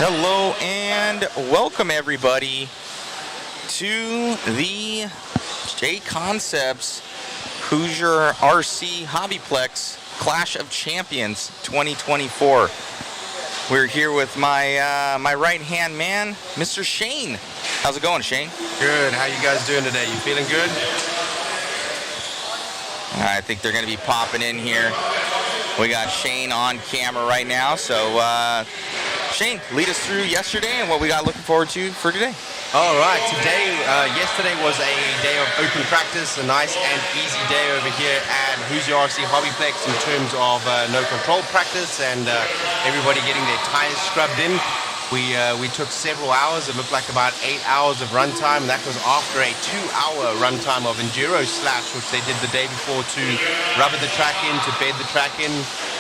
Hello and welcome everybody to the JConcepts Hoosier RC HobbyPlex Clash of Champions 2024. We're here with my my right-hand man, Mr. Shane. How's it going, Shane? Good. How you guys doing today? You feeling good? I think they're going to be popping in here. We got Shane on camera right now, so Shane, lead us through yesterday and what we got looking forward to for today. All right. Yesterday was a day of open practice, a nice and easy day over here at Hoosier RC HobbyPlex in terms of no control practice and everybody getting their tires scrubbed in. We took several hours. It looked like about 8 hours of runtime, and that was after a 2-hour runtime of Enduro slash, which they did the day before to rubber the track in, to bed the track in.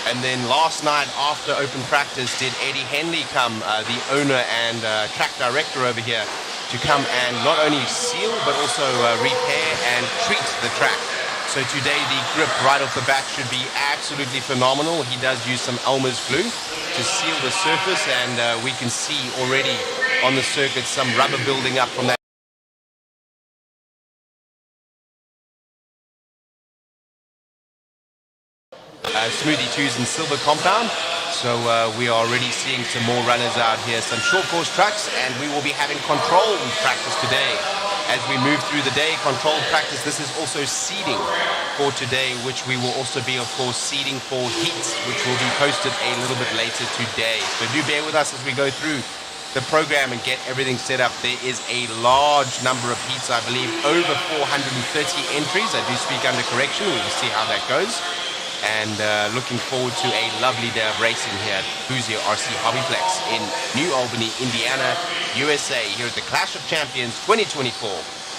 And then last night, after open practice, did Eddie Henley come, the owner and track director over here, to come and not only seal, but also repair and treat the track. So today, the grip right off the bat should be absolutely phenomenal. He does use some Elmer's glue to seal the surface, and we can see already on the circuit some rubber building up from that. Smoothie 2s and silver compound. So we are already seeing some more runners out here, some short course trucks, and we will be having control practice today. As we move through the day, controlled practice, this is also seeding for today, which we will also be, of course, seeding for heats, which will be posted a little bit later today. So do bear with us as we go through the program and get everything set up. There is a large number of heats, I believe, over 430 entries. I do speak under correction. We will see how that goes. And looking forward to a lovely day of racing here at Hoosier RC HobbyPlex in New Albany, Indiana, USA, here at the Clash of Champions 2024.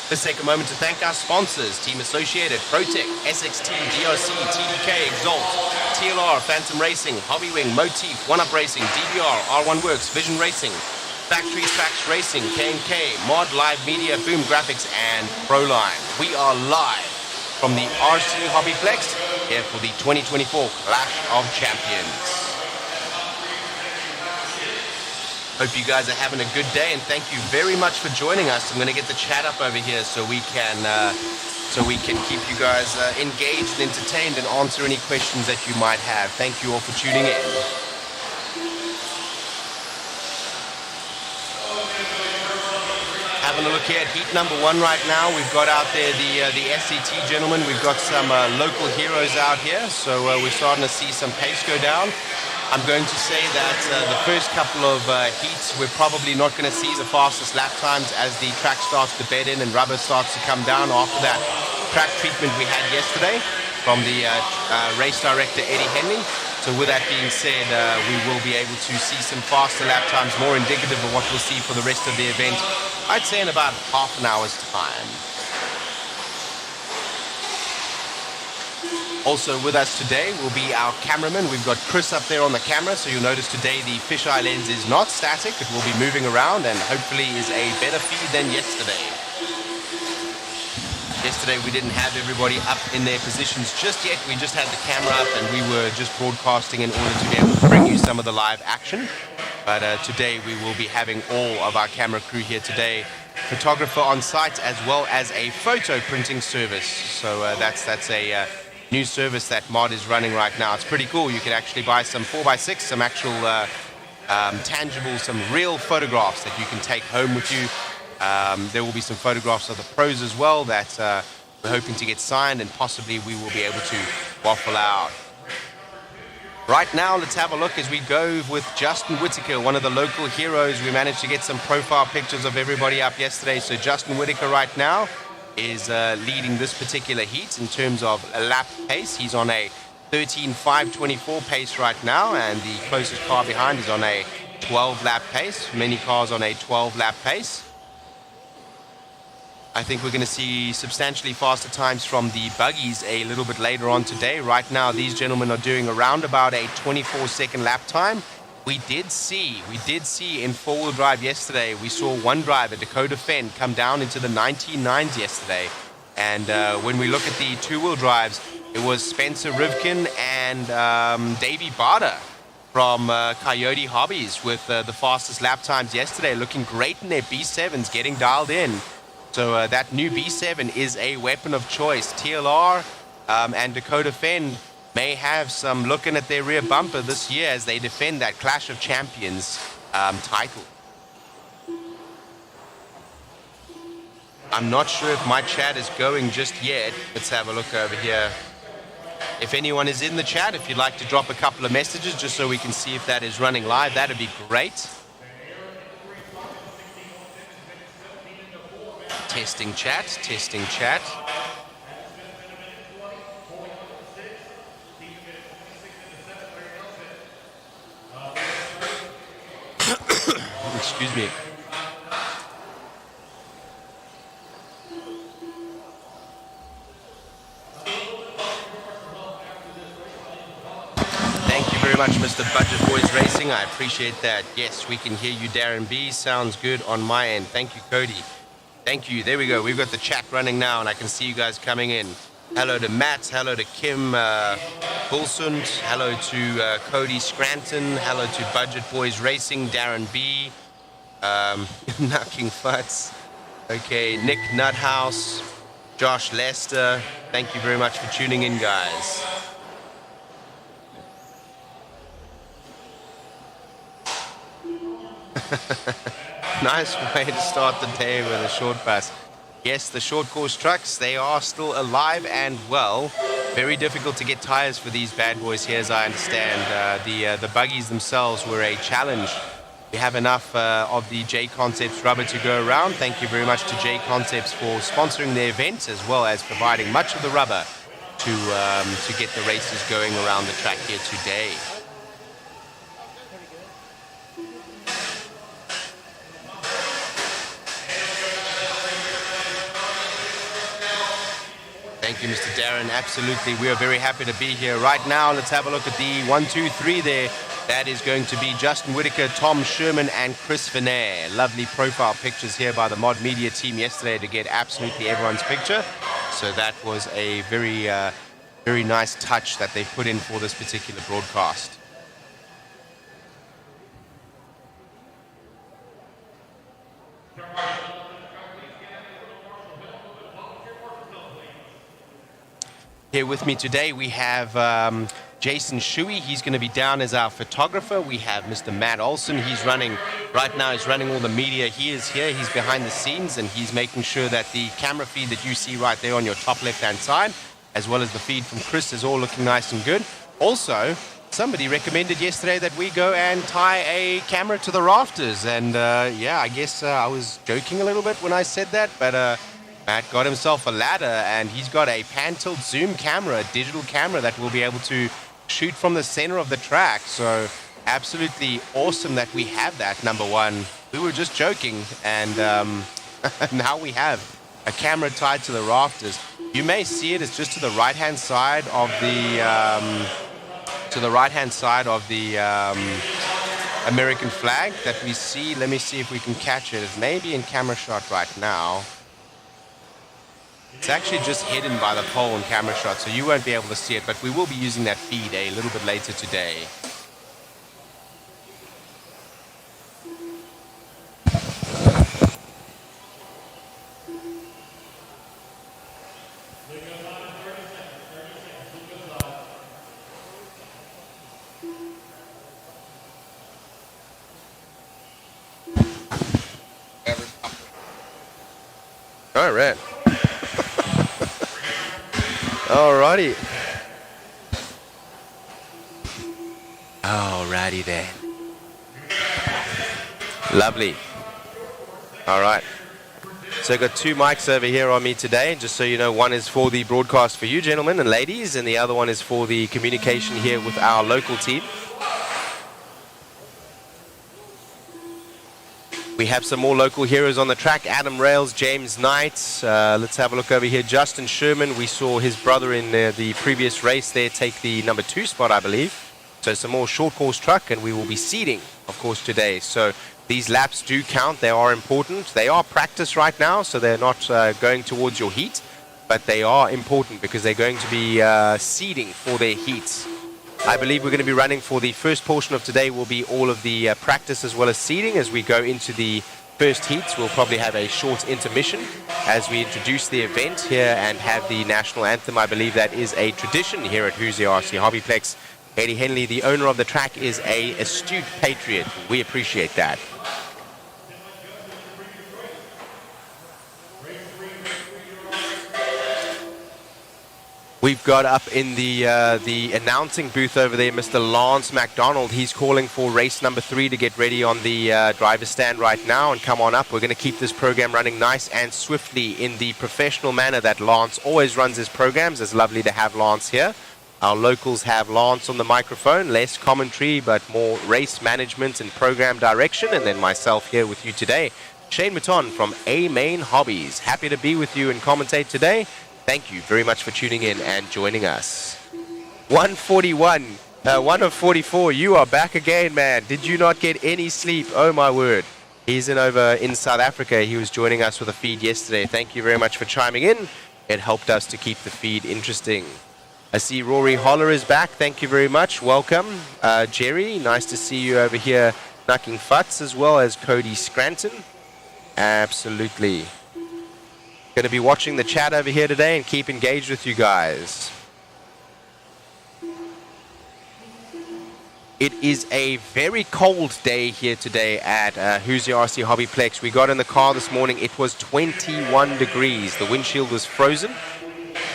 Let's take a moment to thank our sponsors: Team Associated, Protec, SXT, DRC, TDK, Exalt, TLR, Phantom Racing, Hobbywing, Motif, One Up Racing, DVR, R1 Works, Vision Racing, Factory Tracks Racing, K&K, Mod Live Media, Boom Graphics, and Proline. We are live from the RC HobbyPlex here for the 2024 Clash of Champions. Hope you guys are having a good day, and thank you very much for joining us. I'm going to get the chat up over here so we can keep you guys engaged and entertained and answer any questions that you might have. Thank you all for tuning in. Having a look here at heat number 1 right now. We've got out there the SCT gentlemen. We've got some local heroes out here, so we're starting to see some pace go down. I'm going to say that the first couple of heats, we're probably not going to see the fastest lap times as the track starts to bed in and rubber starts to come down after that track treatment we had yesterday from the race director Eddie Henley. So with that being said, we will be able to see some faster lap times, more indicative of what we'll see for the rest of the event, I'd say in about half an hour's time. Also with us today will be our cameraman. We've got Chris up there on the camera, so you'll notice today the fisheye lens is not static. It will be moving around and hopefully is a better feed than yesterday. Yesterday we didn't have everybody up in their positions just yet. We just had the camera up and we were just broadcasting in order to be able to bring you some of the live action. But today we will be having all of our camera crew here today. Photographer on site as well as a photo printing service. So that's a new service that Mod is running right now. It's pretty cool. You can actually buy some 4x6, some actual tangible, some real photographs that you can take home with you. There will be some photographs of the pros as well that we're hoping to get signed, and possibly we will be able to waffle out. Right now, let's have a look as we go with Justin Whitaker, one of the local heroes. We managed to get some profile pictures of everybody up yesterday. So Justin Whitaker right now is leading this particular heat in terms of a lap pace. He's on a 13.524 pace right now, and the closest car behind is on a 12 lap pace. Many cars on a 12 lap pace. I think we're going to see substantially faster times from the buggies a little bit later on today. Right now, these gentlemen are doing around about a 24-second lap time. We did see in four-wheel drive yesterday, we saw one driver, Dakota Fenn, come down into the 19.9s yesterday. And when we look at the two-wheel drives, it was Spencer Rivkin and Davey Barter from Coyote Hobbies with the fastest lap times yesterday, looking great in their B7s, getting dialed in. So that new B7 is a weapon of choice. TLR and Dakota Fenn may have some looking at their rear bumper this year as they defend that Clash of Champions title. I'm not sure if my chat is going just yet. Let's have a look over here. If anyone is in the chat, if you'd like to drop a couple of messages just so we can see if that is running live, that'd be great. Testing chat, testing chat. Excuse me. Thank you very much, Mr. Budget Boys Racing. I appreciate that. Yes, we can hear you, Darren B. Sounds good on my end. Thank you, Cody. Thank you. There we go. We've got the chat running now, and I can see you guys coming in. Hello to Matt. Hello to Kim Bulsund. Hello to Cody Scranton. Hello to Budget Boys Racing. Darren B. Knocking Futz. Okay, Nick Nuthouse. Josh Lester. Thank you very much for tuning in, guys. Nice way to start the day with a short pass. Yes, the short course trucks, they are still alive and well. Very difficult to get tires for these bad boys here, as I understand. The buggies themselves were a challenge. We have enough of the JConcepts rubber to go around. Thank you very much to JConcepts for sponsoring the event, as well as providing much of the rubber to get the races going around the track here today. Thank you, Mr. Darren. Absolutely. We are very happy to be here right now. Let's have a look at the 1, 2, 3 there. That is going to be Justin Whitaker, Tom Sherman, and Chris Venair. Lovely profile pictures here by the Mod Media team yesterday to get absolutely everyone's picture. So that was a very, very nice touch that they put in for this particular broadcast. Here with me today we have Jason Shuey. He's going to be down as our photographer. We have Mr. Matt Olson. He's running right now. He's running all the media. He is here. He's behind the scenes, and he's making sure that the camera feed that you see right there on your top left-hand side, as well as the feed from Chris, is all looking nice and good. Also, somebody recommended yesterday that we go and tie a camera to the rafters, and yeah, I guess I was joking a little bit when I said that, but Matt got himself a ladder, and he's got a pan-tilt zoom camera, a digital camera that will be able to shoot from the center of the track. So absolutely awesome that we have that, number one. We were just joking, and now we have a camera tied to the rafters. You may see it. It's just to the right-hand side of the American flag that we see. Let me see if we can catch it. It's maybe in camera shot right now. It's actually just hidden by the pole in camera shot, so you won't be able to see it, but we will be using that feed a little bit later today. All right. Alrighty. Alrighty then. Lovely. Alright. So I've got two mics over here on me today, just so you know. One is for the broadcast for you gentlemen and ladies, and the other one is for the communication here with our local team. We have some more local heroes on the track. Adam Rails, James Knight. Let's have a look over here. Justin Sherman. We saw his brother in the previous race there take the number 2 spot, I believe. So some more short course truck, and we will be seeding, of course, today. So these laps do count. They are important. They are practice right now, so they're not going towards your heat. But they are important because they're going to be seeding for their heats. I believe we're going to be running for the first portion of today will be all of the practice as well as seeding. As we go into the first heats, we'll probably have a short intermission as we introduce the event here and have the national anthem. I believe that is a tradition here at Hoosier RC HobbyPlex. Eddie Henley, the owner of the track, is an astute patriot. We appreciate that. We've got up in the announcing booth over there, Mr. Lance McDonald. He's calling for race number 3 to get ready on the driver's stand right now and come on up. We're going to keep this program running nice and swiftly in the professional manner that Lance always runs his programs. It's lovely to have Lance here. Our locals have Lance on the microphone, less commentary, but more race management and program direction. And then myself here with you today, Shane Mouton from A Main Hobbies. Happy to be with you and commentate today. Thank you very much for tuning in and joining us. 141, 1 of 44. You are back again, man. Did you not get any sleep? Oh, my word. He's over in South Africa. He was joining us with a feed yesterday. Thank you very much for chiming in. It helped us to keep the feed interesting. I see Rory Holler is back. Thank you very much. Welcome. Jerry, nice to see you over here knocking futs, as well as Cody Scranton. Absolutely. Going to be watching the chat over here today and keep engaged with you guys. It is a very cold day here today at Hoosier RC HobbyPlex. We got in the car this morning. It was 21 degrees. The windshield was frozen.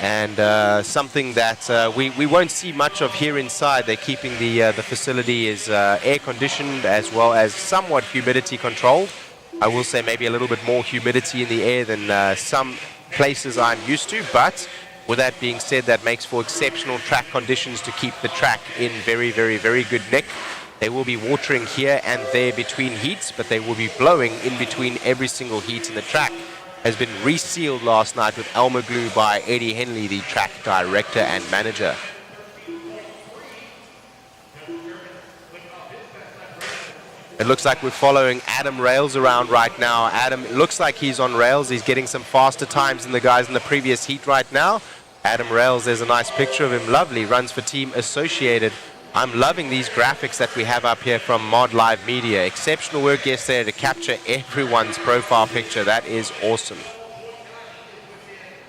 And something that we won't see much of here inside. They're keeping the facility is air conditioned as well as somewhat humidity controlled. I will say maybe a little bit more humidity in the air than some places I'm used to, but with that being said, that makes for exceptional track conditions to keep the track in very, very, very good nick. They will be watering here and there between heats, but they will be blowing in between every single heat, and the track has been resealed last night with Elmer glue by Eddie Henley, the track director and manager. It looks like we're following Adam Rails around right now. Adam looks like he's on rails. He's getting some faster times than the guys in the previous heat right now. Adam Rails, there's a nice picture of him. Lovely, runs for Team Associated. I'm loving these graphics that we have up here from Mod Live Media. Exceptional work yesterday to capture everyone's profile picture. That is awesome.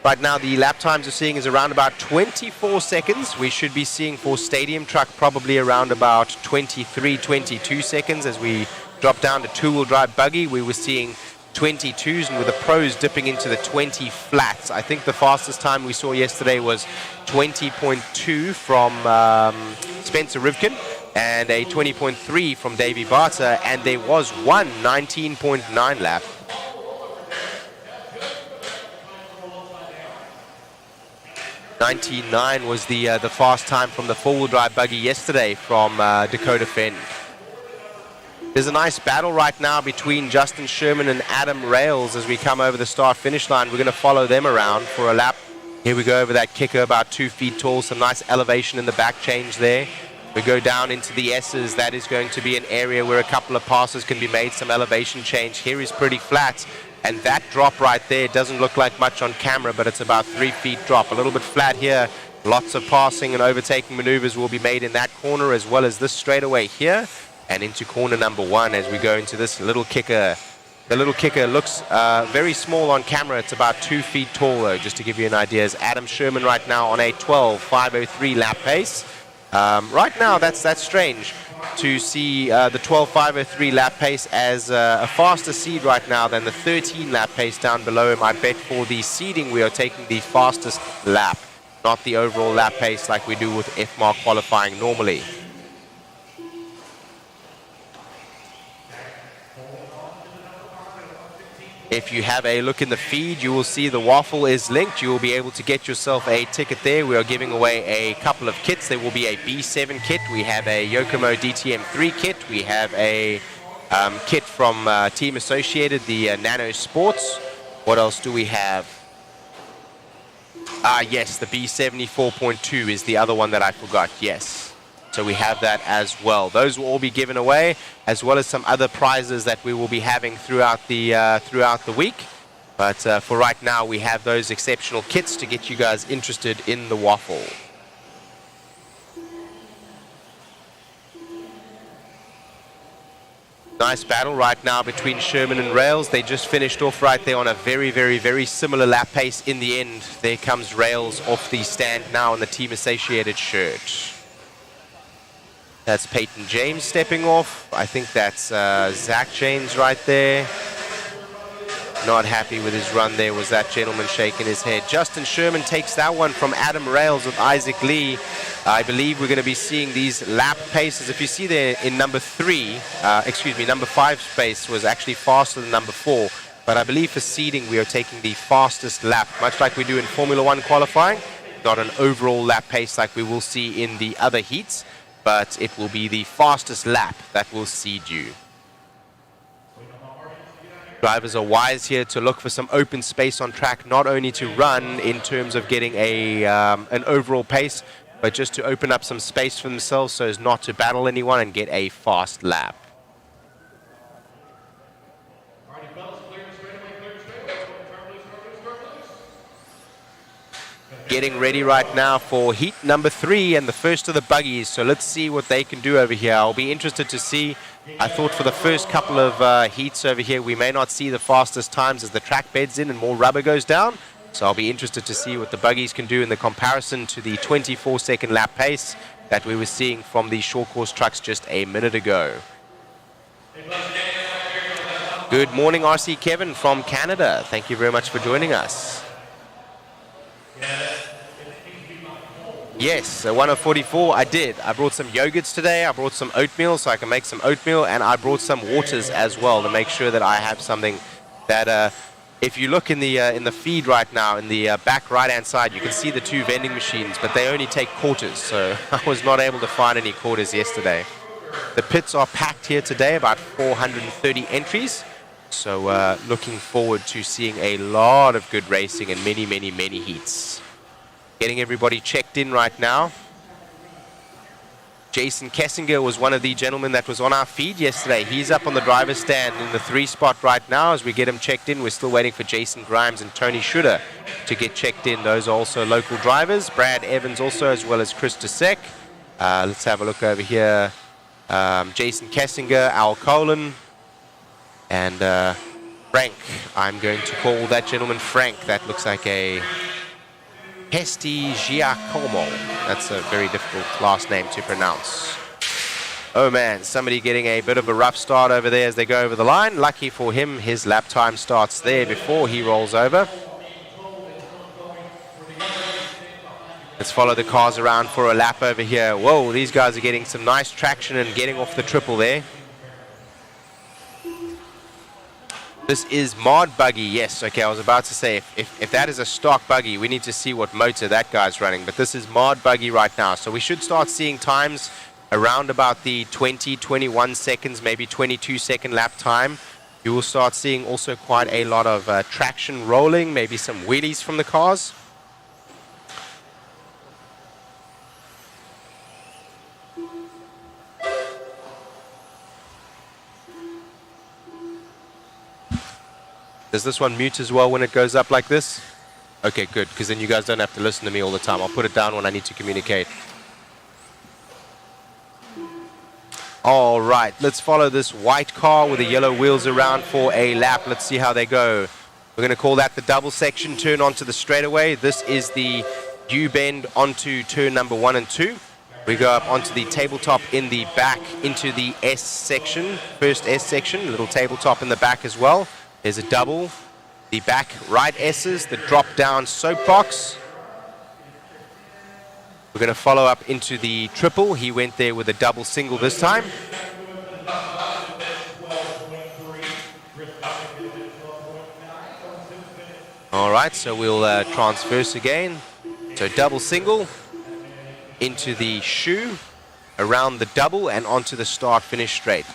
Right now, the lap times we're seeing is around about 24 seconds. We should be seeing for Stadium Truck probably around about 23, 22 seconds. As we drop down to two-wheel drive Buggy, we were seeing 22s, and with the pros dipping into the 20 flats. I think the fastest time we saw yesterday was 20.2 from Spencer Rivkin and a 20.3 from Davey Barter, and there was one 19.9 lap. .99 was the fast time from the four-wheel drive Buggy yesterday from Dakota Fenn. There's a nice battle right now between Justin Sherman and Adam Rails as we come over the start-finish line. We're going to follow them around for a lap. Here we go over that kicker, about 2 feet tall. Some nice elevation in the back change there. We go down into the S's. That is going to be an area where a couple of passes can be made. Some elevation change. Here is pretty flat. And that drop right there doesn't look like much on camera, but it's about 3 feet drop. A little bit flat here. Lots of passing and overtaking maneuvers will be made in that corner, as well as this straightaway here. And into corner number 1 as we go into this little kicker. The little kicker looks very small on camera. It's about 2 feet tall, though, just to give you an idea. As Adam Sherman right now on a 12.503 lap pace. Right now, that's strange to see the 12.503 lap pace as a faster seed right now than the 13 lap pace down below him. I bet for the seeding we are taking the fastest lap, not the overall lap pace like we do with F-Mark qualifying normally. If you have a look in the feed, you will see the waffle is linked. You will be able to get yourself a ticket there. We are giving away a couple of kits. There will be a B7 kit. We have a Yokomo DTM3 kit. We have a kit from Team Associated, the Nano Sports. What else do we have? Yes, the B74.2 is the other one that I forgot. Yes. So we have that as well. Those will all be given away, as well as some other prizes that we will be having throughout the week. But for right now, we have those exceptional kits to get you guys interested in the waffle. Nice battle right now between Sherman and Rails. They just finished off right there on a very similar lap pace in the end. There comes Rails off the stand now in the Team Associated shirt. That's Peyton James stepping off. I think that's Zach James right there. Not happy with his run there was that gentleman shaking his head. Justin Sherman takes that one from Adam Rails with Isaac Lee. I believe we're going to be seeing these lap paces. If you see there in number 5 space was actually faster than number 4. But I believe for seeding we are taking the fastest lap, much like we do in Formula 1 qualifying. Not an overall lap pace like we will see in the other heats, but it will be the fastest lap that will seed you. Drivers are wise here to look for some open space on track, not only to run in terms of getting an overall pace, but just to open up some space for themselves so as not to battle anyone and get a fast lap. Getting ready right now for heat number 3 and the first of the buggies. So let's see what they can do over here. I'll be interested to see. I thought for the first couple of heats over here, we may not see the fastest times as the track beds in and more rubber goes down. So I'll be interested to see what the buggies can do in the comparison to the 24-second lap pace that we were seeing from the short course trucks just a minute ago. Good morning, RC Kevin from Canada. Thank you very much for joining us. Yes, 1:44, I did. I brought some yogurts today. I brought some oatmeal so I can make some oatmeal, and I brought some waters as well to make sure that I have something that, if you look in the feed right now, in the back right-hand side, you can see the 2 vending machines, but they only take quarters, so I was not able to find any quarters yesterday. The pits are packed here today, about 430 entries, so looking forward to seeing a lot of good racing and many heats. Getting everybody checked in right now. Jason Kessinger was one of the gentlemen that was on our feed yesterday. He's up on the driver's stand in the 3 spot right now as we get him checked in. We're still waiting for Jason Grimes and Tony Schutter to get checked in. Those are also local drivers. Brad Evans also, as well as Chris Desek. Let's have a look over here. Jason Kessinger, Al Colin, and Frank. I'm going to call that gentleman Frank. That looks like a Pesti Giacomo. That's a very difficult last name to pronounce. Oh man, somebody getting a bit of a rough start over there as they go over the line. Lucky for him, his lap time starts there before he rolls over. Let's follow the cars around for a lap over here. Whoa, these guys are getting some nice traction and getting off the triple there. This is mod buggy. Yes, okay, I was about to say, if that is a stock buggy, we need to see what motor that guy's running. But this is mod buggy right now. So we should start seeing times around about the 20, 21 seconds, maybe 22-second lap time. You will start seeing also quite a lot of traction rolling, maybe some wheelies from the cars. Does this one mute as well when it goes up like this? Okay, good, because then you guys don't have to listen to me all the time. I'll put it down when I need to communicate. All right, let's follow this white car with the yellow wheels around for a lap. Let's see how they go. We're going to call that the double section turn onto the straightaway. This is the U-bend onto turn number 1 and 2. We go up onto the tabletop in the back into the S section, first S section, little tabletop in the back as well. There's a double, the back right S's, the drop down soapbox. We're going to follow up into the triple. He went there with a double single this time. All right, so we'll transverse again. So double single into the shoe, around the double and onto the start finish straight.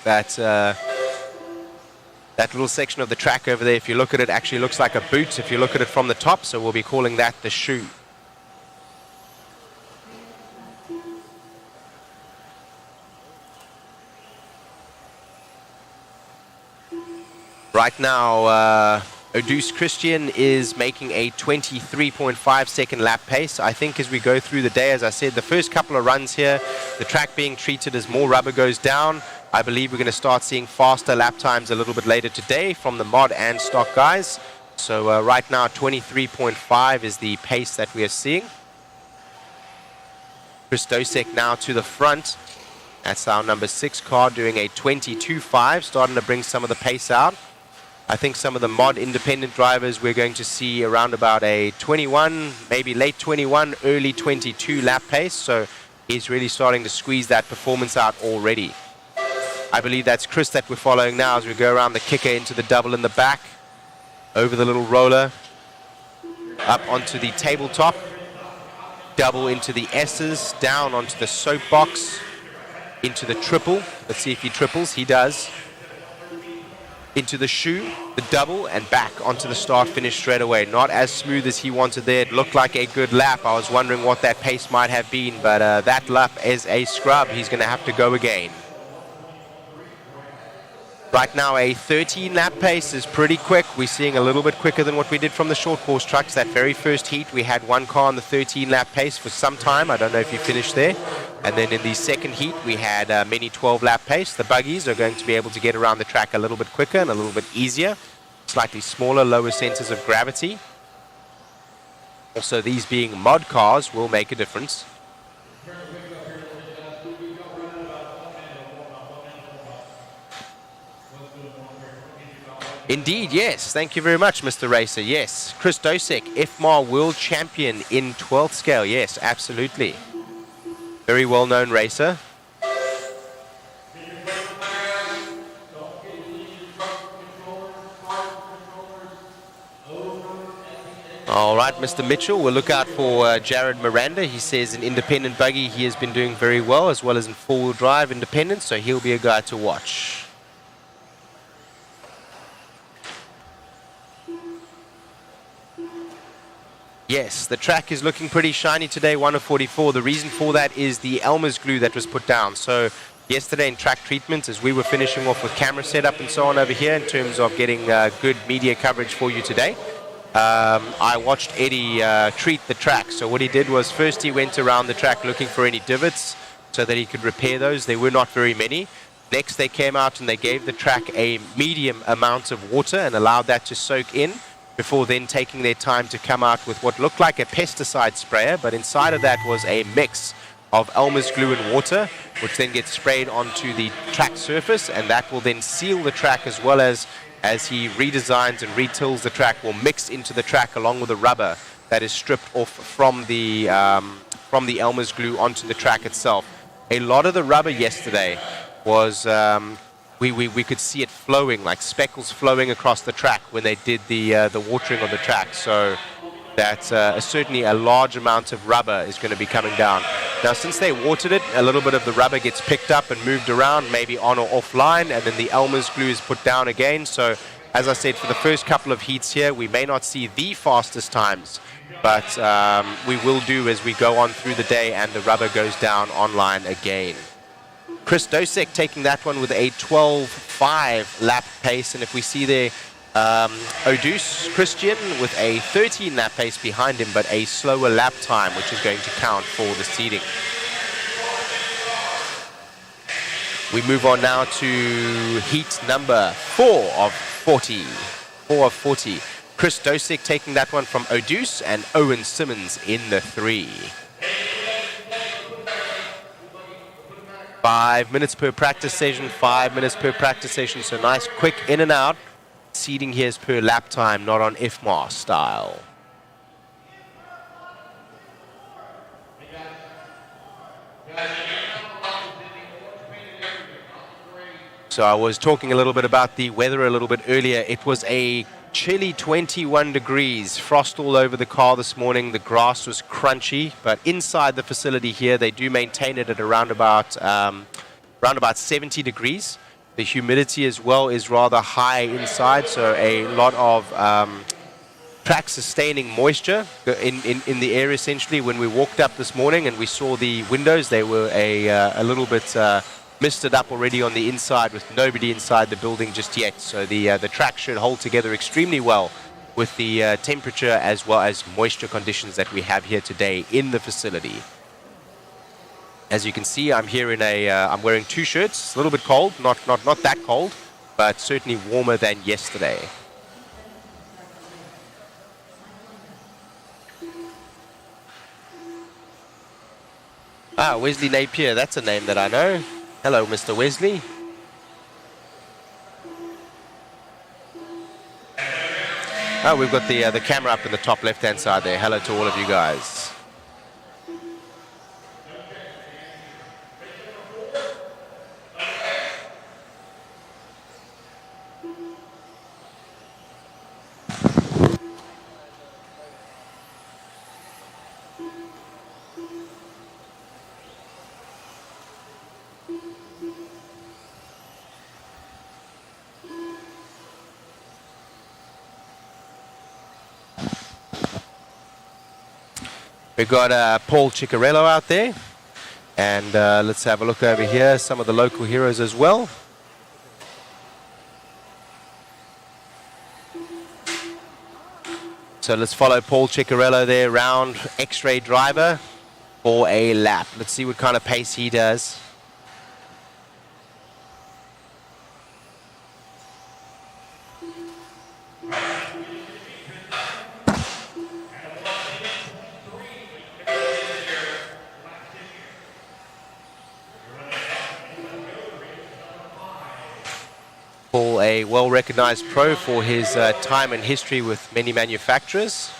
That little section of the track over there, if you look at it, actually looks like a boot if you look at it from the top, so we'll be calling that the shoe. Right now, Odus Christian is making a 23.5 second lap pace. I think as we go through the day, as I said, the first couple of runs here, the track being treated as more rubber goes down, I believe we're going to start seeing faster lap times a little bit later today from the mod and stock guys. So right now 23.5 is the pace that we are seeing. Chris Dosek now to the front. That's our number 6 car doing a 22.5, starting to bring some of the pace out. I think some of the mod independent drivers we're going to see around about a 21, maybe late 21, early 22 lap pace. So he's really starting to squeeze that performance out already. I believe that's Chris that we're following now as we go around the kicker into the double in the back, over the little roller, up onto the tabletop, double into the S's, down onto the soapbox, into the triple. Let's see if he triples. He does. Into the shoe, the double, and back onto the start finish straight away. Not as smooth as he wanted there. It looked like a good lap. I was wondering what that pace might have been, but that lap is a scrub. He's going to have to go again. Right now, a 13 lap pace is pretty quick. We're seeing a little bit quicker than what we did from the short course trucks. That very first heat, we had one car on the 13 lap pace for some time. I don't know if you finished there. And then in the second heat, we had a mini 12 lap pace. The buggies are going to be able to get around the track a little bit quicker and a little bit easier. Slightly smaller, lower centers of gravity. Also, these being mod cars will make a difference. Indeed, yes. Thank you very much, Mr. Racer. Yes. Chris Dosek, FMAR World Champion in 12th scale. Yes, absolutely. Very well-known racer. All right, Mr. Mitchell, we'll look out for Jared Miranda. He says in independent buggy he has been doing very well, as well as in four-wheel drive independent, so he'll be a guy to watch. Yes, the track is looking pretty shiny today, 1 of 44. The reason for that is the Elmer's glue that was put down. So yesterday in track treatment, as we were finishing off with camera setup and so on over here in terms of getting good media coverage for you today, I watched Eddie treat the track. So what he did was first he went around the track looking for any divots so that he could repair those. There were not very many. Next they came out and they gave the track a medium amount of water and allowed that to soak in, before then taking their time to come out with what looked like a pesticide sprayer, but inside of that was a mix of Elmer's glue and water, which then gets sprayed onto the track surface, and that will then seal the track, as well as he redesigns and retills the track, will mix into the track along with the rubber that is stripped off from the Elmer's glue onto the track itself. A lot of the rubber yesterday was we could see it flowing, like speckles flowing across the track when they did the watering of the track. So that's certainly a large amount of rubber is going to be coming down. Now, since they watered it, a little bit of the rubber gets picked up and moved around, maybe on or offline, and then the Elmer's glue is put down again. So, as I said, for the first couple of heats here, we may not see the fastest times, but we will do as we go on through the day and the rubber goes down online again. Chris Dosek taking that one with a 12.5 lap pace, and if we see there, Odus Christian with a 13 lap pace behind him, but a slower lap time, which is going to count for the seeding. We move on now to heat number 4 of 40. 4 of 40. Chris Dosek taking that one from Odus and Owen Simmons in the 3. 5 minutes per practice session, 5 minutes per practice session, so nice quick in and out. Seeding here is per lap time, not on FMAR style. So I was talking a little bit about the weather a little bit earlier. It was a chilly 21 degrees, frost all over the car this morning. The grass was crunchy, but inside the facility here, they do maintain it at around about 70 degrees. The humidity as well is rather high inside, so a lot of track sustaining moisture in the air essentially. When we walked up this morning and we saw the windows, they were a little bit misted up already on the inside with nobody inside the building just yet. So the track should hold together extremely well with the temperature as well as moisture conditions that we have here today in the facility. As you can see, I'm here in I'm wearing 2 shirts. It's a little bit cold, not that cold, but certainly warmer than yesterday. Ah, Wesley Napier, that's a name that I know. Hello, Mr. Wesley. Oh, we've got the camera up in the top left-hand side there. Hello to all of you guys. We've got Paul Ciccarello out there, and let's have a look over here, some of the local heroes as well. So let's follow Paul Ciccarello there, round X-ray driver for a lap. Let's see what kind of pace he does. Paul, a well-recognized pro for his time and history with many manufacturers.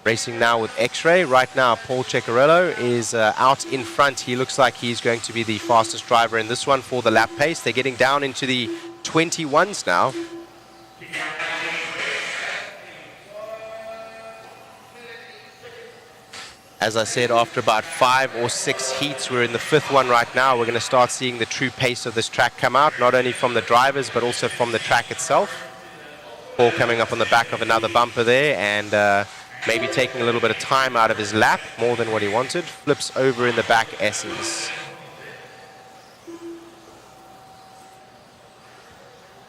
Racing now with X-Ray. Right now, Paul Ciccarello is out in front. He looks like he's going to be the fastest driver in this one for the lap pace. They're getting down into the 21s now. As I said, after about 5 or 6 heats, we're in the 5th one right now. We're going to start seeing the true pace of this track come out, not only from the drivers, but also from the track itself. Paul coming up on the back of another bumper there, and maybe taking a little bit of time out of his lap, more than what he wanted. Flips over in the back S's.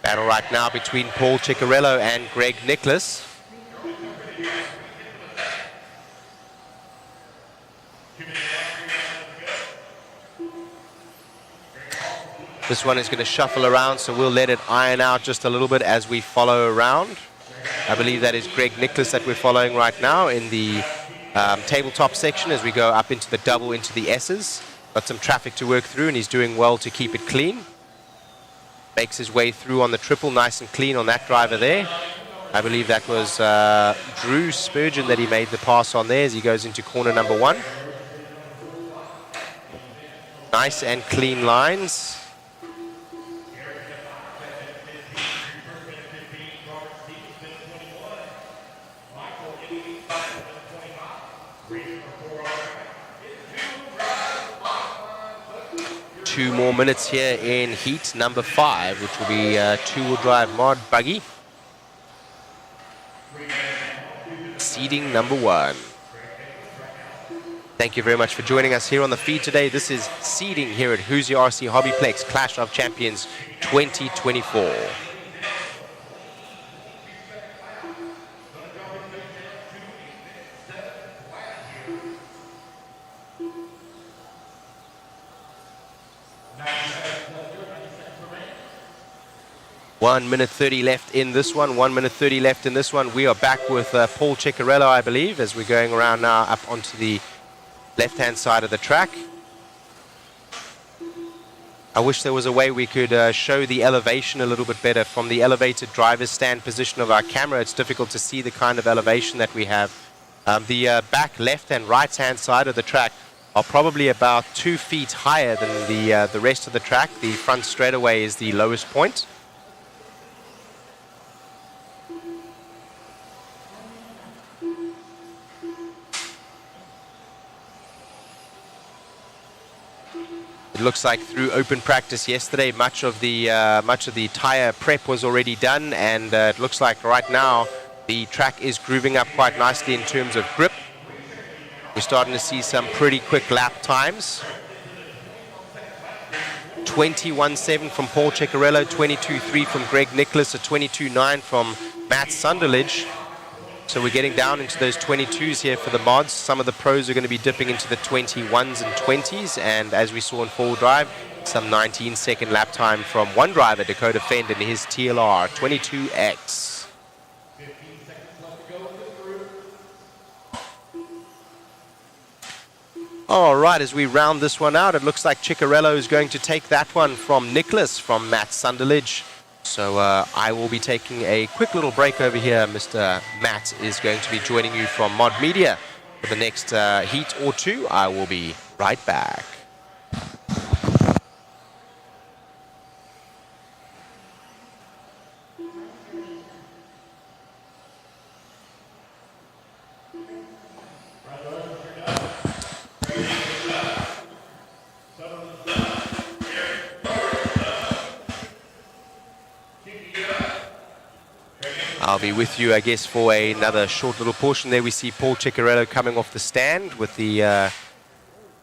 Battle right now between Paul Ciccarello and Greg Nicholas. This one is going to shuffle around, so we'll let it iron out just a little bit as we follow around. I believe that is Greg Nicholas that we're following right now in the tabletop section as we go up into the double, into the S's. Got some traffic to work through, and he's doing well to keep it clean. Makes his way through on the triple, nice and clean on that driver there. I believe that was Drew Spurgeon that he made the pass on there as he goes into corner number 1. Nice and clean lines. Two more minutes here in heat number 5, which will be two-wheel drive mod Buggy. Seeding number 1. Thank you very much for joining us here on the feed today. This is seeding here at Hoosier RC HobbyPlex Clash of Champions 2024. One minute 30 left in this one. 1 minute 30 left in this one. We are back with Paul Ciccarello, I believe, as we're going around now up onto the left-hand side of the track. I wish there was a way we could show the elevation a little bit better from the elevated driver's stand position of our camera. It's difficult to see the kind of elevation that we have. The back left and right-hand side of the track are probably about 2 feet higher than the rest of the track. The front straightaway is the lowest point. It looks like through open practice yesterday, much of the tire prep was already done, and it looks like right now the track is grooving up quite nicely in terms of grip. We're starting to see some pretty quick lap times. 21.7 from Paul Ciccarello, 22.3 from Greg Nicholas, a 22.9 from Matt Sunderledge. So we're getting down into those 22s here for the mods. Some of the pros are going to be dipping into the 21s and 20s. And as we saw in four-wheel drive, some 19-second lap time from one driver, Dakota Fend, in his TLR 22X. All right, as we round this one out, it looks like Ciccarello is going to take that one from Nicholas from Matt Sunderledge. So I will be taking a quick little break over here. Mr. Matt is going to be joining you from Mod Media for the next heat or two. I will be right back. I'll be with you, I guess, for another short little portion. There we see Paul Ciccarello coming off the stand with the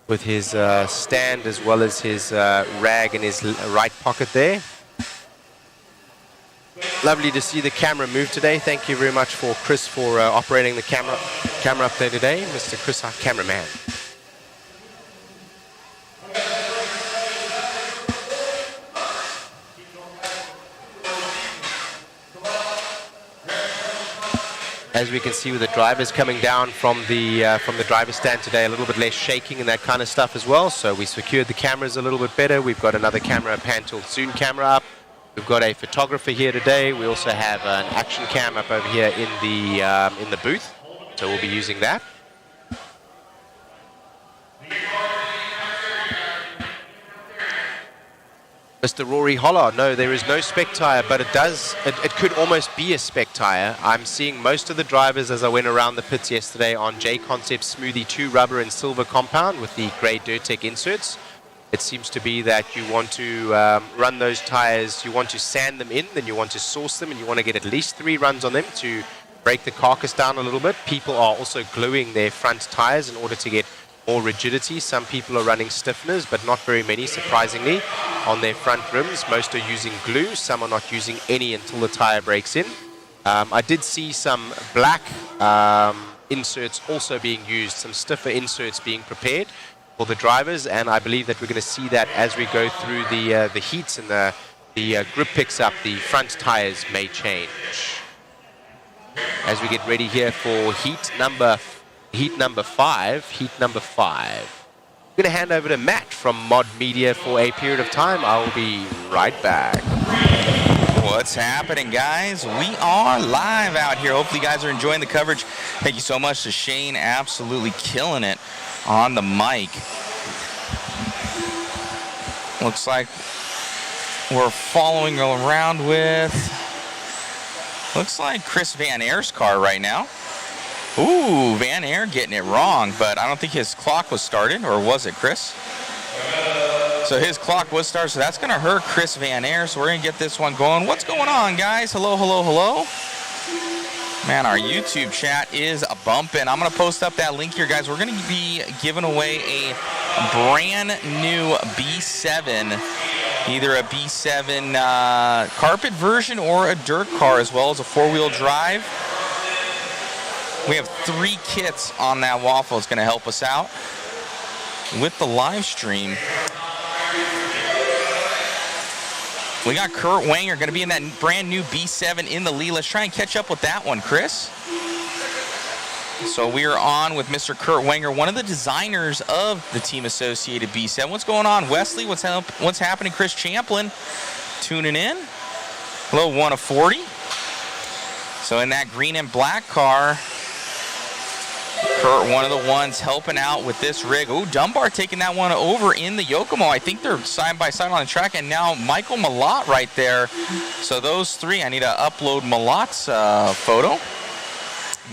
with his stand as well as his rag in his right pocket there. Lovely to see the camera move today. Thank you very much for Chris for operating the camera up there today, Mr. Chris, our cameraman. As we can see with the drivers coming down from the driver's stand today, a little bit less shaking and that kind of stuff as well. So we secured the cameras a little bit better. We've got another camera, a pan tilt zoom camera up. We've got a photographer here today. We also have an action cam up over here in the booth. So we'll be using that. Mr. Rory Hollard, no, there is no spec tire, but it could almost be a spec tire. I'm seeing most of the drivers as I went around the pits yesterday on JConcepts Smoothie 2 rubber and silver compound with the grey Durtec inserts. It seems to be that you want to run those tires, you want to sand them in, then you want to source them, and you want to get at least 3 runs on them to break the carcass down a little bit. People are also gluing their front tires in order to get more rigidity. Some people are running stiffeners, but not very many, surprisingly, on their front rims. Most are using glue. Some are not using any until the tire breaks in. I did see some black inserts also being used, some stiffer inserts being prepared for the drivers, and I believe that we're going to see that as we go through the heats and the grip picks up, the front tires may change. As we get ready here for heat number 5. I'm going to hand over to Matt from Mod Media for a period of time. I will be right back. What's happening, guys? We are live out here. Hopefully you guys are enjoying the coverage. Thank you so much to Shane, absolutely killing it on the mic. Looks like we're following around with, looks like Chris Van Air's car right now. Ooh, Van Air getting it wrong, but I don't think his clock was started, or was it, Chris? So his clock was started, so that's going to hurt Chris Van Air, so we're going to get this one going. What's going on, guys? Hello, hello, hello. Man, our YouTube chat is bumping. I'm going to post up that link here, guys. We're going to be giving away a brand new B7, either a B7 carpet version or a dirt car, as well as a 4-wheel drive. We have 3 kits on that waffle. It's going to help us out with the live stream. We got Kurt Wanger going to be in that brand new B7 in the lead. Let's try and catch up with that one, Chris. So we are on with Mr. Kurt Wanger, one of the designers of the Team Associated B7. What's going on, Wesley? What's happening? Chris Champlin tuning in. Hello, 1 of 40. So in that green and black car, Kurt, one of the ones helping out with this rig. Oh, Dunbar taking that one over in the Yokomo. I think they're side by side on the track, and now Michael Malott right there. So those 3, I need to upload Malott's photo.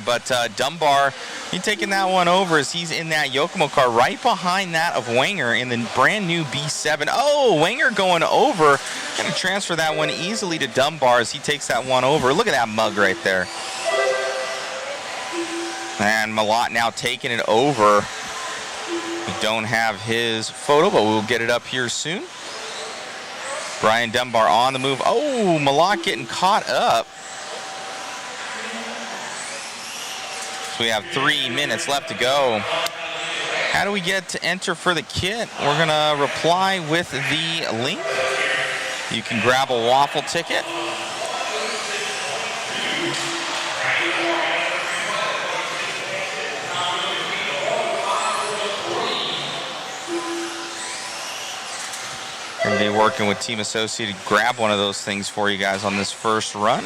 But Dunbar, he's taking that one over as he's in that Yokomo car right behind that of Wanger in the brand new B7. Oh, Wanger going over. Going to transfer that one easily to Dunbar as he takes that one over. Look at that mug right there. And Malott now taking it over. We don't have his photo, but we'll get it up here soon. Brian Dunbar on the move. Oh, Malott getting caught up. So we have 3 minutes left to go. How do we get to enter for the kit? We're going to reply with the link. You can grab a waffle ticket. Going to be working with Team Associated. Grab one of those things for you guys on this first run.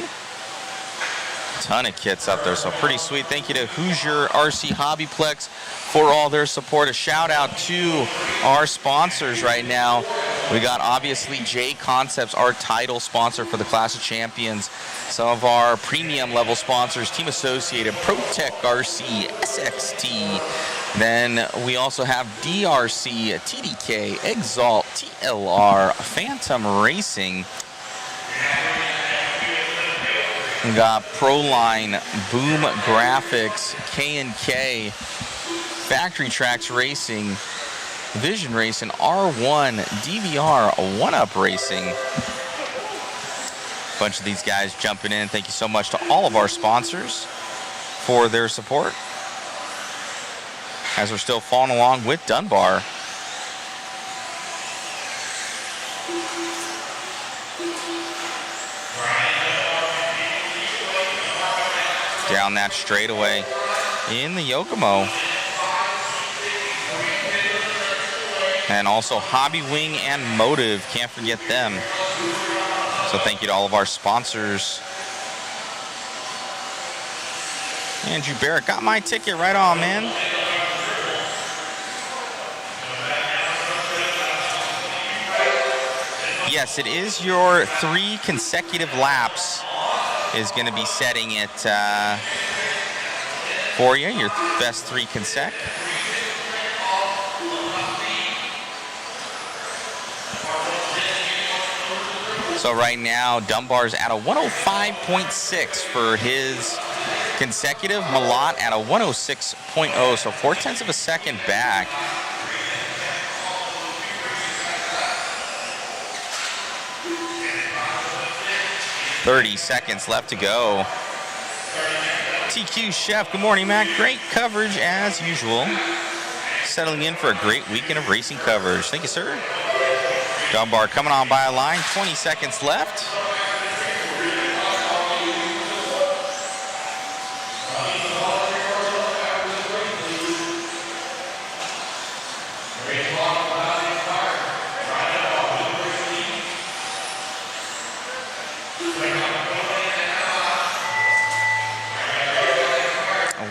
Ton of kits up there, so pretty sweet. Thank you to Hoosier, RC, HobbyPlex for all their support. A shout out to our sponsors right now. We got obviously JConcepts, our title sponsor for the Clash of Champions. Some of our premium level sponsors, Team Associated, ProTech RC, SXT. Then we also have DRC, TDK, Exalt, TLR, Phantom Racing. We got Proline, Boom Graphics, K&K, Factory Tracks Racing, Vision Racing, R1, DVR, 1UP Racing. A bunch of these guys jumping in. Thank you so much to all of our sponsors for their support as we're still following along with Dunbar. Down that straightaway in the Yokomo. And also Hobby Wing and Motive, can't forget them. So thank you to all of our sponsors. Andrew Barrett, got my ticket right on, man. Yes, it is your 3 consecutive laps is going to be setting it for you, your best 3 consec. So right now, Dunbar's at a 105.6 for his consecutive. Malott at a 106.0, so 0.4 of a second back. .30 seconds left to go. TQ Chef, good morning, Matt. Great coverage as usual. Settling in for a great weekend of racing coverage. Thank you, sir. Dunbar coming on by a line, 20 seconds left.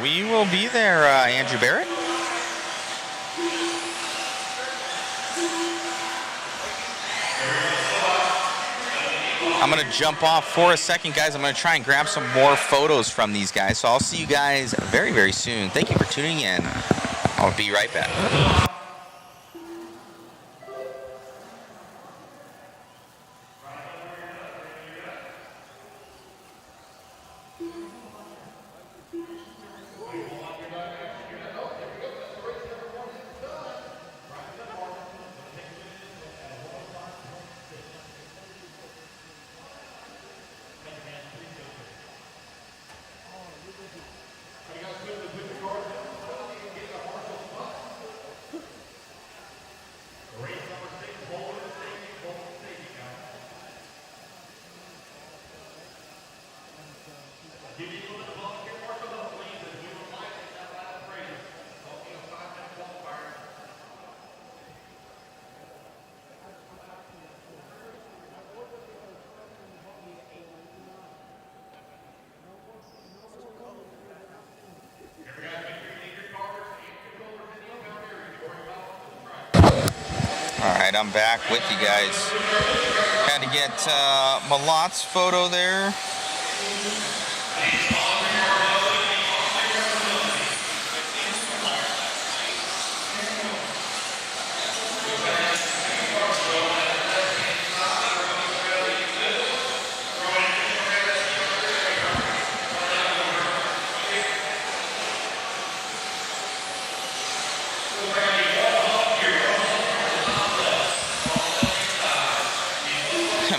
We will be there, Andrew Barrett. I'm going to jump off for a second, guys. I'm going to try and grab some more photos from these guys. So I'll see you guys very, very soon. Thank you for tuning in. I'll be right back. Alright, I'm back with you guys. Had to get Malott's photo there.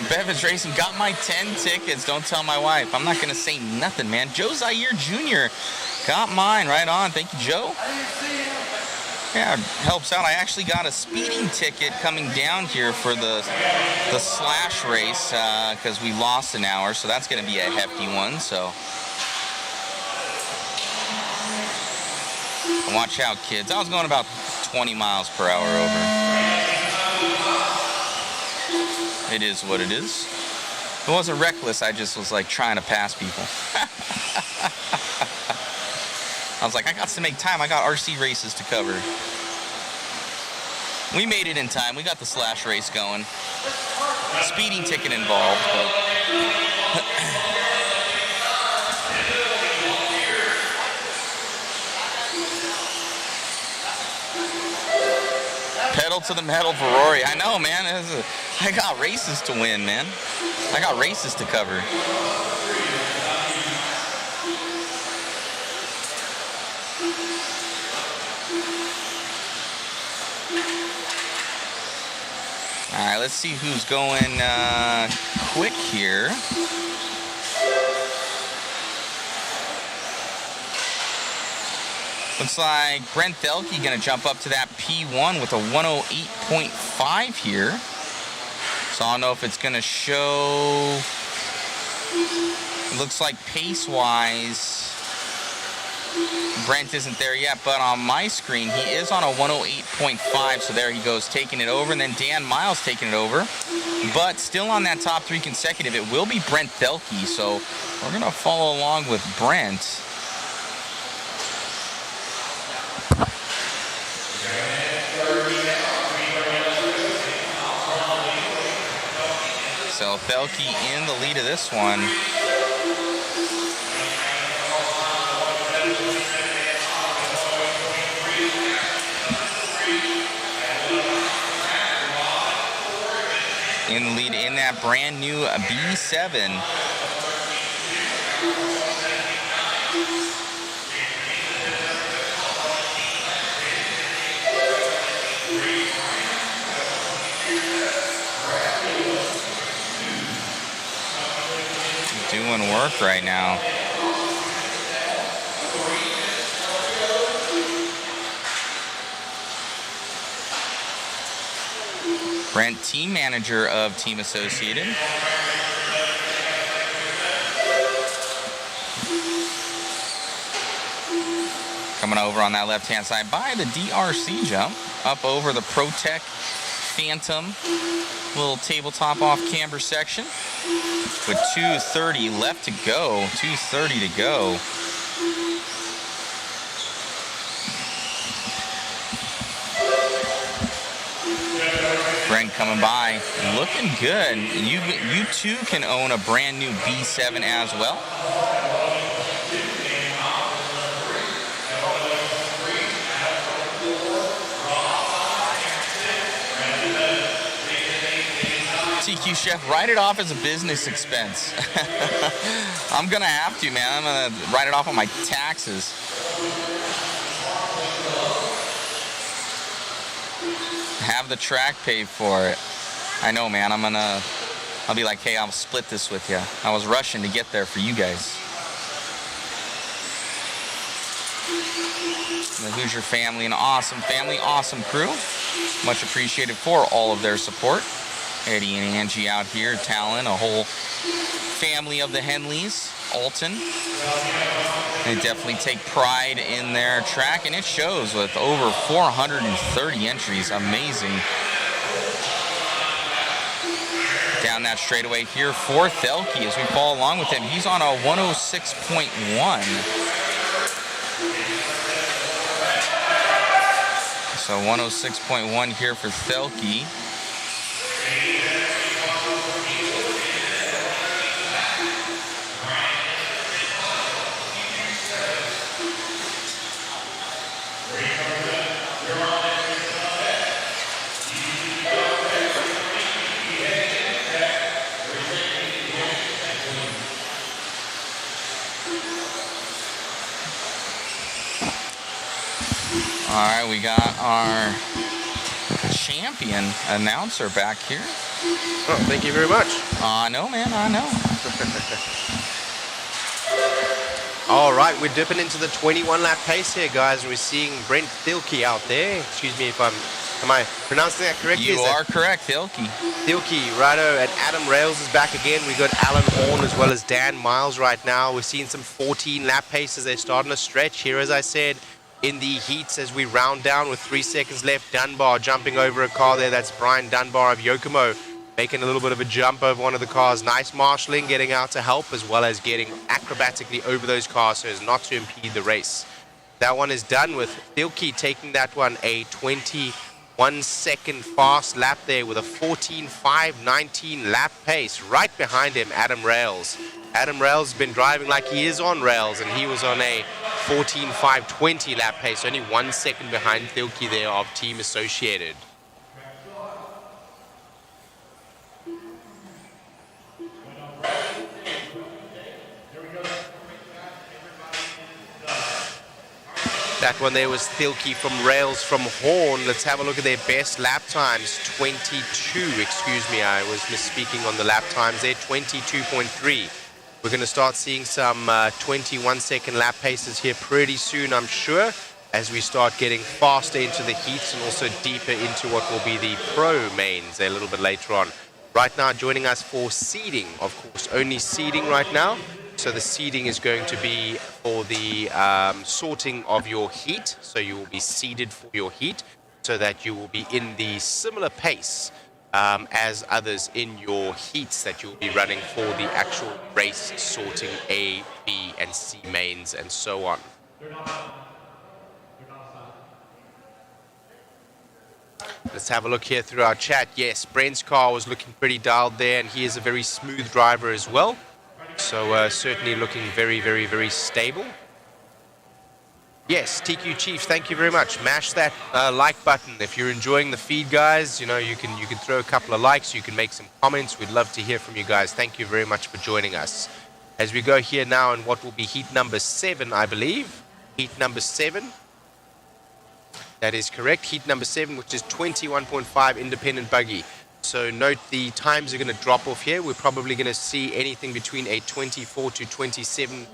Bevins Racing got my 10 tickets. Don't tell my wife. I'm not going to say nothing, man. Joe Zaire Jr. Got mine right on. Thank you, Joe. Yeah, it helps out. I actually got a speeding ticket coming down here for the slash race because we lost an hour, so that's going to be a hefty one. So watch out, kids. I was going about 20 miles per hour over. It is what it is. It wasn't reckless. I just was like trying to pass people. I was like, I got to make time. I got RC races to cover. We made it in time. We got the slash race going. Speeding ticket involved, but pedal to the metal for Rory. I know, man. I got races to win, man. I got races to cover. All right, let's see who's going quick here. Looks like Brent Thelke going to jump up to that P1 with a 108.5 here. So I don't know if it's going to show. It looks like pace-wise, Brent isn't there yet, but on my screen, he is on a 108.5, so there he goes, taking it over, and then Dan Miles taking it over. But still on that top 3 consecutive, it will be Brent Thelke, so we're going to follow along with Brent. So Thelke in the lead of this one. In the lead in that brand new B7. Doing work right now. Brent, team manager of Team Associated. Coming over on that left-hand side by the DRC jump, up over the ProTech Phantom, little tabletop off camber section. With 2:30 left to go, 2:30 to go. Brent coming by, looking good. You too can own a brand new B7 as well. TQ Chef, write it off as a business expense. I'm gonna have to, man. I'm gonna write it off on my taxes. Have the track paid for it. I know, man. I'll be like, hey, I'll split this with you. I was rushing to get there for you guys. The Hoosier family, an awesome family, awesome crew. Much appreciated for all of their support. Eddie and Angie out here, Talon, a whole family of the Henleys, Alton. They definitely take pride in their track, and it shows with over 430 entries. Amazing. Down that straightaway here for Thelke as we follow along with him. He's on a 106.1. So 106.1 here for Thelke. All right, we got our champion announcer back here. Oh, thank you very much. I know, man, I know. All right, we're dipping into the 21-lap pace here, guys. We're seeing Brent Thielke out there. Excuse me if am I pronouncing that correctly? You are correct, Thielke. Thielke, righto, and Adam Rails is back again. We got Alan Horn as well as Dan Miles right now. We're seeing some 14-lap paces. They're starting to stretch here, as I said, in the heats as we round down with 3 seconds left. Dunbar jumping over a car there. That's Brian Dunbar of Yokomo, making a little bit of a jump over one of the cars. Nice marshalling, getting out to help, as well as getting acrobatically over those cars so as not to impede the race. That one is done with Thielke taking that one a 21-second fast lap there with a 14.519 lap pace. Right behind him, Adam Rails. Adam Rails has been driving like he is on rails, and he was on a 14.520 lap pace, only 1 second behind Thielke there of Team Associated. That one there was Thielke from Rails from Horn. Let's have a look at their best lap times. 22, excuse me, I was misspeaking on the lap times there. 22.3. We're going to start seeing some 21-second lap paces here pretty soon, I'm sure, as we start getting faster into the heats and also deeper into what will be the pro mains a little bit later on. Right now, joining us for seeding, of course, only seeding right now. So the seeding is going to be for the sorting of your heat. So you will be seeded for your heat so that you will be in the similar pace as others in your heats that you will be running for the actual race sorting A, B, and C mains and so on. Let's have a look here through our chat. Yes, Brent's car was looking pretty dialed there, and he is a very smooth driver as well. So certainly looking very, very, very stable. Yes, TQ Chiefs, thank you very much. Mash that like button if you're enjoying the feed, guys. You know, you can throw a couple of likes. You can make some comments. We'd love to hear from you guys. Thank you very much for joining us. As we go here now in what will be heat number 7, I believe. Heat number 7. That is correct. Heat number 7, which is 21.5 independent buggy. So note the times are going to drop off here. We're probably going to see anything between a 24 to 27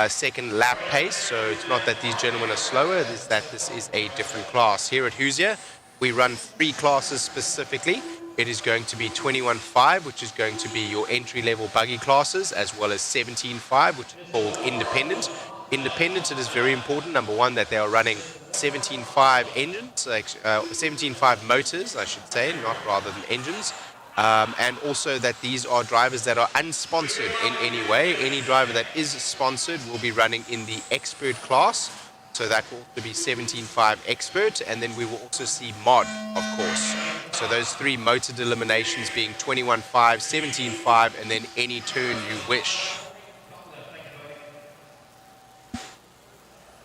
second lap pace. So it's not that these gentlemen are slower, it's that this is a different class. Here at Hoosier, we run 3 classes specifically. It is going to be 21.5, which is going to be your entry-level buggy classes, as well as 17.5, which is called independent. Independent, it is very important, number one, that they are running 17.5 engines, 17.5 motors, I should say, not rather than engines. And also that these are drivers that are unsponsored in any way. Any driver that is sponsored will be running in the expert class. So that will be 17.5 expert. And then we will also see mod, of course. So those 3 motor delimitations being 21.5, 17.5, and then any turn you wish.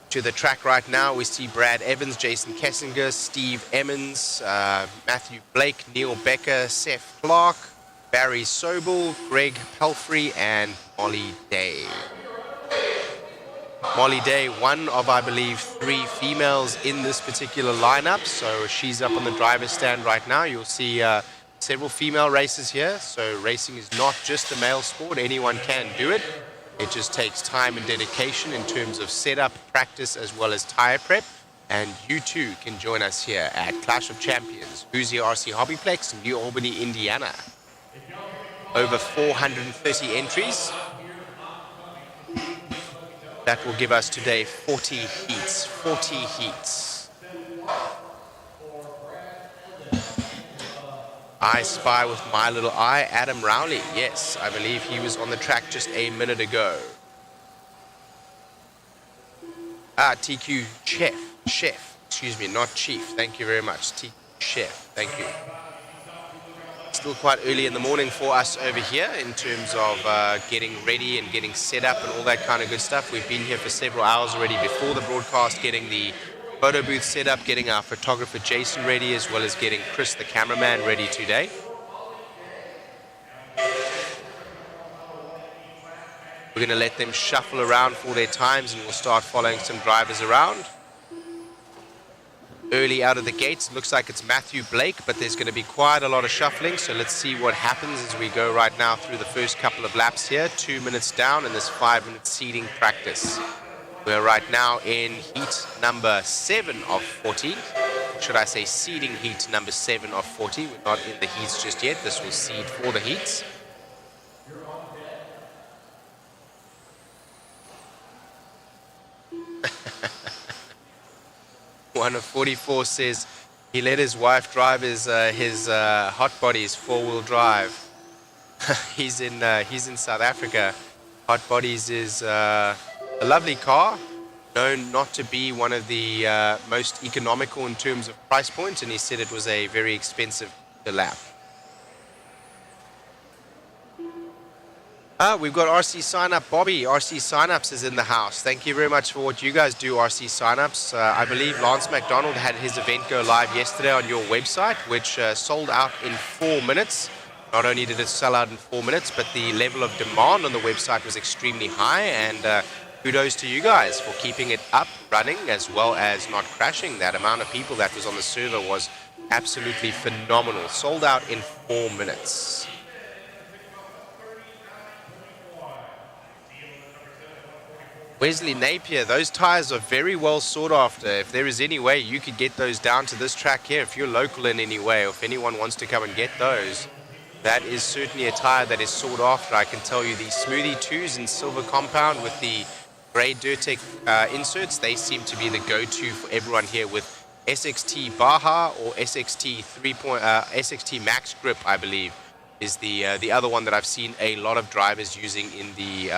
To the track right now, we see Brad Evans, Jason Kessinger, Steve Emmons, Matthew Blake, Neil Becker, Seth Clark, Barry Sobel, Greg Pelfrey, and Molly Day. Molly Day, one of, I believe, 3 females in this particular lineup. So she's up on the driver's stand right now. You'll see several female races here. So racing is not just a male sport. Anyone can do it. It just takes time and dedication in terms of setup, practice, as well as tire prep. And you too can join us here at Clash of Champions, Hoosier RC HobbyPlex, New Albany, Indiana. Over 430 entries. That will give us today 40 heats. 40 heats. I spy with my little eye Adam Rowley. Yes, I believe he was on the track just a minute ago. TQ Chef, excuse me, not Chief. Thank you very much. TQ Chef, thank you. Still quite early in the morning for us over here in terms of getting ready and getting set up and all that kind of good stuff. We've been here for several hours already before the broadcast, getting the photo booth set up, getting our photographer Jason ready, as well as getting Chris the cameraman ready today. We're going to let them shuffle around for their times and we'll start following some drivers around. early out of the gates. Looks like it's Matthew Blake, but there's going to be quite a lot of shuffling, so let's see what happens as we go right now through the first couple of laps here. 2 minutes down in this 5-minute seeding practice. We're right now in heat number 7 of 40. Should I say seeding heat number 7 of 40. We're not in the heats just yet. This will seed for the heats. One of 44 says he let his wife drive his hot bodies 4-wheel drive. he's in South Africa. Hot bodies is a lovely car, known not to be one of the most economical in terms of price point, and he said it was a very expensive lap. We've got RC Sign Up. Bobby, RC Signups is in the house. Thank you very much for what you guys do, RC Signups. I believe Lance McDonald had his event go live yesterday on your website, which sold out in 4 minutes. Not only did it sell out in 4 minutes, but the level of demand on the website was extremely high, and kudos to you guys for keeping it up, running, as well as not crashing. That amount of people that was on the server was absolutely phenomenal. Sold out in 4 minutes. Wesley Napier, those tires are very well sought after. If there is any way you could get those down to this track here, if you're local in any way, or if anyone wants to come and get those, that is certainly a tire that is sought after. I can tell you the Smoothie 2s in silver compound with the grey Durtec inserts, they seem to be the go-to for everyone here with SXT Baja or SXT SXT Max Grip, I believe, is the other one that I've seen a lot of drivers using in the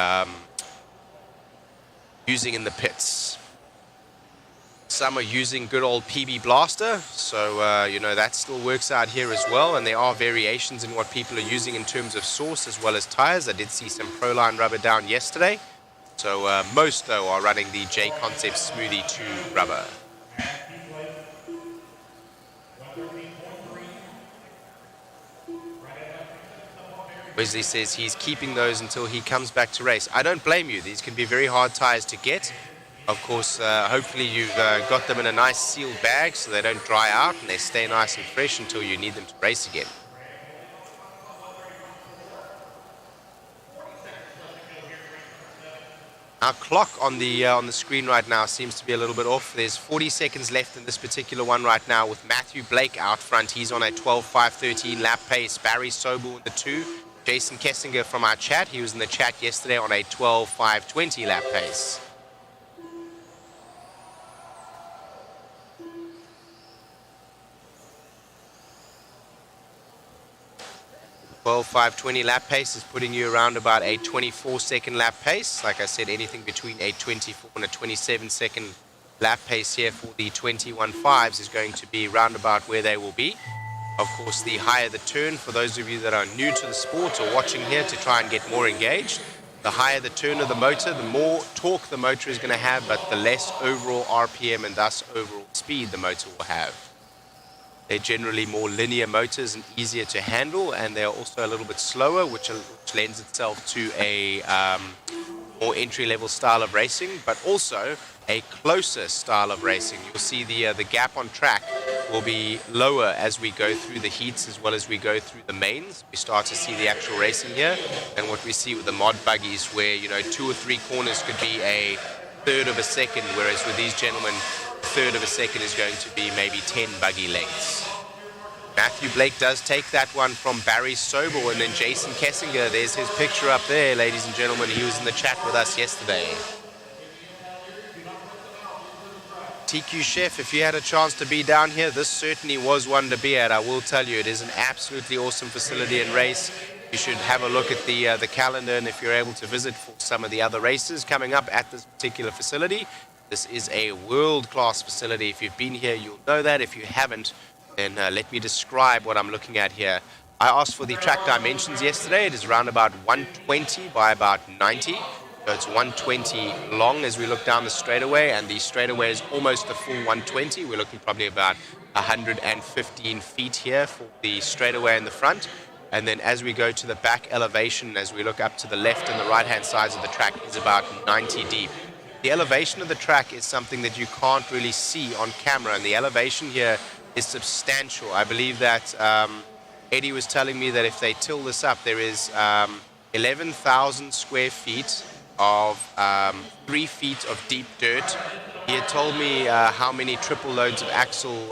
pits. Some are using good old PB Blaster, so you know, that still works out here as well, and there are variations in what people are using in terms of source as well as tires. I did see some Proline rubber down yesterday, so most though are running the JConcepts Smoothie 2 rubber. Wesley says he's keeping those until he comes back to race. I don't blame you. These can be very hard tires to get. Of course, hopefully you've got them in a nice sealed bag so they don't dry out and they stay nice and fresh until you need them to race again. Our clock on the screen right now seems to be a little bit off. There's 40 seconds left in this particular one right now with Matthew Blake out front. He's on a 12:5:13 lap pace. Barry Sobel in the 2. Jason Kessinger from our chat, he was in the chat yesterday on a 12:5:20 lap pace. 12:5:20 lap pace is putting you around about a 24-second lap pace. Like I said, anything between a 24 and a 27-second lap pace here for the 21.5s is going to be round about where they will be. Of course, the higher the turn, for those of you that are new to the sport or watching here to try and get more engaged, the higher the turn of the motor, the more torque the motor is going to have, but the less overall RPM and thus overall speed the motor will have. They're generally more linear motors and easier to handle, and they're also a little bit slower, which lends itself to a more entry-level style of racing, but also a closer style of racing. You'll see the gap on track will be lower as we go through the heats as well as we go through the mains. We start to see the actual racing here, and what we see with the mod buggies, where 2 or 3 corners could be a third of a second, whereas with these gentlemen, a third of a second is going to be maybe 10 buggy lengths. Matthew Blake does take that one from Barry Sobel, and then Jason Kessinger, there's his picture up there, ladies and gentlemen. He was in the chat with us yesterday. TQ Chef, if you had a chance to be down here, this certainly was one to be at. I will tell you, it is an absolutely awesome facility and race. You should have a look at the calendar, and if you're able to visit for some of the other races coming up at this particular facility. This is a world-class facility. If you've been here, you'll know that. If you haven't, then let me describe what I'm looking at here. I asked for the track dimensions yesterday. It is around about 120 by about 90. So it's 120 long as we look down the straightaway, and the straightaway is almost a full 120. We're looking probably about 115 feet here for the straightaway in the front. And then as we go to the back elevation, as we look up to the left and the right-hand sides of the track, is about 90 deep. the elevation of the track is something that you can't really see on camera, and the elevation here is substantial. I believe that Eddie was telling me that if they till this up, there is 11,000 square feet of 3 feet of deep dirt. He had told me how many triple loads of axle,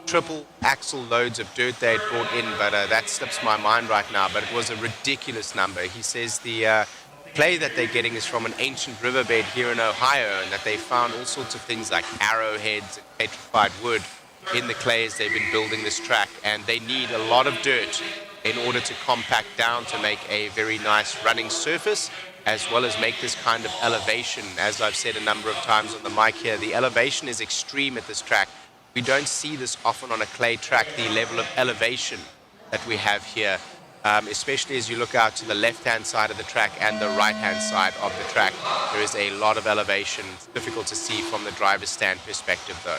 triple axle loads of dirt they had brought in, but that slips my mind right now. But it was a ridiculous number. He says the clay that they're getting is from an ancient riverbed here in Ohio, and that they found all sorts of things like arrowheads and petrified wood in the clay as they've been building this track, and they need a lot of dirt in order to compact down to make a very nice running surface, as well as make this kind of elevation. As I've said a number of times on the mic here, the elevation is extreme at this track. We don't see this often on a clay track, the level of elevation that we have here, especially as you look out to the left-hand side of the track and the right-hand side of the track. There is a lot of elevation. It's difficult to see from the driver's stand perspective, though.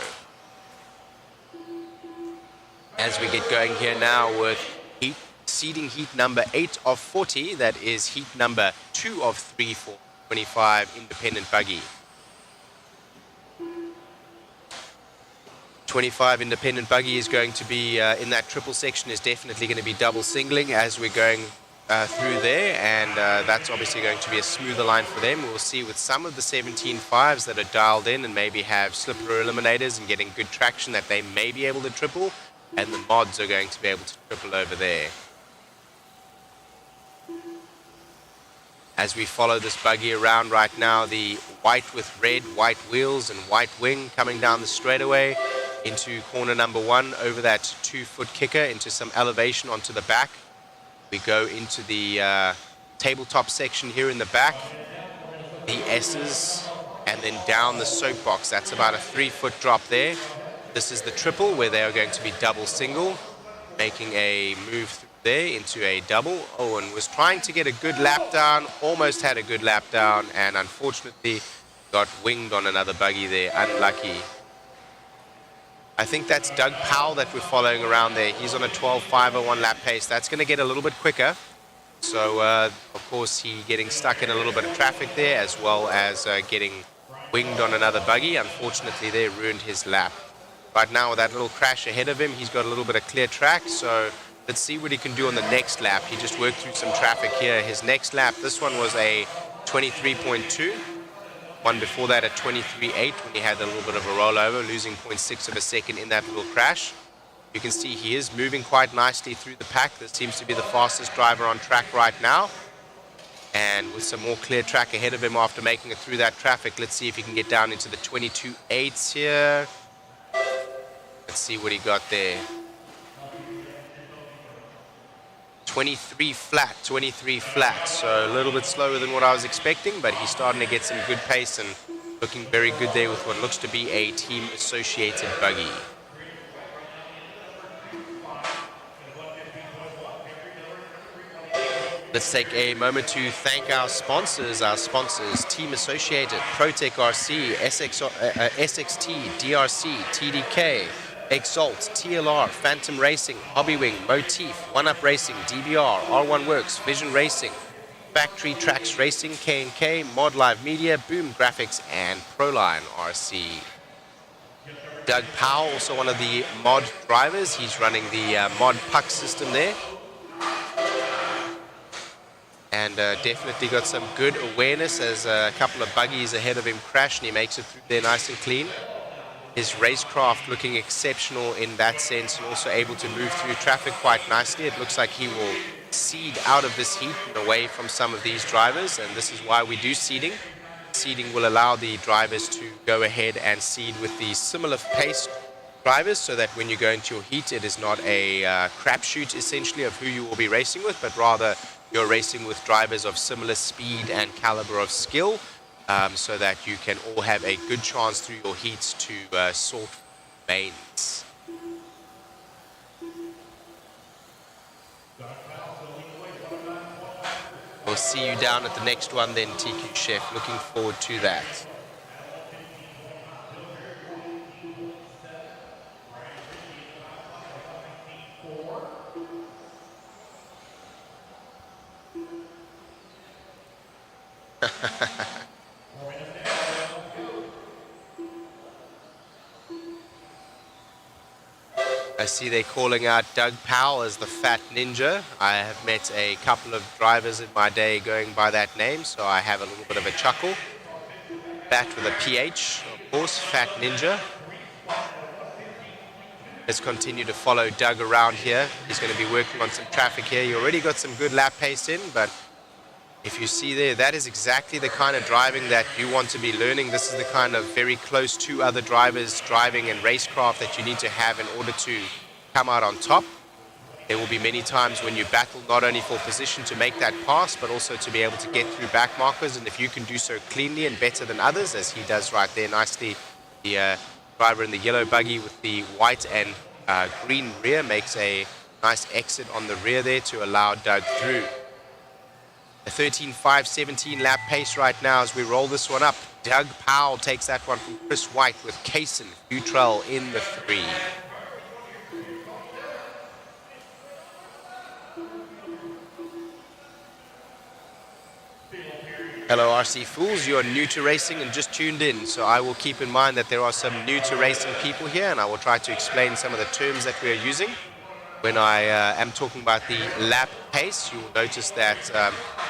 As we get going here now with seeding heat number 8 of 40, that is heat number 2 of 3 for 25 independent buggy. 25 independent buggy is going to be in that triple section, is definitely going to be double singling as we're going through there, and that's obviously going to be a smoother line for them. We'll see with some of the 17.5s that are dialed in and maybe have slipper eliminators and getting good traction that they may be able to triple, and the mods are going to be able to triple over there. As we follow this buggy around right now, the white with red, white wheels and white wing coming down the straightaway into corner number 1 over that 2-foot kicker into some elevation onto the back. We go into the tabletop section here in the back, the S's, and then down the soapbox. That's about a 3-foot drop there. This is the triple where they are going to be double single, making a move through there into a double. Owen was trying to get a good lap down, almost had a good lap down, and unfortunately got winged on another buggy there. Unlucky. I think that's Doug Powell that we're following around there. He's on a 12.501 lap pace. That's going to get a little bit quicker. So, of course, he getting stuck in a little bit of traffic there, as well as getting winged on another buggy. Unfortunately, they ruined his lap. Right now, with that little crash ahead of him, he's got a little bit of clear track. So let's see what he can do on the next lap. He just worked through some traffic here. His next lap, this one was a 23.2. One before that at 23.8 when he had a little bit of a rollover, losing 0.6 of a second in that little crash. You can see he is moving quite nicely through the pack. This seems to be the fastest driver on track right now. And with some more clear track ahead of him after making it through that traffic, let's see if he can get down into the 22.8s here. Let's see what he got there. 23 flat, so a little bit slower than what I was expecting, but he's starting to get some good pace and looking very good there with what looks to be a team-associated buggy. Let's take a moment to thank our sponsors, Team Associated, Protec RC, SXT, DRC, TDK, Exalt, TLR, Phantom Racing, Hobbywing, Motif, One Up Racing, DBR, R1 Works, Vision Racing, Factory Tracks Racing, K&K, Mod Live Media, Boom Graphics, and Proline RC. Doug Powell, also one of the mod drivers. He's running the mod puck system there. And definitely got some good awareness as a couple of buggies ahead of him crash, and he makes it through there nice and clean. His racecraft looking exceptional in that sense, and also able to move through traffic quite nicely. It looks like he will seed out of this heat and away from some of these drivers, and this is why we do seeding. Seeding will allow the drivers to go ahead and seed with the similar pace drivers, so that when you go into your heat, it is not a crapshoot essentially of who you will be racing with, but rather you're racing with drivers of similar speed and caliber of skill, so that you can all have a good chance through your heats to sort mains. We'll see you down at the next one then, TQ Chef. Looking forward to that. I see they're calling out Doug Powell as the Fat Ninja. I have met a couple of drivers in my day going by that name, so I have a little bit of a chuckle. Fat with a PH, of course, Fat Ninja. Let's continue to follow Doug around here. He's going to be working on some traffic here. He already got some good lap pace in, but if you see there, that is exactly the kind of driving that you want to be learning. This is the kind of very close to other drivers driving and racecraft that you need to have in order to come out on top. There will be many times when you battle not only for position to make that pass, but also to be able to get through back markers. And if you can do so cleanly and better than others, as he does right there nicely, the driver in the yellow buggy with the white and green rear makes a nice exit on the rear there to allow Doug through. A 13.517 lap pace right now as we roll this one up. Doug Powell takes that one from Chris White with Kaysen Futrell in the 3. Hello RC Fools, you're new to racing and just tuned in, so I will keep in mind that there are some new to racing people here, and I will try to explain some of the terms that we are using. When I am talking about the lap pace, you will notice that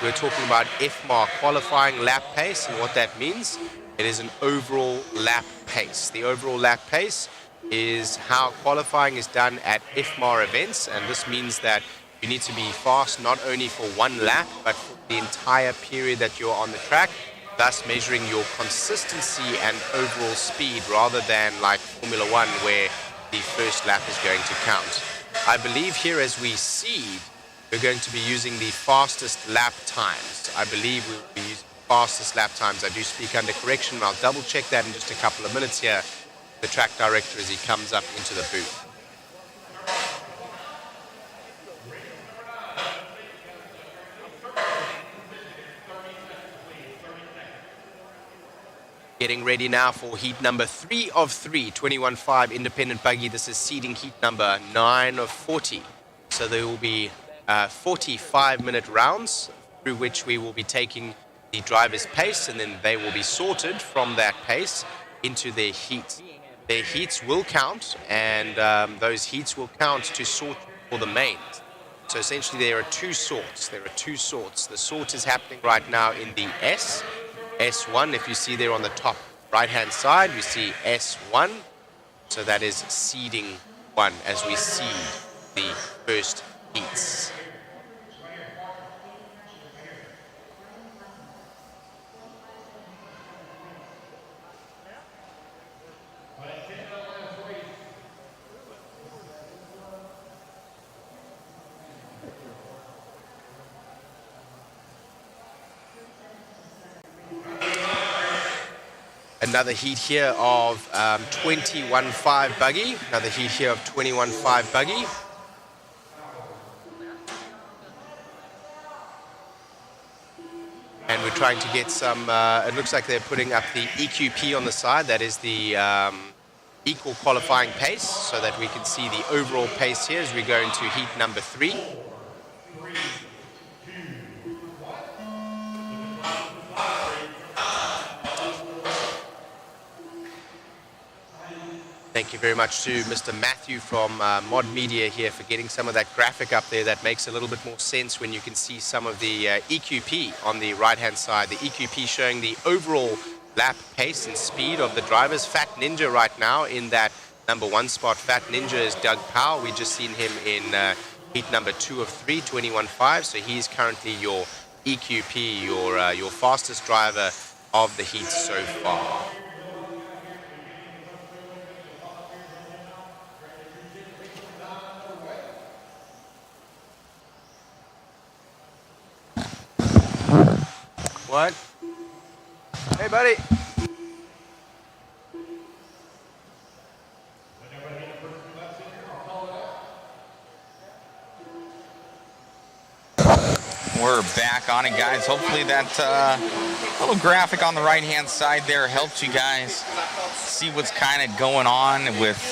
we're talking about IFMAR qualifying lap pace, and what that means, it is an overall lap pace. The overall lap pace is how qualifying is done at IFMAR events, and this means that you need to be fast not only for one lap, but for the entire period that you're on the track, thus measuring your consistency and overall speed rather than like Formula One where the first lap is going to count. I believe here as we seed, we're going to be using the fastest lap times. I believe we'll be using fastest lap times. I do speak under correction, and I'll double check that in just a couple of minutes here. The track director as he comes up into the booth. Getting ready now for heat number 3 of 3, 21.5 independent buggy. This is seeding heat number 9 of 40. So there will be 45-minute rounds through which we will be taking the driver's pace, and then they will be sorted from that pace into their heats. Their heats will count, and those heats will count to sort for the mains. So essentially there are two sorts. The sort is happening right now in the S1, if you see there on the top right-hand side, we see S1. So that is seeding 1 as we seed the first heats. Another heat here of 21.5 buggy. Another heat here of 21.5 buggy. And we're trying to get some, it looks like they're putting up the EQP on the side. That is the equal qualifying pace, so that we can see the overall pace here as we go into heat number 3. Thank you very much to Mr. Matthew from Mod Media here for getting some of that graphic up there that makes a little bit more sense when you can see some of the EQP on the right-hand side. The EQP showing the overall lap pace and speed of the drivers. Fat Ninja right now in that number 1 spot. Fat Ninja is Doug Powell. We just seen him in heat number 2 of 3, 21.5. So he's currently your EQP, your fastest driver of the heat so far. What? Hey, buddy. We're back on it, guys. Hopefully that little graphic on the right-hand side there helped you guys see what's kind of going on with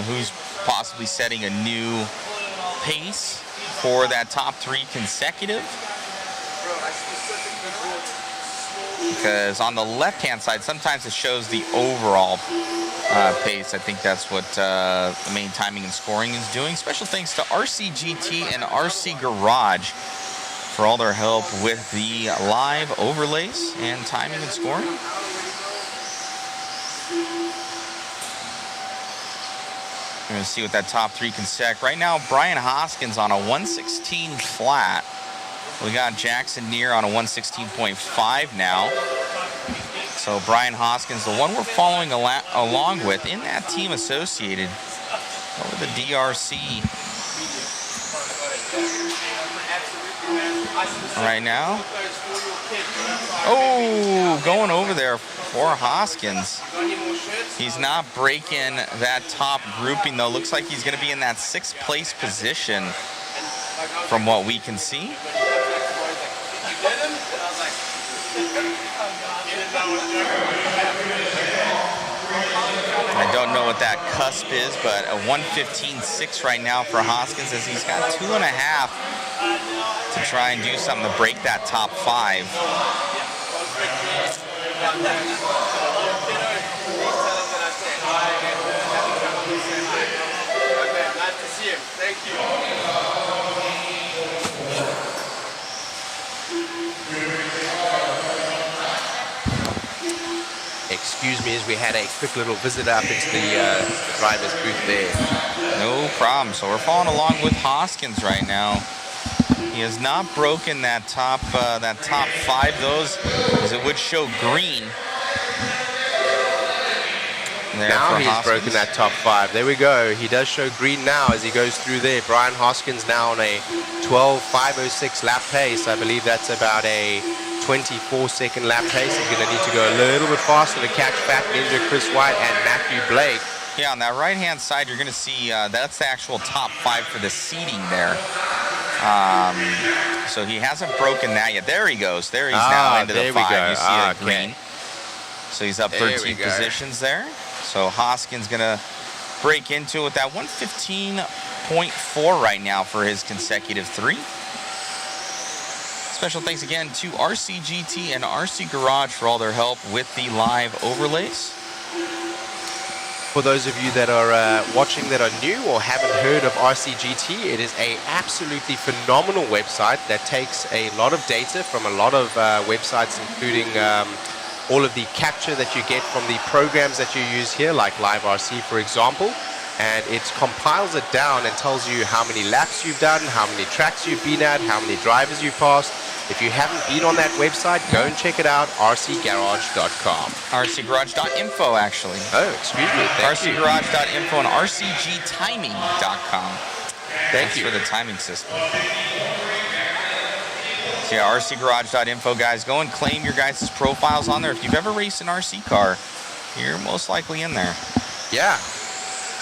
who's possibly setting a new pace for that top 3 consecutive. because on the left-hand side, sometimes it shows the overall pace. I think that's what the main timing and scoring is doing. Special thanks to RCGT and RC Garage for all their help with the live overlays and timing and scoring. We're going to see what that top three can sec. Right now, Brian Hoskins on a 116 flat. We got Jackson Neer on a 116.5 now. So Brian Hoskins, the one we're following along with in that team associated over the DRC right now. Oh, going over there for Hoskins. He's not breaking that top grouping though. Looks like he's going to be in that 6th place position from what we can see. I don't know what that cusp is, but a 1:15.6 right now for Hoskins, as he's got 2.5 to try and do something to break that top 5. Thank you. Excuse me as we had a quick little visit up into the driver's booth there. No problem. So we're following along with Hoskins right now. He has not broken that top 5, those, as it would show green. Now he's broken that top 5. There we go. He does show green now as he goes through there. Brian Hoskins now on a 12:5:06 lap pace. I believe that's about a 24-second lap pace. He's going to need to go a little bit faster to catch Fat Ninja, Chris White, and Matthew Blake. Yeah, on that right-hand side, you're going to see that's the actual top 5 for the seating there. So he hasn't broken that yet. There he goes. There he's now into the 5. You see that green. So he's up 13 positions there. So Hoskins going to break into it with that 115.4 right now for his consecutive 3. Special thanks again to RCGT and RC Garage for all their help with the live overlays. For those of you that are watching that are new or haven't heard of RCGT, it is a absolutely phenomenal website that takes a lot of data from a lot of websites, including all of the capture that you get from the programs that you use here, like Live RC, for example. And it compiles it down and tells you how many laps you've done, how many tracks you've been at, how many drivers you've passed. If you haven't been on that website, go and check it out, rcgarage.com. rcgarage.info, actually. Oh, excuse me. rcgarage.info and rcgtiming.com. Thanks for the timing system. So yeah, rcgarage.info, guys. Go and claim your guys' profiles on there. If you've ever raced an RC car, you're most likely in there. Yeah.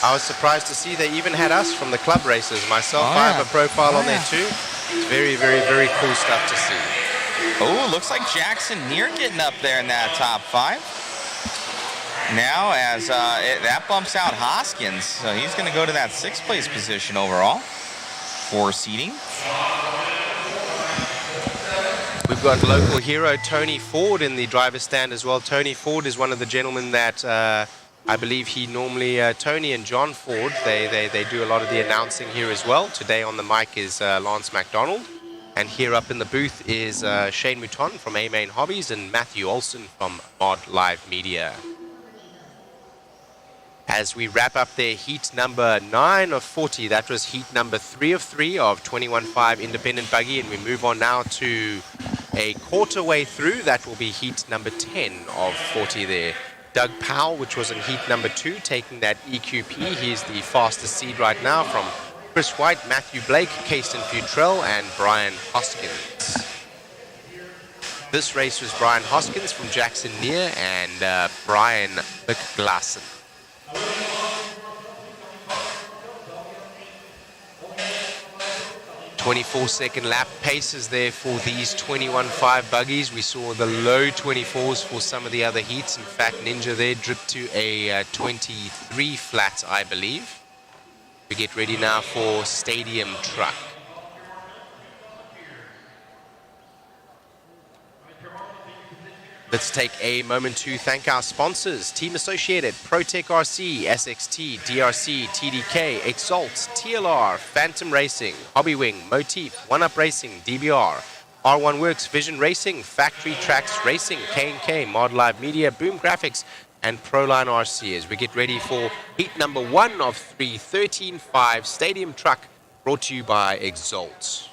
I was surprised to see they even had us from the club races. Myself, I have a profile on there too. It's very, very, very cool stuff to see. Oh, looks like Jackson Neer getting up there in that top 5. Now as that bumps out Hoskins, so he's going to go to that 6th place position overall for seating. We've got local hero Tony Ford in the driver's stand as well. Tony Ford is one of the gentlemen that I believe he normally, Tony and John Ford, they do a lot of the announcing here as well. Today on the mic is Lance McDonald. And here up in the booth is Shane Mouton from A-Main Hobbies and Matthew Olson from Mod Live Media. As we wrap up their heat number 9 of 40, that was heat number 3 of 3 of 21.5 independent buggy, and we move on now to a quarter way through. That will be heat number 10 of 40 there. Doug Powell, which was in heat number 2, taking that EQP. He's the fastest seed right now from Chris White, Matthew Blake, Kasten Futrell, and Brian Hoskins. This race was Brian Hoskins from Jackson Neer and Brian McGlassen. .24-second lap paces there for these 21.5 buggies. We saw the low 24s for some of the other heats. In fact, Ninja there dripped to a 23 flat, I believe. We get ready now for Stadium Truck. Let's take a moment to thank our sponsors: Team Associated, ProTech RC, SXT, DRC, TDK, Exalt, TLR, Phantom Racing, Hobbywing, Motif, One Up Racing, DBR, R1 Works, Vision Racing, Factory Tracks Racing, K&K, Mod Live Media, Boom Graphics, and Proline RC as we get ready for heat number 1 of 3, 13.5 Stadium Truck, brought to you by Exalt.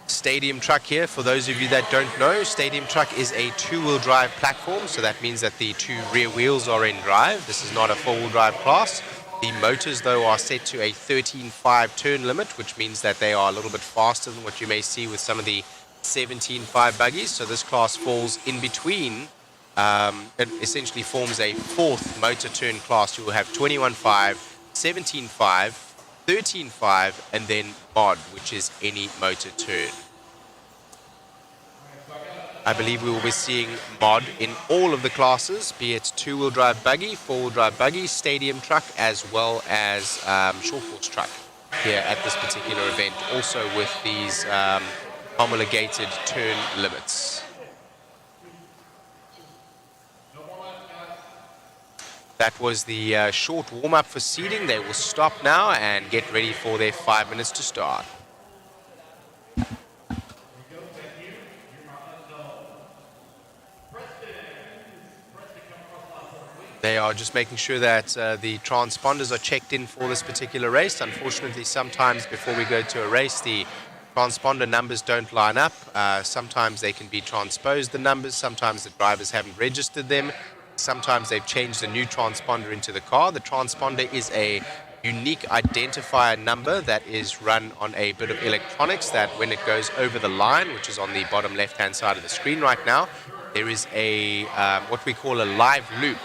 Stadium Truck here, for those of you that don't know, Stadium Truck is a 2-wheel drive platform, so that means that the 2 rear wheels are in drive. This is not a 4-wheel drive class. The motors, though, are set to a 13.5 turn limit, which means that they are a little bit faster than what you may see with some of the 17.5 buggies. So this class falls in between. It essentially forms a 4th motor turn class. You will have 21.5, 17.5, 13.5, and then mod, which is any motor turn. I believe we will be seeing mod in all of the classes, be it 2-wheel drive buggy, 4-wheel drive buggy, stadium truck, as well as short course truck here at this particular event, also with these homologated turn limits. That was the short warm-up for seeding. They will stop now and get ready for their 5 minutes to start. They are just making sure that the transponders are checked in for this particular race. Unfortunately, sometimes before we go to a race, the transponder numbers don't line up. Sometimes they can be transposed, the numbers. Sometimes the drivers haven't registered them. Sometimes they've changed a new transponder into the car. The transponder is a unique identifier number that is run on a bit of electronics that when it goes over the line, which is on the bottom left-hand side of the screen right now, there is a what we call a live loop.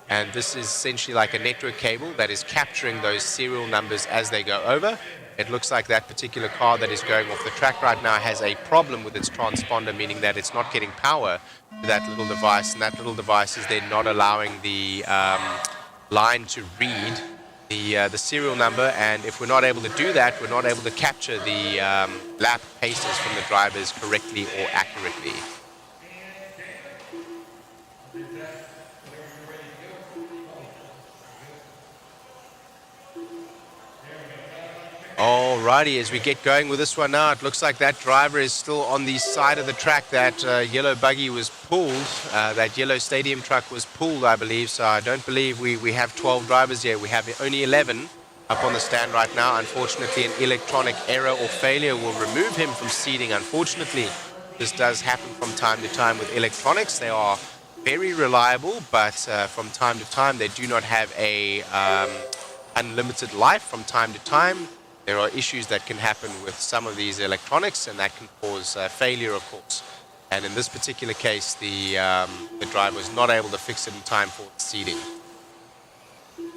And this is essentially like a network cable that is capturing those serial numbers as they go over. It looks like that particular car that is going off the track right now has a problem with its transponder, meaning that it's not getting power to that little device, and that little device is then not allowing the line to read the serial number. And if we're not able to do that, we're not able to capture the lap paces from the drivers correctly or accurately. Alrighty, as we get going with this one now, it looks like that driver is still on the side of the track. That yellow buggy was pulled. That yellow stadium truck was pulled, I believe. So I don't believe we have 12 drivers here. We have only 11 up on the stand right now. Unfortunately, an electronic error or failure will remove him from seating. Unfortunately, this does happen from time to time with electronics. They are very reliable, but from time to time, they do not have a unlimited life. From time to time, there are issues that can happen with some of these electronics, and that can cause failure, of course. And in this particular case, the driver was not able to fix it in time for the seeding.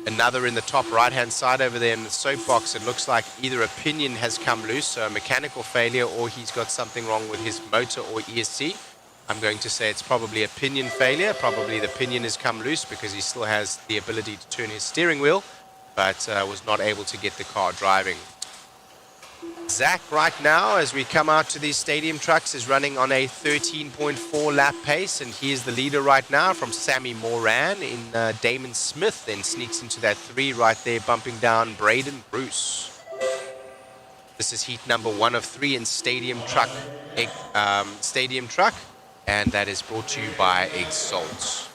Another in the top right-hand side over there in the soapbox, it looks like either a pinion has come loose, so a mechanical failure, or he's got something wrong with his motor or ESC. I'm going to say it's probably a pinion failure. Probably the pinion has come loose because he still has the ability to turn his steering wheel, but was not able to get the car driving. Zach right now, as we come out to these stadium trucks, is running on a 13.4 lap pace, and he is the leader right now from Sammy Moran in Damon Smith, then sneaks into that 3 right there, bumping down Braden Bruce. This is heat number 1 of 3 in stadium truck, and that is brought to you by Exalt.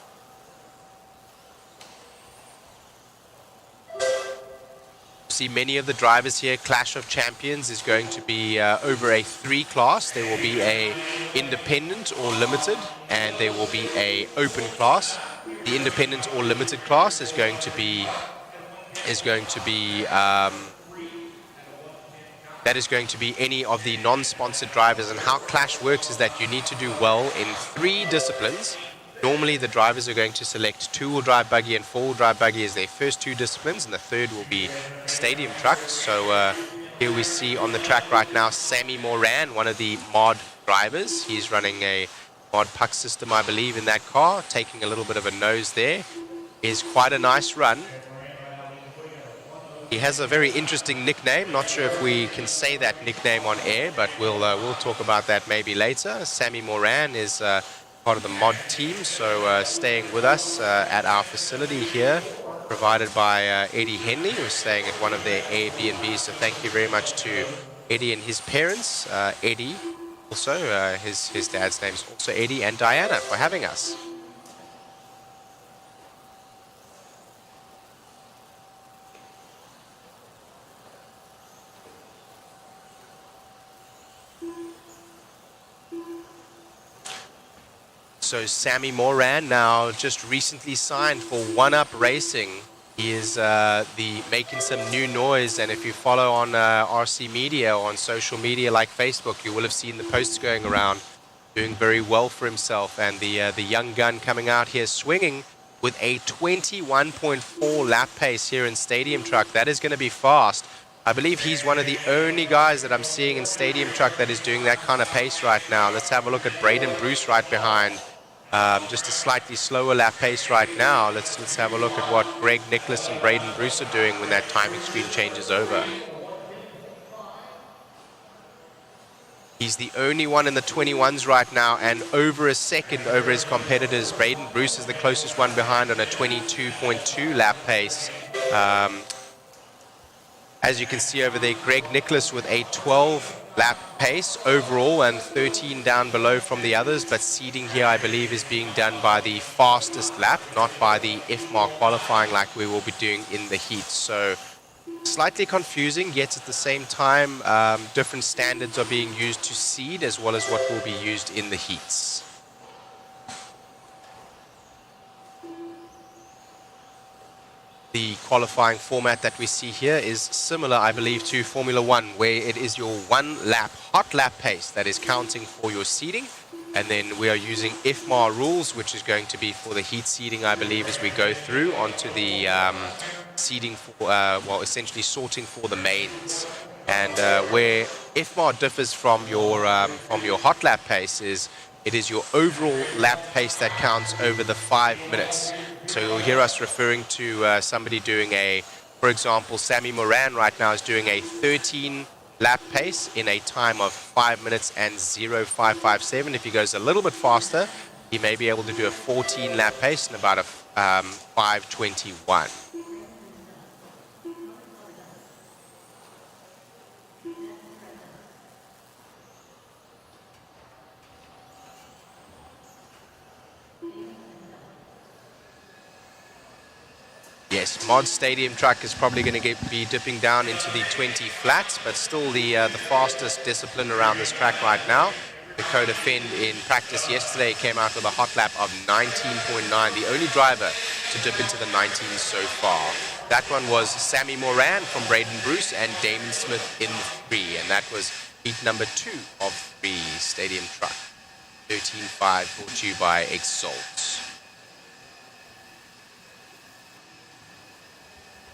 See many of the drivers here. Clash of Champions is going to be over a 3 class. There will be a independent or limited, and there will be a open class. The independent or limited class is going to be any of the non-sponsored drivers. And how Clash works is that you need to do well in 3 disciplines. Normally, the drivers are going to select 2-wheel drive buggy and 4-wheel drive buggy as their first 2 disciplines, and the third will be stadium truck. So here we see on the track right now Sammy Moran, one of the mod drivers. He's running a mod puck system, I believe, in that car, taking a little bit of a nose there. Is quite a nice run. He has a very interesting nickname. Not sure if we can say that nickname on air, but we'll talk about that maybe later. Sammy Moran is part of the mod team, so staying with us at our facility here, provided by Eddie Henley, who's staying at one of their Airbnbs. So thank you very much to Eddie and his parents, Eddie, also his dad's name's also Eddie, and Diana for having us. So Sammy Moran now just recently signed for One Up Racing. He is making some new noise, and if you follow on RC Media or on social media like Facebook, you will have seen the posts going around, doing very well for himself. And the young gun coming out here swinging with a 21.4 lap pace here in Stadium Truck. That is going to be fast. I believe he's one of the only guys that I'm seeing in Stadium Truck that is doing that kind of pace right now. Let's have a look at Braden Bruce right behind. Just a slightly slower lap pace right now. Let's have a look at what Greg Nicholas and Braden Bruce are doing when that timing screen changes over. He's the only one in the 21s right now, and over a second over his competitors. Braden Bruce is the closest one behind on a 22.2 lap pace. As you can see over there, Greg Nicholas with a 12 lap pace overall and 13 down below from the others, but seeding here I believe is being done by the fastest lap, not by the IFMAR qualifying like we will be doing in the heat. So slightly confusing, yet at the same time different standards are being used to seed as well as what will be used in the heats. The qualifying format that we see here is similar, I believe, to Formula One, where it is your one lap, hot lap pace that is counting for your seeding. And then we are using IFMAR rules, which is going to be for the heat seeding, I believe, as we go through onto the seeding for, well, essentially sorting for the mains. And where IFMAR differs from your hot lap pace is it is your overall lap pace that counts over the 5 minutes. So you'll hear us referring to somebody doing for example, Sammy Moran right now is doing a 13 lap pace in a time of 5 minutes and 0.557. If he goes a little bit faster, he may be able to do a 14 lap pace in about a 5:21. Yes, Mod Stadium Truck is probably going to be dipping down into the 20 flats, but still the fastest discipline around this track right now. Dakota Fend in practice yesterday came out with a hot lap of 19.9, the only driver to dip into the 19s so far. That one was Sammy Moran from Braden Bruce and Damon Smith in the 3, and that was heat number 2 of 3 Stadium Truck. 13.5 brought to you by Exalt.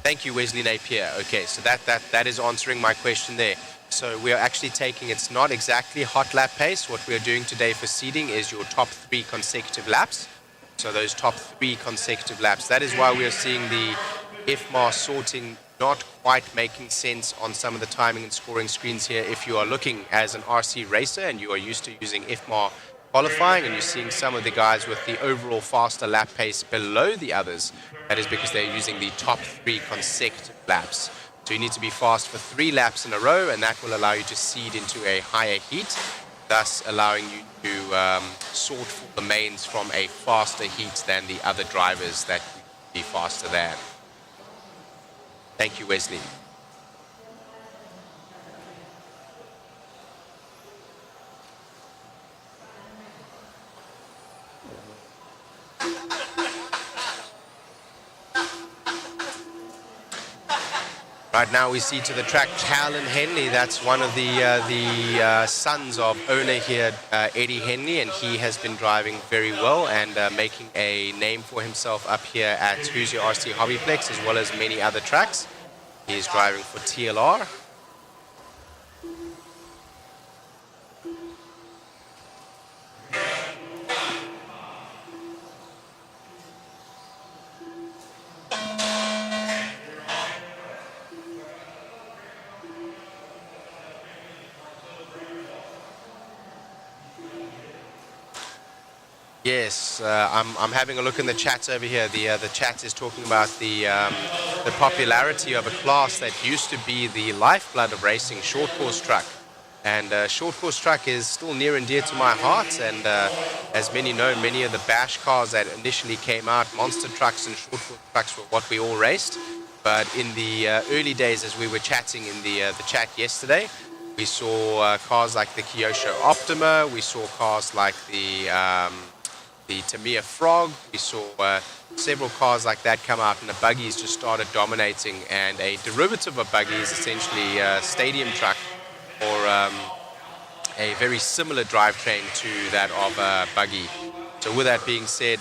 Thank you, Wesley Napier. Okay, so that is answering my question there. So we are actually taking, it's not exactly hot lap pace. What we are doing today for seeding is your top 3 consecutive laps. So those top 3 consecutive laps. That is why we are seeing the IFMAR sorting not quite making sense on some of the timing and scoring screens here. If you are looking as an RC racer and you are used to using IFMAR qualifying and you're seeing some of the guys with the overall faster lap pace below the others, that is because they're using the top 3 consecutive laps. So you need to be fast for 3 laps in a row, and that will allow you to seed into a higher heat, thus allowing you to sort for the mains from a faster heat than the other drivers that would be faster than. Thank you, Wesley. Right now we see to the track Callan Henley. That's one of the sons of owner here, Eddie Henley, and he has been driving very well and making a name for himself up here at Hoosier RC HobbyPlex as well as many other tracks. He is driving for TLR. Yes, I'm having a look in the chat over here. The chat is talking about the popularity of a class that used to be the lifeblood of racing, short course truck. And short course truck is still near and dear to my heart. And as many know, many of the bash cars that initially came out, monster trucks and short course trucks, were what we all raced. But in the early days, as we were chatting in the chat yesterday, we saw cars like the Kyosho Optima. We saw cars like the Tamiya Frog. We saw several cars like that come out, and the Buggies just started dominating. And a derivative of Buggy is essentially a stadium truck, or a very similar drivetrain to that of a Buggy. So with that being said,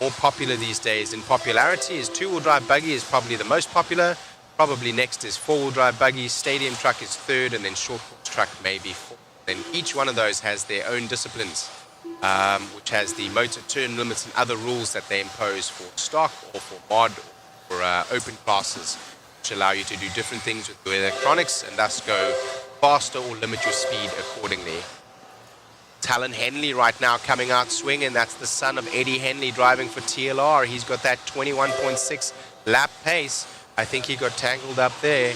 more popular these days in popularity is two-wheel drive Buggy is probably the most popular. Probably next is four-wheel drive Buggy. Stadium truck is third, and then short course truck maybe fourth. Then each one of those has their own disciplines, which has the motor turn limits and other rules that they impose for stock or for mod or open classes, which allow you to do different things with the electronics and thus go faster or limit your speed accordingly. Talon Henley right now coming out swinging. That's the son of Eddie Henley driving for TLR. He's got that 21.6 lap pace. I think he got tangled up there.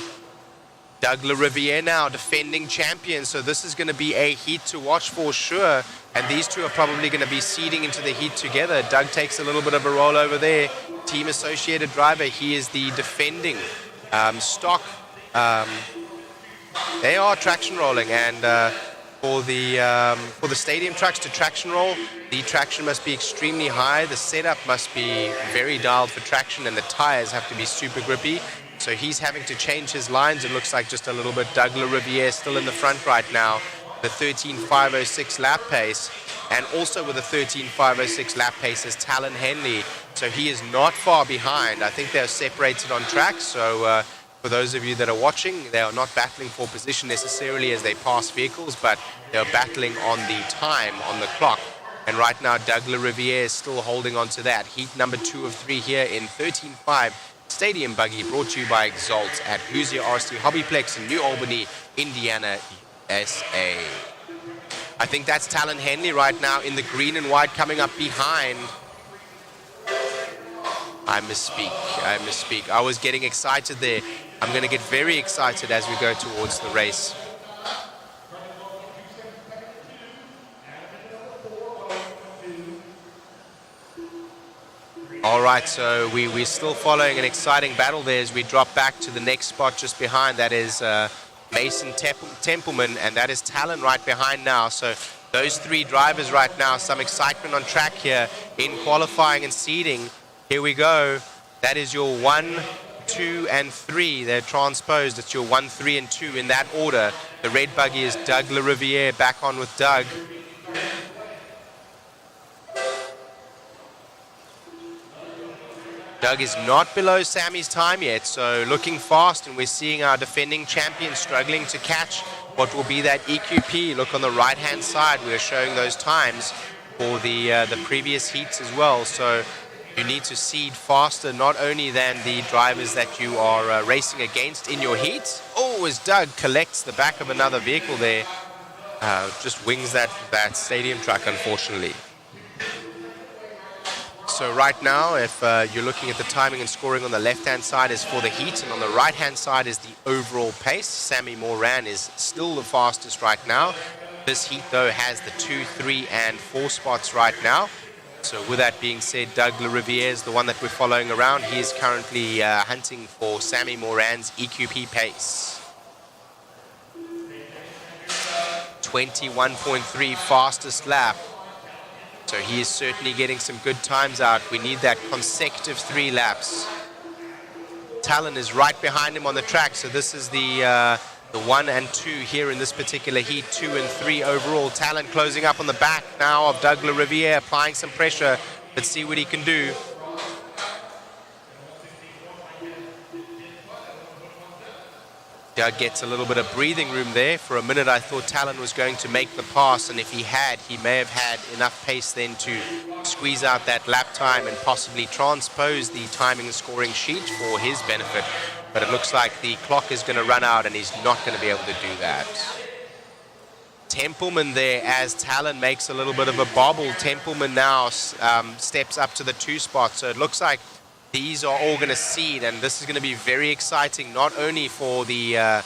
Doug LaRiviere now defending champion. So this is going to be a heat to watch for sure. And these two are probably going to be seeding into the heat together. Doug takes a little bit of a roll over there. Team associated driver. He is the defending stock. They are traction rolling, and for the stadium trucks to traction roll, the traction must be extremely high. The setup must be very dialed for traction, and the tires have to be super grippy. So he's having to change his lines. It looks like just a little bit. Doug LaRiviere still in the front right now. The 13.506 lap pace, and also with the 13.506 lap pace is Talon Henley. So he is not far behind. I think they're separated on track. So for those of you that are watching, they are not battling for position necessarily as they pass vehicles, but they're battling on the time on the clock. And right now, Doug LaRiviere is still holding on to that. Heat number 2 of 3 here in 13.5 Stadium Buggy, brought to you by Exalt at Hoosier RC HobbyPlex in New Albany, Indiana, USA. I think that's Talon Henley right now in the green and white coming up behind. I misspeak. I was getting excited there. I'm going to get very excited as we go towards the race. All right, so we're still following an exciting battle there as we drop back to the next spot just behind. That is Mason Templeman, and that is Talon right behind now. So those three drivers right now, some excitement on track here in qualifying and seeding. Here we go. That is your 1, 2, and 3. They're transposed. It's your 1, 3, and 2 in that order. The red Buggy is Doug LaRiviere, back on with Doug. Doug is not below Sammy's time yet, so looking fast, and we're seeing our defending champion struggling to catch what will be that EQP. Look on the right-hand side, we're showing those times for the previous heats as well. So you need to seed faster, not only than the drivers that you are racing against in your heat. Oh, as Doug collects the back of another vehicle there, just wings that stadium truck, unfortunately. So right now, if you're looking at the timing and scoring on the left-hand side is for the heat, and on the right-hand side is the overall pace. Sammy Moran is still the fastest right now. This heat, though, has the 2, 3, and 4 spots right now. So with that being said, Doug LaRiviere is the one that we're following around. He is currently hunting for Sammy Moran's EQP pace. 21.3 fastest lap. So he is certainly getting some good times out. We need that consecutive 3 laps. Talon is right behind him on the track. So this is the 1 and 2 here in this particular heat. 2 and 3 overall. Talon closing up on the back now of Doug LaRiviere, applying some pressure. Let's see what he can do. Doug gets a little bit of breathing room there. For a minute, I thought Talon was going to make the pass, and if he had, he may have had enough pace then to squeeze out that lap time and possibly transpose the timing and scoring sheet for his benefit. But it looks like the clock is going to run out, and he's not going to be able to do that. Templeman there as Talon makes a little bit of a bobble. Templeman now steps up to the 2 spot. So it looks like these are all going to seed, and this is going to be very exciting, not only for the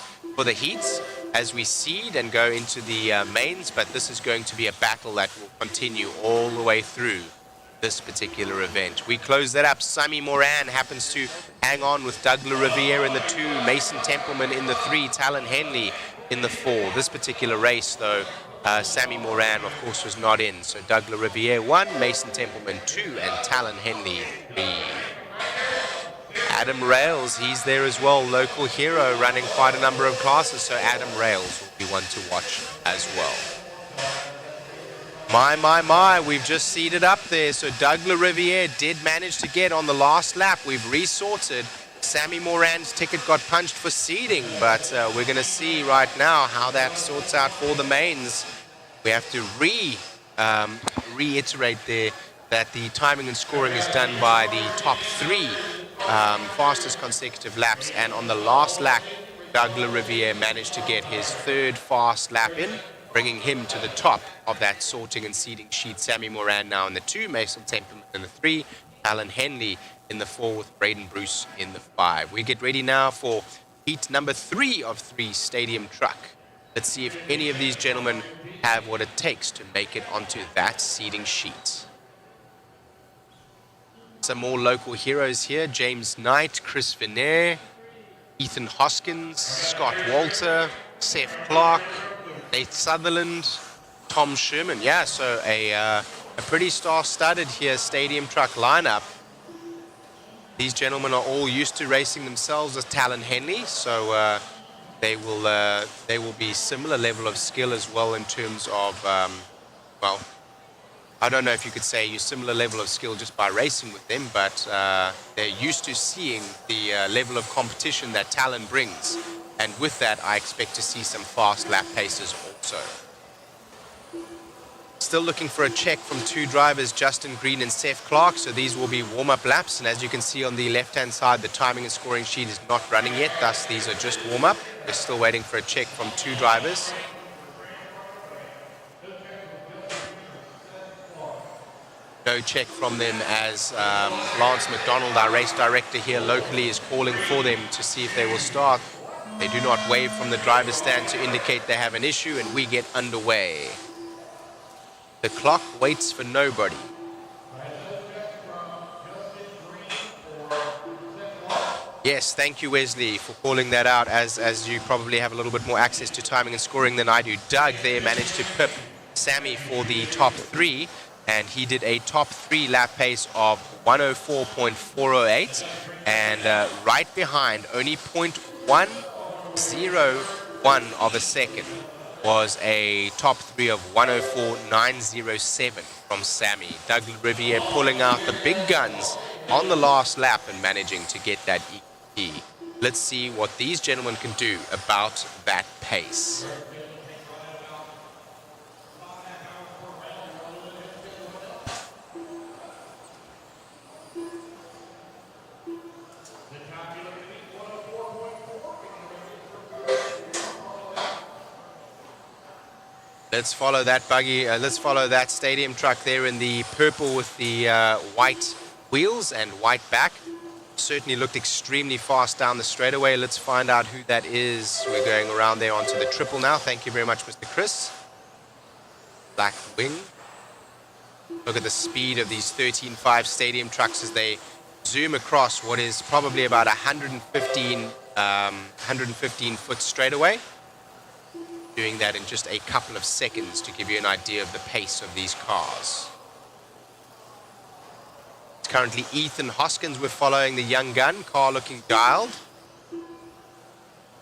heats as we seed and go into the mains, but this is going to be a battle that will continue all the way through this particular event. We close that up. Sammy Moran happens to hang on with Doug Riviere in the 2, Mason Templeman in the 3, Talon Henley in the 4. This particular race, though, Sammy Moran, of course, was not in. So Doug Riviere 1, Mason Templeman 2, and Talon Henley 3. Adam Rails, he's there as well, local hero, running quite a number of classes. So Adam Rails will be one to watch as well. My, we've just seeded up there. So Doug Riviere did manage to get on the last lap. We've resorted. Sammy Moran's ticket got punched for seeding, but we're going to see right now how that sorts out for the mains. We have to reiterate there that the timing and scoring is done by the top 3 fastest consecutive laps, and on the last lap, Doug Riviere managed to get his 3rd fast lap in, bringing him to the top of that sorting and seeding sheet. Sammy Moran now in the 2, Mason Templeman in the 3, Alan Henley in the 4 with Braden Bruce in the 5. We get ready now for heat number 3 of 3 Stadium Truck. Let's see if any of these gentlemen have what it takes to make it onto that seeding sheet. Some more local heroes here. James Knight, Chris Veneer, Ethan Hoskins, Scott Walter, Seth Clark, Nate Sutherland, Tom Sherman. Yeah, so a pretty star-studded here Stadium Truck lineup. These gentlemen are all used to racing themselves as Talon Henley, so they will be similar level of skill as well in terms of, well, I don't know if you could say you similar level of skill just by racing with them, but they're used to seeing the level of competition that Talon brings. And with that, I expect to see some fast lap paces also. Still looking for a check from 2 drivers, Justin Green and Seth Clark. So these will be warm-up laps. And as you can see on the left-hand side, the timing and scoring sheet is not running yet. Thus, these are just warm-up. We're still waiting for a check from 2 drivers. No check from them as Lance McDonald, our race director here locally, is calling for them to see if they will start. They do not wave from the driver's stand to indicate they have an issue, and we get underway. The clock waits for nobody. Yes, thank you, Wesley, for calling that out, as you probably have a little bit more access to timing and scoring than I do. Doug there managed to pip Sammy for the top 3. And he did a top 3 lap pace of 104.408, and right behind, only 0.101 of a second, was a top 3 of 104.907 from Sammy. Doug Riviere pulling out the big guns on the last lap and managing to get that EP. Let's see what these gentlemen can do about that pace. Let's follow that buggy. Let's follow that Stadium Truck there in the purple with the white wheels and white back. Certainly looked extremely fast down the straightaway. Let's find out who that is. We're going around there onto the triple now. Thank you very much, Mr. Chris. Black wing. Look at the speed of these 13.5 Stadium Trucks as they zoom across what is probably about 115 foot straightaway. Doing that in just a couple of seconds to give you an idea of the pace of these cars. It's currently Ethan Hoskins we're following, the young gun, car looking dialed.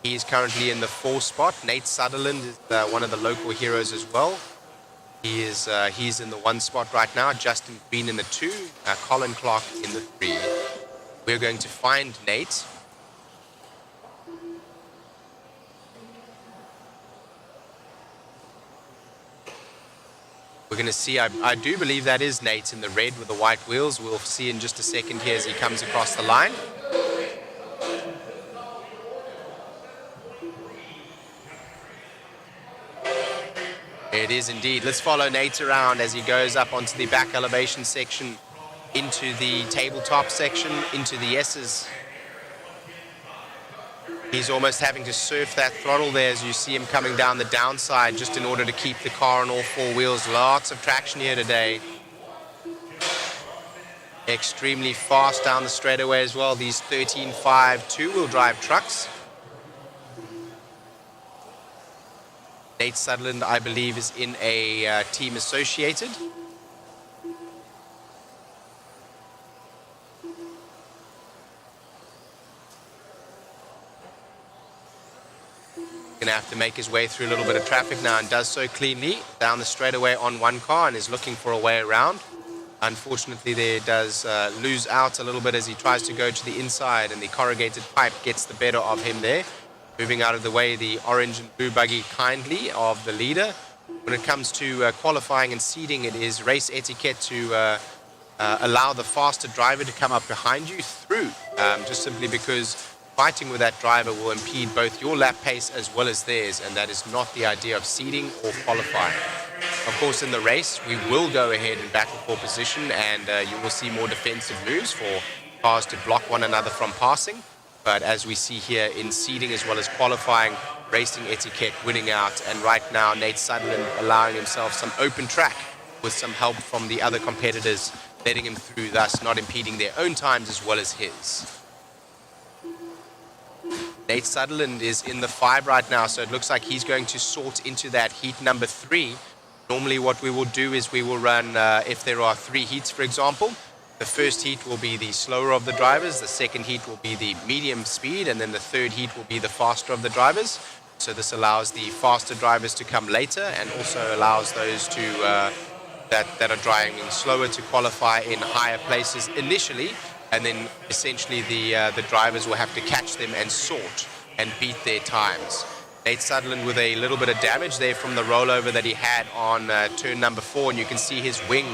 He's currently in the 4 spot. Nate Sutherland is one of the local heroes as well. He's in the 1 spot right now. Justin Green in the 2, Colin Clark in the 3. We're going to find Nate. We're going to see, I do believe that is Nate in the red with the white wheels. We'll see in just a second here as he comes across the line. is indeed. Let's follow Nate around as he goes up onto the back elevation section, into the tabletop section, into the S's. He's almost having to surf that throttle there as you see him coming down the downside just in order to keep the car on all four wheels. Lots of traction here today. Extremely fast down the straightaway as well, these 13.5 two-wheel drive trucks. Nate Sutherland, I believe, is in a team associated. Going to have to make his way through a little bit of traffic now, and does so cleanly down the straightaway on one car and is looking for a way around. Unfortunately, there does lose out a little bit as he tries to go to the inside, and the corrugated pipe gets the better of him there. Moving out of the way, the orange and blue buggy kindly of the leader. When it comes to qualifying and seeding, it is race etiquette to allow the faster driver to come up behind you through, just simply because fighting with that driver will impede both your lap pace as well as theirs, and that is not the idea of seeding or qualifying. Of course, in the race, we will go ahead and battle for position, and you will see more defensive moves for cars to block one another from passing. But as we see here in seeding as well as qualifying, racing etiquette winning out, and right now Nate Sutherland allowing himself some open track with some help from the other competitors, letting him through, thus not impeding their own times as well as his. Nate Sutherland is in the 5 right now, so it looks like he's going to sort into that heat number 3. Normally what we will do is we will run, if there are 3 heats, for example, the first heat will be the slower of the drivers, the second heat will be the medium speed, and then the third heat will be the faster of the drivers. So this allows the faster drivers to come later, and also allows those to that are driving slower to qualify in higher places initially, and then essentially the drivers will have to catch them and sort and beat their times. Nate Sutherland with a little bit of damage there from the rollover that he had on turn number 4, and you can see his wing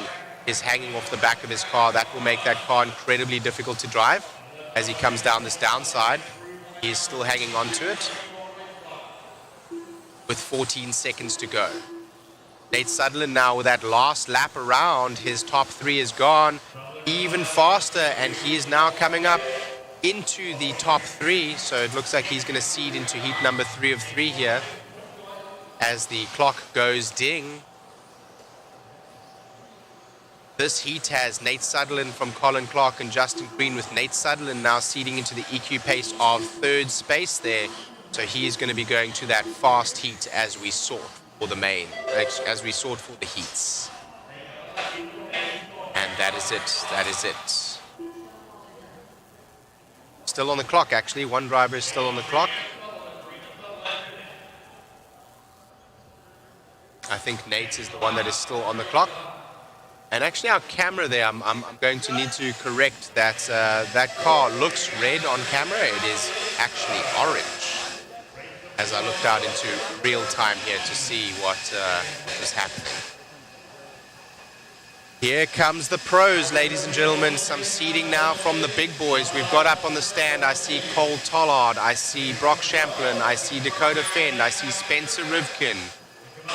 is hanging off the back of his car. That will make that car incredibly difficult to drive as he comes down this downside. He is still hanging on to it with 14 seconds to go. Nate Sutherland now with that last lap around, his top 3 is gone even faster, and he is now coming up into the top 3, so it looks like he's going to seed into heat number 3 of 3 here as the clock goes ding. This heat has Nate Sutherland from Colin Clark and Justin Green, with Nate Sutherland now seeding into the EQ pace of 3rd space there, so he is going to be going to that fast heat as we sort for the main, as we sort for the heats. And that is it. That is it. Still on the clock, actually. One driver is still on the clock. I think Nate is the one that is still on the clock. And actually our camera there, I'm going to need to correct that. That car looks red on camera. It is actually orange, as I looked out into real time here to see what is happening. Here comes the pros, ladies and gentlemen. Some seeding now from the big boys. We've got up on the stand, I see Cole Tollard, I see Brock Champlin, I see Dakota Fend, I see Spencer Rivkin,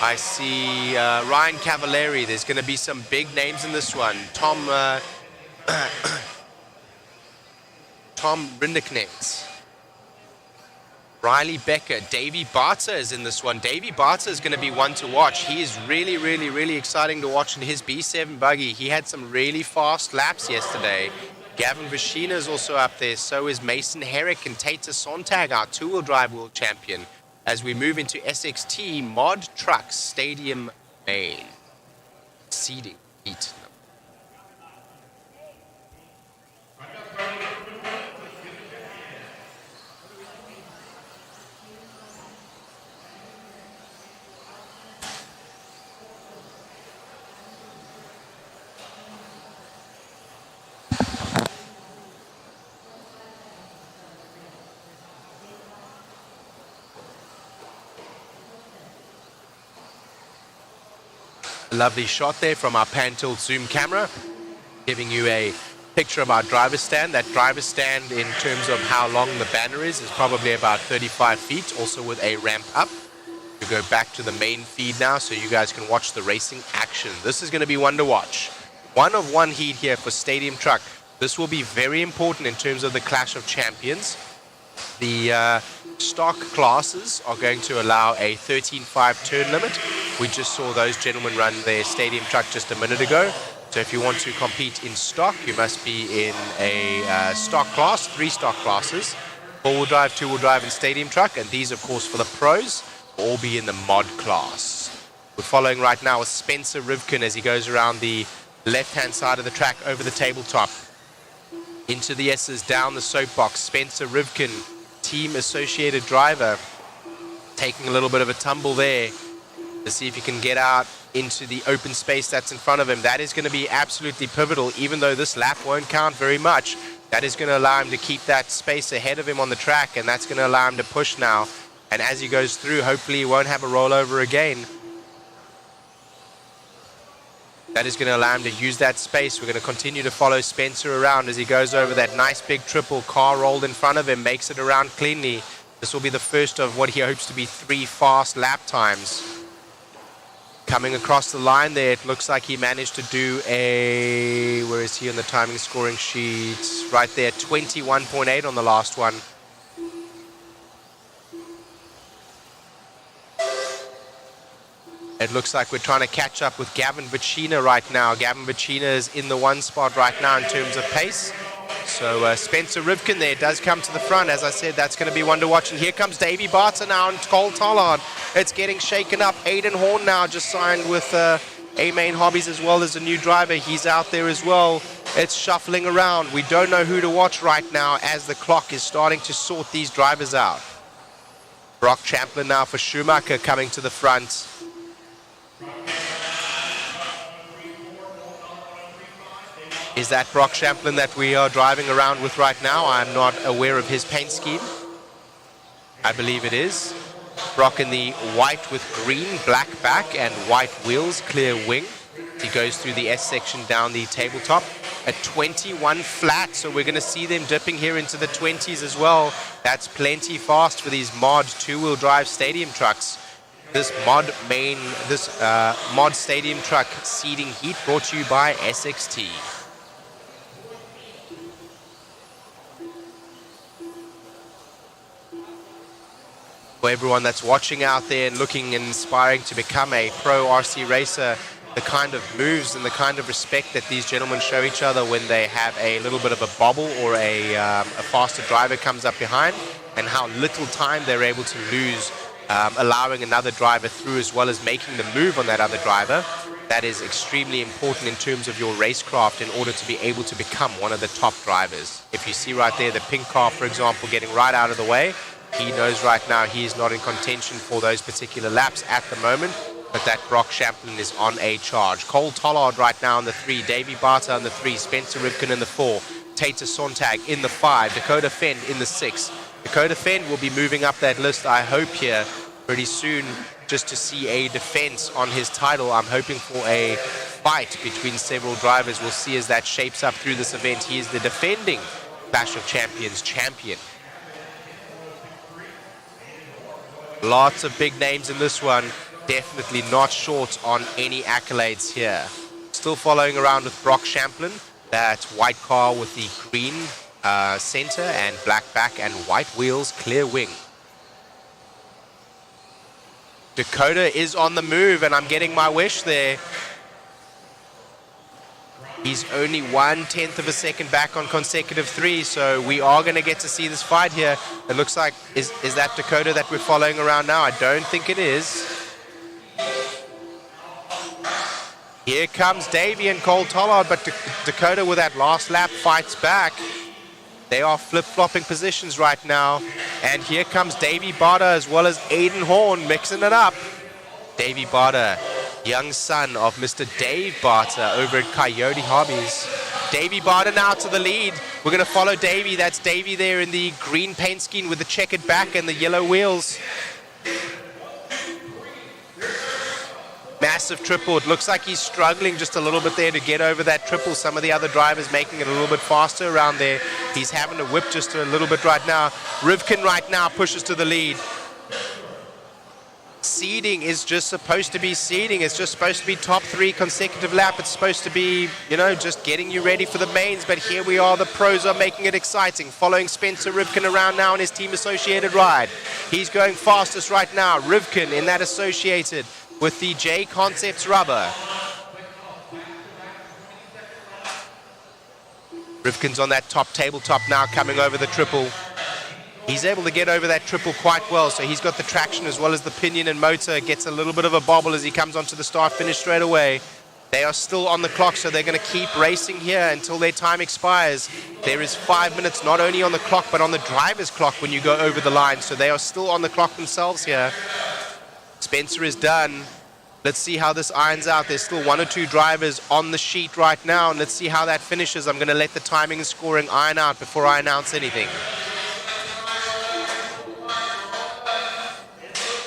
I see Ryan Cavallari. There's going to be some big names in this one. Tom Rindeknecht, Riley Becker, Davey Barter is in this one. Davey Barter is going to be one to watch. He is really, really, really exciting to watch in his B7 buggy. He had some really fast laps yesterday. Gavin Vashina is also up there. So is Mason Herrick and Tater Sontag, our two-wheel drive world champion, as we move into SXT Mod Trucks Stadium Main. Seeding heat. Lovely shot there from our pan-tilt zoom camera, giving you a picture of our driver's stand. That driver's stand, in terms of how long the banner is probably about 35 feet, also with a ramp up to to go back to the main feed now so you guys can watch the racing action. This is going to be one to watch. 1 of 1 heat here for Stadium Truck. This will be very important in terms of the Clash of Champions. The stock classes are going to allow a 13.5 turn limit. We just saw those gentlemen run their Stadium Truck just a minute ago. So if you want to compete in stock, you must be in a stock class, 3 stock classes, 4-wheel drive, 2-wheel drive, and Stadium Truck. And these, of course, for the pros, will all be in the mod class. We're following right now with Spencer Rivkin as he goes around the left-hand side of the track over the tabletop. Into the S's, down the soapbox. Spencer Rivkin, team associated driver, taking a little bit of a tumble there to see if he can get out into the open space that's in front of him. That is going to be absolutely pivotal, even though this lap won't count very much. That is going to allow him to keep that space ahead of him on the track, and that's going to allow him to push now. And as he goes through, hopefully he won't have a rollover again. That is going to allow him to use that space. We're going to continue to follow Spencer around as he goes over that nice big triple. Car rolled in front of him, makes it around cleanly. This will be the first of what he hopes to be 3 fast lap times. Coming across the line there, it looks like he managed to do a... Where is he on the timing scoring sheet? Right there, 21.8 on the last one. It looks like we're trying to catch up with Gavin Vacina right now. Gavin Vacina is in the 1 spot right now in terms of pace. So Spencer Rivkin there does come to the front. As I said, that's going to be one to watch. And here comes Davey Barter now and Cole Tollard. It's getting shaken up. Aiden Horn now just signed with A-Main Hobbies as well as a new driver. He's out there as well. It's shuffling around. We don't know who to watch right now as the clock is starting to sort these drivers out. Brock Champlin now for Schumacher coming to the front. Is that Brock Champlin that we are driving around with right now? I'm not aware of his paint scheme. I believe it is. Brock in the white with green, black back and white wheels, clear wing. He goes through the S section down the tabletop. A 21 flat, so we're going to see them dipping here into the 20s as well. That's plenty fast for these mod 2-wheel drive stadium trucks. This mod stadium truck seeding heat brought to you by SXT. For everyone that's watching out there and looking and aspiring to become a pro RC racer, the kind of moves and the kind of respect that these gentlemen show each other when they have a little bit of a bobble or a faster driver comes up behind, and how little time they're able to lose allowing another driver through as well as making the move on that other driver. That is extremely important in terms of your racecraft in order to be able to become one of the top drivers. If you see right there the pink car, for example, getting right out of the way, he knows right now he is not in contention for those particular laps at the moment, but that Brock Champlin is on a charge. Cole Tollard right now in the 3, Davey Barter in the 3, Spencer Rivkin in the 4, Tater Sontag in the 5, Dakota Fend in the 6. Dakota Fend will be moving up that list, I hope, here pretty soon, just to see a defense on his title. I'm hoping for a fight between several drivers. We'll see as that shapes up through this event. He is the defending Clash of Champions champion. Lots of big names in this one. Definitely not short on any accolades here. Still following around with Brock Champlin. That white car with the green center and black back and white wheels, clear wing. Dakota is on the move, and I'm getting my wish there. He's only 1/10 of a second back on consecutive 3, so we are going to get to see this fight here. It looks like, is that Dakota that we're following around now? I don't think it is. Here comes Davey and Cole Tollard, but Dakota with that last lap fights back. They are flip-flopping positions right now. And here comes Davey Barter as well as Aiden Horn mixing it up. Davey Barter, young son of Mr. Dave Barter over at Coyote Hobbies. Davey Barter now to the lead. We're going to follow Davey. That's Davey there in the green paint scheme with the checkered back and the yellow wheels. Massive triple. It looks like he's struggling just a little bit there to get over that triple. Some of the other drivers making it a little bit faster around there. He's having to whip just a little bit right now. Rivkin right now pushes to the lead. seeding is just supposed to be seeding. It's just supposed to be top 3 consecutive lap. It's supposed to be, you know, just getting you ready for the mains. But here we are. The pros are making it exciting. Following Spencer Rivkin around now in his Team Associated ride. He's going fastest right now. Rivkin in that Associated with the JConcepts rubber. Rivkin's on that top tabletop now, coming over the triple. He's able to get over that triple quite well, so he's got the traction as well as the pinion and motor. Gets a little bit of a bobble as he comes onto the start-finish straight away. They are still on the clock, so they're going to keep racing here until their time expires. There is 5 minutes not only on the clock, but on the driver's clock when you go over the line, so they are still on the clock themselves here. Spencer is done. Let's see how this irons out. There's still 1 or 2 drivers on the sheet right now, and let's see how that finishes. I'm going to let the timing and scoring iron out before I announce anything.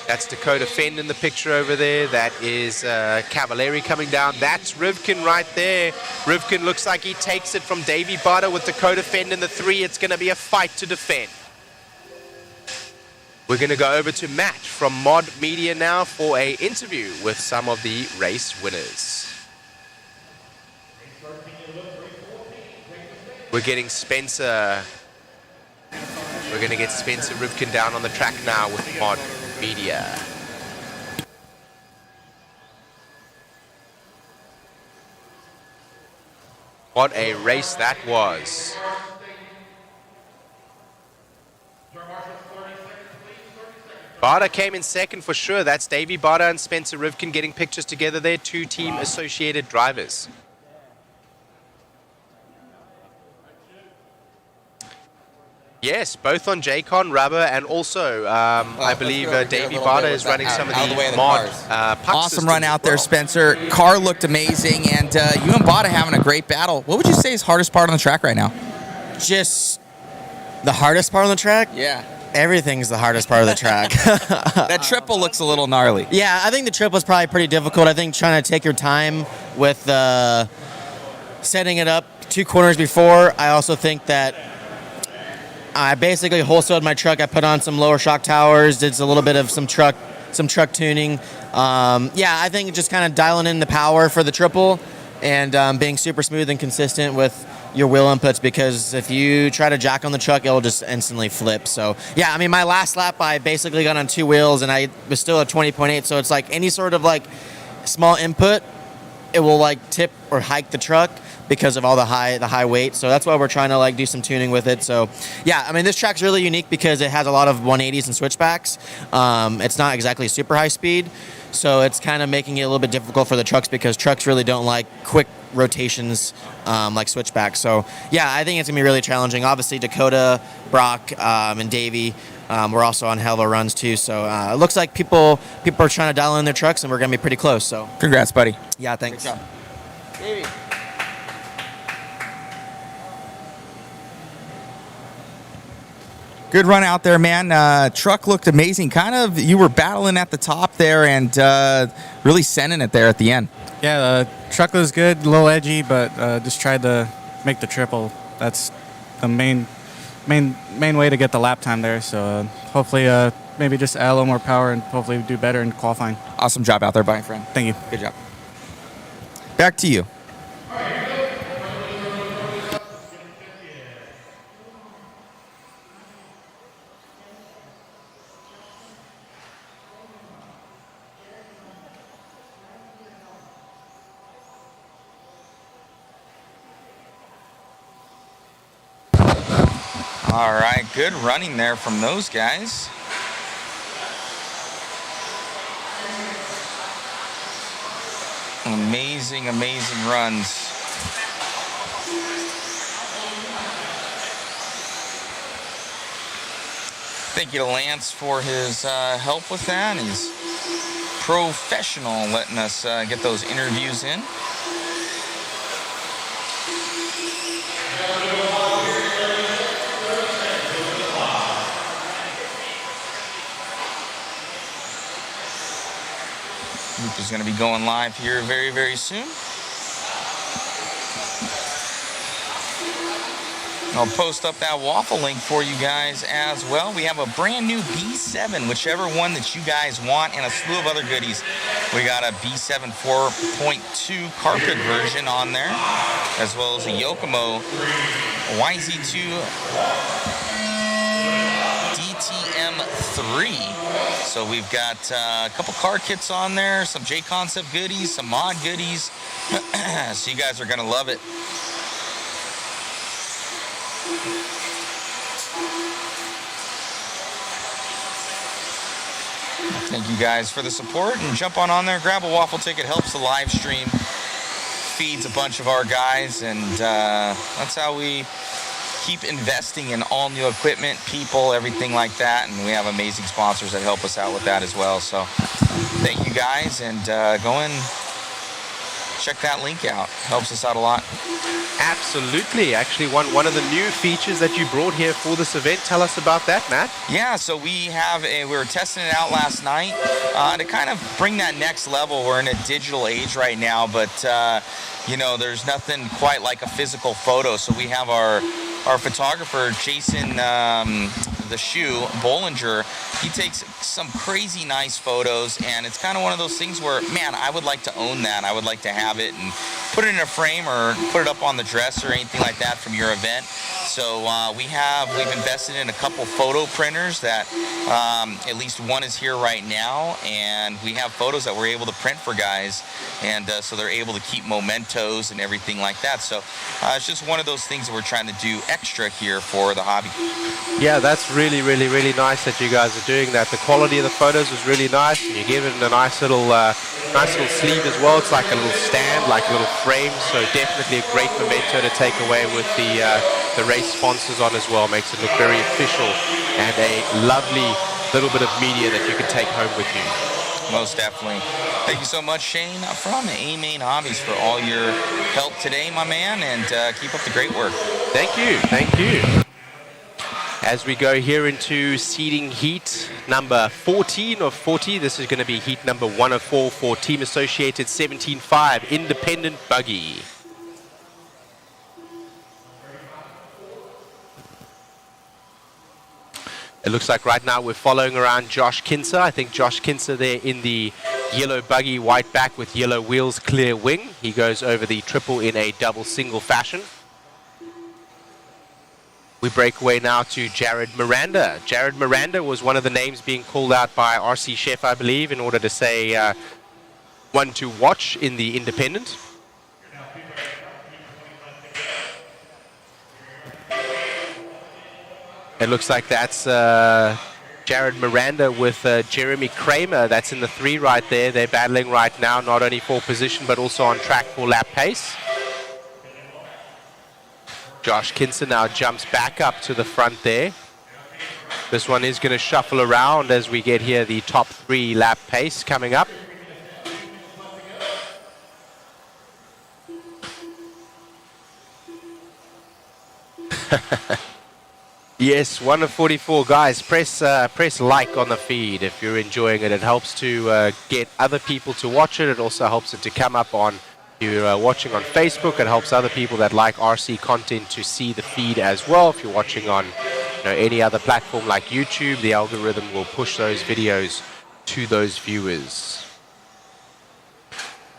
That's Dakota Fend in the picture over there. That is Cavalieri coming down. That's Rivkin right there. Rivkin looks like he takes it from Davey Butter with Dakota Fend in the 3. It's going to be a fight to defend. We're going to go over to Matt from Mod Media now for an interview with some of the race winners. We're getting Spencer. We're going to get Spencer Rivkin down on the track now with Mod Media. What a race that was. Barter came in second for sure. That's Davey Barter and Spencer Rivkin getting pictures together there. 2 Team Associated drivers. Yes, both on JCon rubber, and also I believe Davey Barter is running some of the mod puck awesome run out there, Spencer. Car looked amazing, and you and Barter having a great battle. What would you say is hardest part on the track right now? Just the hardest part on the track? Yeah. Everything's the hardest part of the track. That triple looks a little gnarly. Yeah, I think the triple is probably pretty difficult. I think trying to take your time with setting it up 2 corners before. I also think that I basically wholesaled my truck. I put on some lower shock towers, did a little bit of some truck tuning. Yeah, I think just kind of dialing in the power for the triple and being super smooth and consistent with your wheel inputs, because if you try to jack on the truck, it'll just instantly flip. So yeah, I mean, my last lap I basically got on 2 wheels and I was still at 20.8, so it's like any sort of like small input, it will like tip or hike the truck because of all the high weight. So that's why we're trying to like do some tuning with it. So yeah, I mean, this track's really unique because it has a lot of 180s and switchbacks. It's not exactly super high speed, so it's kind of making it a little bit difficult for the trucks because trucks really don't like quick rotations like switchbacks. So yeah, I think it's gonna be really challenging. Obviously Dakota, Brock, and Davey we're also on hell of runs too. So it looks like people are trying to dial in their trucks, and we're gonna be pretty close. So Congrats, buddy. yeah, thanks. Good job. Davey. Good run out there, man. Truck looked amazing. Kind of, you were battling at the top there and really sending it there at the end. Yeah, the truck was good, a little edgy, but just tried to make the triple. That's the main way to get the lap time there. So hopefully, maybe just add a little more power and hopefully do better in qualifying. Awesome job out there, my friend. Thank you. Good job. Back to you. All right, good running there from those guys. Amazing, amazing runs. Thank you to Lance for his help with that. He's professional letting us get those interviews in. Luke is going to be going live here very, very soon. I'll post up that waffle link for you guys as well. We have a brand new B7, whichever one that you guys want, and a slew of other goodies. We got a B7 4.2 carpet version on there, as well as a Yokomo YZ2 DTM3. So we've got a couple car kits on there, some JConcepts goodies, some mod goodies. So you guys are going to love it. Thank you guys for the support, and jump on there, grab a waffle ticket, helps the live stream, feeds a bunch of our guys, and that's how we keep investing in all new equipment, people, everything like that, and we have amazing sponsors that help us out with that as well. So thank you guys, and go and check that link out. Helps us out a lot. Absolutely. Actually, one of the new features that you brought here for this event. Tell us about that, Matt. Yeah, so we were testing it out last night to kind of bring that next level. We're in a digital age right now, but you know, there's nothing quite like a physical photo. So we have our photographer, Jason the Shoe Bollinger. He takes some crazy nice photos, and it's kind of one of those things where, man, I would like to own that. I would like to have it and put it in a frame or put it up on the dresser or anything like that from your event. So we've invested in a couple photo printers that at least one is here right now, and we have photos that we're able to print for guys, and so they're able to keep mementos and everything like that. So it's just one of those things that we're trying to do extra here for the hobby. Yeah, that's really nice that you guys are doing that. The quality of the photos was really nice, and you gave it a nice little sleeve as well. It's like a little stand, like a little frame, so definitely a great memento to take away with the race sponsors on as well. Makes it look very official, and a lovely little bit of media that you can take home with you. Most definitely. Thank you so much, Shane, from A-Main Hobbies, for all your help today, my man, and keep up the great work. Thank you. Thank you. As we go here into seeding heat number 14 of 40, this is going to be heat number 1 of 4 for Team Associated 17.5 Independent Buggy. It looks like right now we're following around Josh Kinser. I think Josh Kinser there in the yellow buggy, white back with yellow wheels, clear wing. He goes over the triple in a double single fashion. We break away now to Jared Miranda. Jared Miranda was one of the names being called out by RC Chef, I believe, in order to say one to watch in the independent. It looks like that's Jared Miranda with Jeremy Kramer. That's in the 3 right there. They're battling right now, not only for position, but also on track for lap pace. Josh Kinser now jumps back up to the front there. This one is going to shuffle around as we get here the top 3 lap pace coming up. Yes, 1 of 44. Guys, press like on the feed if you're enjoying it. It helps to get other people to watch it. It also helps it to come up on, if you're watching on Facebook, it helps other people that like RC content to see the feed as well. If you're watching on any other platform like YouTube, the algorithm will push those videos to those viewers.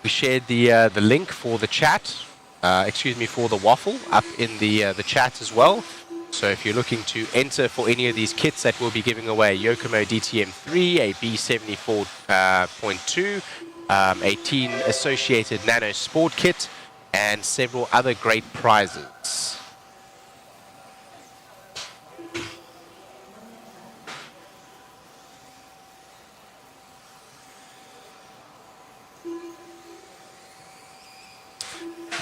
We shared the link for the chat, for the waffle up in the chat as well. So if you're looking to enter for any of these kits that we'll be giving away, Yokomo DTM3, a B74.2, a Team Associated Nano Sport Kit, and several other great prizes.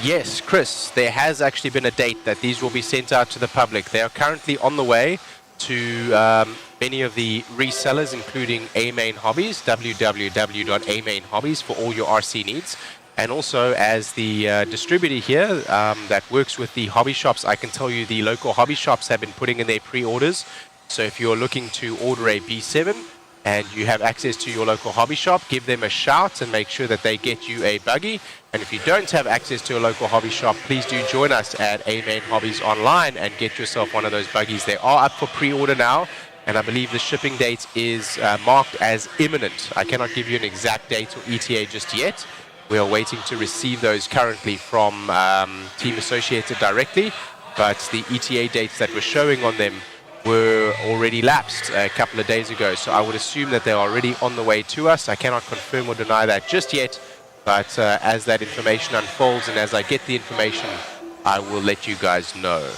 Yes, Chris, there has actually been a date that these will be sent out to the public. They are currently on the way to many of the resellers, including A-Main Hobbies, www.amainhobbies for all your RC needs. And also, as the distributor here that works with the hobby shops, I can tell you the local hobby shops have been putting in their pre-orders. So if you're looking to order a B7, and you have access to your local hobby shop, give them a shout and make sure that they get you a buggy. And if you don't have access to a local hobby shop, please do join us at A Main Hobbies online and get yourself one of those buggies. They are up for pre-order now, and I believe the shipping date is marked as imminent. I cannot give you an exact date or ETA just yet. We are waiting to receive those currently from Team Associated directly, but the ETA dates that were showing on them were already lapsed a couple of days ago, so I would assume that they're already on the way to us. I cannot confirm or deny that just yet, but as that information unfolds and as I get the information, I will let you guys know.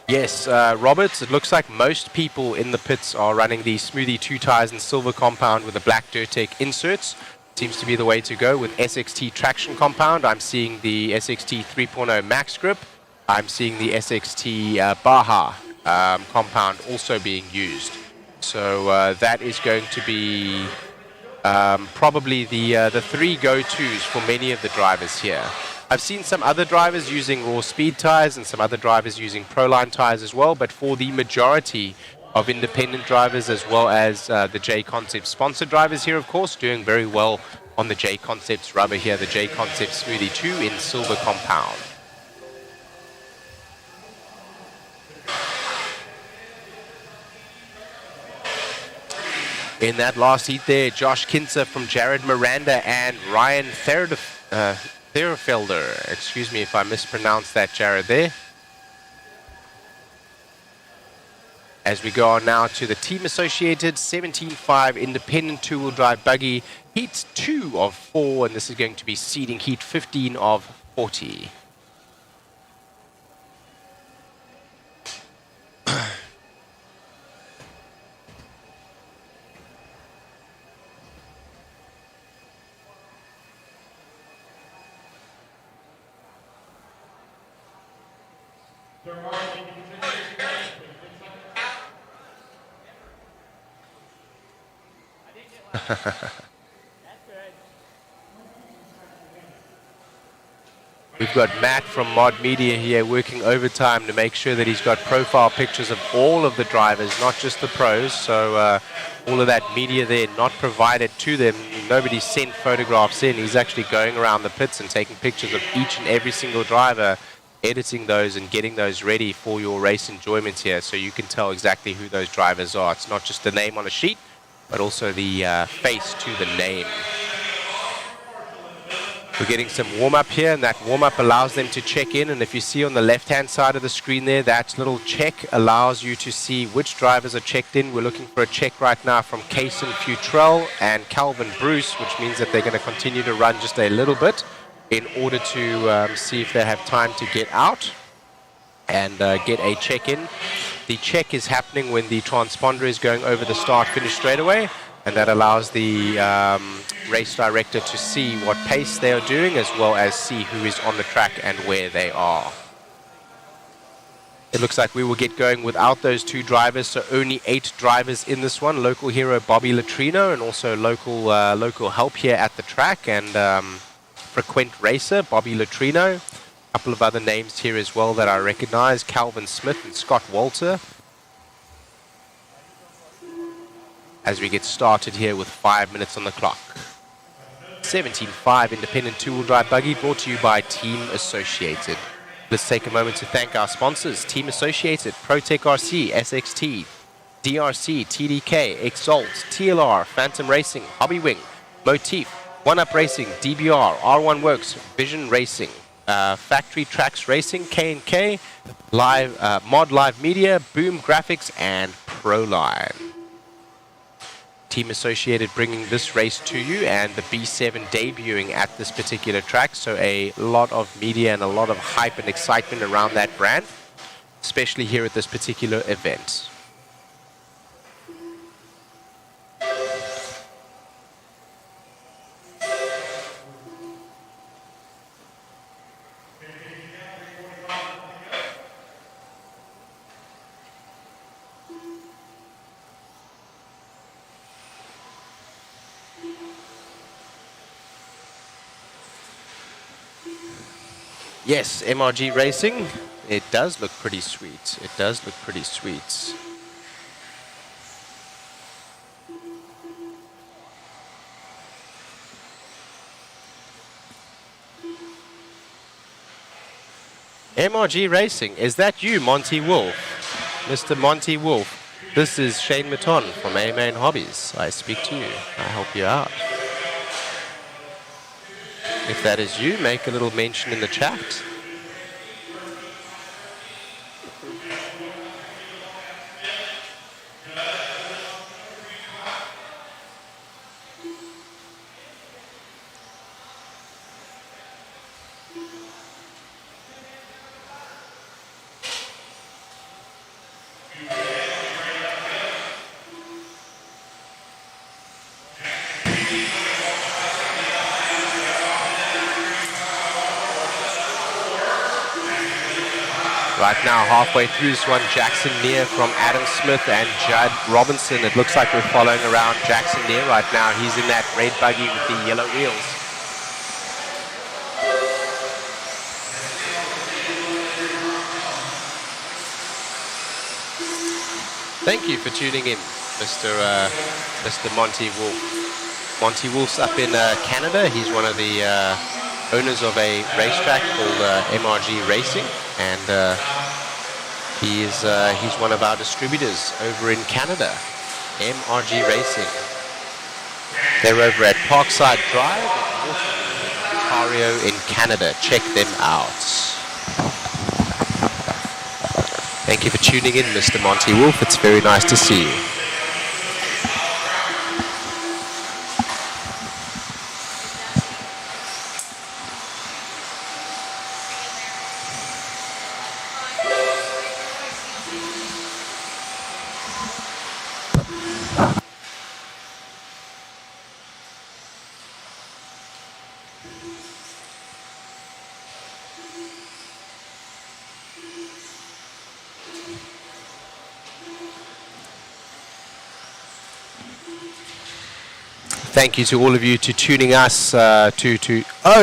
Yes, Robert, it looks like most people in the pits are running the Smoothie 2 tires and silver compound with the black Durtec inserts. Seems to be the way to go. With SXT traction compound, I'm seeing the SXT 3.0 max grip. I'm seeing the SXT Baja compound also being used. So that is going to be probably the three go-tos for many of the drivers here. I've seen some other drivers using raw speed tires and some other drivers using Proline tires as well, but for the majority of independent drivers as well as the JConcepts sponsored drivers here, of course, doing very well on the JConcepts rubber here, the JConcepts Smoothie 2 in silver compound. In that last heat there, Josh Kinzer from Jared Miranda and Ryan Therafelder. Excuse me if I mispronounced that, Jared, there. As we go on now to the Team Associated 17.5 Independent Two-Wheel Drive Buggy, Heat 2 of 4, and this is going to be seeding Heat 15 of 40. We've got Matt from Mod Media here working overtime to make sure that he's got profile pictures of all of the drivers, not just the pros. So all of that media there not provided to them. Nobody sent photographs in. He's actually going around the pits and taking pictures of each and every single driver, editing those and getting those ready for your race enjoyment here, so you can tell exactly who those drivers are. It's not just the name on a sheet, but also the face to the name. We're getting some warm-up here, and that warm-up allows them to check in. And if you see on the left-hand side of the screen there, that little check allows you to see which drivers are checked in. We're looking for a check right now from Kaysen Futrell and Calvin Bruce, which means that they're going to continue to run just a little bit in order to see if they have time to get out and get a check-in. The check is happening when the transponder is going over the start-finish straightaway, and that allows the race director to see what pace they are doing, as well as see who is on the track and where they are. It looks like we will get going without those two drivers, so only 8 drivers in this one. Local hero Bobby Latrino, and also local help here at the track, and frequent racer Bobby Latrino. A couple of other names here as well that I recognize, Calvin Smith and Scott Walter. As we get started here with 5 minutes on the clock. 17.5 Independent Two-Wheel Drive Buggy brought to you by Team Associated. Let's take a moment to thank our sponsors, Team Associated, ProTech RC, SXT, DRC, TDK, Exalt, TLR, Phantom Racing, Hobbywing, Motif, One Up Racing, DBR, R1 Works, Vision Racing, Factory Tracks Racing, K&K, Mod Live Media, Boom Graphics, and Proline. Team Associated bringing this race to you, and the B7 debuting at this particular track, so a lot of media and a lot of hype and excitement around that brand, especially here at this particular event. Yes, MRG Racing It does look pretty sweet. It does look pretty sweet. MRG Racing, is that you, Monty Wolf? Mr. Monty Wolf, this is Shane Mitton from A-Main Hobbies. I speak to you. I help you out. If that is you, make a little mention in the chat. Right now, halfway through this one, Jackson Neer from Adam Smith and Judd Robinson. It looks like we're following around Jackson Neer right now. He's in that red buggy with the yellow wheels. Thank you for tuning in, Mr. Monty Wolf. Monty Wolf's up in Canada. He's one of the owners of a racetrack called MRG Racing, and he's one of our distributors over in Canada, MRG Racing. They're over at Parkside Drive in Ontario in Canada. Check them out. Thank you for tuning in, Mr. Monty Wolf. It's very nice to see you. Thank you to all of you to tuning us oh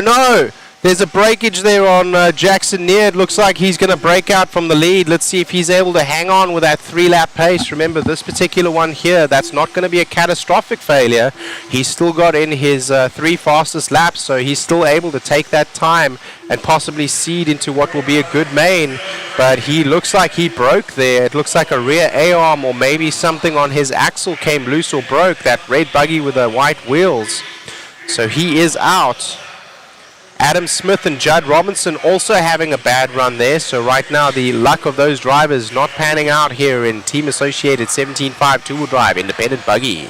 no, there's a breakage there on Jackson Neer. It looks like he's going to break out from the lead. Let's see if he's able to hang on with that 3-lap pace. Remember, this particular one here, that's not going to be a catastrophic failure. He's still got in his 3 fastest laps, so he's still able to take that time and possibly seed into what will be a good main. But he looks like he broke there. It looks like a rear A-arm or maybe something on his axle came loose or broke, that red buggy with the white wheels. So he is out. Adam Smith and Judd Robinson also having a bad run there. So right now the luck of those drivers not panning out here in Team Associated 17.5 two-wheel drive independent buggy.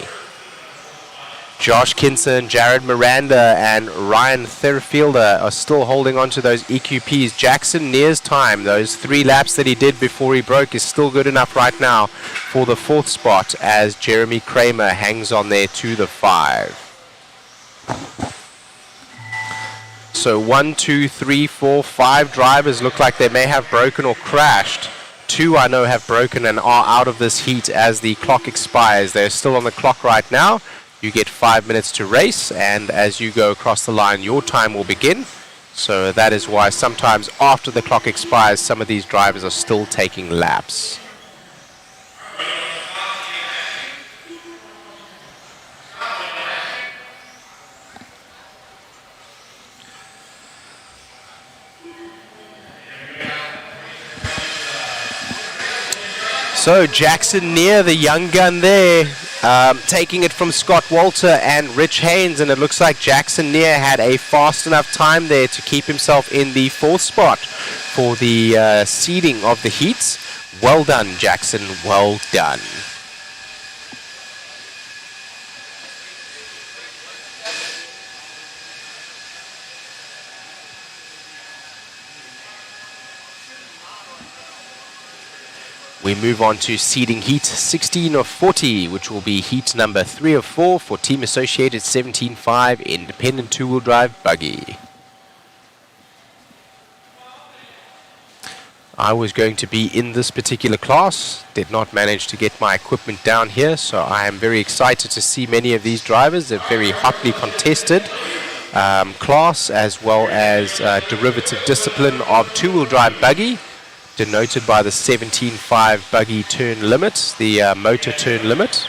Josh Kinson, Jared Miranda, and Ryan Therfielder are still holding on to those EQPs. Jackson Neer's time, those 3 laps that he did before he broke, is still good enough right now for the 4th spot as Jeremy Kramer hangs on there to the 5. So 1, 2, 3, 4, 5 drivers look like they may have broken or crashed. 2 I know have broken and are out of this heat as the clock expires. They're still on the clock right now. You get 5 minutes to race, and as you go across the line, your time will begin. So that is why sometimes after the clock expires, some of these drivers are still taking laps. So Jackson Neer, the young gun there, taking it from Scott Walter and Rich Haynes, and it looks like Jackson Neer had a fast enough time there to keep himself in the 4th spot for the seeding of the heats. Well done, Jackson, well done. We move on to seeding heat 16 of 40, which will be heat number 3 of 4 for Team Associated 17.5 independent two-wheel drive buggy. I was going to be in this particular class, did not manage to get my equipment down here, so I am very excited to see many of these drivers. They're very hotly contested class, as well as derivative discipline of two-wheel drive buggy. denoted by the 17.5 buggy turn limit, the motor turn limit.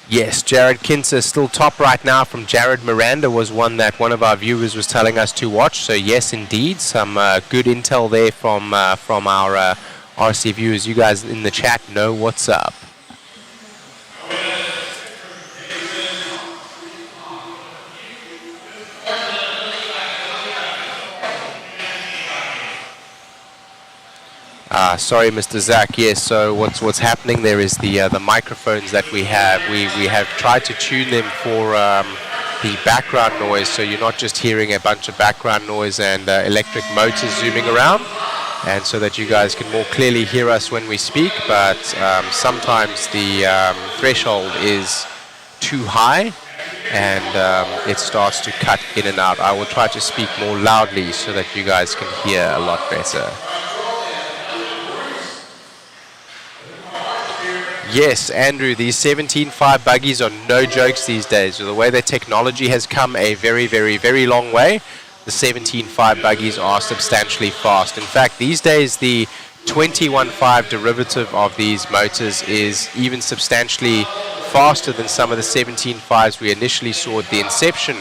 Yes, Jared Kinser is still top right now from Jared Miranda was one that one of our viewers was telling us to watch. So yes, indeed, some good intel there from our RC viewers. You guys in the chat know what's up. Sorry, Mr. Zach. Yes. So what's happening there is the microphones that we have. We have tried to tune them for the background noise, so you're not just hearing a bunch of background noise and electric motors zooming around, and so that you guys can more clearly hear us when we speak. But sometimes the threshold is too high, and it starts to cut in and out. I will try to speak more loudly so that you guys can hear a lot better. Yes, Andrew, these 17.5 buggies are no jokes these days. The way that technology has come a very, very, very long way, the 17.5 buggies are substantially fast. In fact, these days, the 21.5 derivative of these motors is even substantially faster than some of the 17.5s we initially saw at the inception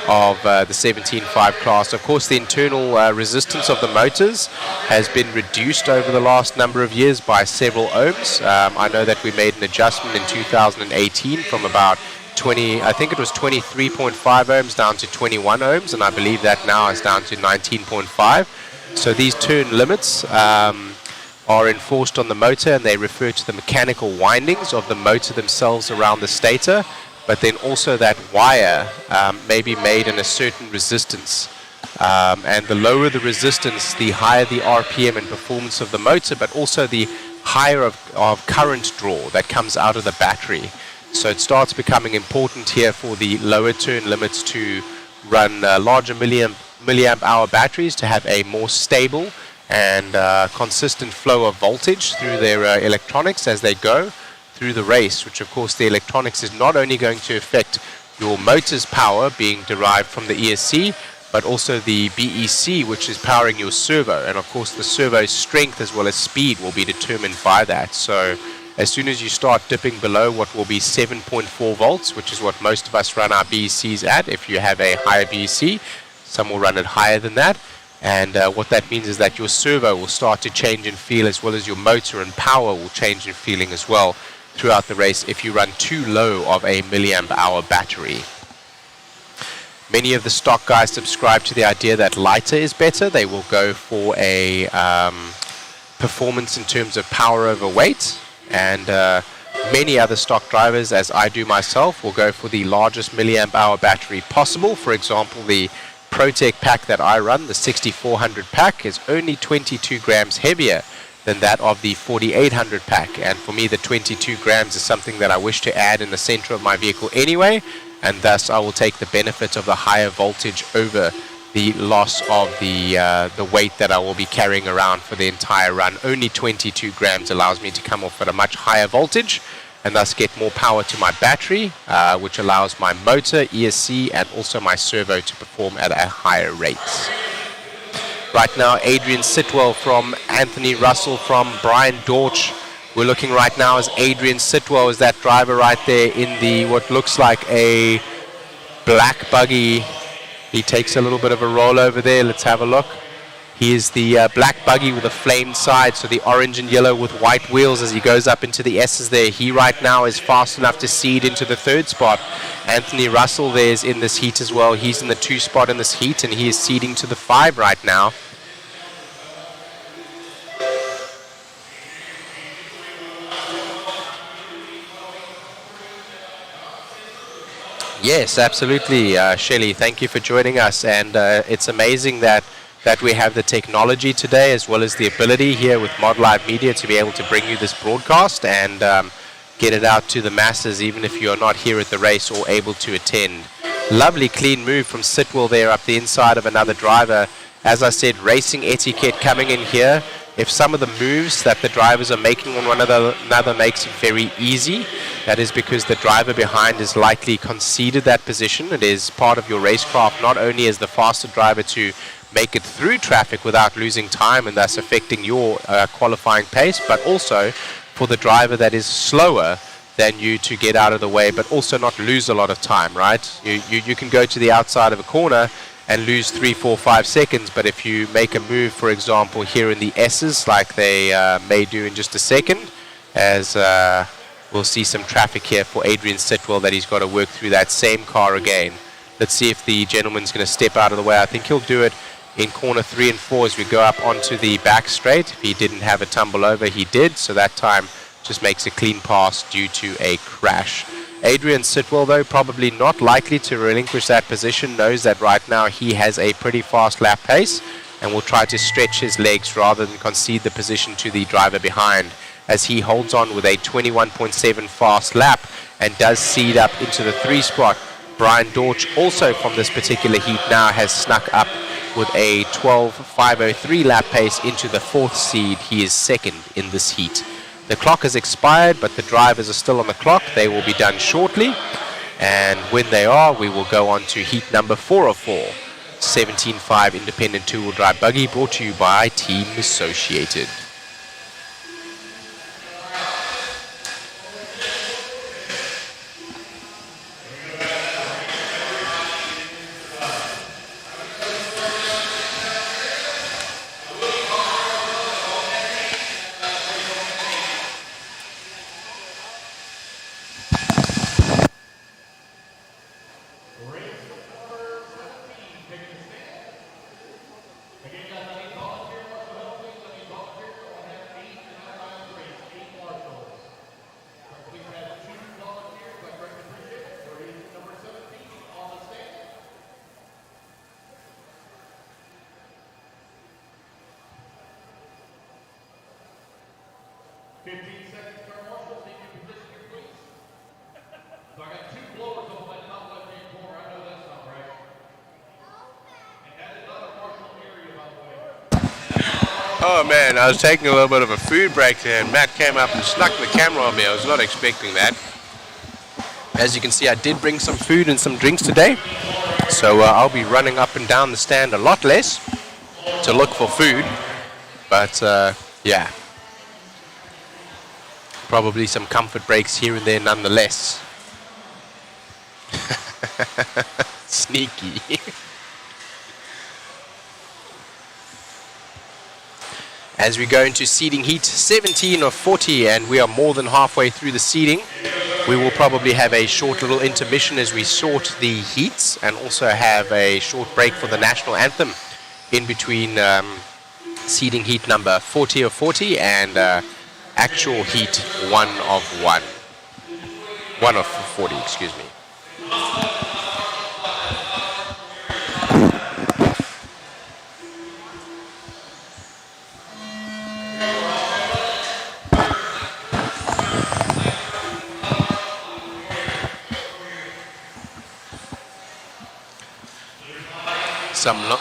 of the 17.5 class. Of course, the internal resistance of the motors has been reduced over the last number of years by several ohms. I know that we made an adjustment in 2018 from about 23.5 ohms down to 21 ohms, and I believe that now is down to 19.5. So these turn limits are enforced on the motor, and they refer to the mechanical windings of the motor themselves around the stator. But then also that wire may be made in a certain resistance. And the lower the resistance, the higher the RPM and performance of the motor, but also the higher of current draw that comes out of the battery. So it starts becoming important here for the lower turn limits to run larger milliamp hour batteries to have a more stable and consistent flow of voltage through their electronics as they go through the race, which of course the electronics is not only going to affect your motor's power being derived from the ESC, but also the BEC, which is powering your servo. And of course the servo's strength as well as speed will be determined by that. So as soon as you start dipping below what will be 7.4 volts, which is what most of us run our BECs at, if you have a higher BEC, some will run it higher than that. And what that means is that your servo will start to change in feel, as well as your motor and power will change in feeling as well throughout the race if you run too low of a milliamp hour battery. Many of the stock guys subscribe to the idea that lighter is better. They will go for a performance in terms of power over weight, and many other stock drivers, as I do myself, will go for the largest milliamp hour battery possible. For example, the ProTech pack that I run, the 6400 pack, is only 22 grams heavier than that of the 4800 pack, and for me the 22 grams is something that I wish to add in the center of my vehicle anyway, and thus I will take the benefit of the higher voltage over the loss of the weight that I will be carrying around for the entire run. Only 22 grams allows me to come off at a much higher voltage and thus get more power to my battery, which allows my motor, ESC, and also my servo to perform at a higher rate. Right now, Adrian Sitwell from Anthony Russell from Brian Dortch. We're looking right now as Adrian Sitwell is that driver right there in the what looks like a black buggy. He takes a little bit of a roll over there. Let's have a look. He is the black buggy with a flamed side, so the orange and yellow with white wheels as he goes up into the S's there. He right now is fast enough to seed into the third spot. Anthony Russell there is in this heat as well. He's in the 2 spot in this heat, and he is seeding to the 5 right now. Yes, absolutely, Shelley. Thank you for joining us. And it's amazing that we have the technology today, as well as the ability here with Mod Live Media to be able to bring you this broadcast and get it out to the masses, even if you're not here at the race or able to attend. Lovely clean move from Sitwell there up the inside of another driver. As I said, racing etiquette coming in here. if some of the moves that the drivers are making on one another makes it very easy, that is because the driver behind has likely conceded that position. It is part of your racecraft not only as the faster driver to make it through traffic without losing time and thus affecting your qualifying pace, but also for the driver that is slower than you to get out of the way, but also not lose a lot of time, right? You can go to the outside of a corner and lose 3, 4, 5 seconds, but if you make a move, for example, here in the S's, like they may do in just a second, as we'll see some traffic here for Adrian Sitwell that he's got to work through that same car again. Let's see if the gentleman's going to step out of the way. I think he'll do it in corner 3 and 4 as we go up onto the back straight. If he didn't have a tumble over, he did, so that time just makes a clean pass due to a crash. Adrian Sitwell, though, probably not likely to relinquish that position, knows that right now he has a pretty fast lap pace and will try to stretch his legs rather than concede the position to the driver behind, as he holds on with a 21.7 fast lap and does seed up into the 3 spot. Brian Dortch, also from this particular heat, now has snuck up with a 12.503 lap pace into the 4th seed. He is 2nd in this heat. The clock has expired, but the drivers are still on the clock. They will be done shortly, and when they are, we will go on to heat number 4 of 4. 17.5 independent 2-wheel drive buggy, brought to you by Team Associated. Oh man, I was taking a little bit of a food break there and Matt came up and snuck the camera on me. I was not expecting that. As you can see, I did bring some food and some drinks today, so I'll be running up and down the stand a lot less to look for food, but yeah, probably some comfort breaks here and there nonetheless. Sneaky. As we go into seeding heat 17 of 40, and we are more than halfway through the seeding, we will probably have a short little intermission as we sort the heats and also have a short break for the national anthem in between seeding heat number 40 of 40 and actual heat 1 of 1. 1 of 40, excuse me.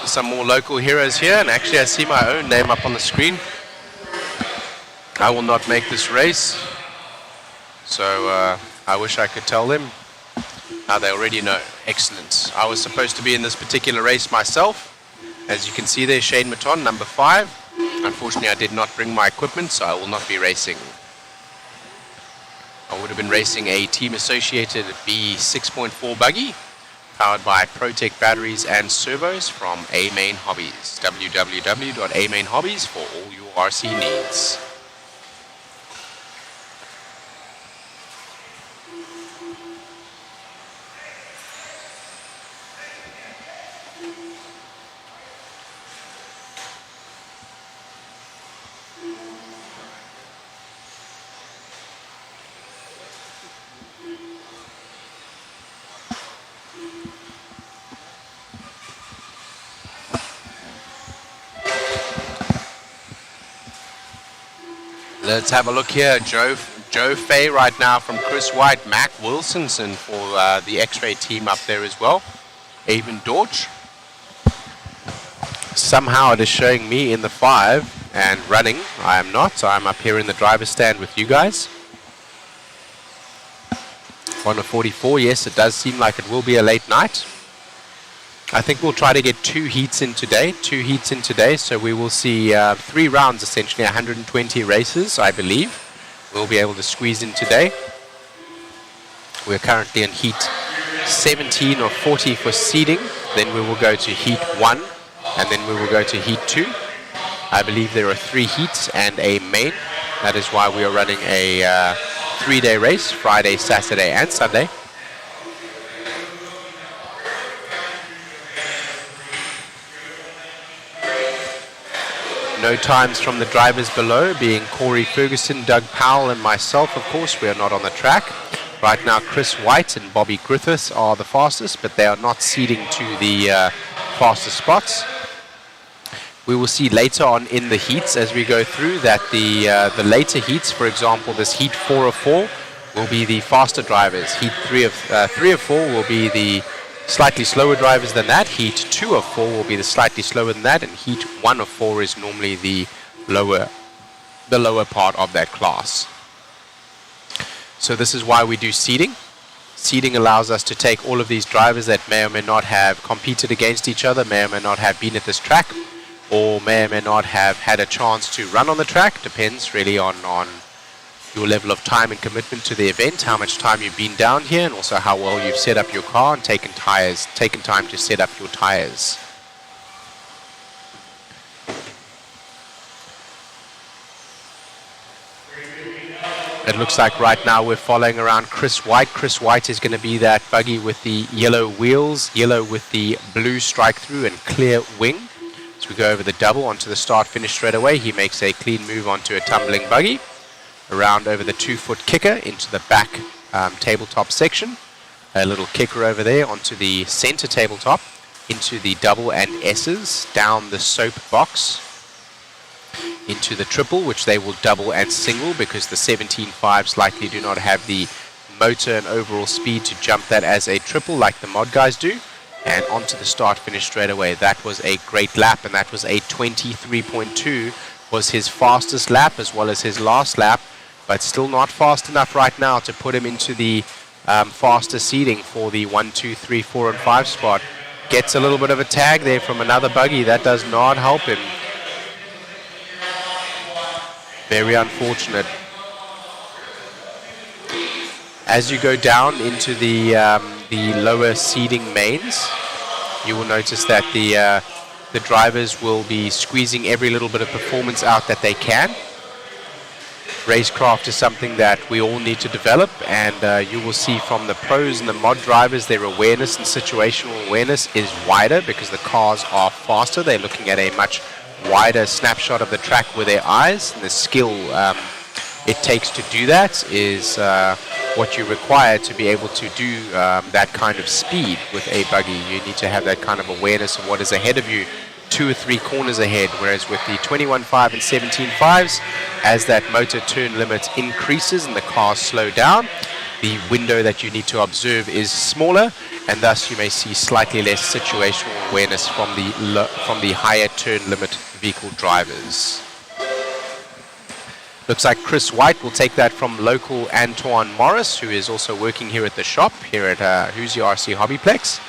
Some more local heroes here, and actually I see my own name up on the screen. I will not make this race, so I wish I could tell them. They already know. Excellent. I was supposed to be in this particular race myself. As you can see there, Shane Maton, number 5. Unfortunately, I did not bring my equipment, so I will not be racing. I would have been racing a Team Associated B6.4 buggy, powered by Protec batteries and servos from A-Main Hobbies. www.amainhobbies for all your RC needs. Let's have a look here. Joe Fay right now from Chris White. Mac Wilsonson for the X-Ray team up there as well. Avon Dortch. Somehow it is showing me in the 5 and running. I am not. I'm up here in the driver's stand with you guys. 1:44. Yes, it does seem like it will be a late night. I think we'll try to get 2 heats in today. So we will see 3 rounds, essentially 120 races, I believe. We'll be able to squeeze in today. We're currently in heat 17 or 40 for seeding. Then we will go to heat 1, and then we will go to heat 2. I believe there are 3 heats and a main. That is why we are running a 3-day race, Friday, Saturday, and Sunday. No times from the drivers below, being Corey Ferguson, Doug Powell, and myself, of course. We are not on the track. Right now, Chris White and Bobby Griffiths are the fastest, but they are not seeding to the fastest spots. We will see later on in the heats as we go through that the later heats, for example, this heat 4 of 4 will be the faster drivers. Heat 3 of 4 will be the slightly slower drivers than that. Heat 2 of 4 will be the slightly slower than that, and heat 1 of 4 is normally the lower part of that class. So this is why we do seeding. Seeding allows us to take all of these drivers that may or may not have competed against each other, may or may not have been at this track, or may or may not have had a chance to run on the track. Depends really on your level of time and commitment to the event, how much time you've been down here, and also how well you've set up your car and taken time to set up your tires. It looks like right now we're following around Chris White. Chris White is going to be that buggy with the yellow wheels, yellow with the blue strike through and clear wing. As we go over the double onto the start finish straight away, he makes a clean move onto a tumbling buggy. Around over the 2-foot kicker into the back tabletop section. A little kicker over there onto the center tabletop, into the double and S's, down the soap box, into the triple, which they will double and single because the 17.5s likely do not have the motor and overall speed to jump that as a triple like the mod guys do. And onto the start finish straight away. That was a great lap, and that was a 23.2, was his fastest lap as well as his last lap, but still not fast enough right now to put him into the faster seeding for the 1, 2, 3, 4, and 5 spot. Gets a little bit of a tag there from another buggy. That does not help him. Very unfortunate. As you go down into the lower seeding mains, you will notice that the drivers will be squeezing every little bit of performance out that they can. Racecraft is something that we all need to develop, and you will see from the pros and the mod drivers, their awareness and situational awareness is wider because the cars are faster. They're looking at a much wider snapshot of the track with their eyes, and the skill it takes to do that is what you require to be able to do that kind of speed with a buggy. You need to have that kind of awareness of what is ahead of you, 2 or 3 corners ahead, whereas with the 21.5 and 17.5s, as that motor turn limit increases and the cars slow down, the window that you need to observe is smaller, and thus you may see slightly less situational awareness from the higher turn limit vehicle drivers. Looks like Chris White will take that from local Antoine Morris, who is also working here at the shop here at Hoosier RC HobbyPlex.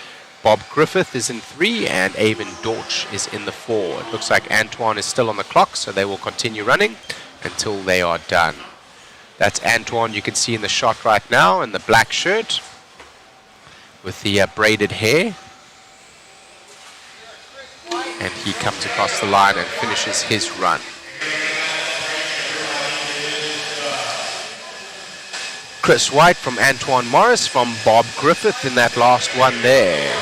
Bob Griffith is in 3 and Avon Dorch is in the 4. It looks like Antoine is still on the clock, so they will continue running until they are done. That's Antoine you can see in the shot right now in the black shirt with the braided hair. And he comes across the line and finishes his run. Chris White from Antoine Morris, from Bob Griffith in that last one there.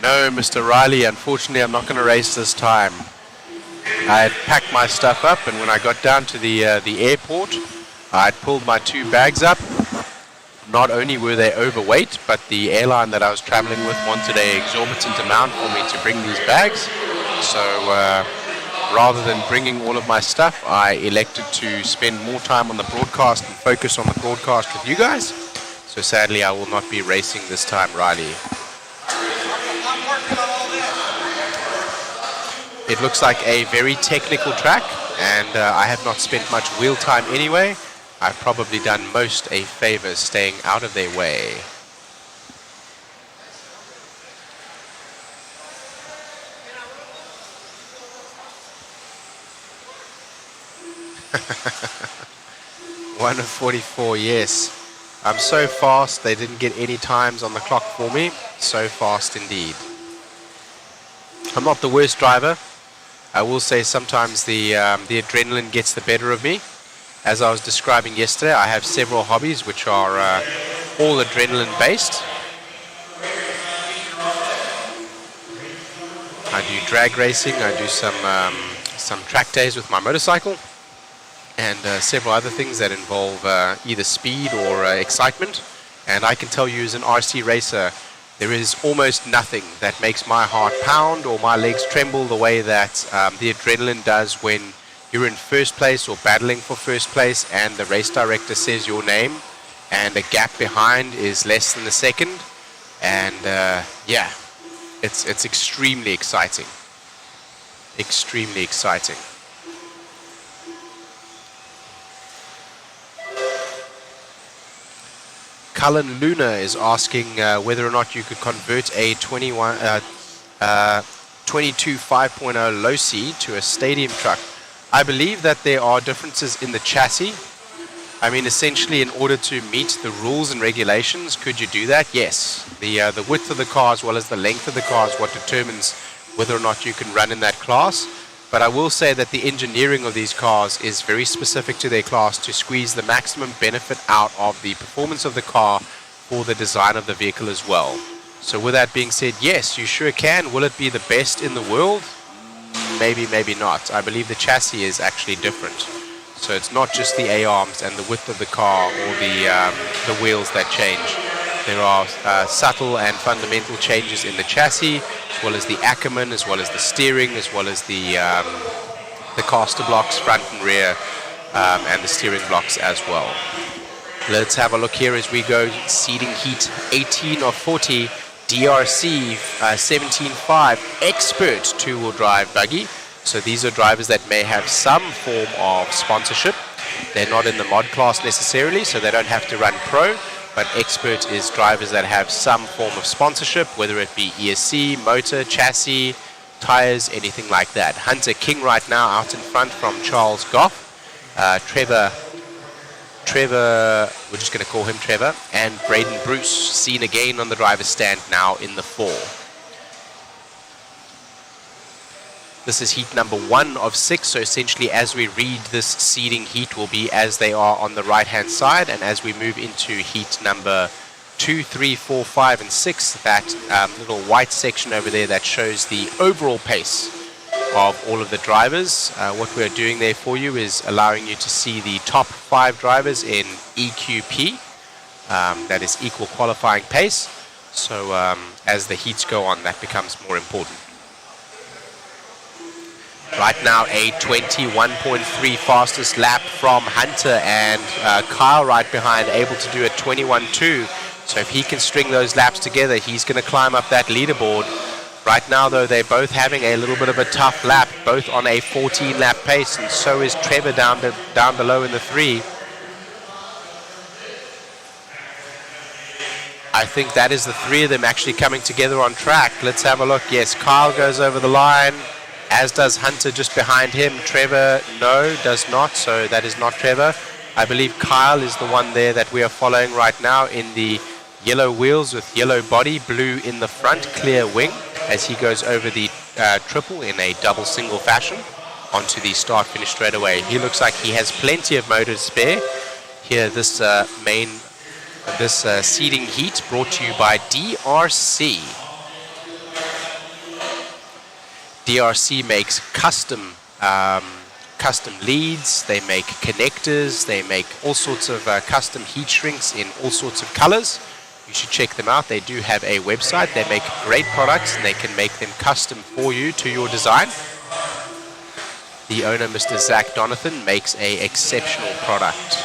No, Mr. Riley, unfortunately I'm not going to race this time. I had packed my stuff up, and when I got down to the airport, I had pulled my 2 bags up. Not only were they overweight, but the airline that I was traveling with wanted an exorbitant amount for me to bring these bags. So rather than bringing all of my stuff, I elected to spend more time on the broadcast and focus on the broadcast with you guys. So sadly, I will not be racing this time, Riley. It looks like a very technical track, and I have not spent much wheel time anyway. I've probably done most a favor staying out of their way. One of 44, yes. I'm so fast, they didn't get any times on the clock for me. So fast indeed. I'm not the worst driver. I will say sometimes the adrenaline gets the better of me. As I was describing yesterday, I have several hobbies which are all adrenaline based. I do drag racing, I do some track days with my motorcycle, and several other things that involve either speed or excitement. And I can tell you, as an RC racer, there is almost nothing that makes my heart pound or my legs tremble the way that the adrenaline does when you're in first place or battling for first place, and the race director says your name and the gap behind is less than a second. And yeah, it's extremely exciting. Extremely exciting. Cullen Luna is asking whether or not you could convert a 22 5.0 low C to a stadium truck. I believe that there are differences in the chassis. I mean, essentially, in order to meet the rules and regulations, could you do that? Yes. The width of the car as well as the length of the car is what determines whether or not you can run in that class. But I will say that the engineering of these cars is very specific to their class to squeeze the maximum benefit out of the performance of the car for the design of the vehicle as well. So with that being said, yes, you sure can. Will it be the best in the world? Maybe, maybe not. I believe the chassis is actually different. So it's not just the A-arms and the width of the car or the wheels that change. There are subtle and fundamental changes in the chassis, as well as the Ackerman, as well as the steering, as well as the caster blocks, front and rear, and the steering blocks as well. Let's have a look here as we go. Seeding heat 18 of 40, DRC 17.5, expert two-wheel drive buggy. So these are drivers that may have some form of sponsorship. They're not in the mod class necessarily, so they don't have to run pro. But expert is drivers that have some form of sponsorship, whether it be ESC, motor, chassis, tires, anything like that. Hunter King right now out in front from Charles Goff. Trevor, we're just going to call him Trevor, and Braden Bruce seen again on the driver's stand now in the 4. This is heat number 1 of 6, so essentially as we read this seeding heat will be as they are on the right hand side, and as we move into heat number 2, 3, 4, 5 and 6, that little white section over there that shows the overall pace of all of the drivers. What we're doing there for you is allowing you to see the top 5 drivers in EQP, that is equal qualifying pace. So as the heats go on, that becomes more important. Right now, a 21.3 fastest lap from Hunter, and Kyle right behind, able to do a 21.2. So if he can string those laps together, he's going to climb up that leaderboard. Right now, though, they're both having a little bit of a tough lap, both on a 14-lap pace, and so is Trevor down below in the 3. I think that is the 3 of them actually coming together on track. Let's have a look. Yes, Kyle goes over the line, as does Hunter just behind him. Trevor, no, does not, so that is not Trevor. I believe Kyle is the one there that we are following right now in the yellow wheels with yellow body, blue in the front, clear wing, as he goes over the triple in a double single fashion onto the start finish straight away. He looks like he has plenty of motor to spare. Here, this seeding heat brought to you by DRC. DRC makes custom leads, they make connectors, they make all sorts of custom heat shrinks in all sorts of colors. You should check them out. They do have a website. They make great products and they can make them custom for you to your design. The owner, Mr. Zach Donathan, makes an exceptional product.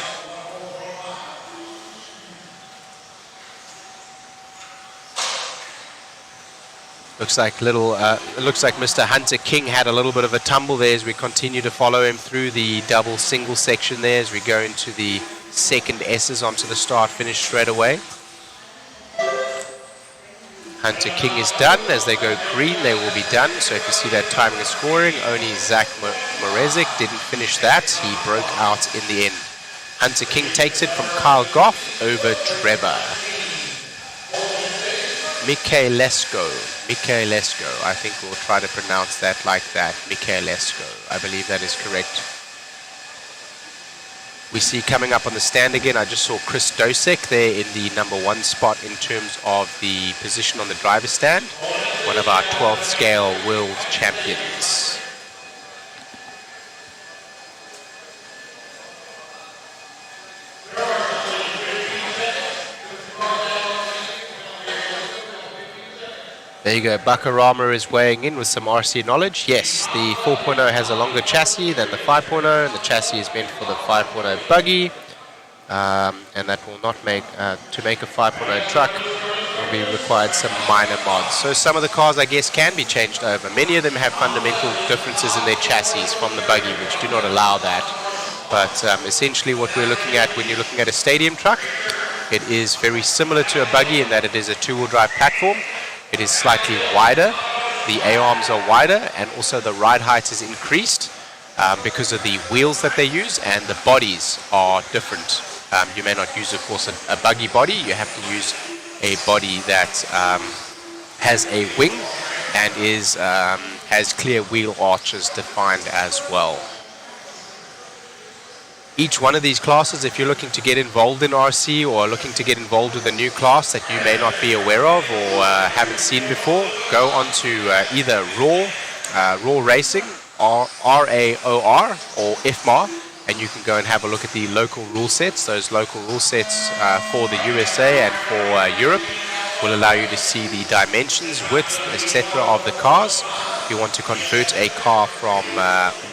Looks like Mr. Hunter King had a little bit of a tumble there as we continue to follow him through the double single section there as we go into the second S's onto the start finish straight away. Hunter King is done. As they go green, they will be done. So if you see that timing and scoring, only Zach Morezik didn't finish that. He broke out in the end. Hunter King takes it from Kyle Goff over Trevor. Mikhailesco, I think we'll try to pronounce that like that. Mikhailesco, I believe that is correct. We see coming up on the stand again, I just saw Chris Dosek there in the #1 spot in terms of the position on the driver's stand. One of our 12th scale world champions. There you go, Bakarama is weighing in with some RC knowledge. Yes, the 4.0 has a longer chassis than the 5.0, and the chassis is meant for the 5.0 buggy. And that will not make, to make a 5.0 truck, will be required some minor mods. So some of the cars, I guess, can be changed over. Many of them have fundamental differences in their chassis from the buggy, which do not allow that. But essentially what we're looking at when you're looking at a stadium truck, it is very similar to a buggy in that it is a two-wheel drive platform. It is slightly wider, the A-arms are wider, and also the ride height is increased because of the wheels that they use, and the bodies are different. You may not use, of course, a buggy body. You have to use a body that has a wing and has clear wheel arches defined as well. Each one of these classes, if you're looking to get involved in RC or looking to get involved with a new class that you may not be aware of or haven't seen before, go on to either Raw Racing, RAOR, or FMAR, and you can go and have a look at the local rule sets. Those local rule sets for the USA and for Europe will allow you to see the dimensions, width, etc. of the cars. If you want to convert a car from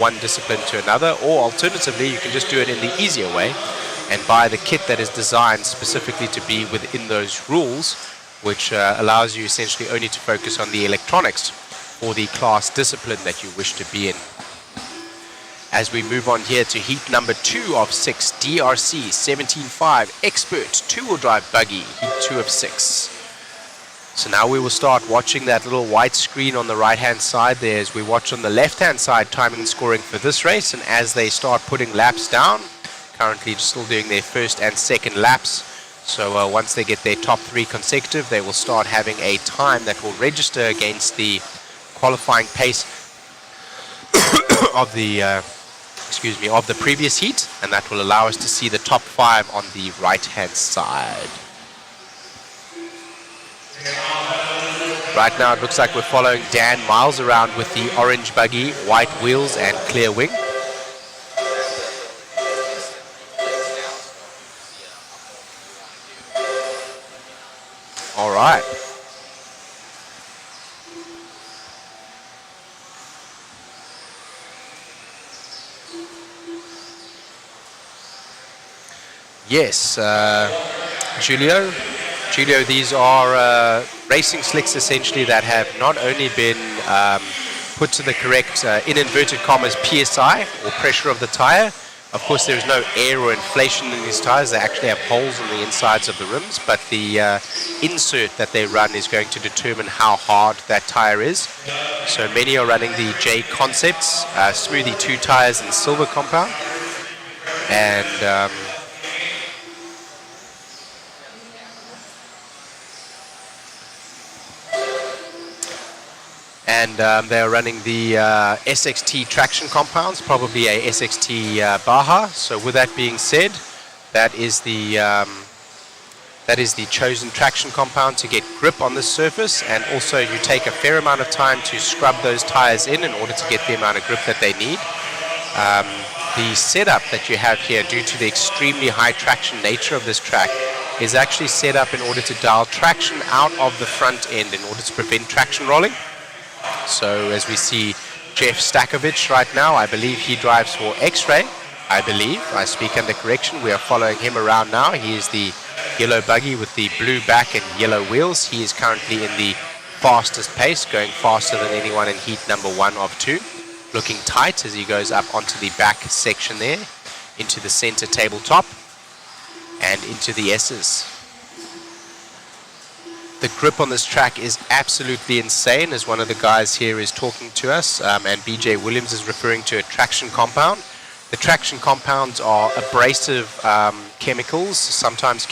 one discipline to another, or alternatively you can just do it in the easier way and buy the kit that is designed specifically to be within those rules, which allows you essentially only to focus on the electronics or the class discipline that you wish to be in. As we move on here to heat number 2 of 6, DRC 17.5 Expert 2-wheel drive buggy, heat 2 of 6. So now we will start watching that little white screen on the right-hand side there as we watch on the left-hand side timing and scoring for this race. And as they start putting laps down, currently still doing their first and second laps. So once they get their top 3 consecutive, they will start having a time that will register against the qualifying pace of the of the previous heat, and that will allow us to see the top 5 on the right-hand side. Right now it looks like we're following Dan Miles around with the orange buggy, white wheels and clear wing. All right. Yes, Julio, these are racing slicks essentially that have not only been put to the correct, in inverted commas, PSI or pressure of the tire. Of course, there is no air or inflation in these tires. They actually have holes on the insides of the rims, but the insert that they run is going to determine how hard that tire is. So many are running the JConcepts Smoothie 2 tires in silver compound. And they are running the SXT traction compounds, probably a SXT Baja. So with that being said, that is the chosen traction compound to get grip on this surface, and also you take a fair amount of time to scrub those tires in order to get the amount of grip that they need. The setup that you have here, due to the extremely high traction nature of this track, is actually set up in order to dial traction out of the front end in order to prevent traction rolling. So as we see Jeff Stakovich right now, I believe he drives for X-Ray. I speak under correction. We are following him around now. He is the yellow buggy with the blue back and yellow wheels. He is currently in the fastest pace, going faster than anyone in heat number 1 of 2. Looking tight as he goes up onto the back section there, into the center tabletop, and into the S's. The grip on this track is absolutely insane, as one of the guys here is talking to us, and BJ Williams is referring to a traction compound. The traction compounds are abrasive chemicals, sometimes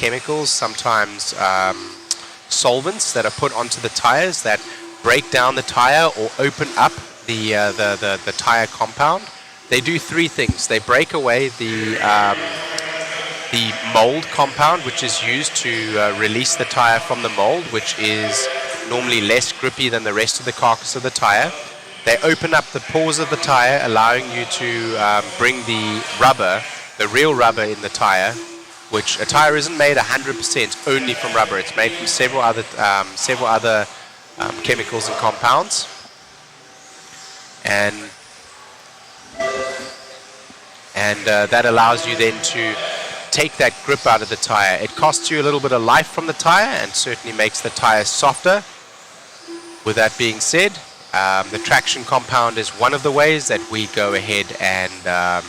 solvents that are put onto the tires that break down the tire or open up the tire compound. They do 3 things. They break away the mold compound, which is used to release the tire from the mold, which is normally less grippy than the rest of the carcass of the tire. They open up the pores of the tire, allowing you to bring the rubber, the real rubber in the tire, which a tire isn't made 100% only from rubber. It's made from several other chemicals and compounds. And that allows you then to take that grip out of the tire. It costs you a little bit of life from the tire and certainly makes the tire softer. With that being said, the traction compound is one of the ways that we go ahead and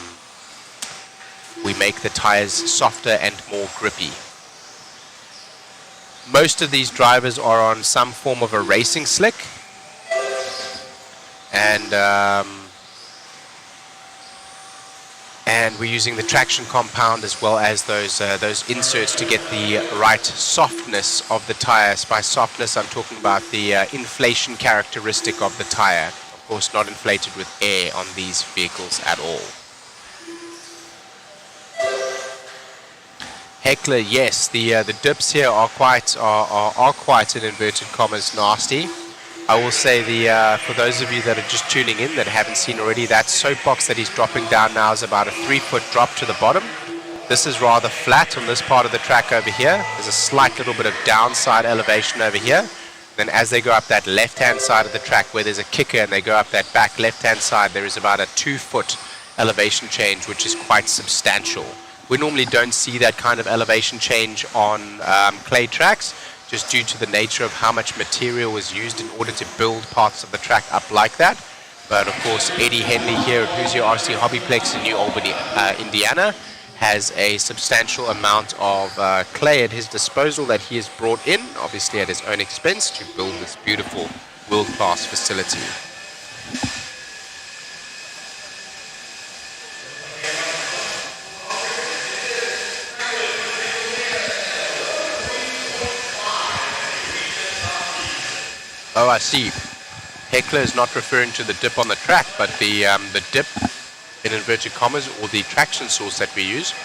we make the tires softer and more grippy. Most of these drivers are on some form of a racing slick, and we're using the traction compound as well as those inserts to get the right softness of the tires. By softness, I'm talking about the inflation characteristic of the tire. Of course, not inflated with air on these vehicles at all. Heckler, yes, the dips here are quite in inverted commas nasty. I will say for those of you that are just tuning in that haven't seen already, that soapbox that he's dropping down now is about a 3-foot drop to the bottom. This is rather flat on this part of the track over here. There's a slight little bit of downside elevation over here. Then as they go up that left-hand side of the track where there's a kicker and they go up that back left-hand side, there is about a 2-foot elevation change, which is quite substantial. We normally don't see that kind of elevation change on clay tracks, just due to the nature of how much material was used in order to build parts of the track up like that. But of course, Eddie Henley here at Hoosier RC HobbyPlex in New Albany, Indiana, has a substantial amount of clay at his disposal that he has brought in, obviously at his own expense, to build this beautiful world-class facility. Oh, I see. Heckler is not referring to the dip on the track, but the dip, in inverted commas, or the traction source that we use.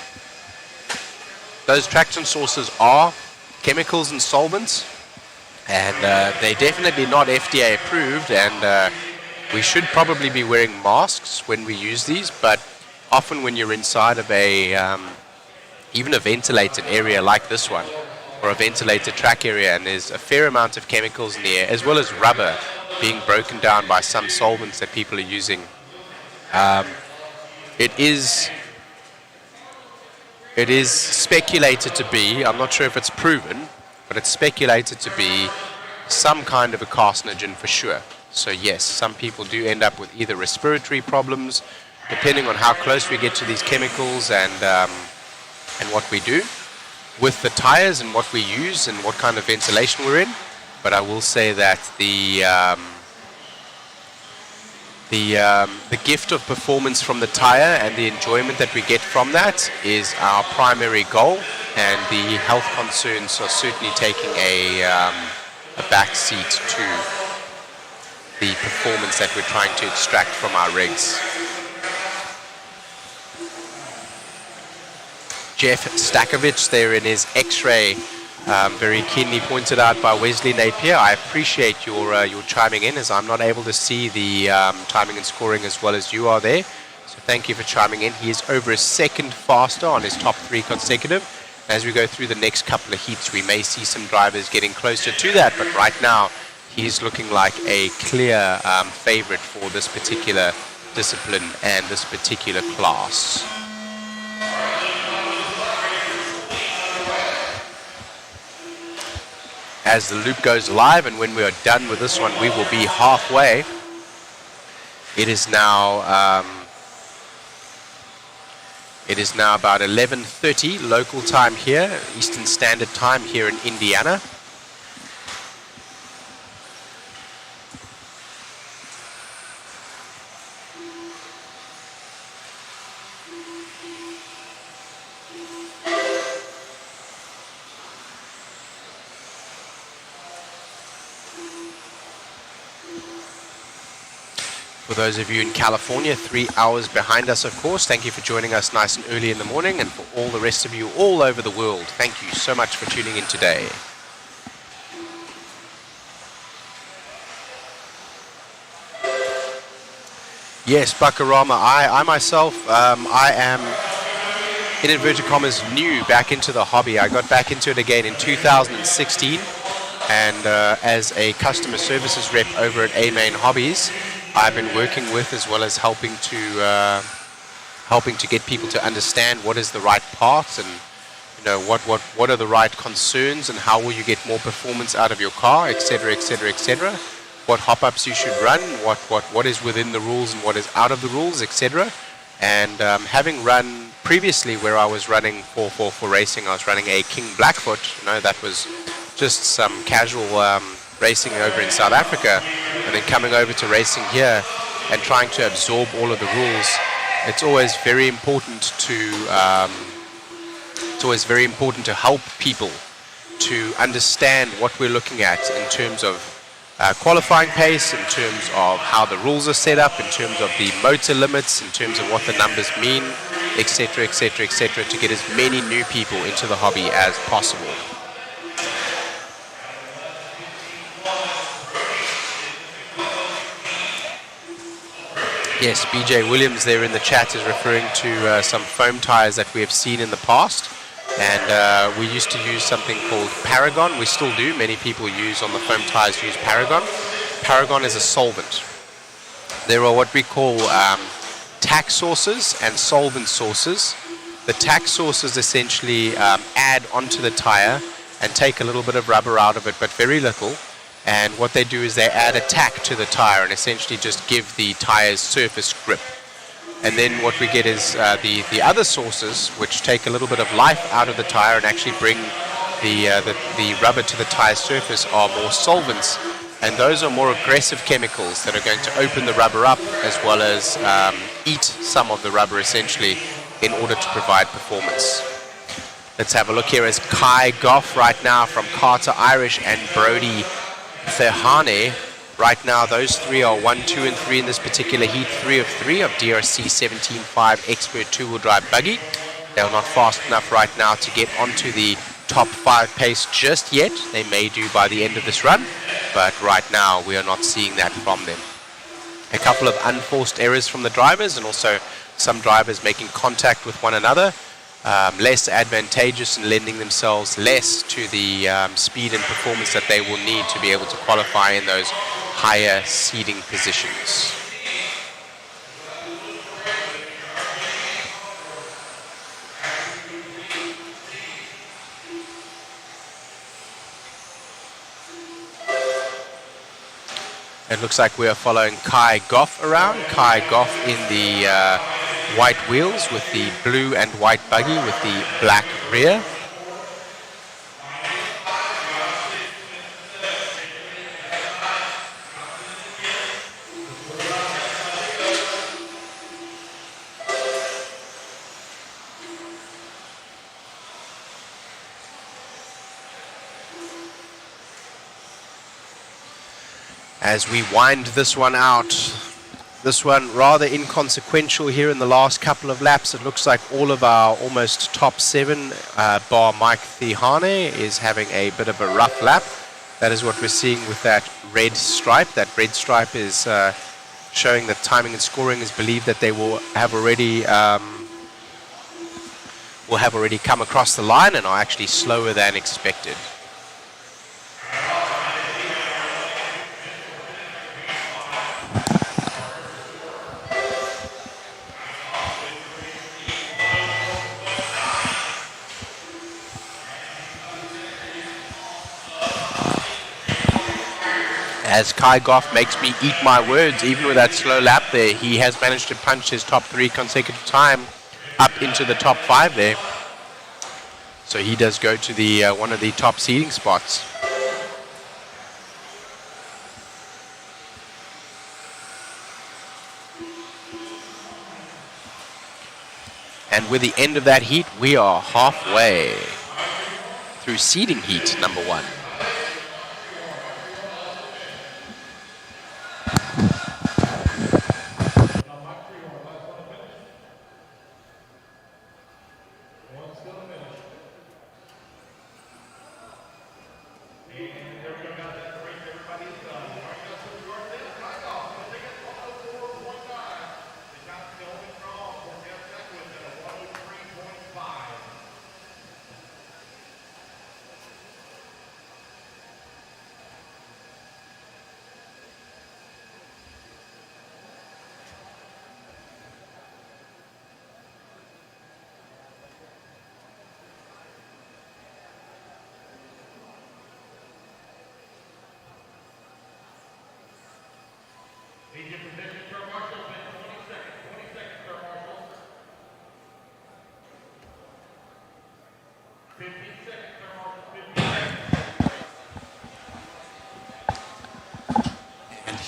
Those traction sources are chemicals and solvents, and they're definitely not FDA approved, and we should probably be wearing masks when we use these, but often when you're inside of even a ventilated area like this one, or a ventilated track area, and there's a fair amount of chemicals in the air, as well as rubber being broken down by some solvents that people are using. It It is speculated to be, I'm not sure if it's proven, but it's speculated to be some kind of a carcinogen for sure. So yes, some people do end up with either respiratory problems, depending on how close we get to these chemicals and what we do with the tires and what we use and what kind of ventilation we're in. But I will say that the gift of performance from the tire and the enjoyment that we get from that is our primary goal, and the health concerns are certainly taking a back seat to the performance that we're trying to extract from our rigs. Jeff Stakovich there in his X-ray, very keenly pointed out by Wesley Napier. I appreciate your chiming in, as I'm not able to see the timing and scoring as well as you are there. So thank you for chiming in. He is over a second faster on his top 3 consecutive. As we go through the next couple of heats, we may see some drivers getting closer to that, but right now he's looking like a clear favorite for this particular discipline and this particular class. As the loop goes live, and when we are done with this one, we will be halfway. It is now about 11:30 local time here, Eastern Standard Time here in Indiana. For those of you in California, 3 hours behind us, of course, thank you for joining us nice and early in the morning. And for all the rest of you all over the world, thank you so much for tuning in today. Yes, Buckarama, I myself, I am, in inverted commas, new back into the hobby. I got back into it again in 2016, and as a customer services rep over at A-Main Hobbies, I've been working with, as well as helping to get people to understand what is the right path, and what are the right concerns, and how will you get more performance out of your car, etc., etc., etc. What hop-ups you should run, what is within the rules and what is out of the rules, etc. And having run previously, where I was running for racing, I was running a King Blackfoot. That was just some casual racing over in South Africa, and then coming over to racing here and trying to absorb all of the rules. It's always very important to help people to understand what we're looking at in terms of qualifying pace, in terms of how the rules are set up, in terms of the motor limits, in terms of what the numbers mean, etc., etc., etc., to get as many new people into the hobby as possible. Yes, BJ Williams there in the chat is referring to some foam tires that we have seen in the past. And we used to use something called Paragon. We still do. Many people use on the foam tires use Paragon. Paragon is a solvent. There are what we call tack sources and solvent sources. The tack sources essentially add onto the tire and take a little bit of rubber out of it, but very little. And what they do is they add a tack to the tire and essentially just give the tire's surface grip. And then what we get is the other sources, which take a little bit of life out of the tire and actually bring the rubber to the tire surface, are more solvents. And those are more aggressive chemicals that are going to open the rubber up, as well as eat some of the rubber essentially, in order to provide performance. Let's have a look here as Kai Goff right now from Carter Irish and Brody Fehane. Right now, those three are 1, 2, and 3 in this particular heat. 3 of 3 of DRC 17.5 Expert 2-wheel drive buggy. They're not fast enough right now to get onto the top 5 pace just yet. They may do by the end of this run, but right now we are not seeing that from them. A couple of unforced errors from the drivers, and also some drivers making contact with one another. Less advantageous and lending themselves less to the speed and performance that they will need to be able to qualify in those higher seeding positions. It looks like we are following Kai Goff around. Kai Goff in the white wheels with the blue and white buggy with the black rear. As we wind this one out, this one rather inconsequential here in the last couple of laps. It looks like all of our almost top 7, bar Mike Thihane, is having a bit of a rough lap. That is what we're seeing with that red stripe. That red stripe is showing that timing and scoring is believed that they will have already come across the line and are actually slower than expected. As Kai Goff makes me eat my words, even with that slow lap there, he has managed to punch his top 3 consecutive time up into the top 5 there. So he does go to the one of the top seeding spots. And with the end of that heat, we are halfway through seeding heat number 1.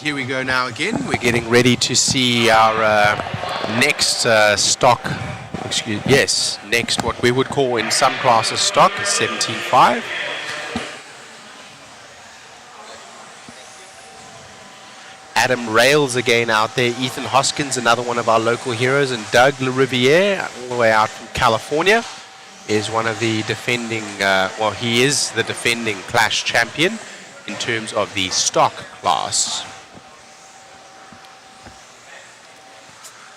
Here we go now again. We're getting ready to see our next stock, next what we would call in some classes stock, 17.5. Adam Rails again out there, Ethan Hoskins, another one of our local heroes, and Doug LaRiviere, all the way out from California, is one of the defending, he is the defending Clash champion in terms of the stock class.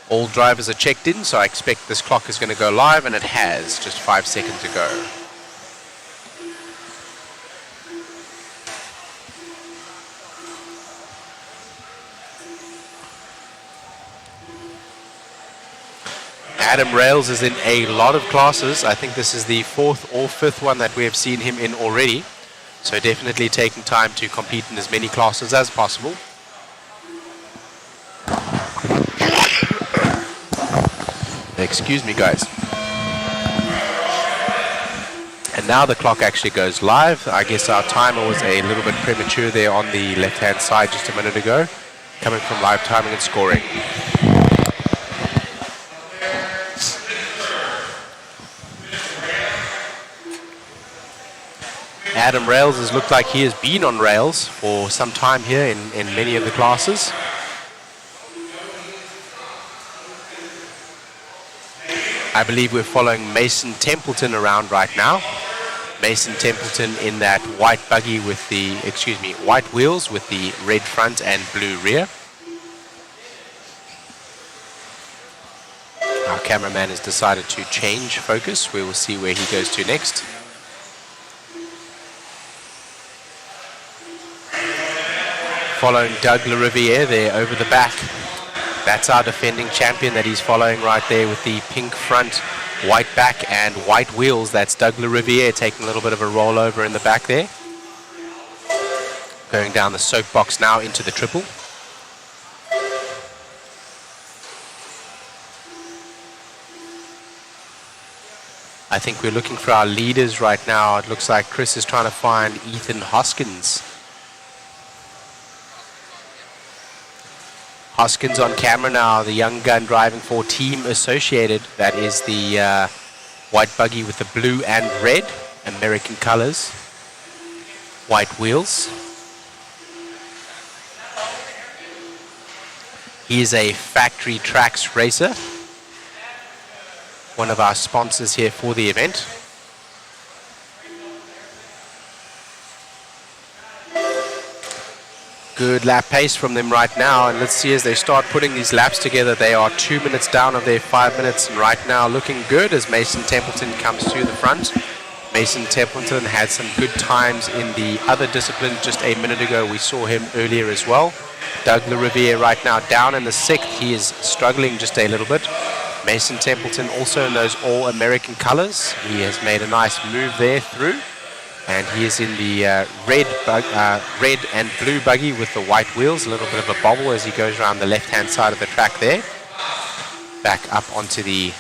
All drivers are checked in, so I expect this clock is going to go live, and it has, just 5 seconds ago. Adam Rails is in a lot of classes. I think this is the 4th or 5th one that we have seen him in already. So definitely taking time to compete in as many classes as possible. Excuse me, guys. And now the clock actually goes live. I guess our timer was a little bit premature there on the left-hand side just a minute ago, coming from live timing and scoring. Adam Rails has looked like he has been on rails for some time here in many of the classes. I believe we're following Mason Templeton around right now. Mason Templeton in that white buggy with the, white wheels with the red front and blue rear. Our cameraman has decided to change focus. We will see where he goes to next. Following Doug LaRiviere there over the back. That's our defending champion that he's following right there with the pink front, white back and white wheels. That's Doug LaRiviere taking a little bit of a rollover in the back there. Going down the soapbox now into the triple. I think we're looking for our leaders right now. It looks like Chris is trying to find Ethan Hoskins. Hoskins on camera now, the young gun driving for Team Associated. That is the white buggy with the blue and red American colors. White wheels. He is a Factory Tracks racer. One of our sponsors here for the event. Good lap pace from them right now, and let's see as they start putting these laps together. They are 2 minutes down of their 5 minutes, and right now looking good as Mason Templeton comes to the front. Mason Templeton had some good times in the other discipline just a minute ago. We saw him earlier as well. Doug LaRiviere right now down in the 6th. He is struggling just a little bit. Mason Templeton also in those all-American colors. He has made a nice move there through. And he is in the red and blue buggy with the white wheels. A little bit of a bobble as he goes around the left-hand side of the track there. Back up onto the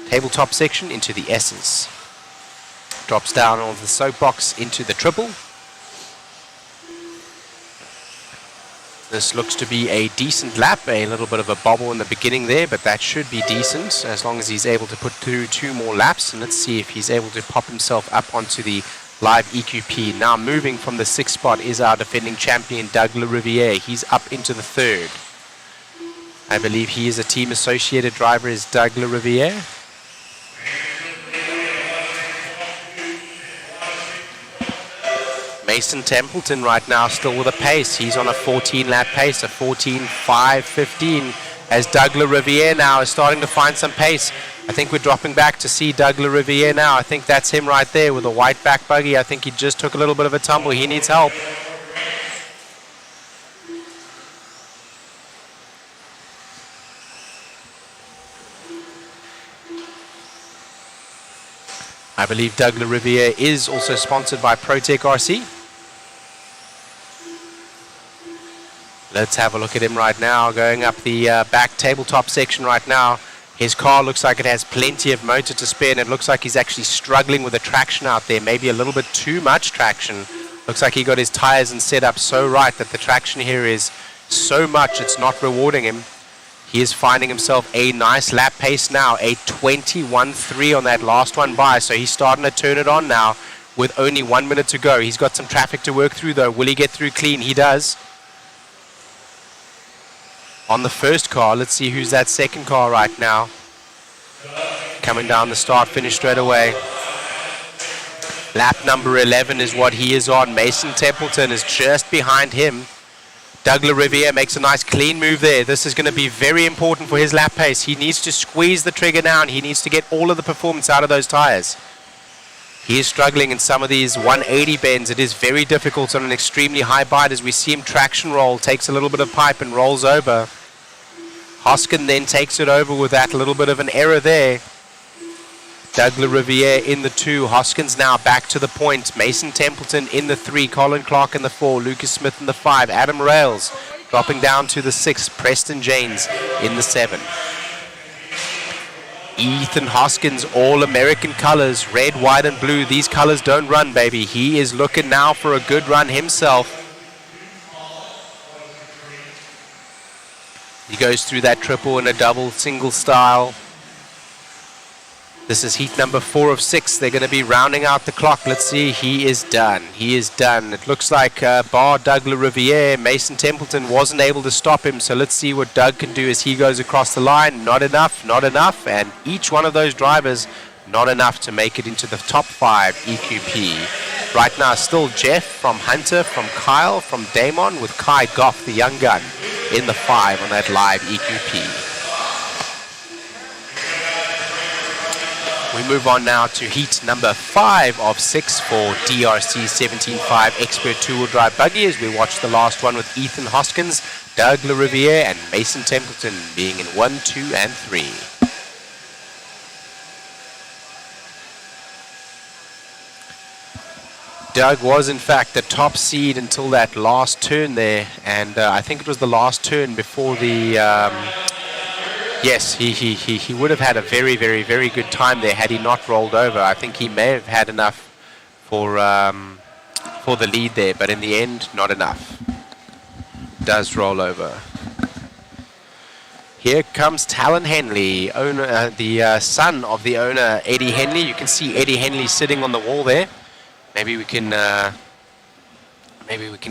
tabletop section into the S's. Drops down onto the soapbox into the triple. This looks to be a decent lap, a little bit of a bobble in the beginning there, but that should be decent as long as he's able to put through 2 more laps. And let's see if he's able to pop himself up onto the live EQP. Now moving from the 6th spot is our defending champion, Doug LaRiviere. He's up into the 3rd. I believe he is a Team Associated driver, is Doug LaRiviere. Mason Templeton right now still with a pace. He's on a 14-lap pace, a 14.5.15, as Doug LaRiviere now is starting to find some pace. I think we're dropping back to see Doug LaRiviere now. I think that's him right there with a white back buggy. I think he just took a little bit of a tumble. He needs help. I believe Doug LaRiviere is also sponsored by ProTech RC. Let's have a look at him right now, going up the back tabletop section right now. His car looks like it has plenty of motor to spare, and it looks like he's actually struggling with the traction out there, maybe a little bit too much traction. Looks like he got his tires and set up so right that the traction here is so much it's not rewarding him. He is finding himself a nice lap pace now, a 21.3 on that last one by, so he's starting to turn it on now with only 1 minute to go. He's got some traffic to work through though. Will he get through clean? He does. On the first car, let's see who's that second car right now. Coming down the start, finish straight away. Lap number 11 is what he is on. Mason Templeton is just behind him. Doug LaRiviere makes a nice clean move there. This is going to be very important for his lap pace. He needs to squeeze the trigger down. He needs to get all of the performance out of those tires. He is struggling in some of these 180 bends. It is very difficult on an extremely high bite as we see him traction roll, takes a little bit of pipe and rolls over. Hoskin then takes it over with that little bit of an error there. Doug LaRiviere in the 2. Hoskins now back to the point. Mason Templeton in the 3. Colin Clark in the 4. Lucas Smith in the 5. Adam Rails dropping down to the 6. Preston James in the 7. Ethan Hoskins, all American colors, red, white and blue. These colors don't run, baby. He is looking now for a good run himself. He goes through that triple in a double single style. This is heat number 4 of 6. They're going to be rounding out the clock. Let's see. He is done. He is done. It looks like bar Doug LaRiviere, Mason Templeton wasn't able to stop him. So let's see what Doug can do as he goes across the line. Not enough, not enough. And each one of those drivers, not enough to make it into the top 5 EQP. Right now, still Jeff from Hunter, from Kyle, from Damon, with Kai Goff, the young gun, in the 5 on that live EQP. We move on now to heat number 5 of 6 for DRC 17.5 Expert 2-wheel drive buggy as we watch the last one with Ethan Hoskins, Doug LaRiviere and Mason Templeton being in 1, 2 and 3. Doug was in fact the top seed until that last turn there, and I think it was the last turn before the yes, he would have had a very, very, very good time there had he not rolled over. I think he may have had enough for the lead there, but in the end, not enough. Does roll over. Here comes Talon Henley, owner, the son of the owner, Eddie Henley. You can see Eddie Henley sitting on the wall there. Maybe we can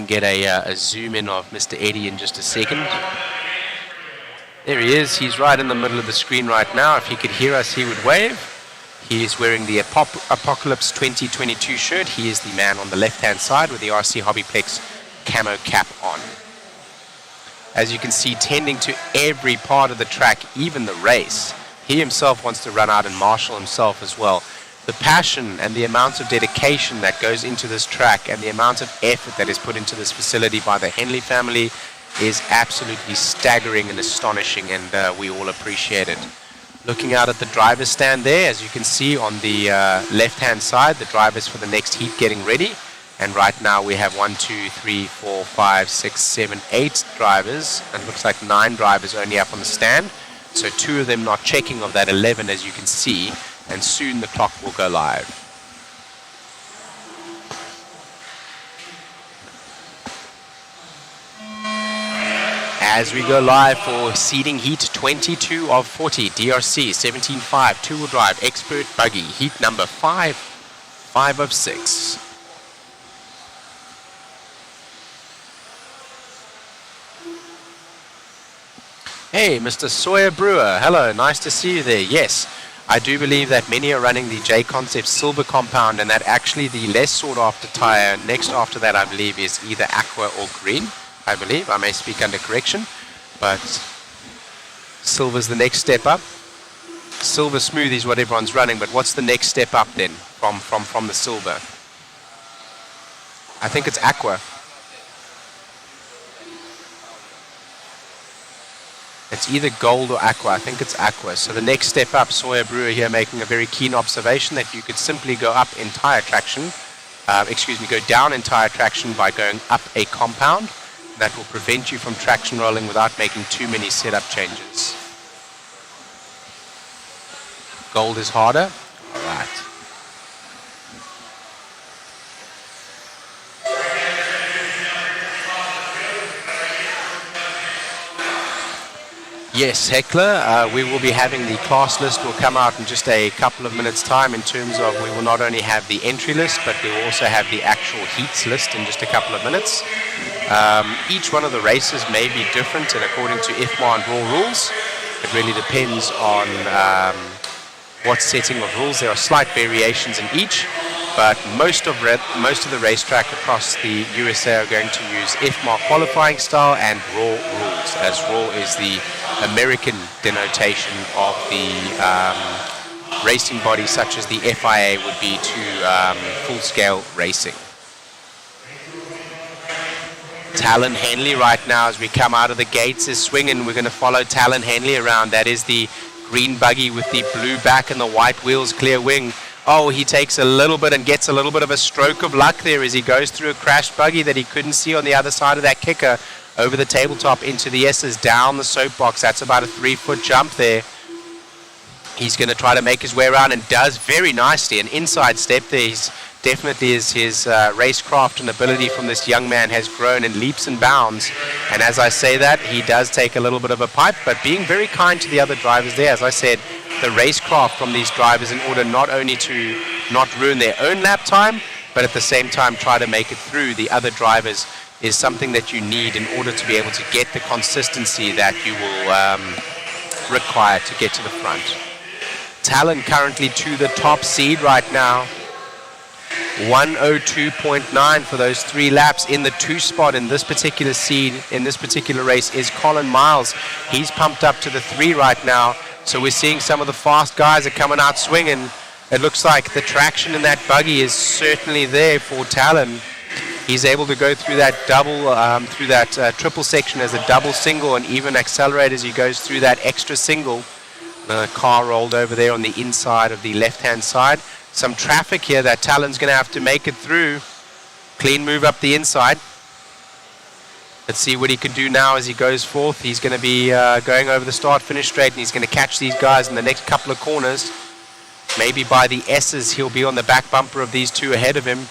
get a zoom in of Mr. Eddie in just a second. There he is. He's right in the middle of the screen right now. If he could hear us, he would wave. He is wearing the Apocalypse 2022 shirt. He is the man on the left-hand side with the RC HobbyPlex camo cap on. As you can see, tending to every part of the track, even the race. He himself wants to run out and marshal himself as well. The passion and the amount of dedication that goes into this track and the amount of effort that is put into this facility by the Henley family is absolutely staggering and astonishing, and we all appreciate it. Looking out at the driver's stand there, as you can see on the left-hand side, the drivers for the next heat getting ready. And right now we have 1, 2, 3, 4, 5, 6, 7, 8 drivers. And it looks like 9 drivers only up on the stand. So 2 of them not checking of that 11, as you can see. And soon the clock will go live. As we go live for seeding heat 22 of 40, DRC 17.5, two-wheel drive, expert buggy, heat number 5, 5 of 6. Hey, Mr. Sawyer Brewer, hello, nice to see you there. Yes, I do believe that many are running the JConcepts silver compound, and that actually the less sought after tire next after that, I believe, is either aqua or green. I believe, I may speak under correction, but silver's the next step up. Silver smooth is what everyone's running, but what's the next step up then from the silver? I think it's aqua. It's either gold or aqua. I think it's aqua. So the next step up, Sawyer Brewer here making a very keen observation that you could simply go up in tire traction, go down in tire traction by going up a compound. That will prevent you from traction rolling without making too many setup changes. Gold is harder. All right. Yes, Heckler, we will be having the class list will come out in just a couple of minutes time in terms of we will not only have the entry list, but we will also have the actual heats list in just a couple of minutes. Each one of the races may be different and according to IFMA and raw rules. It really depends on what setting of rules. There are slight variations in each, but most of the racetrack across the USA are going to use IFMA qualifying style and raw rules, as raw is the American denotation of the racing body, such as the FIA would be to full-scale racing. Talon Henley right now as we come out of the gates is swinging. We're going to follow Talon Henley around. That is the green buggy with the blue back and the white wheels, clear wing. Oh, he takes a little bit and gets a little bit of a stroke of luck there as he goes through a crashed buggy that he couldn't see on the other side of that kicker, over the tabletop into the S's, down the soapbox. That's about a 3-foot jump there. He's going to try to make his way around and does very nicely. An inside step there. He's definitely his racecraft and ability from this young man has grown in leaps and bounds. And as I say that, he does take a little bit of a pipe, but being very kind to the other drivers there. As I said, the racecraft from these drivers in order not only to not ruin their own lap time, but at the same time try to make it through the other drivers is something that you need in order to be able to get the consistency that you will require to get to the front. Talon currently to the top seed right now. 1:02.9 for those 3 laps. In the 2 spot in this particular seed, in this particular race, is Colin Miles. He's pumped up to the 3 right now. So we're seeing some of the fast guys are coming out swinging. It looks like the traction in that buggy is certainly there for Talon. He's able to go through that triple section as a double single and even accelerate as he goes through that extra single. The car rolled over there on the inside of the left-hand side. Some traffic here that Talon's going to have to make it through. Clean move up the inside. Let's see what he can do now as he goes forth. He's going to be going over the start-finish straight, and he's going to catch these guys in the next couple of corners. Maybe by the S's, he'll be on the back bumper of these two ahead of him.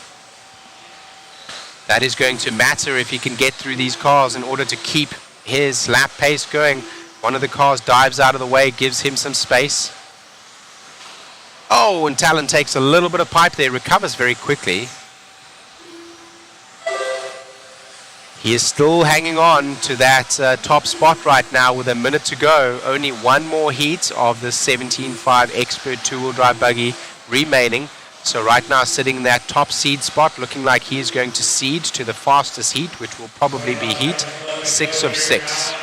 That is going to matter if he can get through these cars in order to keep his lap pace going. One of the cars dives out of the way, gives him some space. Oh, and Talon takes a little bit of pipe there, recovers very quickly. He is still hanging on to that top spot right now with a minute to go. Only one more heat of the 17.5 Expert two-wheel drive buggy remaining. So right now sitting in that top seed spot, looking like he is going to seed to the fastest heat, which will probably be heat 6 of 6.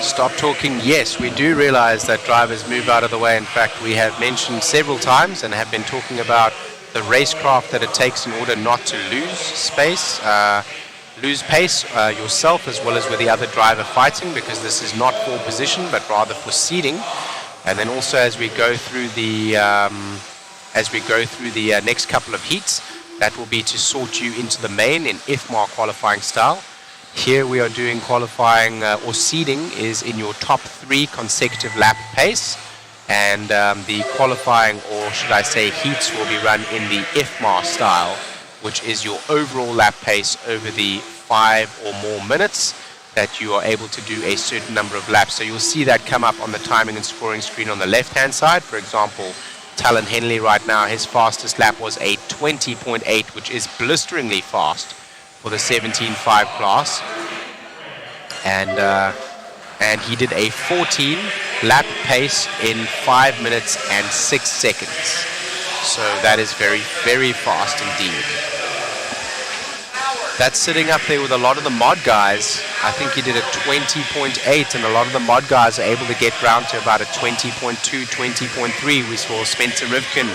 Stop talking. Yes, we do realize that drivers move out of the way. In fact, we have mentioned several times and have been talking about the racecraft that it takes in order not to lose space, lose pace yourself as well as with the other driver fighting, because this is not for position but rather for seeding. And then also as we go through the next couple of heats, that will be to sort you into the main in IFMAR qualifying style. Here we are doing qualifying or seeding is in your top 3 consecutive lap pace, and the qualifying, or should I say heats, will be run in the IFMAR style, which is your overall lap pace over the 5 or more minutes that you are able to do a certain number of laps. So you'll see that come up on the timing and scoring screen on the left hand side. For example, Talon Henley right now, his fastest lap was a 20.8, which is blisteringly fast for the 17.5 class, and he did a 14 lap pace in 5 minutes and 6 seconds. So that is very, very fast indeed. That's sitting up there with a lot of the mod guys. I think he did a 20.8, and a lot of the mod guys are able to get round to about a 20.2, 20.3. We saw Spencer Rivkin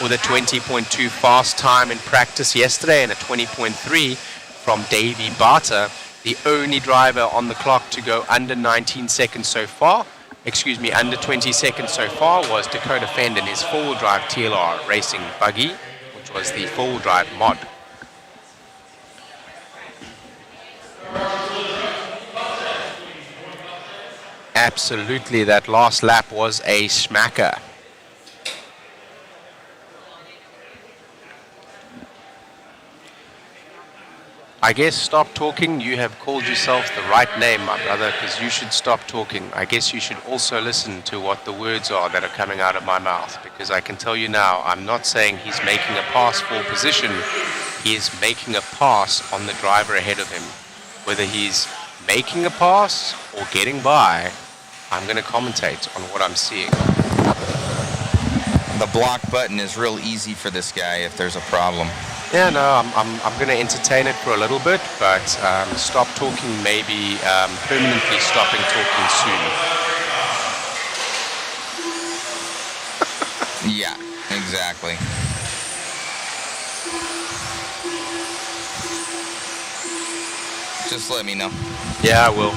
with a 20.2 fast time in practice yesterday, and a 20.3 from Davey Barter, the only driver on the clock to go under 19 seconds so far. Under 20 seconds so far was Dakota Fend in his four-wheel drive TLR racing buggy, which was the four-wheel drive mod. Absolutely, that last lap was a smacker. I guess stop talking. You have called yourself the right name, my brother, because you should stop talking. I guess you should also listen to what the words are that are coming out of my mouth, because I can tell you now, I'm not saying he's making a pass for position. He is making a pass on the driver ahead of him. Whether he's making a pass or getting by, I'm going to commentate on what I'm seeing. The block button is real easy for this guy if there's a problem. Yeah, no, I'm going to entertain it for a little bit, but stop talking, maybe permanently stopping talking soon. Yeah, exactly. Just let me know. Yeah, I will.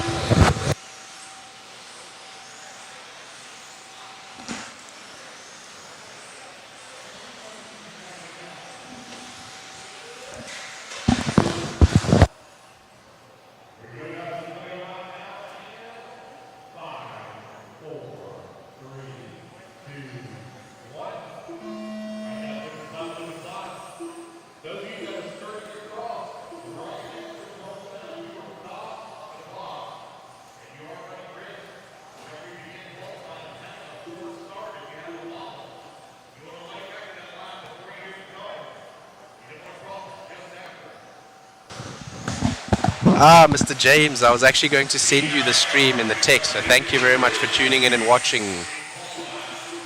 Mr. James, I was actually going to send you the stream in the text, so thank you very much for tuning in and watching.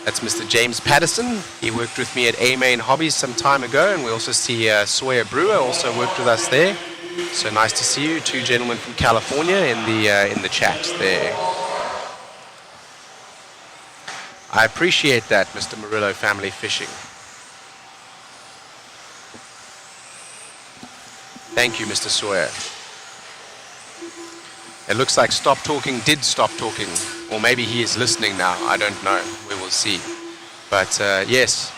That's Mr. James Patterson. He worked with me at A-Main Hobbies some time ago, and we also see Sawyer Brewer also worked with us there. So nice to see you, two gentlemen from California in the chat there. I appreciate that, Mr. Murillo Family Fishing. Thank you, Mr. Sawyer. It looks like Stop Talking did stop talking. Or maybe he is listening now. I don't know. We will see. But yes,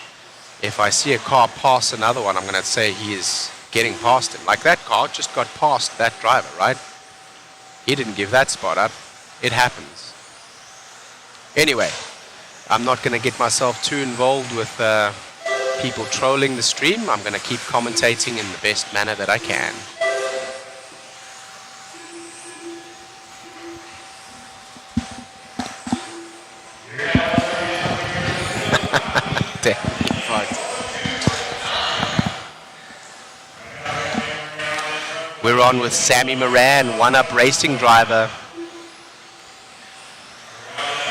if I see a car pass another one, I'm going to say he is getting past him. Like that car just got past that driver, right? He didn't give that spot up. It happens. Anyway, I'm not going to get myself too involved with people trolling the stream. I'm going to keep commentating in the best manner that I can. We're on with Sammy Moran, one-up racing driver.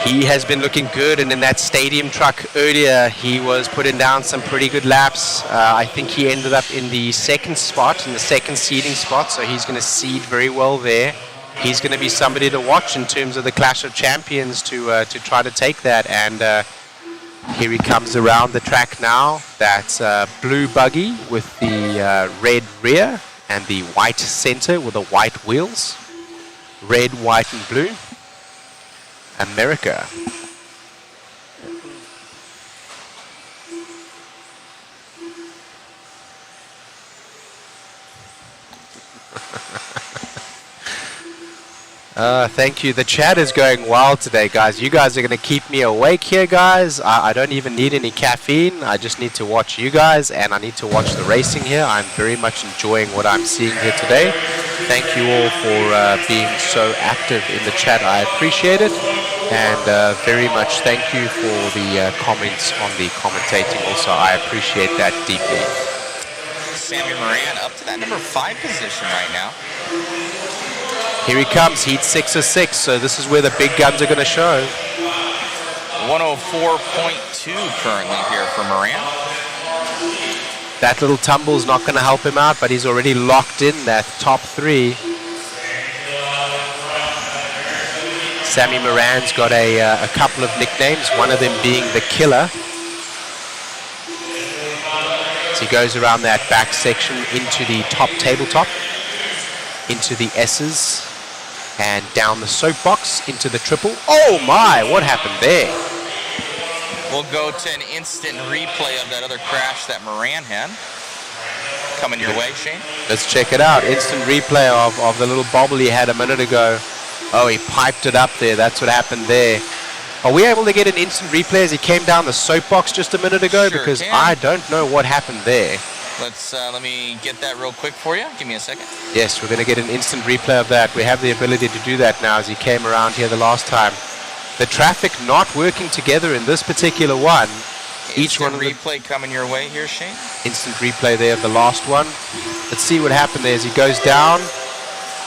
He has been looking good, and in that stadium truck earlier, he was putting down some pretty good laps. I think he ended up in the second spot, in the second seeding spot, so he's going to seed very well there. He's going to be somebody to watch in terms of the Clash of Champions to try to take that. And here he comes around the track now. That's blue Buggy with the red rear and the white center with the white wheels. Red, white, and blue. America. Thank you. The chat is going wild today, guys. You guys are going to keep me awake here, guys. I don't even need any caffeine. I just need to watch you guys, and I need to watch the racing here. I'm very much enjoying what I'm seeing here today. Thank you all for being so active in the chat. I appreciate it. And very much thank you for the comments on the commentating also. I appreciate that deeply. Sammy Moran up to that number 5 position right now. Here he comes, heat 6 of 6, so this is where the big guns are going to show. 104.2 currently here for Moran. That little tumble's not going to help him out, but he's already locked in that top 3. Sammy Moran's got a couple of nicknames, one of them being the Killer. So he goes around that back section into the top tabletop, into the S's, and down the soapbox into the triple. Oh my, what happened there? We'll go to an instant replay of that other crash that Moran had. Coming your way, Shane. Let's check it out. Instant replay of the little bobble he had a minute ago. Oh, he piped it up there. That's what happened there. Are we able to get an instant replay as he came down the soapbox just a minute ago? Sure because can. I don't know what happened there. Let me get that real quick for you. Give me a second. Yes, we're going to get an instant replay of that. We have the ability to do that now as he came around here the last time. The traffic not working together in this particular one. Each one of the replay coming your way here, Shane. Instant replay there of the last one. Let's see what happened there as he goes down.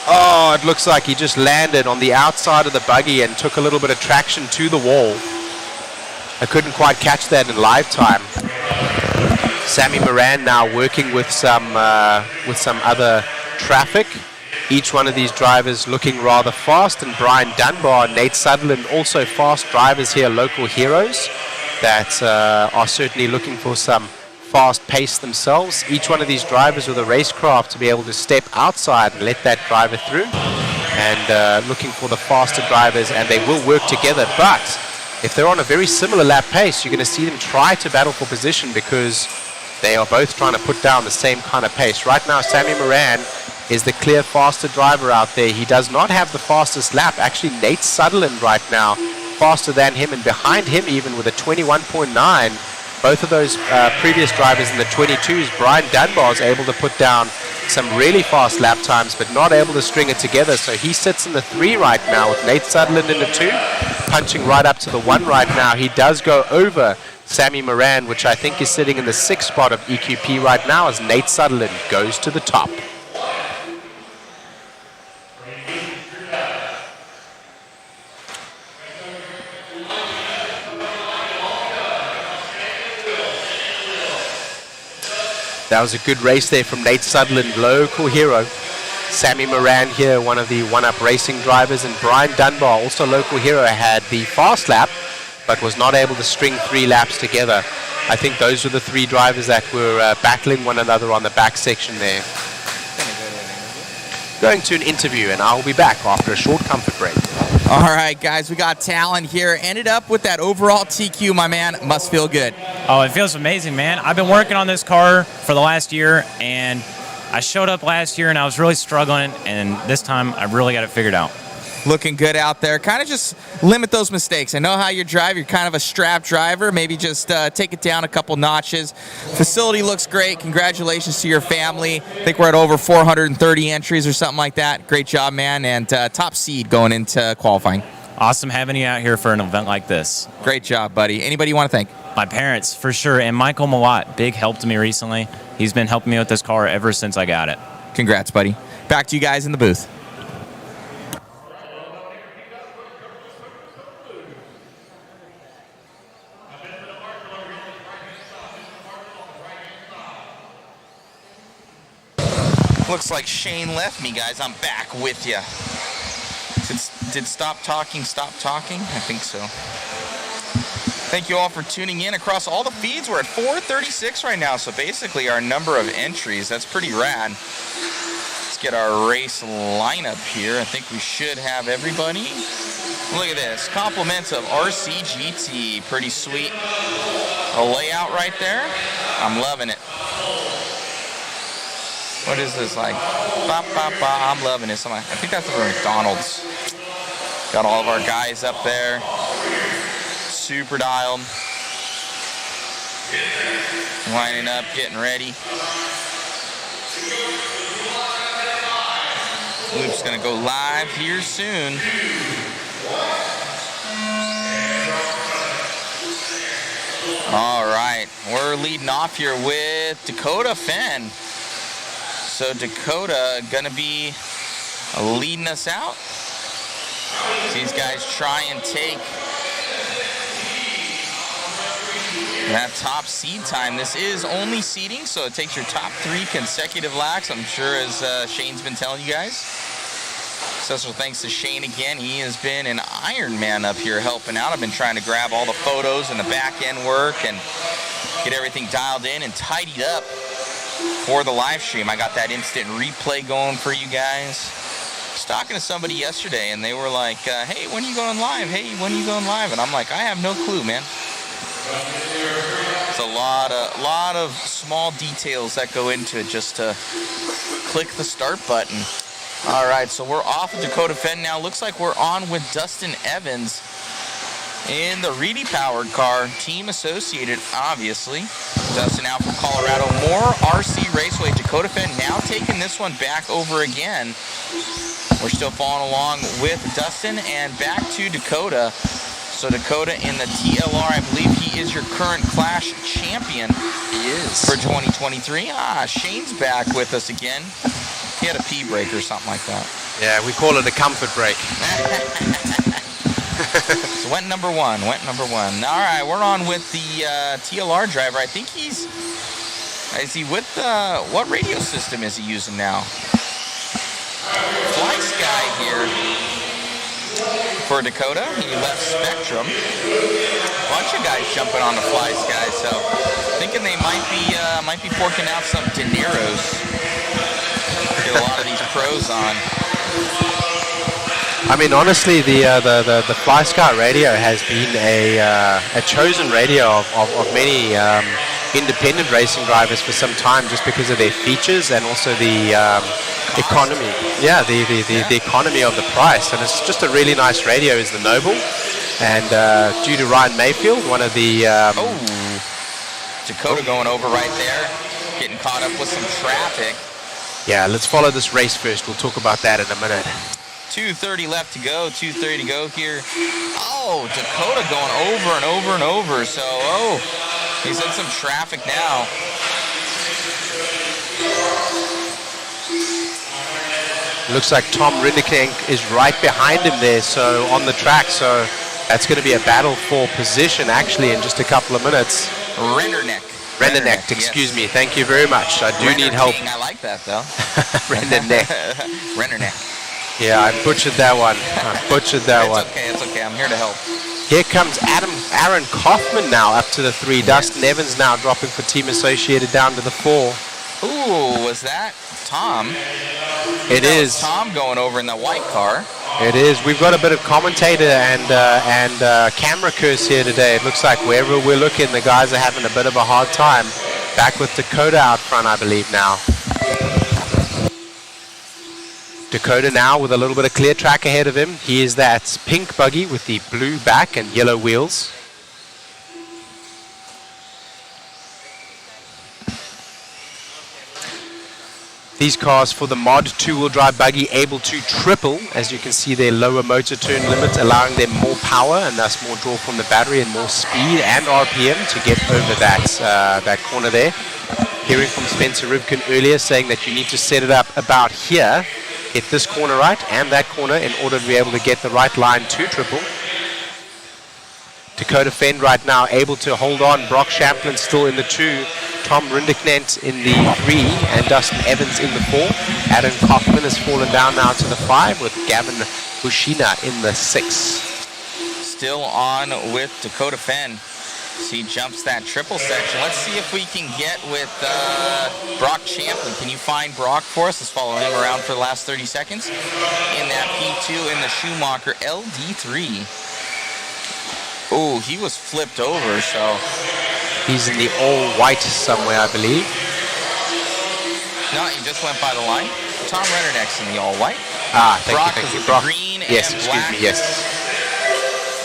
Oh, it looks like he just landed on the outside of the buggy and took a little bit of traction to the wall. I couldn't quite catch that in live time. Sammy Moran now working with some other traffic. Each one of these drivers looking rather fast, and Brian Dunbar and Nate Sutherland also fast drivers here, local heroes that are certainly looking for some fast pace themselves. Each one of these drivers with a racecraft to be able to step outside and let that driver through, and looking for the faster drivers, and they will work together. But if they're on a very similar lap pace, you're going to see them try to battle for position because they are both trying to put down the same kind of pace. Right now, Sammy Moran is the clear faster driver out there. He does not have the fastest lap. Actually, Nate Sutherland right now faster than him, and behind him even with a 21.9. Both of those previous drivers in the 22s, Brian Dunbar is able to put down some really fast lap times, but not able to string it together. So he sits in the 3 right now with Nate Sutherland in the 2, punching right up to the 1 right now. He does go over Sammy Moran, which I think is sitting in the 6th spot of EQP right now, as Nate Sutherland goes to the top. That was a good race there from Nate Sutherland, local hero. Sammy Moran here, one of the one-up racing drivers, and Brian Dunbar, also local hero, had the fast lap, but was not able to string 3 laps together. I think those were the 3 drivers that were battling one another on the back section there. going to an interview, and I will be back after a short comfort break. All right, guys, we got Talon here. Ended up with that overall TQ, my man. Must feel good. Oh, it feels amazing, man. I've been working on this car for the last year, and I showed up last year, and I was really struggling, and this time I really got it figured out. Looking good out there. Kind of just limit those mistakes. I know how you drive. You're kind of a strapped driver. Maybe just take it down a couple notches. Facility looks great. Congratulations to your family. I think we're at over 430 entries or something like that. Great job, man. And top seed going into qualifying. Awesome having you out here for an event like this. Great job, buddy. Anybody you want to thank? My parents, for sure, and Michael Malott, big help to me recently. He's been helping me with this car ever since I got it. Congrats, buddy. Back to you guys in the booth. Looks like Shane left me, guys. I'm back with you. Did stop talking? I think so. Thank you all for tuning in across all the feeds. We're at 436 right now, so basically our number of entries. That's pretty rad. Let's get our race lineup here. I think we should have everybody. Look at this. Compliments of RCGT. Pretty sweet. A layout right there. I'm loving it. What is this like? Ba, ba, ba. I'm loving this. I think that's for McDonald's. Got all of our guys up there. Super dialed. Lining up, getting ready. Loop's gonna go live here soon. All right, we're leading off here with Dakota Fenn. So Dakota gonna be leading us out. These guys try and take that top seed time. This is only seeding, so it takes your top 3 consecutive laps. I'm sure, as Shane's been telling you guys. Special thanks to Shane again. He has been an Iron Man up here helping out. I've been trying to grab all the photos and the back end work and get everything dialed in and tidied up for the live stream. I got that instant replay going for you guys. I was talking to somebody yesterday and they were like, hey, when are you going live? Hey, when are you going live? And I'm like, I have no clue, man. It's a lot of small details that go into it just to click the start button. All right, so we're off of Dakota Fenn now. Looks like we're on with Dustin Evans in the Reedy powered car, team associated, obviously. Dustin out from Colorado. More RC Raceway. Dakota Fenn now taking this one back over again. We're still following along with Dustin and back to Dakota. So Dakota in the TLR, I believe he is your current Clash champion. He is. For 2023. Shane's back with us again. He had a pee break or something like that. Yeah, we call it a comfort break. So went number one. All right, we're on with the TLR driver. I think is he with, what radio system is he using now? Fly Sky here for Dakota. He left Spectrum. Bunch of guys jumping on the Fly Sky, so thinking they might be forking out some De Niro's. Get a lot of these pros on. I mean, honestly, the Fly Sky radio has been a chosen radio of many independent racing drivers for some time, just because of their features and also the economy. Yeah, the economy of the price, and it's just a really nice radio. Is the Noble, and due to Ryan Mayfield, one of the Dakota going over right there, getting caught up with some traffic. Yeah, let's follow this race first. We'll talk about that in a minute. 2:30 left to go. 2:30 to go here. Oh, Dakota going over and over and over. So, he's in some traffic now. Looks like Tom Rinderkink is right behind him there, so on the track. So that's going to be a battle for position, actually, in just a couple of minutes. Renderneck, excuse me. Thank you very much. I do need help. I like that, though. Renderneck. Yeah, I butchered that one. It's okay. I'm here to help. Here comes Aaron Kaufman now up to the 3. Dustin Evans now dropping for Team Associated down to the 4. Ooh, was that Tom? It That is. was Tom going over in the white car. It is. We've got a bit of commentator and camera curse here today. It looks like wherever we're looking, the guys are having a bit of a hard time. Back with Dakota out front, I believe now. Dakota now with a little bit of clear track ahead of him. He is that pink buggy with the blue back and yellow wheels. These cars for the mod two-wheel drive buggy able to triple, as you can see, their lower motor turn limit, allowing them more power and thus more draw from the battery and more speed and RPM to get over that corner there. Hearing from Spencer Rivkin earlier saying that you need to set it up about here, hit this corner right and that corner in order to be able to get the right line to triple. Dakota Fend right now able to hold on. Brock Champlin still in the 2. Tom Rindeknent in the 3 and Dustin Evans in the 4. Adam Kaufman has fallen down now to the 5 with Gavin Bushina in the 6. Still on with Dakota Fenn. So he jumps that triple section. Let's see if we can get with Brock Champlin. Can you find Brock for us? Let's follow him around for the last 30 seconds. In that P2 in the Schumacher LD3. Oh, he was flipped over, so... He's in the all-white somewhere, I believe. No, he just went by the line. Tom Rennerneck's in the all-white. Thank Brock you, is with Brock. the green Yes, and excuse black. me, yes.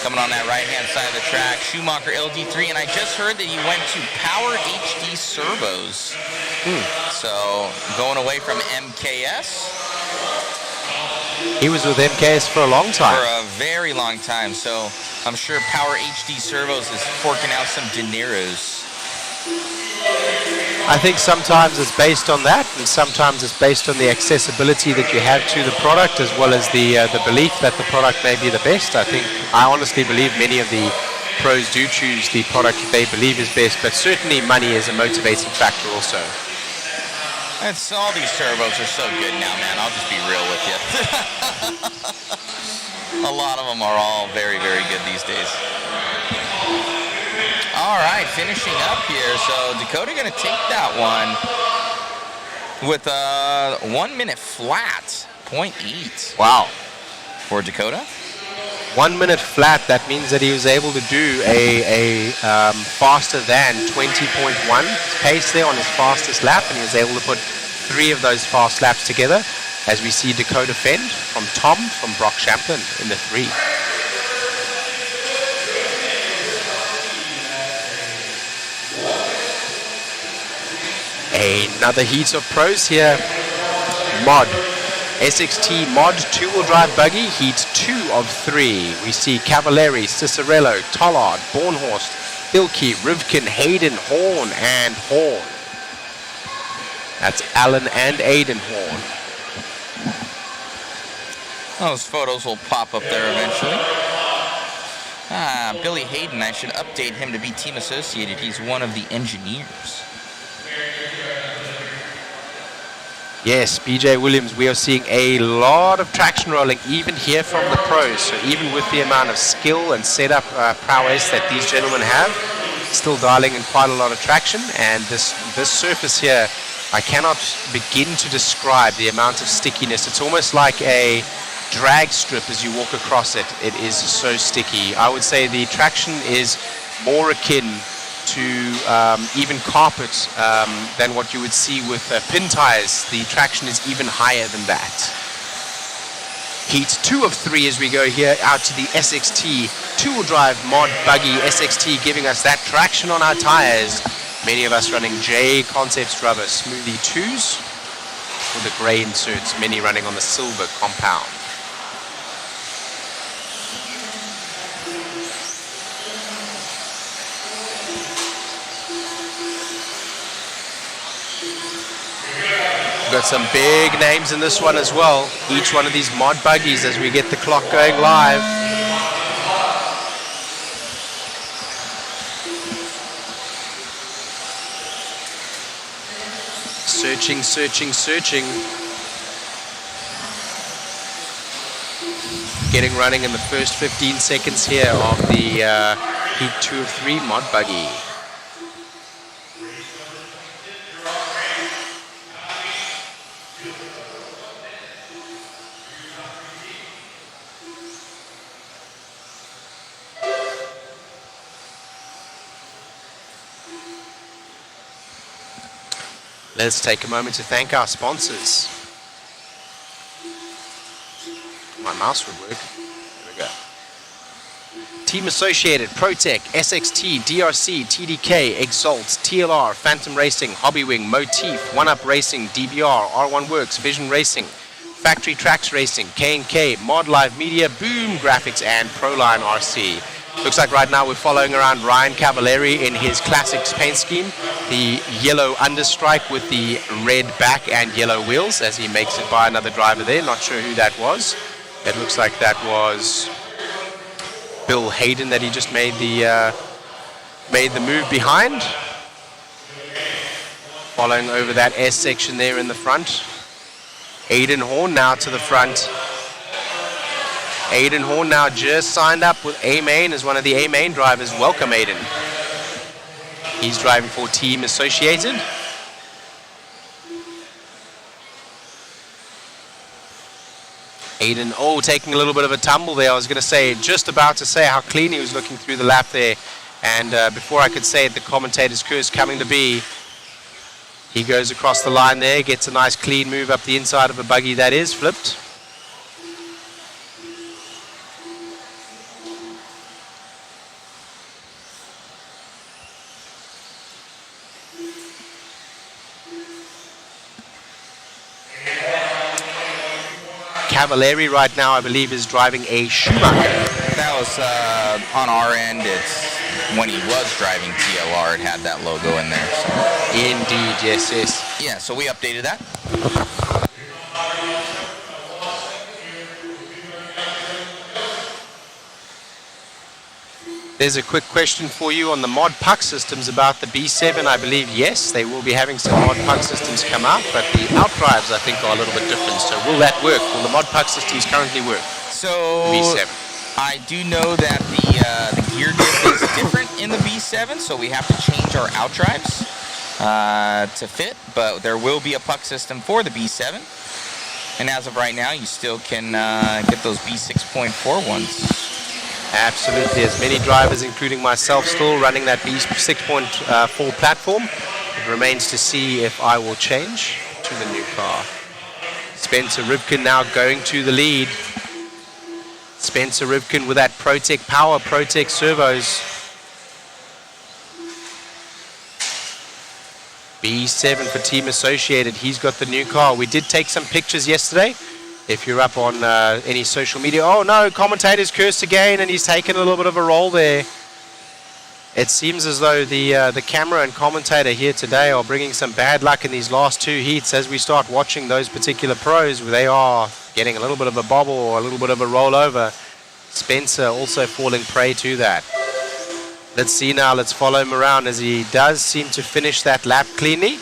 Coming on that right-hand side of the track, Schumacher LD3, and I just heard that he went to Power HD Servos. So, going away from MKS. He was with MKS for a long time. For a very long time, so I'm sure Power HD Servos is forking out some dineros. I think sometimes it's based on that, and sometimes it's based on the accessibility that you have to the product, as well as the belief that the product may be the best. I honestly believe many of the pros do choose the product that they believe is best, but certainly money is a motivating factor also. It's, all these servos are so good now, man. I'll just be real with you. A lot of them are all very, very good these days. All right, finishing up here. So Dakota going to take that one with a 1 minute flat, 0.8. Wow. For Dakota. 1 minute flat, that means that he was able to do a faster than 20.1 pace there on his fastest lap, and he was able to put 3 of those fast laps together, as we see Dakota Fend from Tom from Brock Champlin in the 3. Another heat of pros here. Mod. SXT Mod 2-wheel drive buggy, heat 2 of 3. We see Cavallari, Cicerello, Tollard, Bornhorst, Bilke, Rivkin, Hayden, Horn, and Horn. That's Allen and Aiden Horn. Those photos will pop up there eventually. Billy Hayden, I should update him to be team associated. He's one of the engineers. Yes, BJ Williams, we are seeing a lot of traction rolling even here from the pros. So even with the amount of skill and setup prowess that these gentlemen have, still dialing in quite a lot of traction. And this surface here, I cannot begin to describe the amount of stickiness. It's almost like a drag strip as you walk across it. It is so sticky. I would say the traction is more akin to even carpet than what you would see with pin tires. The traction is even higher than that. Heat 2 of 3 as we go here out to the SXT 2-wheel drive mod buggy. SXT giving us that traction on our tires. Many of us running JConcepts rubber smoothie 2s with the grey inserts, many running on the silver compound. We've got some big names in this one as well. Each one of these mod buggies as we get the clock going live. Searching, searching, searching. Getting running in the first 15 seconds here of the Heat 2 of 3 mod buggy. Let's take a moment to thank our sponsors. My mouse would work. There we go. Team Associated, ProTech, SXT, DRC, TDK, Exalt, TLR, Phantom Racing, Hobbywing, Motif, One Up Racing, DBR, R1 Works, Vision Racing, Factory Tracks Racing, K&K, Mod Live Media, Boom Graphics, and Proline RC. Looks like right now we're following around Ryan Cavallari in his classics paint scheme, the yellow understrike with the red back and yellow wheels as he makes it by another driver there. Not sure who that was. It looks like that was Bill Hayden that he just made the move behind. Following over that S section there in the front. Aiden Horn now to the front. Aiden Horn now just signed up with A-Main as one of the A-Main drivers. Welcome, Aiden. He's driving for Team Associated. Aiden, taking a little bit of a tumble there. I was going to say, just about to say how clean he was looking through the lap there. And before I could say it, the commentator's curse coming to be. He goes across the line there, gets a nice clean move up the inside of a buggy that is flipped. Cavallari right now, I believe, is driving a Schumacher. That was on our end. It's when he was driving TLR, it had that logo in there. So. Indeed, yes, yes. Yeah, so we updated that. There's a quick question for you on the mod puck systems about the B7. I believe, yes, they will be having some mod puck systems come out, but the outdrives, I think, are a little bit different. So will that work? Will the mod puck systems currently work? So B7. I do know that the gear diff is different in the B7, so we have to change our outdrives to fit, but there will be a puck system for the B7. And as of right now, you still can get those B6.4 ones. Absolutely, as many drivers, including myself, still running that B6.4 platform. It remains to see if I will change to the new car. Spencer Rivkin now going to the lead. Spencer Rivkin with that ProTech power, ProTech servos. B7 for Team Associated. He's got the new car. We did take some pictures yesterday. If you're up on any social media, oh no, commentator's cursed again, and he's taken a little bit of a roll there. It seems as though the camera and commentator here today are bringing some bad luck in these last two heats. As we start watching those particular pros, they are getting a little bit of a bobble or a little bit of a rollover. Spencer also falling prey to that. Let's see now, let's follow him around as he does seem to finish that lap cleanly.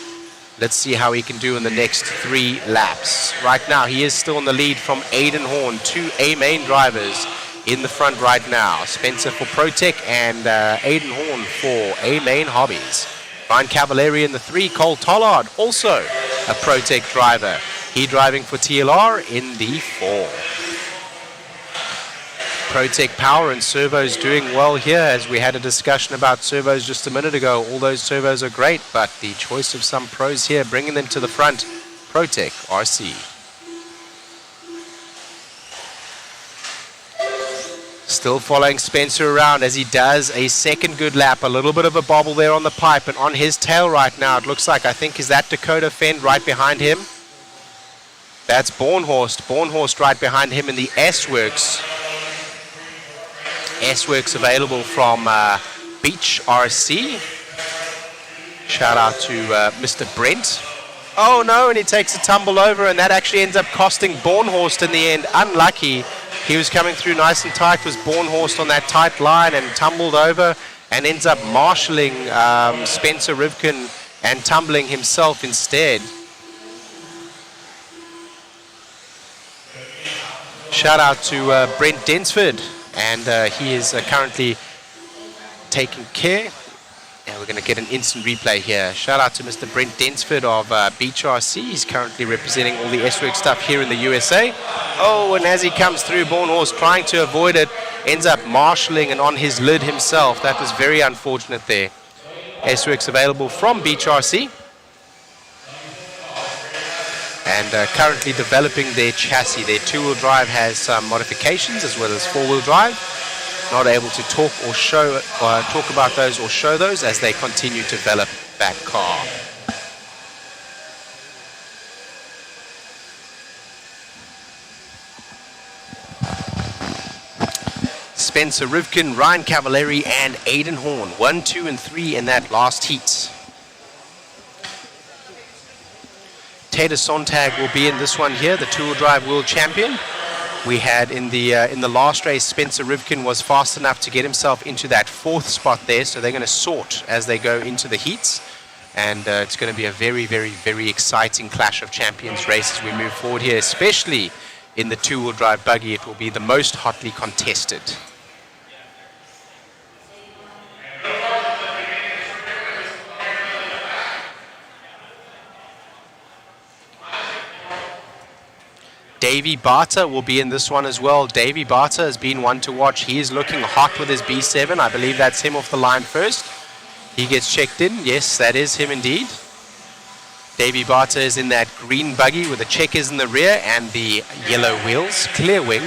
Let's see how he can do in the next 3 laps. Right now, he is still in the lead from Aiden Horn. 2 A-Main drivers in the front right now. Spencer for ProTech and Aiden Horn for A-Main Hobbies. Ryan Cavallari in the 3. Cole Tollard, also a ProTech driver. He driving for TLR in the 4. ProTech power and servos doing well here, as we had a discussion about servos just a minute ago. All those servos are great, but the choice of some pros here, bringing them to the front. ProTech RC. Still following Spencer around as he does a second good lap. A little bit of a bobble there on the pipe, and on his tail right now, it looks like, I think, is that Dakota Fend right behind him? That's Bornhorst. Bornhorst right behind him in the S-Works. S-Works available from Beach RC. Shout out to Mr. Brent. Oh no, and he takes a tumble over, and that actually ends up costing Bornhorst in the end. Unlucky. He was coming through nice and tight, was Bornhorst on that tight line and tumbled over and ends up marshalling Spencer Rivkin and tumbling himself instead. Shout out to Brent Densford. And he is currently taking care And we're going to get an instant replay here. Shout out to Mr. Brent Densford of Beach RC. He's currently representing all the S-Work stuff here in the USA. Oh, and as he comes through, Born Horse trying to avoid it, ends up marshalling and on his lid himself. That was very unfortunate there. S-Works available from Beach RC. And currently developing their chassis. Their two-wheel drive has some modifications as well as four-wheel drive. Not able to talk about those or show those as they continue to develop that car. Spencer Rivkin, Ryan Cavallari, and Aidan Horn. 1, 2, and 3 in that last heat. Tater Sontag will be in this one here, the two-wheel drive world champion. We had in the last race, Spencer Rivkin was fast enough to get himself into that 4th spot there, so they're going to sort as they go into the heats. And it's going to be a very, very, very exciting Clash of Champions race as we move forward here, especially in the two-wheel drive buggy. It will be the most hotly contested. Davey Barter will be in this one as well. Davey Barter has been one to watch. He is looking hot with his B7. I believe that's him off the line first. He gets checked in. Yes, that is him indeed. Davey Barter is in that green buggy with the checkers in the rear and the yellow wheels. Clear wing.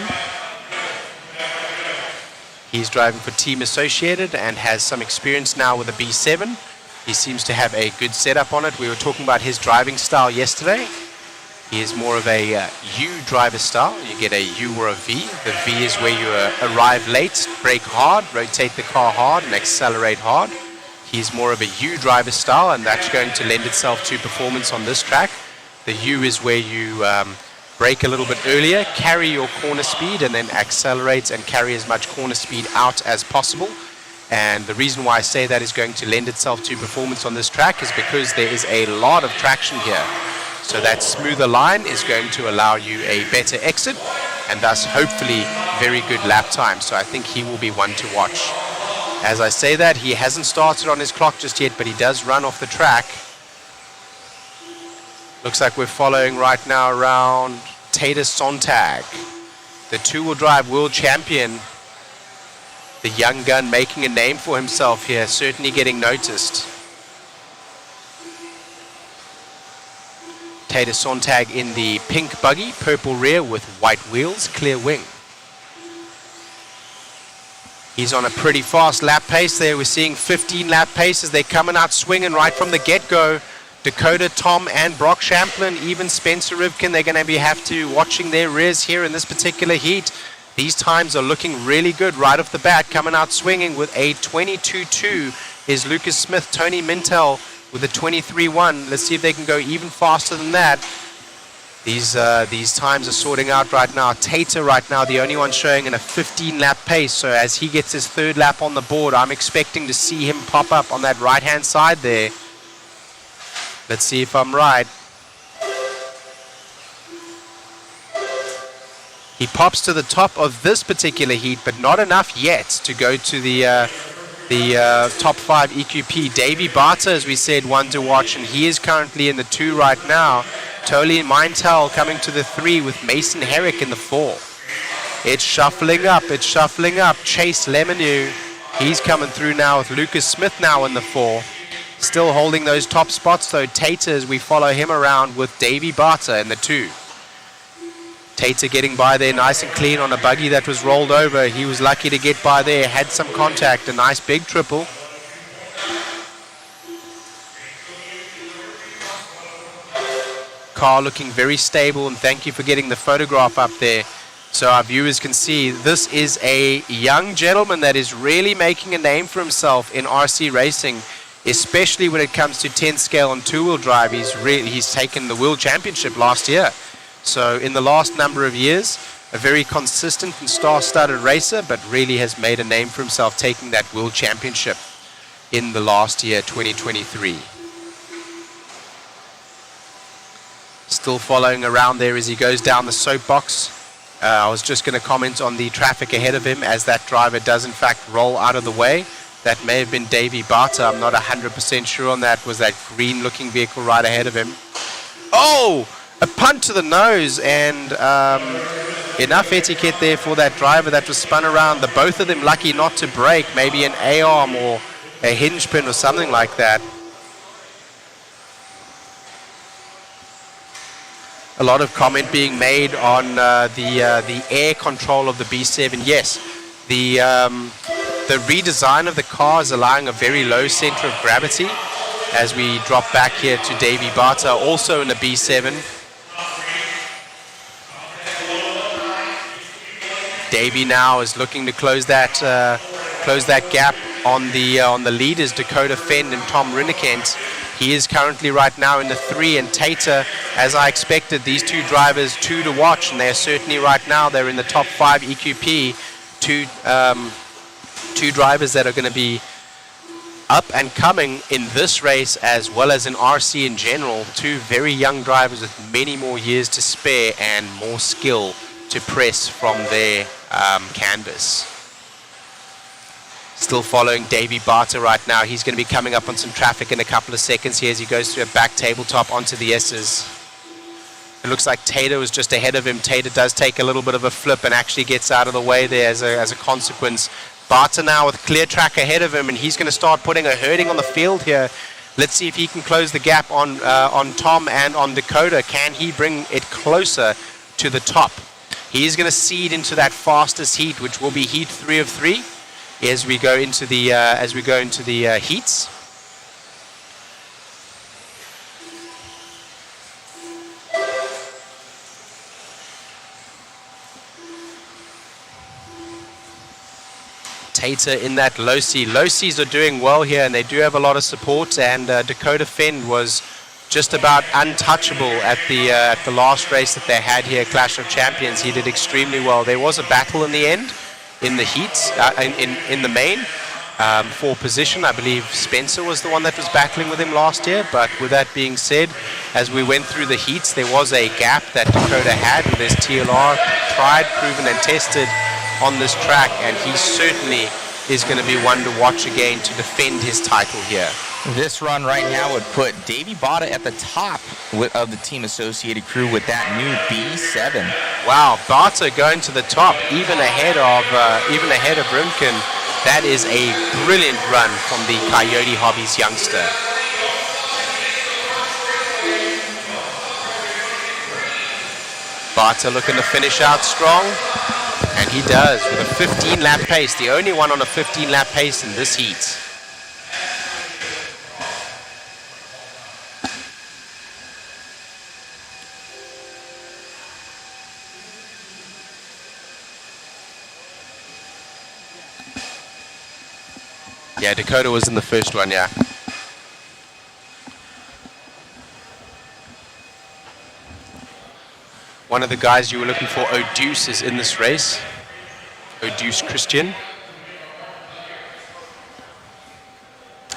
He's driving for Team Associated and has some experience now with a B7. He seems to have a good setup on it. We were talking about his driving style yesterday. He is more of a U driver style. You get a U or a V. The V is where you arrive late, brake hard, rotate the car hard, and accelerate hard. He's more of a U driver style, and that's going to lend itself to performance on this track. The U is where you brake a little bit earlier, carry your corner speed, and then accelerate and carry as much corner speed out as possible. And the reason why I say that is going to lend itself to performance on this track is because there is a lot of traction here. So that smoother line is going to allow you a better exit and thus hopefully very good lap time. So I think he will be one to watch. As I say that, he hasn't started on his clock just yet, but he does run off the track. Looks like we're following right now around Tater Sontag, the two-wheel drive world champion. The young gun making a name for himself here, certainly getting noticed. Tater Sontag in the pink buggy, purple rear with white wheels, clear wing. He's on a pretty fast lap pace there. We're seeing 15 lap pace as they're coming out swinging right from the get-go. Dakota, Tom, and Brock Champlin, even Spencer Rivkin, they're going to have to watching their rears here in this particular heat. These times are looking really good right off the bat, coming out swinging with a 22.2 is Lucas Smith, Tony Mintel with a 23.1. Let's see if they can go even faster than that. These times are sorting out right now. Tater right now, the only one showing in a 15-lap pace. So as he gets his third lap on the board, I'm expecting to see him pop up on that right-hand side there. Let's see if I'm right. He pops to the top of this particular heat, but not enough yet to go to the top 5 EQP. Davey Barter, as we said, one to watch, and he is currently in the 2 right now. Toli Mintel coming to the 3 with Mason Herrick in the 4. It's shuffling up, Chase Lemoneau, he's coming through now with Lucas Smith now in the 4. Still holding those top spots though. Tater, as we follow him around with Davey Barter in the 2. Tater getting by there nice and clean on a buggy that was rolled over. He was lucky to get by there, had some contact, a nice big triple. Car looking very stable, and thank you for getting the photograph up there so our viewers can see. This is a young gentleman that is really making a name for himself in RC racing, especially when it comes to 10 scale and 2-wheel drive. He's taken the world championship last year. So in the last number of years, a very consistent and star-studded racer, but really has made a name for himself taking that world championship in the last year, 2023. Still following around there as he goes down the soapbox. I was just going to comment on the traffic ahead of him as that driver does in fact roll out of the way. That may have been Davey Barter. I'm not 100% sure on that. Was that green-looking vehicle right ahead of him? Oh! A punt to the nose, and enough etiquette there for that driver that was spun around. The both of them lucky not to break. Maybe an A-arm or a hinge pin or something like that. A lot of comment being made on the air control of the B7. Yes, the redesign of the car is allowing a very low center of gravity. As we drop back here to Davey Barter, also in a B7. Davey now is looking to close that gap on the leaders, Dakota Fend and Tom Rinnekent. He is currently right now in the 3, and Tater, as I expected, these two drivers, 2 to watch, and they're certainly right now, they're in the top 5 EQP. Two drivers that are going to be up and coming in this race as well as in RC in general. 2 very young drivers with many more years to spare and more skill to press from their canvas. Still following Davey Barter right now. He's going to be coming up on some traffic in a couple of seconds here as he goes through a back tabletop onto the S's. It looks like Tater was just ahead of him. Tater does take a little bit of a flip and actually gets out of the way there as a consequence. Barter now with clear track ahead of him, and he's going to start putting a herding on the field here. Let's see if he can close the gap on Tom and on Dakota. Can he bring it closer to the top? He's going to seed into that fastest heat, which will be heat 3 of 3, as we go into the heats. Tater in that low C. Low C's are doing well here, and they do have a lot of support, and Dakota Fend was just about untouchable at the last race that they had here, Clash of Champions. He did extremely well. There was a battle in the end, in the heats, in the main, for position. I believe Spencer was the one that was battling with him last year, but with that being said, as we went through the heats, there was a gap that Dakota had with his TLR, tried, proven, and tested on this track, and he certainly is going to be one to watch again to defend his title here. This run right now would put Davey Barter at the top of the Team Associated crew with that new B7. Wow, Barter going to the top, even ahead of Rimkin. That is a brilliant run from the Coyote Hobbies youngster. Barter looking to finish out strong, and he does with a 15-lap pace, the only one on a 15-lap pace in this heat. Yeah, Dakota was in the first one, yeah. One of the guys you were looking for, O'Deuce, is in this race. O'Deuce Christian.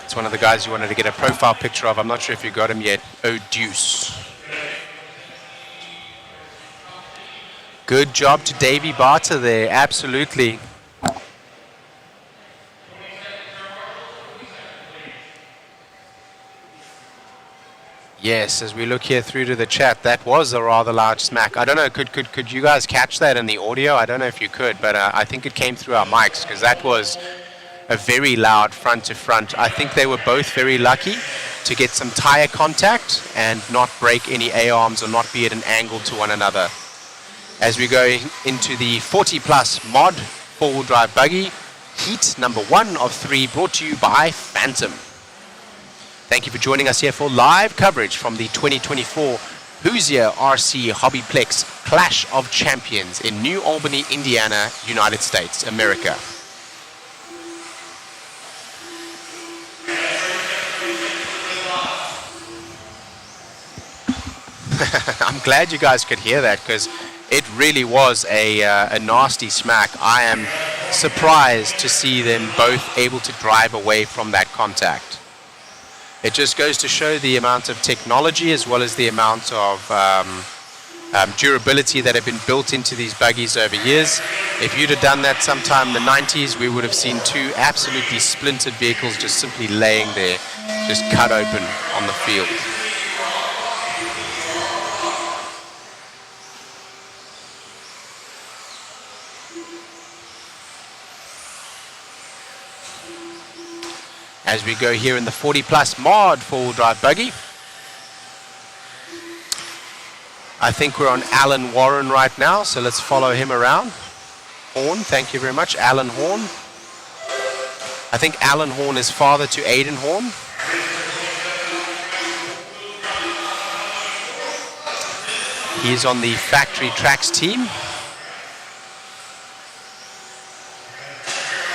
It's one of the guys you wanted to get a profile picture of. I'm not sure if you got him yet. O'Deuce. Good job to Davey Barter there, absolutely. Yes, as we look here through to the chat, that was a rather large smack. I don't know, could you guys catch that in the audio? I don't know if you could, but I think it came through our mics, because that was a very loud front to front. I think they were both very lucky to get some tire contact and not break any A-arms or not be at an angle to one another. As we go into the 40 plus mod 4-wheel drive buggy, heat number 1 of 3, brought to you by Phantom. Thank you for joining us here for live coverage from the 2024 Hoosier RC HobbyPlex Clash of Champions in New Albany, Indiana, United States, America. I'm glad you guys could hear that, because it really was a nasty smack. I am surprised to see them both able to drive away from that contact. It just goes to show the amount of technology as well as the amount of durability that have been built into these buggies over years. If you'd have done that sometime in the 90s, we would have seen two absolutely splintered vehicles just simply laying there, just cut open on the field. As we go here in the 40 plus mod four-wheel drive buggy. I think we're on Alan Warren right now, so let's follow him around. Horn, thank you very much, Alan Horn. I think Alan Horn is father to Aidan Horn. He's on the Factory Tracks team.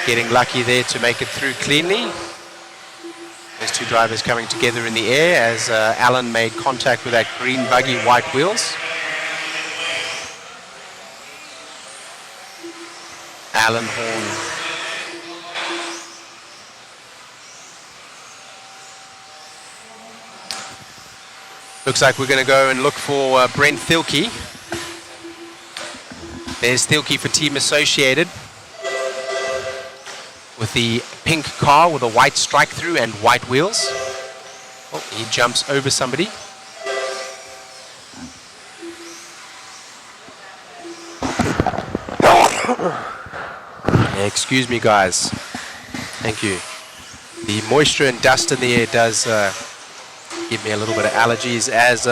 Getting lucky there to make it through cleanly. There's two drivers coming together in the air as Alan made contact with that green buggy, white wheels. Alan Horn. Looks like we're going to go and look for Brent Thielke. There's Thielke for Team Associated, with the pink car with a white strike through and white wheels. Oh, he jumps over somebody. Excuse me, guys. Thank you. The moisture and dust in the air does give me a little bit of allergies, as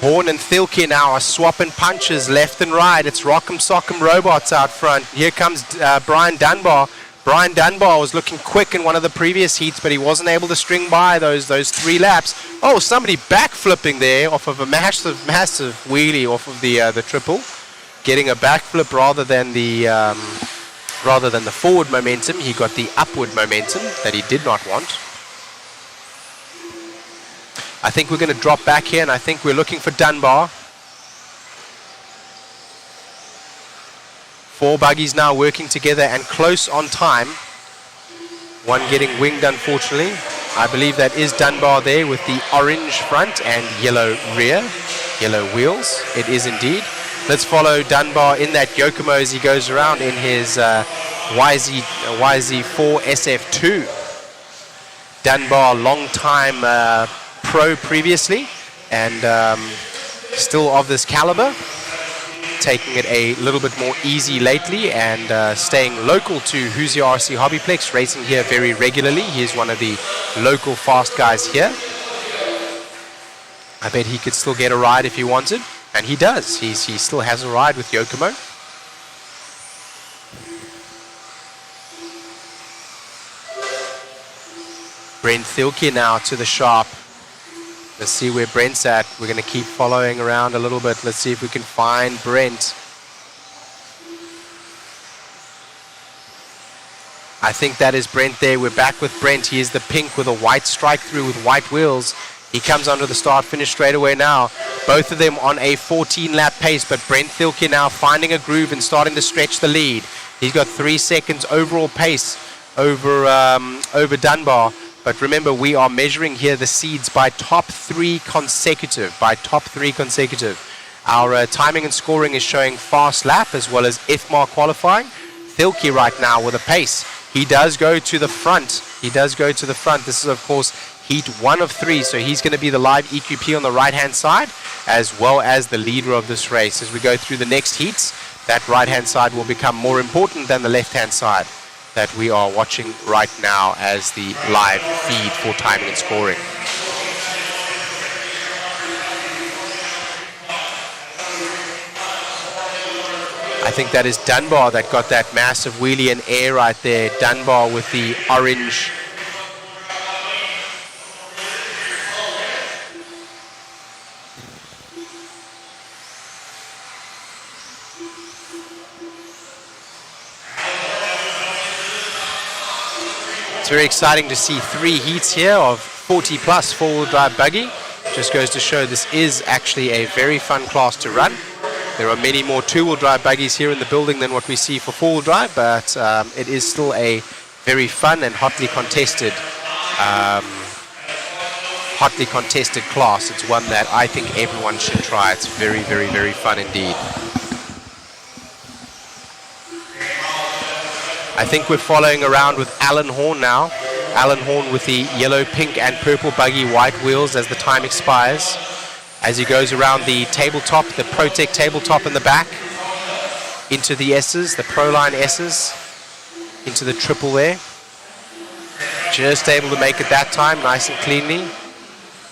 Horn and Thielke now are swapping punches left and right. It's Rock'em Sock'em Robots out front. Here comes Brian Dunbar. Brian Dunbar was looking quick in one of the previous heats, but he wasn't able to string by those 3 laps. Oh, somebody backflipping there off of a massive wheelie off of the triple, getting a backflip rather than the forward momentum. He got the upward momentum that he did not want. I think we're going to drop back here, and I think we're looking for Dunbar. 4 buggies now working together and close on time. One getting winged, unfortunately. I believe that is Dunbar there with the orange front and yellow rear, yellow wheels. It is indeed. Let's follow Dunbar in that Yokomo as he goes around in his YZ4 SF2. Dunbar, long time pro previously, and still of this caliber. Taking it a little bit more easy lately, and staying local to Hoosier RC HobbyPlex, racing here very regularly. He is one of the local fast guys here. I bet he could still get a ride if he wanted, and he does. He still has a ride with Yokomo. Brent Thielke now to the sharp. Let's see where Brent's at. We're going to keep following around a little bit. Let's see if we can find Brent. I think that is Brent there. We're back with Brent. He is the pink with a white strike through with white wheels. He comes onto the start finish straight away now. Both of them on a 14-lap pace, but Brent Thielke now finding a groove and starting to stretch the lead. He's got 3 seconds overall pace over Dunbar. But remember, we are measuring here the seeds by top 3 consecutive. Our timing and scoring is showing fast lap as well as IFMAR qualifying. Thielke right now with a pace. He does go to the front. This is, of course, heat 1 of 3. So he's going to be the live EQP on the right-hand side, as well as the leader of this race. As we go through the next heats, that right-hand side will become more important than the left-hand side that we are watching right now as the live feed for timing and scoring. I think that is Dunbar that got that massive wheelie in air right there. Dunbar with the orange. It's very exciting to see 3 heats here of 40 plus four-wheel drive buggy. Just goes to show this is actually a very fun class to run. There are many more two-wheel drive buggies here in the building than what we see for four-wheel drive, but it is still a very fun and hotly contested hotly contested class. It's one that I think everyone should try. It's very, very, very fun indeed. I think we're following around with Alan Horn now. Alan Horn with the yellow, pink, and purple Buggy white wheels as the time expires. As he goes around the tabletop, the ProTech tabletop in the back, into the S's, the Proline S's, into the triple there. Just able to make it that time, nice and cleanly.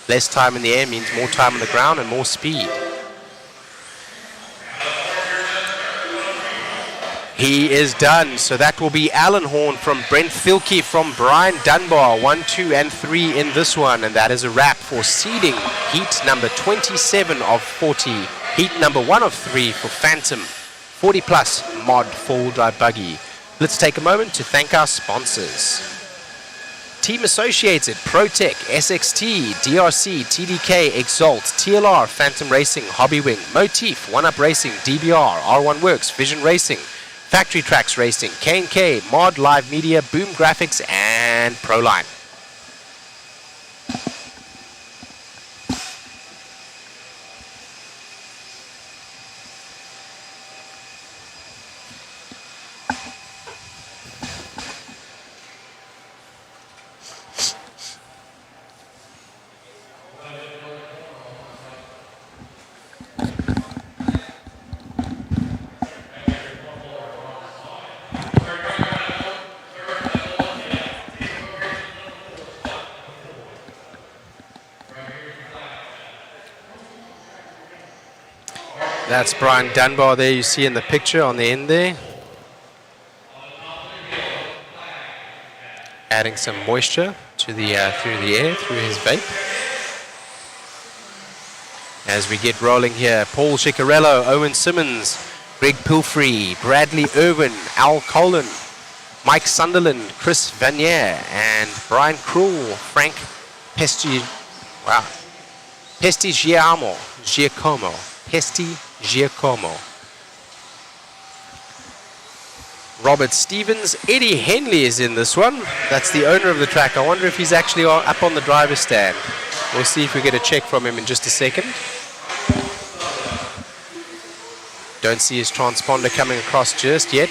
Less time in the air means more time on the ground and more speed. He is done. So that will be Alan Horn from Brent Filkey from Brian Dunbar. 1, 2, and 3 in this one. And that is a wrap for seeding heat number 27 of 40. Heat number 1 of 3 for Phantom 40 Plus Mod 4-wheel-drive Buggy. Let's take a moment to thank our sponsors. Team Associated, ProTech, SXT, DRC, TDK, Exalt, TLR, Phantom Racing, Hobbywing, Motif, One Up Racing, DBR, R1 Works, Vision Racing, Factory Tracks Racing, K&K, Mod Live Media, Boom Graphics, and Proline. That's Brian Dunbar there you see in the picture on the end there. Adding some moisture to the through the air, through his vape. As we get rolling here, Paul Ciccarello, Owen Simmons, Greg Pilfrey, Bradley Irwin, Al Colin, Mike Sunderland, Chris Vanier, and Brian Krull, Frank Giacomo. Robert Stevens, Eddie Henley is in this one. That's the owner of the track. I wonder if he's actually up on the driver's stand. We'll see if we get a check from him in just a second. Don't see his transponder coming across just yet.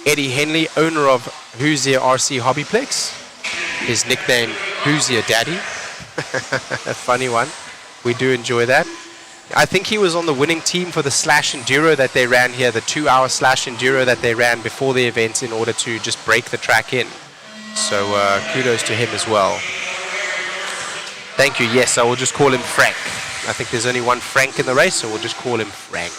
Eddie Henley, owner of Hoosier RC HobbyPlex. His nickname, Hoosier Daddy. A funny one. We do enjoy that. I think he was on the winning team for the Slash Enduro that they ran here, the 2-hour Slash Enduro that they ran before the event in order to just break the track in. So kudos to him as well. Thank you. Yes, I will just call him Frank. I think there's only one Frank in the race, so we'll just call him Frank.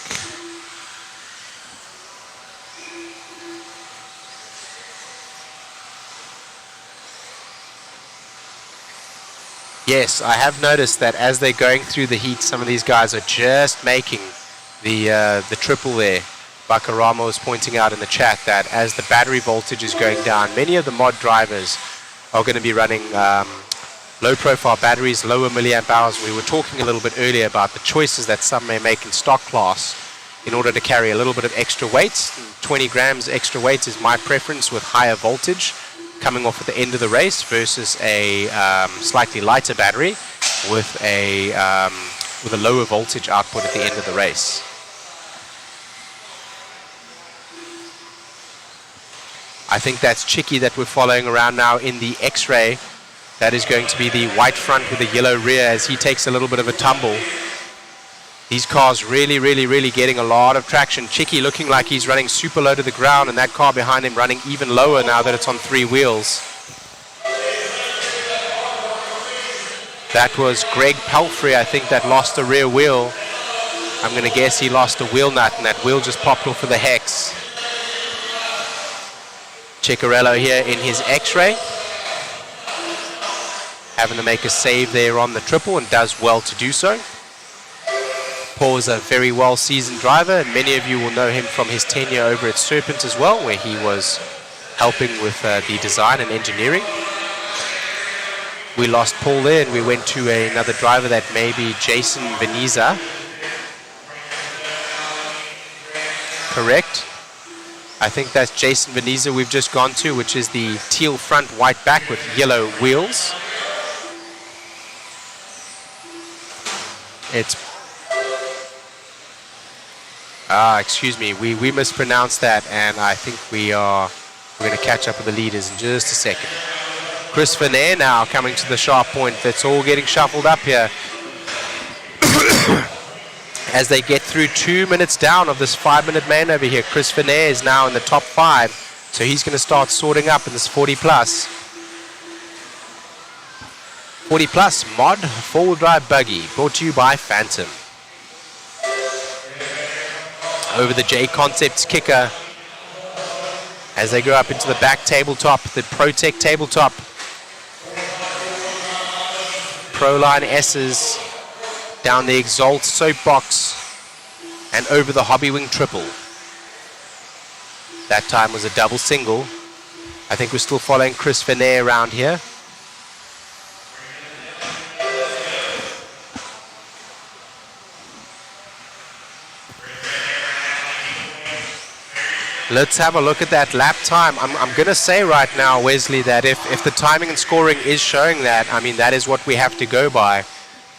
Yes, I have noticed that as they're going through the heat, some of these guys are just making the triple there. Bacaramo is pointing out in the chat that as the battery voltage is going down, many of the mod drivers are going to be running low-profile batteries, lower milliamp hours. We were talking a little bit earlier about the choices that some may make in stock class in order to carry a little bit of extra weight. 20 grams extra weight is my preference with higher voltage coming off at the end of the race versus a slightly lighter battery with a lower voltage output at the end of the race. I think that's Chicky that we're following around now in the X-Ray. That is going to be the white front with the yellow rear as he takes a little bit of a tumble. These cars really getting a lot of traction. Chicky looking like he's running super low to the ground, and that car behind him running even lower now that it's on 3 wheels. That was Greg Pelfrey, I think, that lost a rear wheel. I'm going to guess he lost a wheel nut, and that wheel just popped off of the hex. Ciccarello here in his X-Ray. Having to make a save there on the triple, and does well to do so. Paul is a very well-seasoned driver, and many of you will know him from his tenure over at Serpent as well, where he was helping with the design and engineering. We lost Paul there, and we went to another driver that may be Jason Veniza. Correct. I think that's Jason Veniza we've just gone to, which is the teal front, white back with yellow wheels. It's excuse me, we mispronounced that, and I think we're going to catch up with the leaders in just a second. Chris Vernier now coming to the sharp point. That's all getting shuffled up here as they get through 2 minutes down of this 5-minute main over here. Chris Vernier is now in the top 5, so he's going to start sorting up in this 40 plus. 40 plus mod four-wheel drive buggy brought to you by Phantom. Over the JConcepts kicker as they go up into the back tabletop, the ProTech tabletop. Proline S's down the Exalt soapbox and over the Hobby Wing triple. That time was a double single. I think we're still following Chris Vernier around here. Let's have a look at that lap time. I'm going to say right now, Wesley, that if the timing and scoring is showing that, I mean, that is what we have to go by.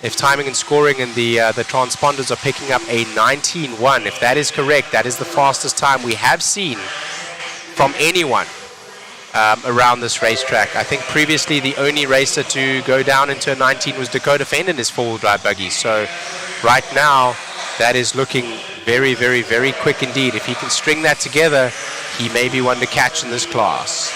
If timing and scoring and the transponders are picking up a 19.1, if that is correct, that is the fastest time we have seen from anyone around this racetrack. I think previously the only racer to go down into a 19 was Dakota Fenn in his four-wheel drive buggy. So right now, that is looking very, very, very quick indeed. If he can string that together, he may be one to catch in this class.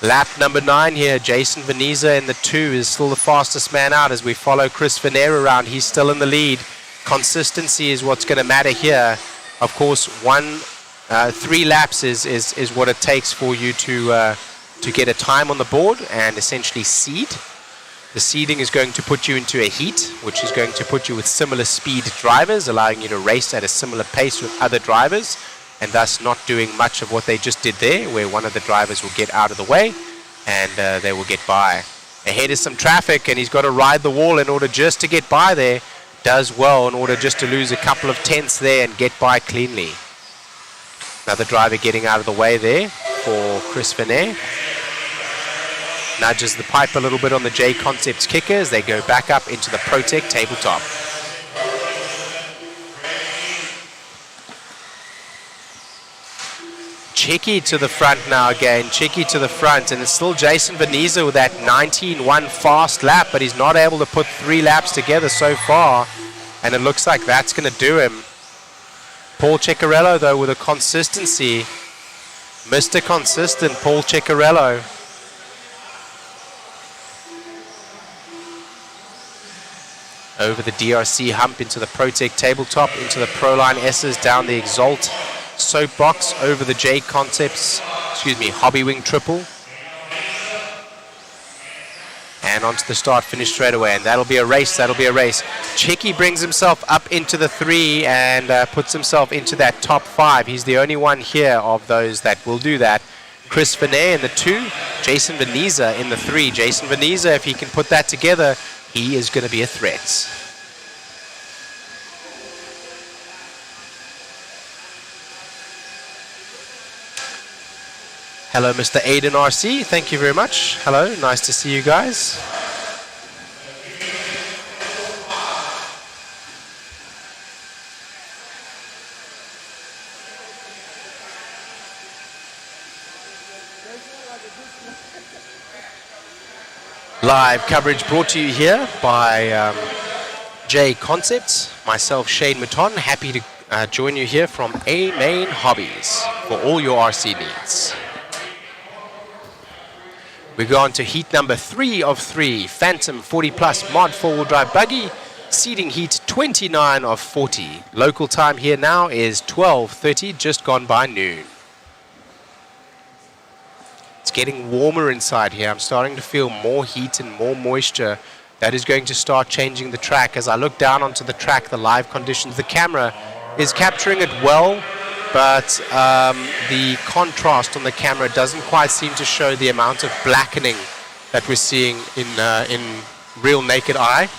Lap number 9 here, Jason Veniza in the 2 is still the fastest man out as we follow Chris Vernier around. He's still in the lead. Consistency is what's going to matter here. Of course, 3 laps is what it takes for you to get a time on the board and essentially seed. The seeding is going to put you into a heat, which is going to put you with similar speed drivers, allowing you to race at a similar pace with other drivers, and thus not doing much of what they just did there, where one of the drivers will get out of the way and they will get by. Ahead is some traffic, and he's got to ride the wall in order just to get by there. Does well in order just to lose a couple of tenths there and get by cleanly. Another driver getting out of the way there for Chris Vernier. Nudges the pipe a little bit on the JConcepts kicker as they go back up into the ProTech tabletop. Chicky to the front now again. Chicky to the front, and it's still Jason Veniza with that 19.1 fast lap, but he's not able to put 3 laps together so far, and it looks like that's going to do him. Paul Ceccarello, though, with a consistency. Mr. Consistent, Paul Ceccarello. Over the DRC hump into the ProTech tabletop, into the Proline S's, down the Exalt soapbox, over the JConcepts, Hobby Wing triple. And onto the start finish straight away, and that'll be a race. Chicky brings himself up into the 3 and puts himself into that top 5. He's the only one here of those that will do that. Chris Vernier in the 2, Jason Veniza in the 3. Jason Veniza, if he can put that together, he is going to be a threat. Hello, Mr. Aiden RC. Thank you very much. Hello, nice to see you guys. Live coverage brought to you here by JConcepts. Myself, Shane Mouton, happy to join you here from A Main Hobbies for all your RC needs. We go on to heat number 3 of 3, Phantom 40 Plus Mod 4-wheel drive buggy, seeding heat 29 of 40. Local time here now is 12:30, just gone by noon. It's getting warmer inside here. I'm starting to feel more heat and more moisture. That is going to start changing the track. As I look down onto the track, the live conditions, the camera is capturing it well, but the contrast on the camera doesn't quite seem to show the amount of blackening that we're seeing in real naked eye.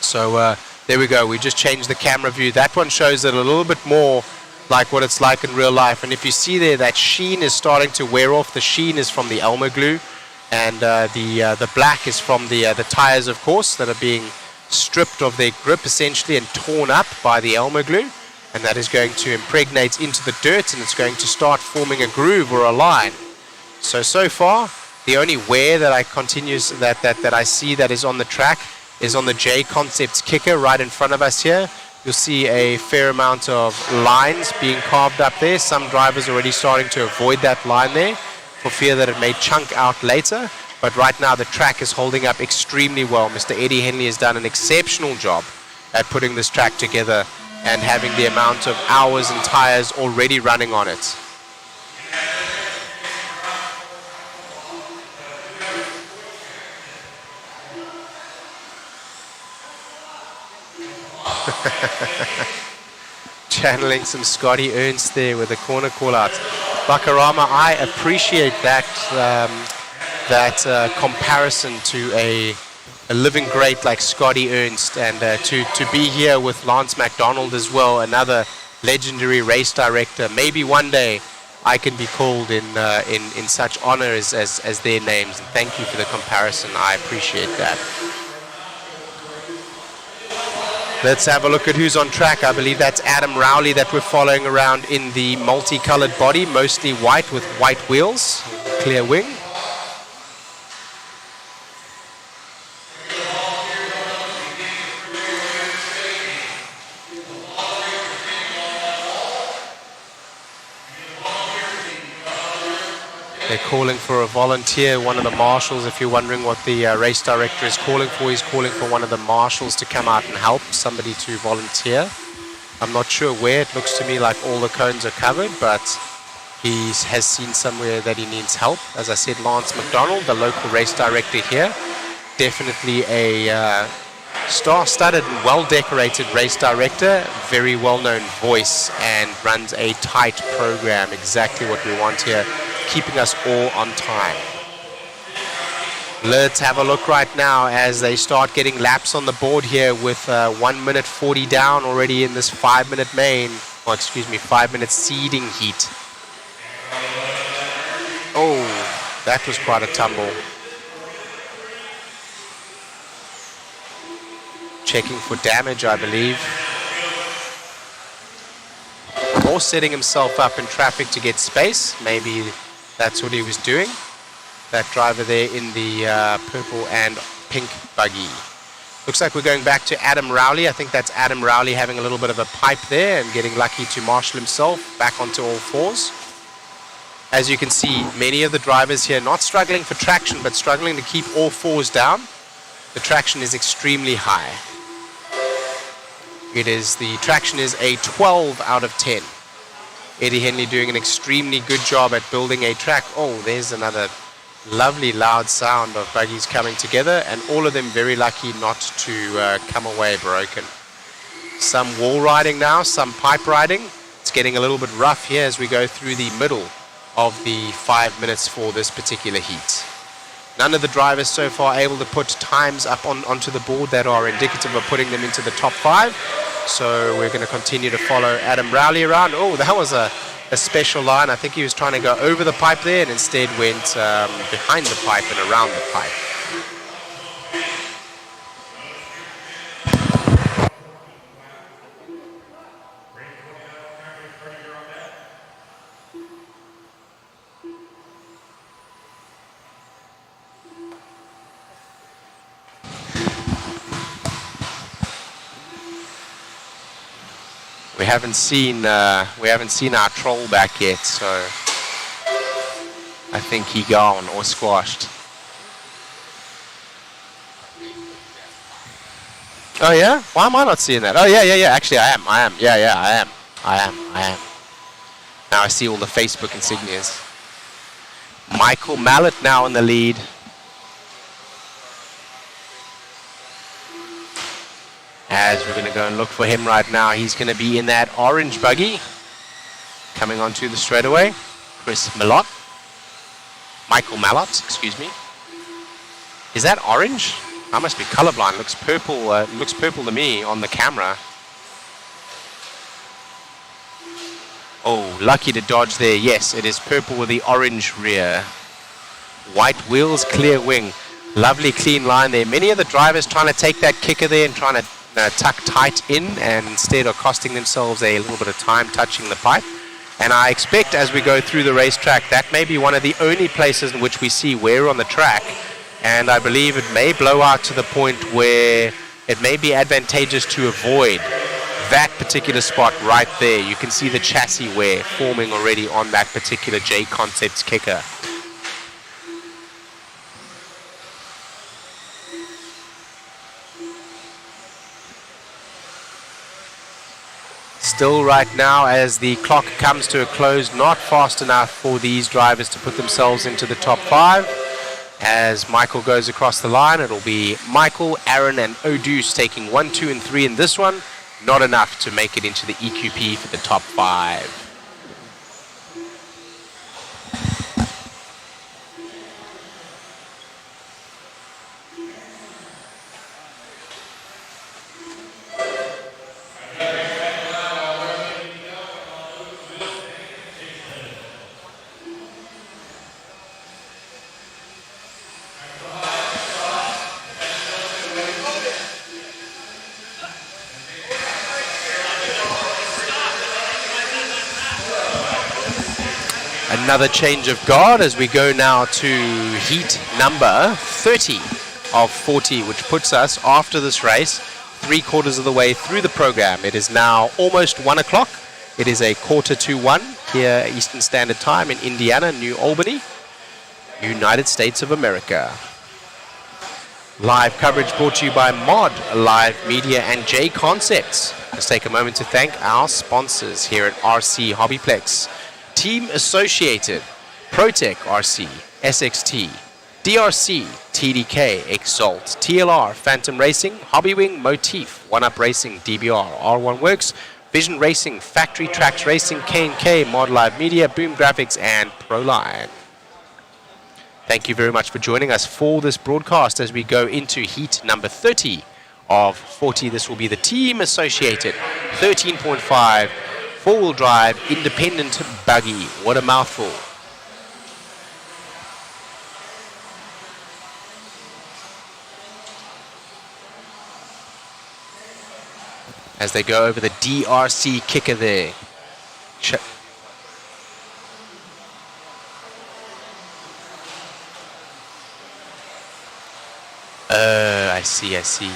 So There we go. We just changed the camera view. That one shows it a little bit more like what it's like in real life. And if you see there, that sheen is starting to wear off. The sheen is from the Elmer glue, and the black is from the tires, of course, that are being stripped of their grip essentially and torn up by the Elmer glue. And that is going to impregnate into the dirt, and it's going to start forming a groove or a line. So far, the only wear that I see that is on the track is on the JConcepts kicker right in front of us here. You'll see a fair amount of lines being carved up there. Some drivers are already starting to avoid that line there for fear that it may chunk out later. But right now the track is holding up extremely well. Mr. Eddie Henley has done an exceptional job at putting this track together and having the amount of hours and tires already running on it. Channeling some Scotty Ernst there with a corner call out. Bakarama, I appreciate that comparison to a living great like Scotty Ernst, and to be here with Lance McDonald as well, another legendary race director. Maybe one day I can be called in such honor as their names. And thank you for the comparison. I appreciate that. Let's have a look at who's on track. I believe that's Adam Rowley that we're following around in the multicolored body, mostly white with white wheels, clear wing. They're calling for a volunteer, one of the marshals. If you're wondering what the race director is calling for, he's calling for one of the marshals to come out and help, somebody to volunteer. I'm not sure where. It looks to me like all the cones are covered, but he has seen somewhere that he needs help. As I said, Lance McDonald, the local race director here, definitely a star-studded and well-decorated race director, very well-known voice, and runs a tight program, exactly what we want here, keeping us all on time. Let's have a look right now as they start getting laps on the board here with 1 minute 40 down already in this 5 minute main, or excuse me, 5 minute seeding heat. Oh, that was quite a tumble. Checking for damage, I believe. Or setting himself up in traffic to get space. Maybe that's what he was doing. That driver there in the purple and pink buggy. Looks like we're going back to Adam Rowley. I think that's Adam Rowley having a little bit of a pipe there and getting lucky to marshal himself back onto all fours. As you can see, many of the drivers here not struggling for traction, but struggling to keep all fours down. The traction is extremely high. The traction is a 12 out of 10. Eddie Henley doing an extremely good job at building a track. Oh, there's another lovely loud sound of buggies coming together, and all of them very lucky not to come away broken. Some wall riding now, some pipe riding. It's getting a little bit rough here as we go through the middle of the 5 minutes for this particular heat. None of the drivers so far able to put times up onto the board that are indicative of putting them into the top 5. So we're going to continue to follow Adam Rowley around. Oh, that was a special line. I think he was trying to go over the pipe there and instead went behind the pipe and around the pipe. We haven't seen our troll back yet, so I think he gone or squashed. Oh yeah? Why am I not seeing that? Oh yeah. Actually, I am. Yeah, I am. Now I see all the Facebook insignias. Michael Mallet now in the lead. As we're going to go and look for him right now. He's going to be in that orange buggy. Coming onto the straightaway. Michael Mallott, excuse me. Is that orange? I must be colorblind. Looks purple to me on the camera. Oh, lucky to dodge there. Yes, it is purple with the orange rear. White wheels, clear wing. Lovely clean line there. Many of the drivers trying to take that kicker there and trying to tuck tight in, and instead are costing themselves a little bit of time touching the pipe. And I expect as we go through the racetrack, that may be one of the only places in which we see wear on the track. And I believe it may blow out to the point where it may be advantageous to avoid that particular spot right there. You can see the chassis wear forming already on that particular JConcepts kicker. Still right now, as the clock comes to a close, not fast enough for these drivers to put themselves into the top 5. As Michael goes across the line, it'll be Michael, Aaron, and Odus taking 1, 2, and 3 in this one. Not enough to make it into the EQP for the top 5. Another change of guard as we go now to heat number 30 of 40, which puts us, after this race, 3/4 of the way through the program. It is now almost 1 o'clock. It is a 1:45 here Eastern Standard Time in Indiana, New Albany, United States of America. Live coverage brought to you by Mod Live Media and JConcepts. Let's take a moment to thank our sponsors here at RC HobbyPlex. Team Associated, Protec RC, SXT, DRC, TDK, Exalt, TLR, Phantom Racing, Hobbywing, Motif, One Up Racing, DBR, R1 Works, Vision Racing, Factory Tracks Racing, K&K, Mod Live Media, Boom Graphics, and ProLine. Thank you very much for joining us for this broadcast as we go into heat number 30 of 40. This will be the Team Associated 13.5 four-wheel drive independent buggy. What a mouthful. As they go over the DRC kicker there. I see.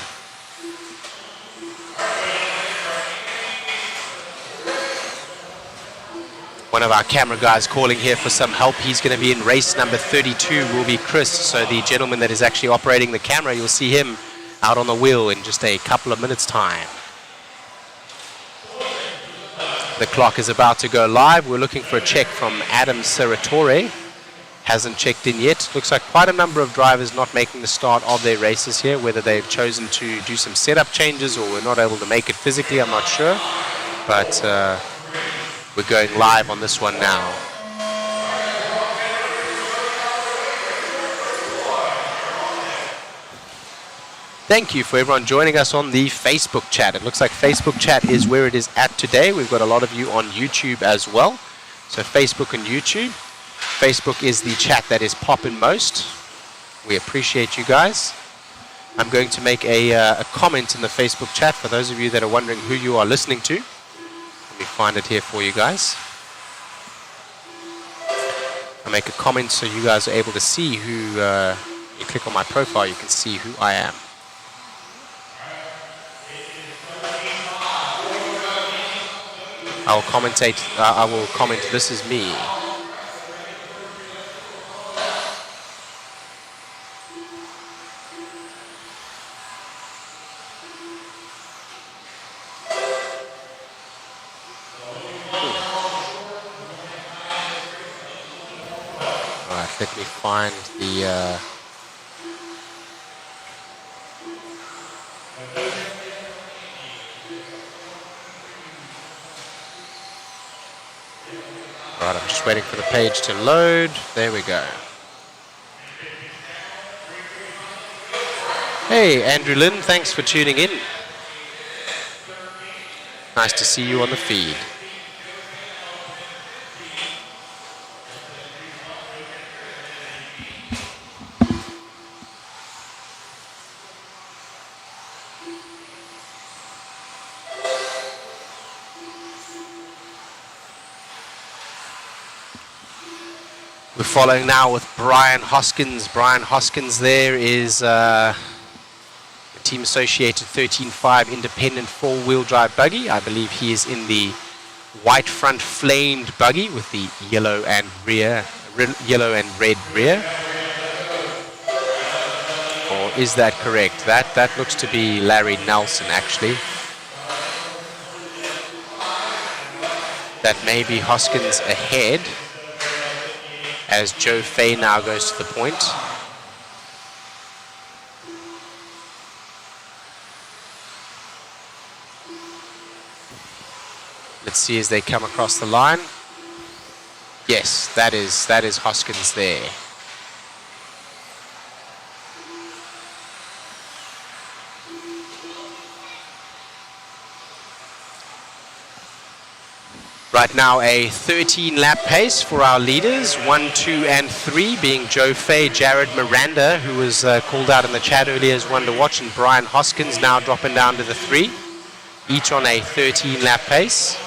One of our camera guys calling here for some help. He's going to be in race number 32, will be Chris. So the gentleman that is actually operating the camera, you'll see him out on the wheel in just a couple of minutes' time. The clock is about to go live. We're looking for a check from Adam Seratore. Hasn't checked in yet. Looks like quite a number of drivers not making the start of their races here, whether they've chosen to do some setup changes or were not able to make it physically, I'm not sure. But we're going live on this one now. Thank you for everyone joining us on the Facebook chat. It looks like Facebook chat is where it is at today. We've got a lot of you on YouTube as well. So Facebook and YouTube. Facebook is the chat that is popping most. We appreciate you guys. I'm going to make a comment in the Facebook chat for those of you that are wondering who you are listening to. Let me find it here for you guys. I'll make a comment so you guys are able to see who, you click on my profile, you can see who I am. I will comment, this is me. Let me find the right, I'm just waiting for the page to load. There we go. Hey, Andrew Lynn, thanks for tuning in. Nice to see you on the feed. We're following now with Brian Hoskins. Brian Hoskins there is Team Associated 13.5 independent four-wheel drive buggy. I believe he is in the white front flamed buggy with the yellow and red rear. Or is that correct? That looks to be Larry Nelson actually. That may be Hoskins ahead as Joe Fay now goes to the point. Let's see as they come across the line. Yes, that is Hoskins there. Right now a 13 lap pace for our leaders, 1, 2 and 3 being Joe Fay, Jared Miranda, who was called out in the chat earlier as one to watch, and Brian Hoskins now dropping down to the 3, each on a 13 lap pace.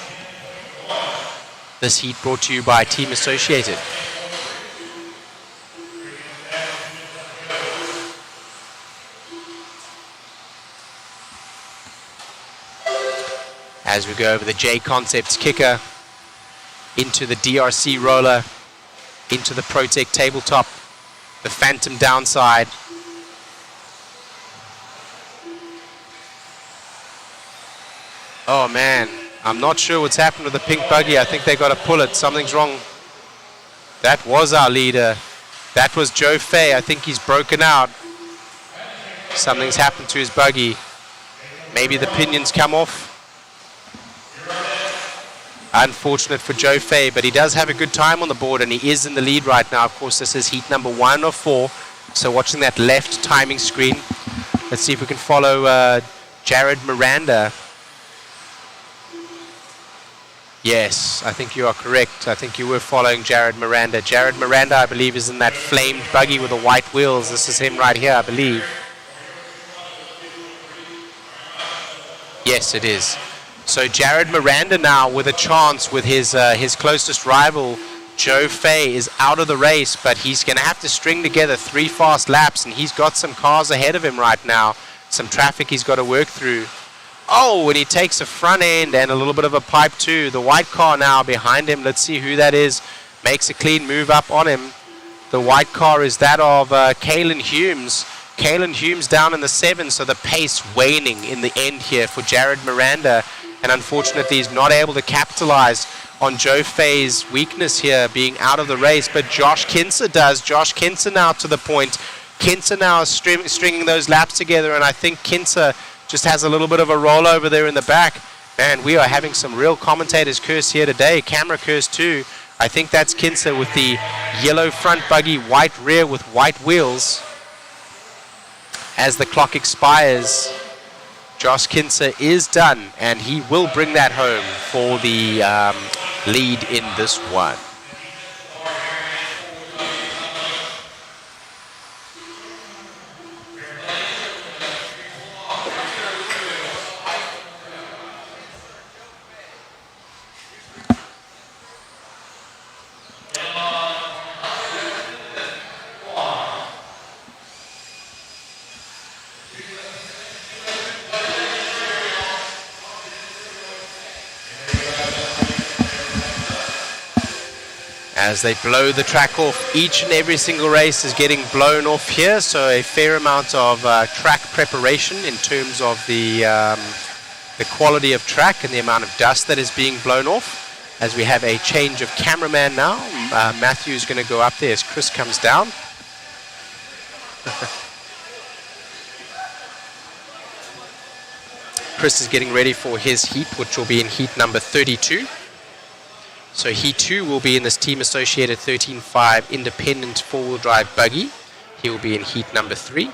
This heat brought to you by Team Associated. As we go over the JConcepts kicker, into the DRC roller, into the Protec tabletop, the Phantom downside. Oh man, I'm not sure what's happened with the pink buggy. I think they got to pull it. Something's wrong. That was our leader. That was Joe Fay. I think he's broken out. Something's happened to his buggy. Maybe the pinions come off. Unfortunate for Joe Fay, but he does have a good time on the board and he is in the lead right now. Of course, this is heat number 1 of 4. So watching that left timing screen. Let's see if we can follow Jared Miranda. Yes, I think you are correct. I think you were following Jared Miranda. Jared Miranda, I believe, is in that flamed buggy with the white wheels. This is him right here, I believe. Yes, it is. So Jared Miranda now with a chance with his closest rival, Joe Fay, is out of the race, but he's going to have to string together 3 fast laps, and he's got some cars ahead of him right now, some traffic he's got to work through. Oh, and he takes a front end and a little bit of a pipe too. The white car now behind him, let's see who that is, makes a clean move up on him. The white car is that of Kalen Humes. Kalen Humes down in the 7, so the pace waning in the end here for Jared Miranda. And unfortunately, he's not able to capitalize on Joe Fay's weakness here, being out of the race. But Josh Kinser does. Josh Kinser now to the point. Kinser now is stringing those laps together, and I think Kinser just has a little bit of a rollover there in the back. Man, we are having some real commentators curse here today. Camera curse too. I think that's Kinser with the yellow front buggy, white rear with white wheels. As the clock expires, Josh Kinser is done, and he will bring that home for the lead in this one. As they blow the track off, each and every single race is getting blown off here, so a fair amount of track preparation in terms of the quality of track and the amount of dust that is being blown off. As we have a change of cameraman now, Matthew's going to go up there as Chris comes down. Chris is getting ready for his heat, which will be in heat number 32. So he too will be in this Team Associated 13.5 independent four-wheel drive buggy. He will be in heat number 3.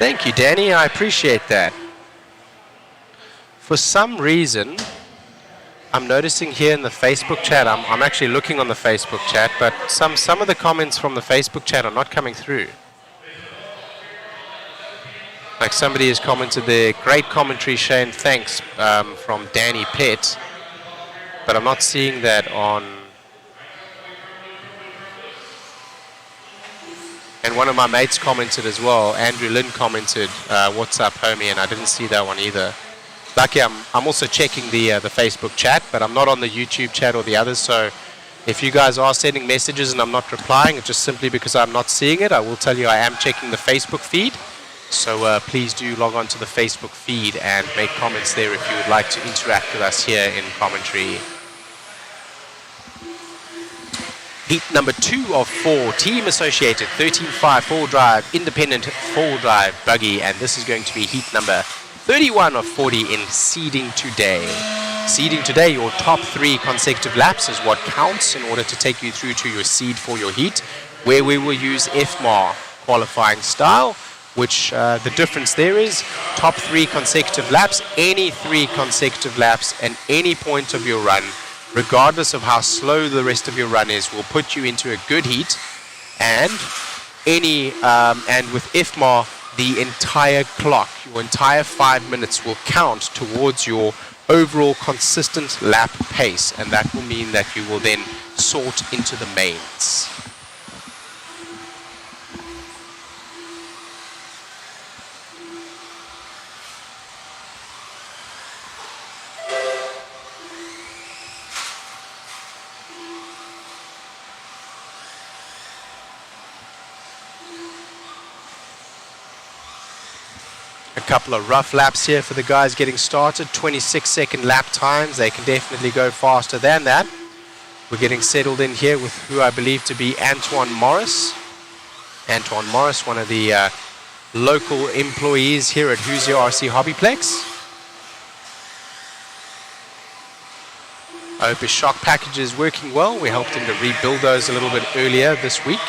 Thank you, Danny. I appreciate that. For some reason, I'm noticing here in the Facebook chat, I'm actually looking on the Facebook chat, but some of the comments from the Facebook chat are not coming through. Like somebody has commented there, great commentary, Shane, thanks, from Danny Pitt. But I'm not seeing that on... And one of my mates commented as well, Andrew Lynn commented, what's up, homie, and I didn't see that one either. Lucky, I'm also checking the Facebook chat, but I'm not on the YouTube chat or the others, so if you guys are sending messages and I'm not replying, it's just simply because I'm not seeing it. I will tell you I am checking the Facebook feed, so please do log on to the Facebook feed and make comments there if you would like to interact with us here in commentary. Heat number 2 of 4, team associated, 13.5 4 drive, independent 4 drive buggy, and this is going to be heat number 31 of 40 in seeding today. Seeding today, your top 3 consecutive laps is what counts in order to take you through to your seed for your heat, where we will use FMAR qualifying style, which the difference there is top 3 consecutive laps, any 3 consecutive laps, and any point of your run, regardless of how slow the rest of your run is, will put you into a good heat, and with FMAR, the entire clock, your entire 5 minutes will count towards your overall consistent lap pace, and that will mean that you will then sort into the mains. A couple of rough laps here for the guys getting started. 26-second lap times. They can definitely go faster than that. We're getting settled in here with who I believe to be Antoine Morris. Antoine Morris, one of the local employees here at Hoosier RC HobbyPlex. I hope his shock package is working well. We helped him to rebuild those a little bit earlier this week.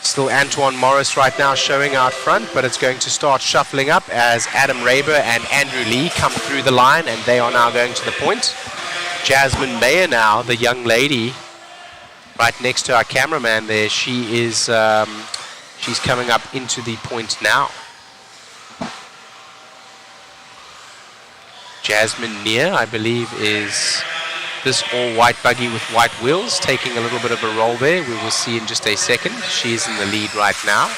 Still Antoine Morris right now showing out front, but it's going to start shuffling up as Adam Raber and Andrew Lee come through the line, and they are now going to the point. Jasmine Mayer now, the young lady right next to our cameraman there, she is she's coming up into the point now. Jasmine Neer, I believe, is this all-white buggy with white wheels, taking a little bit of a roll there. We will see in just a second. She's in the lead right now.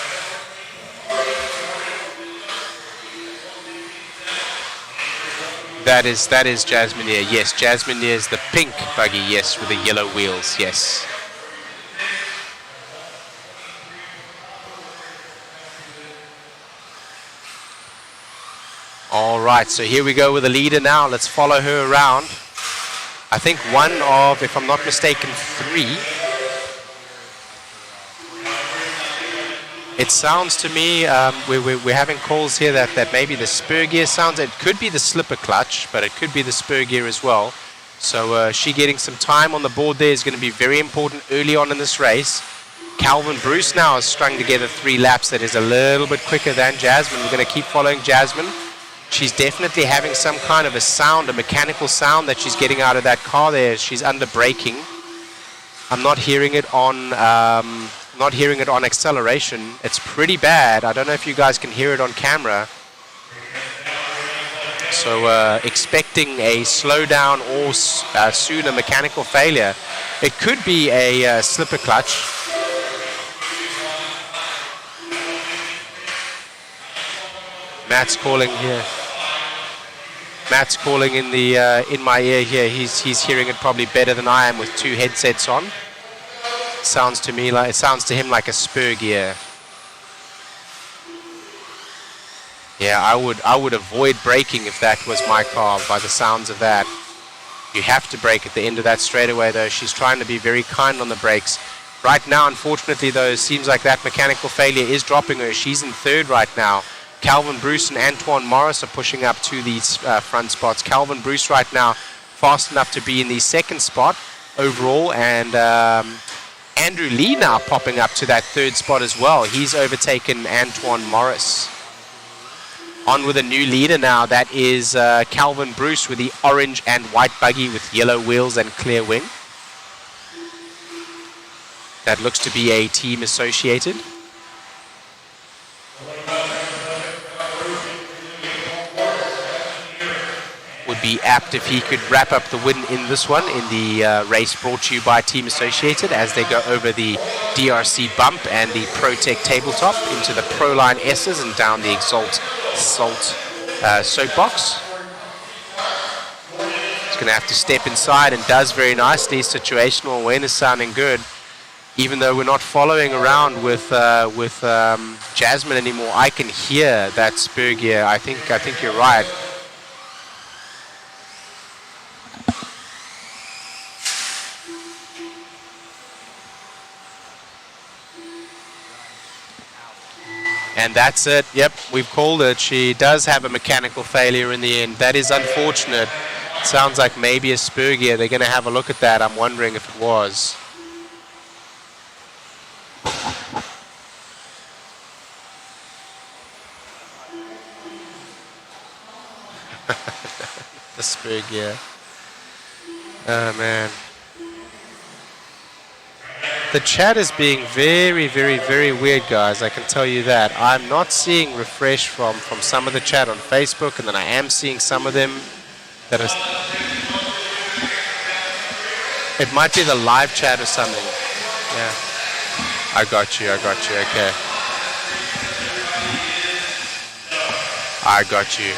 That is Jasmine Neer. Yes, Jasmine Neer is the pink buggy, yes, with the yellow wheels, yes. All right, so here we go with the leader now. Let's follow her around. I think one of, if I'm not mistaken, 3. It sounds to me, we're having calls here that maybe the spur gear sounds, it could be the slipper clutch, but it could be the spur gear as well. So she getting some time on the board there is going to be very important early on in this race. Calvin Bruce now has strung together 3 laps that is a little bit quicker than Jasmine. We're going to keep following Jasmine. She's definitely having some kind of a sound, a mechanical sound that she's getting out of that car there. She's under braking. I'm not hearing it on acceleration. It's pretty bad. I don't know if you guys can hear it on camera. So expecting a slowdown or soon a mechanical failure. It could be a slipper clutch. Matt's calling here. Matt's calling in the in my ear here. He's hearing it probably better than I am with 2 headsets on. Sounds to me like, it sounds to him like a spur gear. Yeah, I would avoid braking if that was my car by the sounds of that. You have to brake at the end of that straightaway though. She's trying to be very kind on the brakes. Right now, unfortunately though, it seems like that mechanical failure is dropping her. She's in 3rd right now. Calvin Bruce and Antoine Morris are pushing up to these front spots. Calvin Bruce right now fast enough to be in the 2nd spot. overall, and Andrew Lee now popping up to that third spot as well. He's overtaken Antoine Morris. On with a new leader now. That is Calvin Bruce with the orange and white buggy with yellow wheels and clear wing. That looks to be a team associated. Would be apt if he could wrap up the win in this one in the race brought to you by Team Associated as they go over the DRC bump and the ProTech tabletop into the Proline S's and down the Exalt Salt soapbox. He's going to have to step inside and does very nicely. Situational awareness sounding good. Even though we're not following around with Jasmine anymore, I can hear that spur gear. I think you're right. And that's it. Yep, we've called it. She does have a mechanical failure in the end. That is unfortunate. It sounds like maybe a spur gear. They're going to have a look at that. I'm wondering if it was. The spur gear. Oh, man. The chat is being very, very, very weird, guys. I can tell you that. I'm not seeing refresh from some of the chat on Facebook, and then I am seeing some of them that are... It might be the live chat or something. Yeah. I got you, okay. I got you.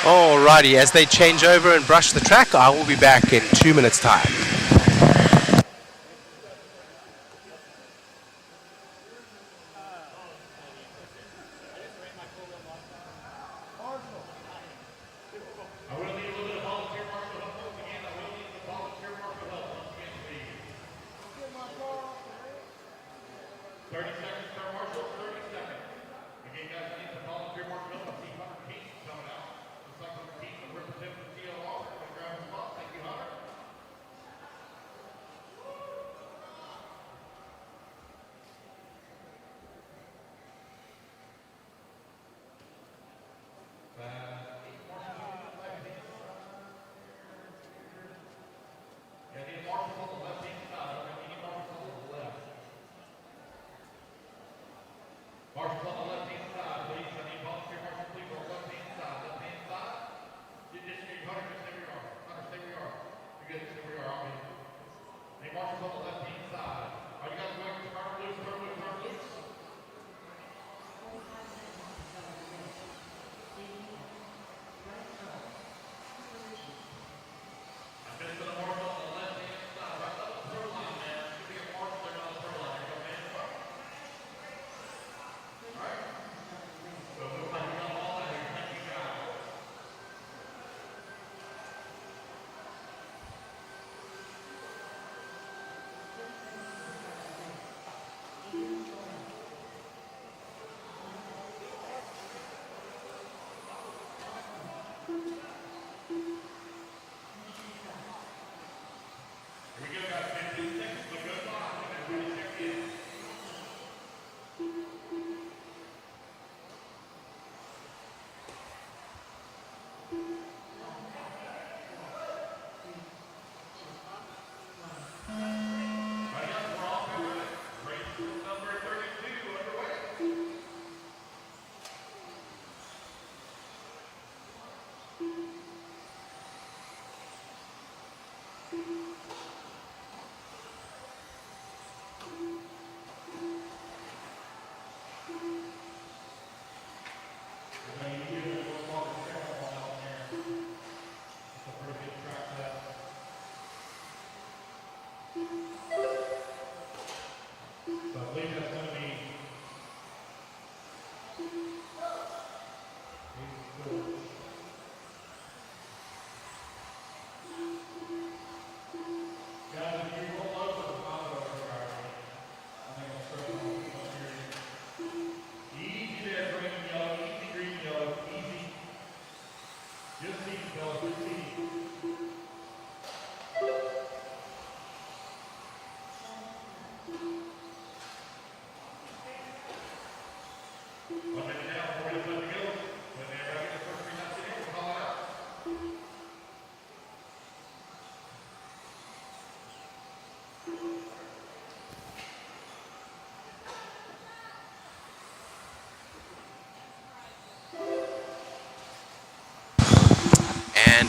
Alrighty, as they change over and brush the track, I will be back in 2 minutes' time. Marshall's on the left-hand side.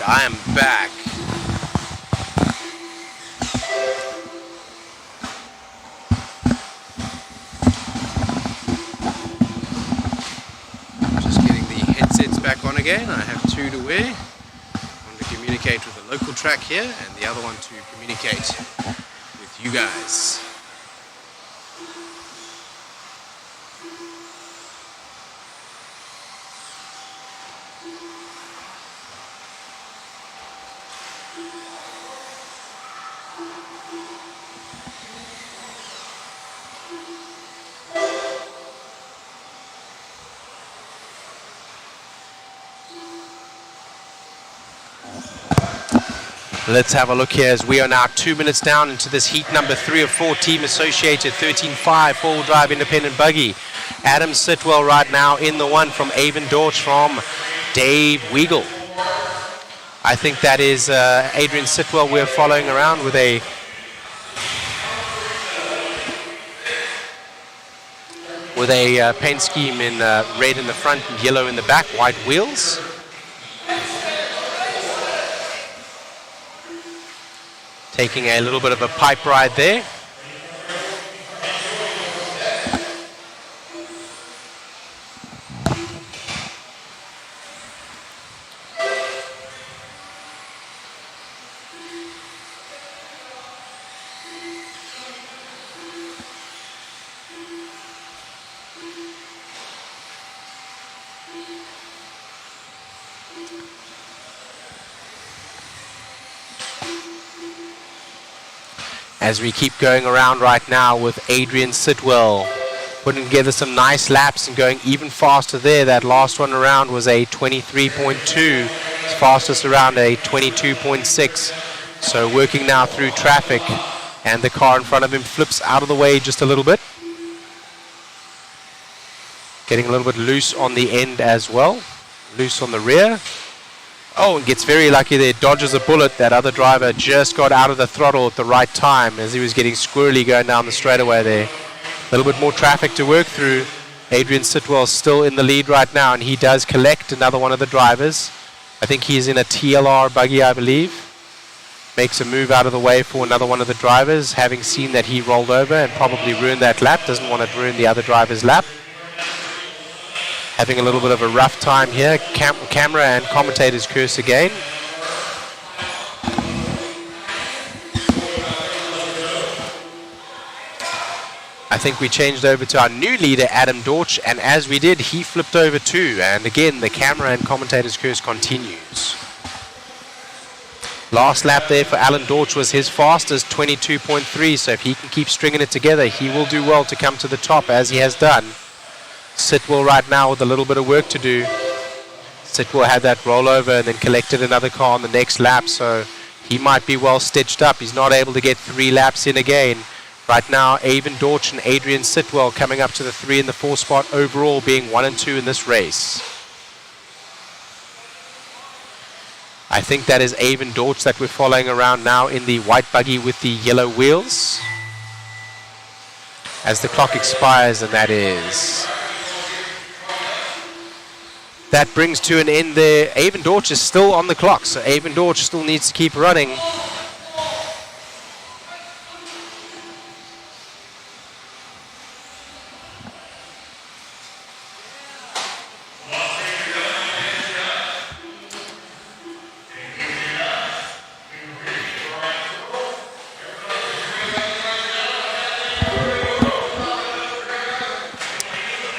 I am back. Just getting the headsets back on again. I have two to wear. One to communicate with the local track here, and the other one to communicate with you guys. Let's have a look here as we are now 2 minutes down into this heat number 3 of 4 team associated 13.5 four-wheel drive independent buggy. Adam Sitwell right now in the one from Avon Dorch from Dave Weigel. I think that is Adrian Sitwell we're following around with a paint scheme in red in the front and yellow in the back, white wheels. Taking a little bit of a pipe ride there. As we keep going around right now with Adrian Sitwell, putting together some nice laps and going even faster there. That last one around was a 23.2, his fastest around a 22.6. So working now through traffic, and the car in front of him flips out of the way just a little bit. Getting a little bit loose on the end as well, loose on the rear. Oh, and gets very lucky there, dodges a bullet. That other driver just got out of the throttle at the right time as he was getting squirrely going down the straightaway there. A little bit more traffic to work through. Adrian Sitwell still in the lead right now, and he does collect another one of the drivers. I think he's in a TLR buggy, I believe. Makes a move out of the way for another one of the drivers, having seen that he rolled over and probably ruined that lap. Doesn't want to ruin the other driver's lap. Having a little bit of a rough time here. Camera and commentators curse again. I think we changed over to our new leader, Adam Dorch, and as we did, he flipped over too. And again, the camera and commentators curse continues. Last lap there for Alan Dorch was his fastest, 22.3, so if he can keep stringing it together, he will do well to come to the top, as he has done. Sitwell right now with a little bit of work to do. Sitwell had that rollover and then collected another car on the next lap, so he might be well stitched up. He's not able to get 3 laps in again. Right now, Avon Dorch and Adrian Sitwell coming up to the 3 and the 4 spot overall, being 1 and 2 in this race. I think that is Avon Dorch that we're following around now in the white buggy with the yellow wheels. As the clock expires, and that is... That brings to an end there. Avon Dorch is still on the clock, so Avon Dorch still needs to keep running.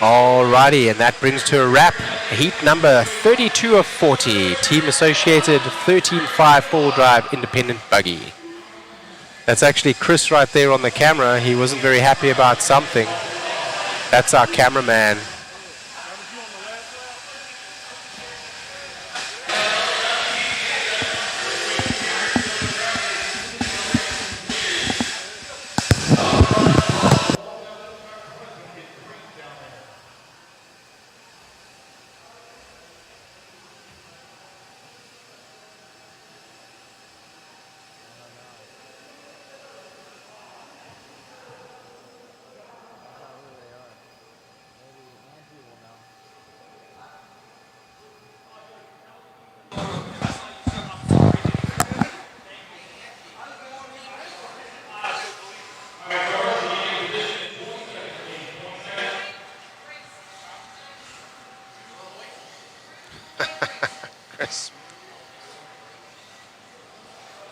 Alrighty, and that brings to a wrap heat number 32 of 40, team associated 13.5 four-wheel drive independent buggy. That's actually Chris right there on the camera. He wasn't very happy about something. That's our cameraman.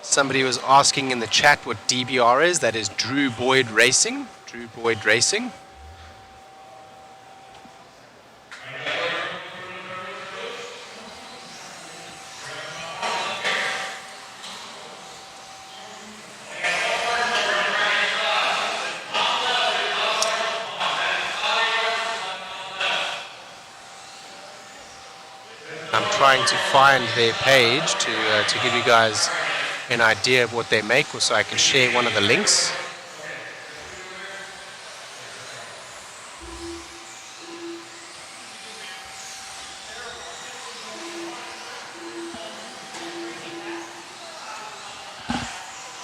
Somebody was asking in the chat what DBR is. That is Drew Boyd Racing. Drew Boyd Racing. I'm trying to find their page to give you guys an idea of what they make, so I can share one of the links.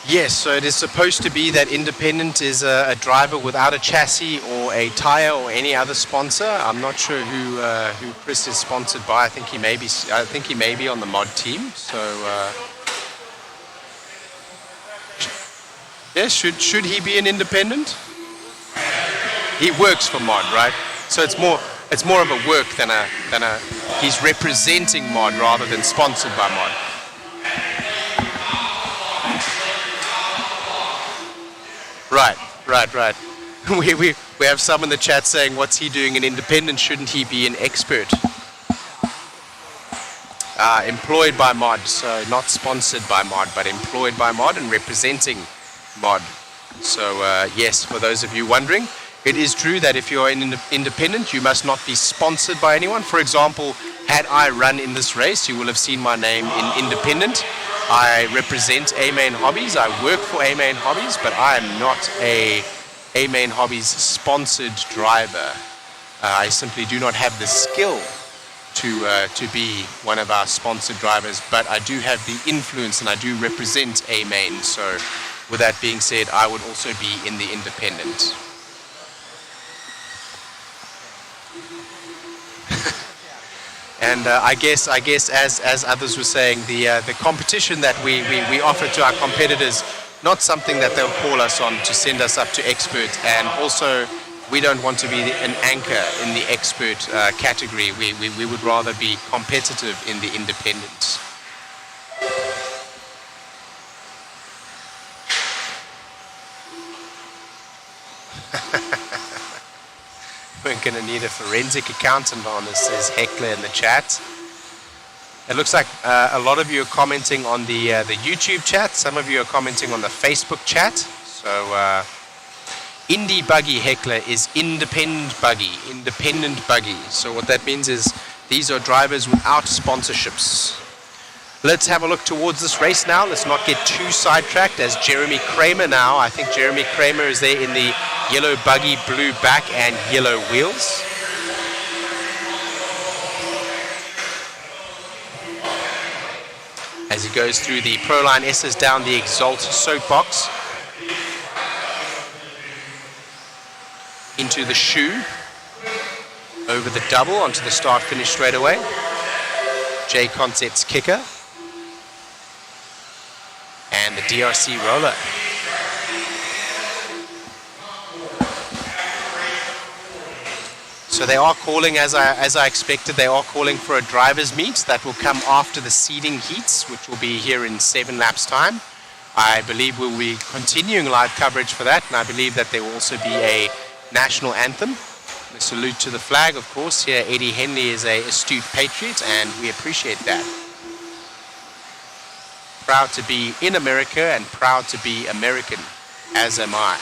Yes, so it is supposed to be that Independent is a driver without a chassis or a tire or any other sponsor. I'm not sure who Chris is sponsored by. I think he may be on the mod team. So yes, should he be an independent? He works for mod, right? So it's more of a work than a he's representing mod rather than sponsored by mod. Right. We have some in the chat saying, what's he doing in independent? Shouldn't he be an expert? Employed by mod, so not sponsored by mod, but employed by mod and representing mod. So yes, for those of you wondering, it is true that if you're an independent, you must not be sponsored by anyone. For example, had I run in this race, you will have seen my name in independent. I represent A-Main Hobbies. I work for A-Main Hobbies, but I am not a A-Main Hobbies sponsored driver. I simply do not have the skill to be one of our sponsored drivers, but I do have the influence and I do represent A-Main. So with that being said, I would also be in the independent. And I guess as others were saying, the competition that we offer to our competitors, not something that they'll call us on to send us up to expert, and also we don't want to be an anchor in the expert category. We would rather be competitive in the independent. We're going to need a forensic accountant on this, says Heckler in the chat. It looks like a lot of you are commenting on the YouTube chat. Some of you are commenting on the Facebook chat. So Indie Buggy Heckler is independent buggy. So what that means is these are drivers without sponsorships. Let's have a look towards this race now. Let's not get too sidetracked as Jeremy Kramer now. I think Jeremy Kramer is there in the yellow buggy, blue back and yellow wheels. As he goes through the Proline S's down the Exalt soapbox into the shoe, over the double onto the start finish straight away. JConcepts kicker and the DRC roller. So they are calling, as I expected, they are calling for a driver's meet that will come after the seeding heats, which will be here in 7 laps time. I believe we'll be continuing live coverage for that, and I believe that there will also be a national anthem. A salute to the flag, of course. Here, Eddie Henley is an astute patriot, and we appreciate that. Proud to be in America and proud to be American, as am I.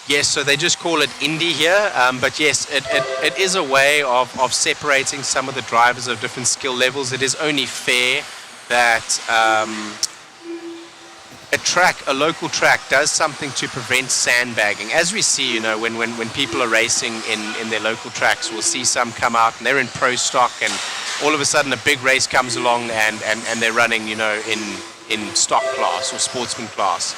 Yes, so they just call it Indy here, but yes, it is a way of separating some of the drivers of different skill levels. It is only fair that a local track does something to prevent sandbagging. As we see, you know, when people are racing in their local tracks, we'll see some come out and they're in pro stock, and all of a sudden a big race comes along and they're running, you know, in stock class or sportsman class.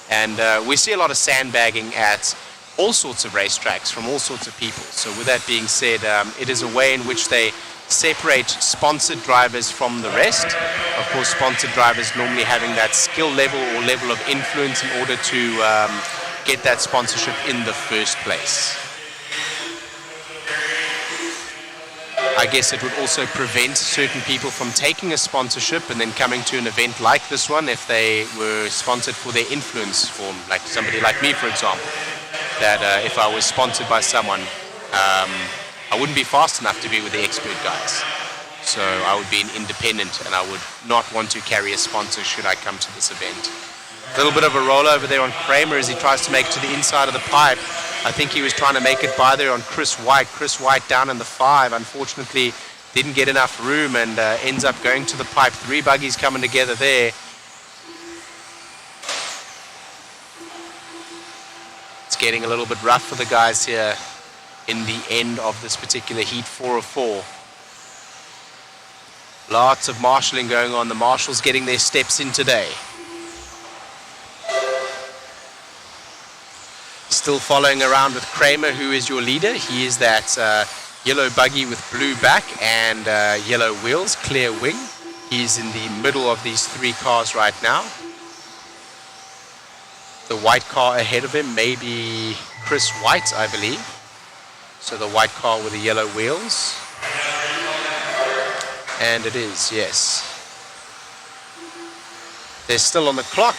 And we see a lot of sandbagging at all sorts of racetracks from all sorts of people. So with that being said, it is a way in which they separate sponsored drivers from the rest. Of course, sponsored drivers normally having that skill level or level of influence in order to get that sponsorship in the first place. I guess it would also prevent certain people from taking a sponsorship and then coming to an event like this one if they were sponsored for their influence, or like somebody like me, for example, that if I was sponsored by someone, I wouldn't be fast enough to be with the expert guys. So I would be an independent, and I would not want to carry a sponsor should I come to this event. A little bit of a rollover there on Kramer as he tries to make it to the inside of the pipe. I think he was trying to make it by there on Chris White. Chris White down in the 5, unfortunately didn't get enough room and ends up going to the pipe. 3 buggies coming together there. It's getting a little bit rough for the guys here in the end of this particular heat 4 of 4. Lots of marshalling going on. The marshals getting their steps in today. Still following around with Kramer, who is your leader. He is that yellow buggy with blue back and yellow wheels, clear wing. He's in the middle of these 3 cars right now. The white car ahead of him may be Chris White, I believe. So the white car with the yellow wheels. And it is, yes. They're still on the clock,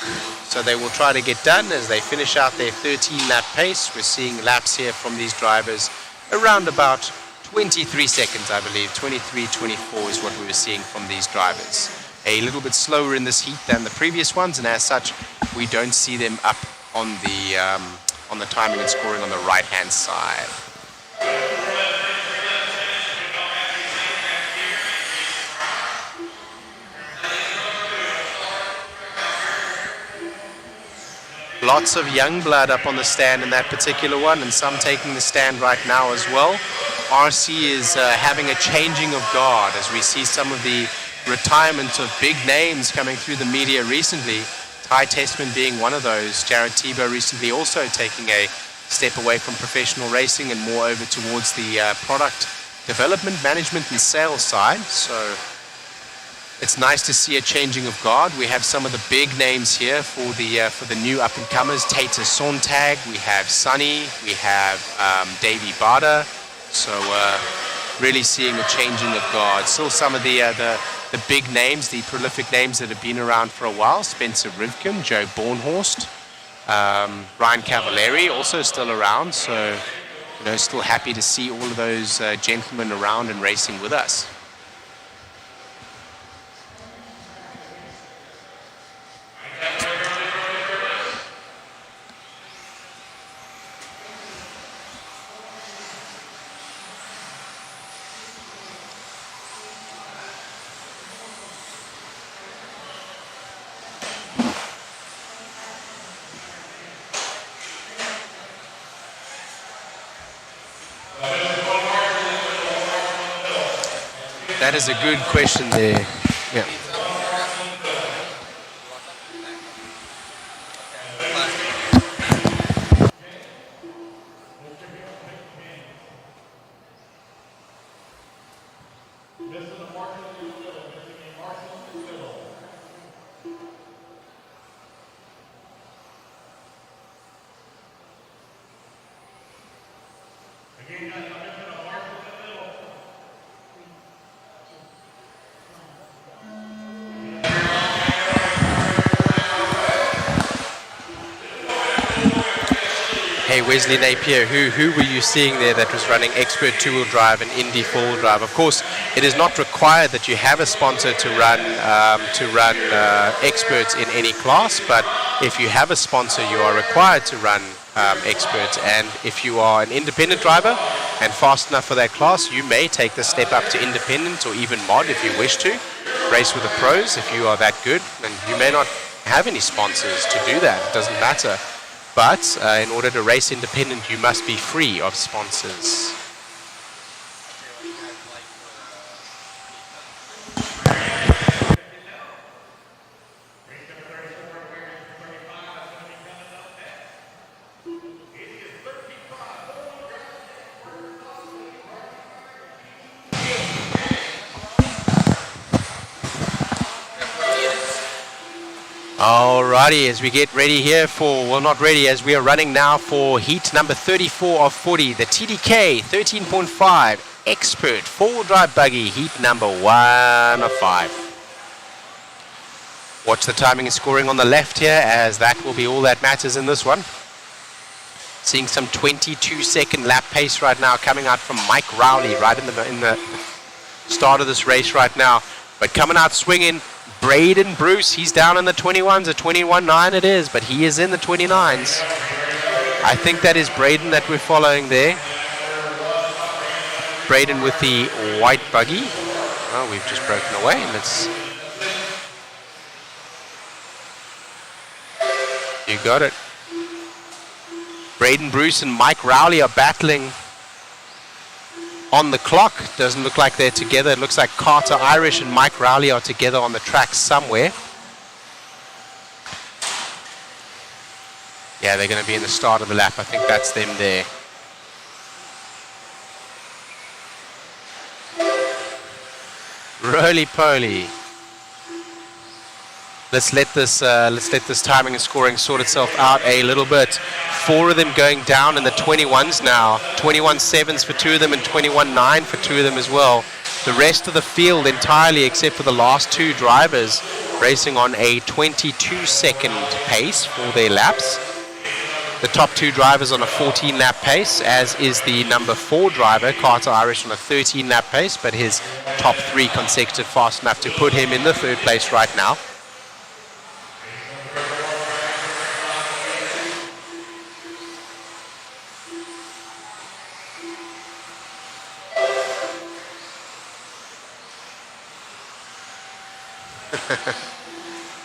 so they will try to get done as they finish out their 13-lap pace. We're seeing laps here from these drivers around about 23 seconds, I believe. 23, 24 is what we were seeing from these drivers. A little bit slower in this heat than the previous ones, and as such, we don't see them up on the timing and scoring on the right-hand side. Lots of young blood up on the stand in that particular one, and some taking the stand right now as well. RC is having a changing of guard as we see some of the retirement of big names coming through the media recently. Ty Testman being one of those. Jared Tebow recently also taking a step away from professional racing and more over towards the product development, management and sales side. So it's nice to see a changing of guard. We have some of the big names here for the new up-and-comers. Tater Sontag, we have Sonny, we have Davey Bada. So really seeing a changing of guard. Still some of the big names, the prolific names that have been around for a while. Spencer Rivkin, Joe Bornhorst, Ryan Cavallari also still around. So still happy to see all of those gentlemen around and racing with us. That is a good question there. Yeah. Wesley Napier, who were you seeing there that was running expert two-wheel drive and Indy four-wheel drive? Of course, it is not required that you have a sponsor to run experts in any class, but if you have a sponsor, you are required to run experts. And if you are an independent driver and fast enough for that class, you may take the step up to independent or even mod if you wish to. Race with the pros if you are that good, and you may not have any sponsors to do that. It doesn't matter. But in order to race independent, you must be free of sponsors. Alrighty, as we get ready here for, well, not ready, as we are running now for heat number 34 of 40, the TDK 13.5 Expert 4-wheel drive buggy, heat number 1 of 5. Watch the timing and scoring on the left here, as that will be all that matters in this one. Seeing some 22-second lap pace right now coming out from Mike Rowley right in the start of this race right now. But coming out swinging, Braden Bruce, he's down in the 21s, a 21.9 it is, but he is in the 29s. I think that is Braden that we're following there. Braden with the white buggy. Oh, we've just broken away. You got it. Braden Bruce and Mike Rowley are battling on the clock. Doesn't look like they're together. It looks like Carter Irish and Mike Rowley are together on the track somewhere. Yeah, they're going to be in the start of the lap. I think that's them there. Roly-poly. Let's let this timing and scoring sort itself out a little bit. 4 of them going down in the 21s now. 21.7s for 2 of them and 21.9 for 2 of them as well. The rest of the field entirely, except for the last 2 drivers, racing on a 22-second pace for their laps. The top 2 drivers on a 14-lap pace, as is the number 4 driver, Carter Irish, on a 13-lap pace, but his top 3 consecutive fast enough to put him in the 3rd place right now.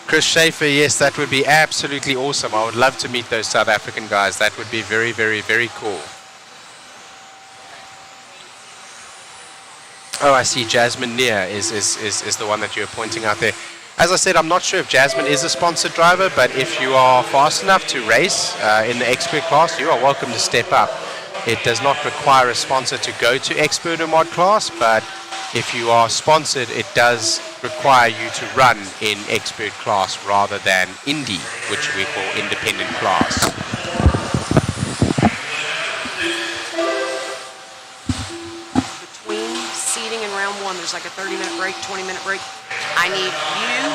Chris Schaefer, yes, that would be absolutely awesome. I would love to meet those South African guys. That would be very, very, very cool. Oh, I see Jasmine Neer is the one that you're pointing out there. As I said, I'm not sure if Jasmine is a sponsored driver, but if you are fast enough to race in the expert class, you are welcome to step up. It does not require a sponsor to go to expert or mod class, but if you are sponsored, it does require you to run in expert class rather than Indy, which we call independent class. Between seating and round 1, there's like a 30-minute break, 20-minute break. I need you.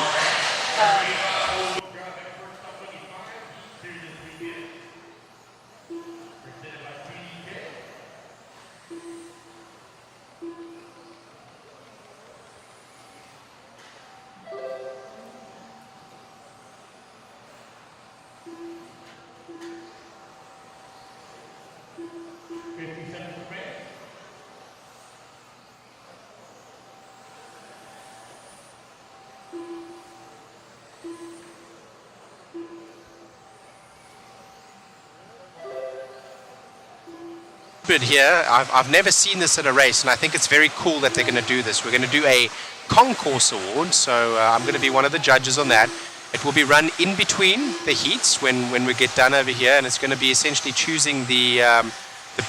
Here, I've never seen this at a race, and I think it's very cool that they're going to do this. We're going to do a concourse award, so I'm going to be one of the judges on that. It will be run in between the heats when we get done over here, and it's going to be essentially choosing the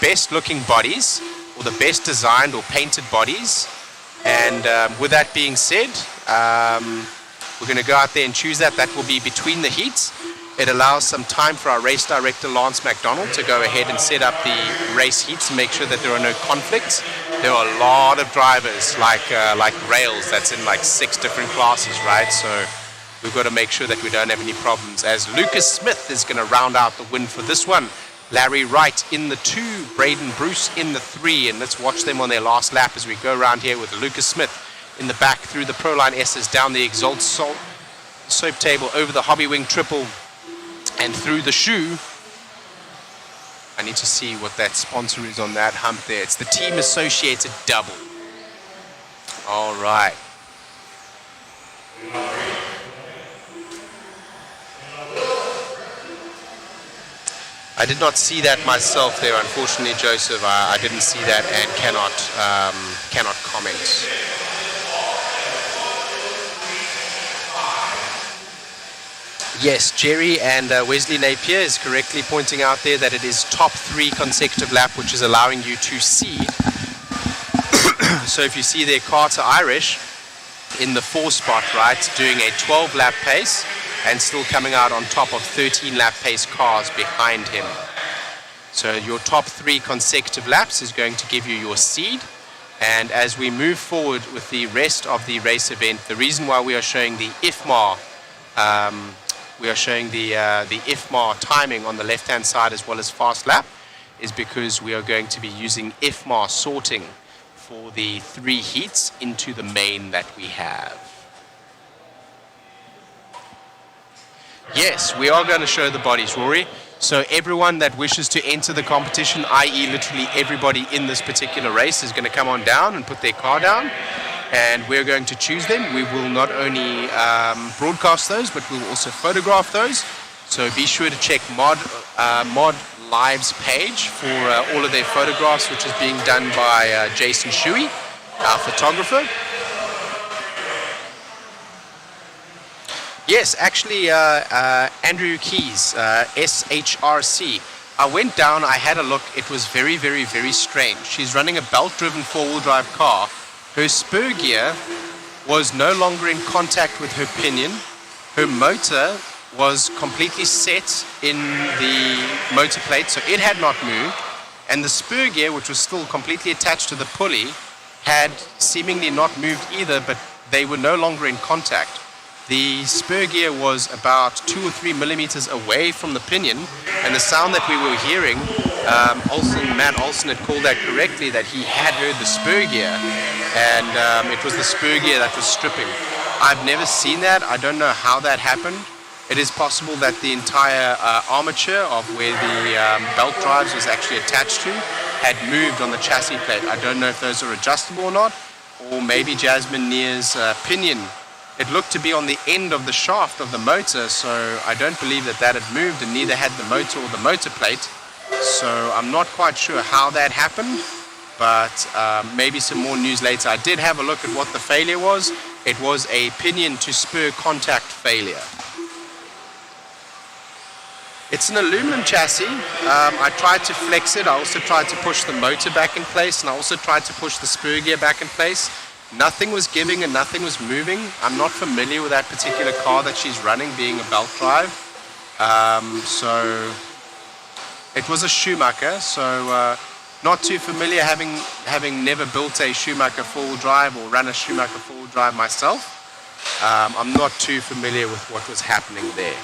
best looking bodies, or the best designed or painted bodies. And with that being said, we're going to go out there and choose that. That will be between the heats. It allows some time for our race director, Lance McDonald, to go ahead and set up the race heats and make sure that there are no conflicts. There are a lot of drivers, like Rails, that's in like 6 different classes, right? So we've got to make sure that we don't have any problems. As Lucas Smith is going to round out the win for this one. Larry Wright in the 2, Braden Bruce in the 3, and let's watch them on their last lap as we go around here with Lucas Smith in the back through the Proline S's, down the Exalt soap table, over the Hobby Wing triple, and through the shoe. I need to see what that sponsor is on that hump there. It's the Team Associated Double. All right. I did not see that myself there, unfortunately, Joseph. I didn't see that and cannot comment. Yes, Jerry and Wesley Napier is correctly pointing out there that it is top 3 consecutive lap, which is allowing you to seed. So if you see there, Carter Irish in the 4 spot, right, doing a 12 lap pace, and still coming out on top of 13 lap pace cars behind him. So your top 3 consecutive laps is going to give you your seed. And as we move forward with the rest of the race event, the reason why we are showing the IFMAR, IFMAR timing on the left-hand side as well as fast lap, is because we are going to be using IFMAR sorting for the 3 heats into the main that we have. Yes, we are going to show the bodies, Rory. So everyone that wishes to enter the competition, i.e. literally everybody in this particular race, is going to come on down and put their car down, and we're going to choose them. We will not only broadcast those, but we will also photograph those. So be sure to check Mod Live's page for all of their photographs, which is being done by Jason Shuey, our photographer. Yes, actually, Andrew Keys, SHRC. I went down, I had a look. It was very, very, very strange. She's running a belt-driven four-wheel drive car. Her spur gear was no longer in contact with her pinion. Her motor was completely set in the motor plate, so it had not moved. And the spur gear, which was still completely attached to the pulley, had seemingly not moved either, but they were no longer in contact. The spur gear was about 2 or 3 millimeters away from the pinion, and the sound that we were hearing, Matt Olson had called that correctly, that he had heard the spur gear, and it was the spur gear that was stripping. I've never seen that. I don't know how that happened. It is possible that the entire armature of where the belt drives was actually attached to had moved on the chassis plate. I don't know if those are adjustable or not, or maybe Jasmine Neer's pinion. It looked to be on the end of the shaft of the motor, so I don't believe that that had moved, and neither had the motor or the motor plate. So I'm not quite sure how that happened, but maybe some more news later. I did have a look at what the failure was. It was a pinion to spur contact failure. It's an aluminum chassis. I tried to flex it. I also tried to push the motor back in place, and I also tried to push the spur gear back in place. Nothing was giving and nothing was moving. I'm not familiar with that particular car that she's running, being a belt drive. So it was a Schumacher, so not too familiar, having never built a Schumacher four-wheel drive or run a Schumacher four-wheel drive myself. I'm not too familiar with what was happening there.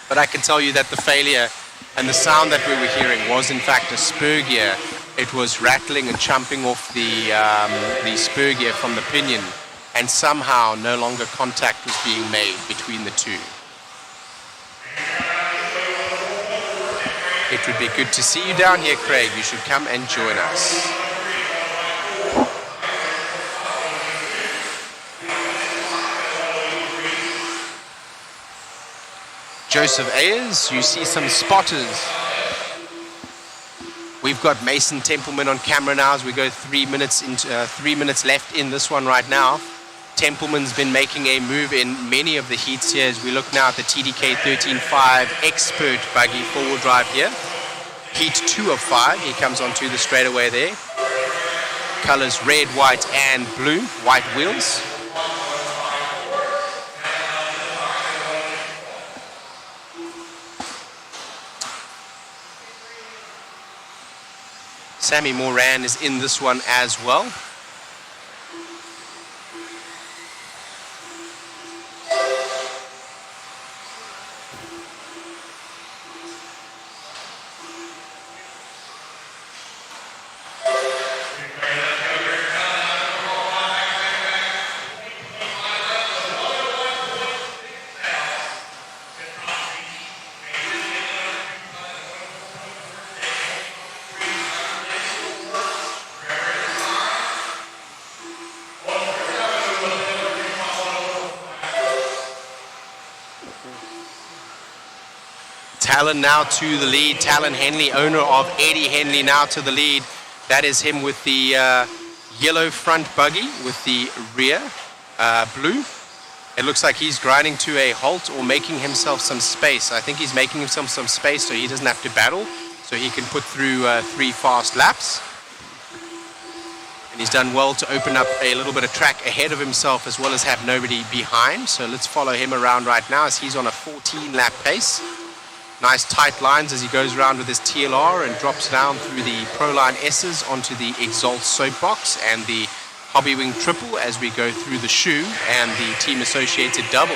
But I can tell you that the failure and the sound that we were hearing was in fact a spur gear. It was rattling and chumping off the spur gear from the pinion, and somehow no longer contact was being made between the two. It would be good to see you down here, Craig. You should come and join us. Joseph Ayers, you see some spotters. We've got Mason Templeman on camera now as we go 3 minutes into 3 minutes left in this one right now. Templeman's been making a move in many of the heats here as we look now at the TDK 13.5 Expert Buggy four-wheel drive here. Heat 2 of 5, he comes onto the straightaway there. Colors red, white and blue, white wheels. Sammy Moran is in this one as well. Talon now to the lead. Talon Henley, owner of Eddie Henley, now to the lead. That is him with the yellow front buggy with the rear blue. It looks like he's grinding to a halt or making himself some space. I think he's making himself some space so he doesn't have to battle, so he can put through 3 fast laps. And he's done well to open up a little bit of track ahead of himself as well as have nobody behind. So let's follow him around right now as he's on a 14-lap pace. Nice tight lines as he goes around with his TLR and drops down through the Proline S's onto the Exalt Soapbox and the Hobby Wing Triple as we go through the shoe and the team associated double.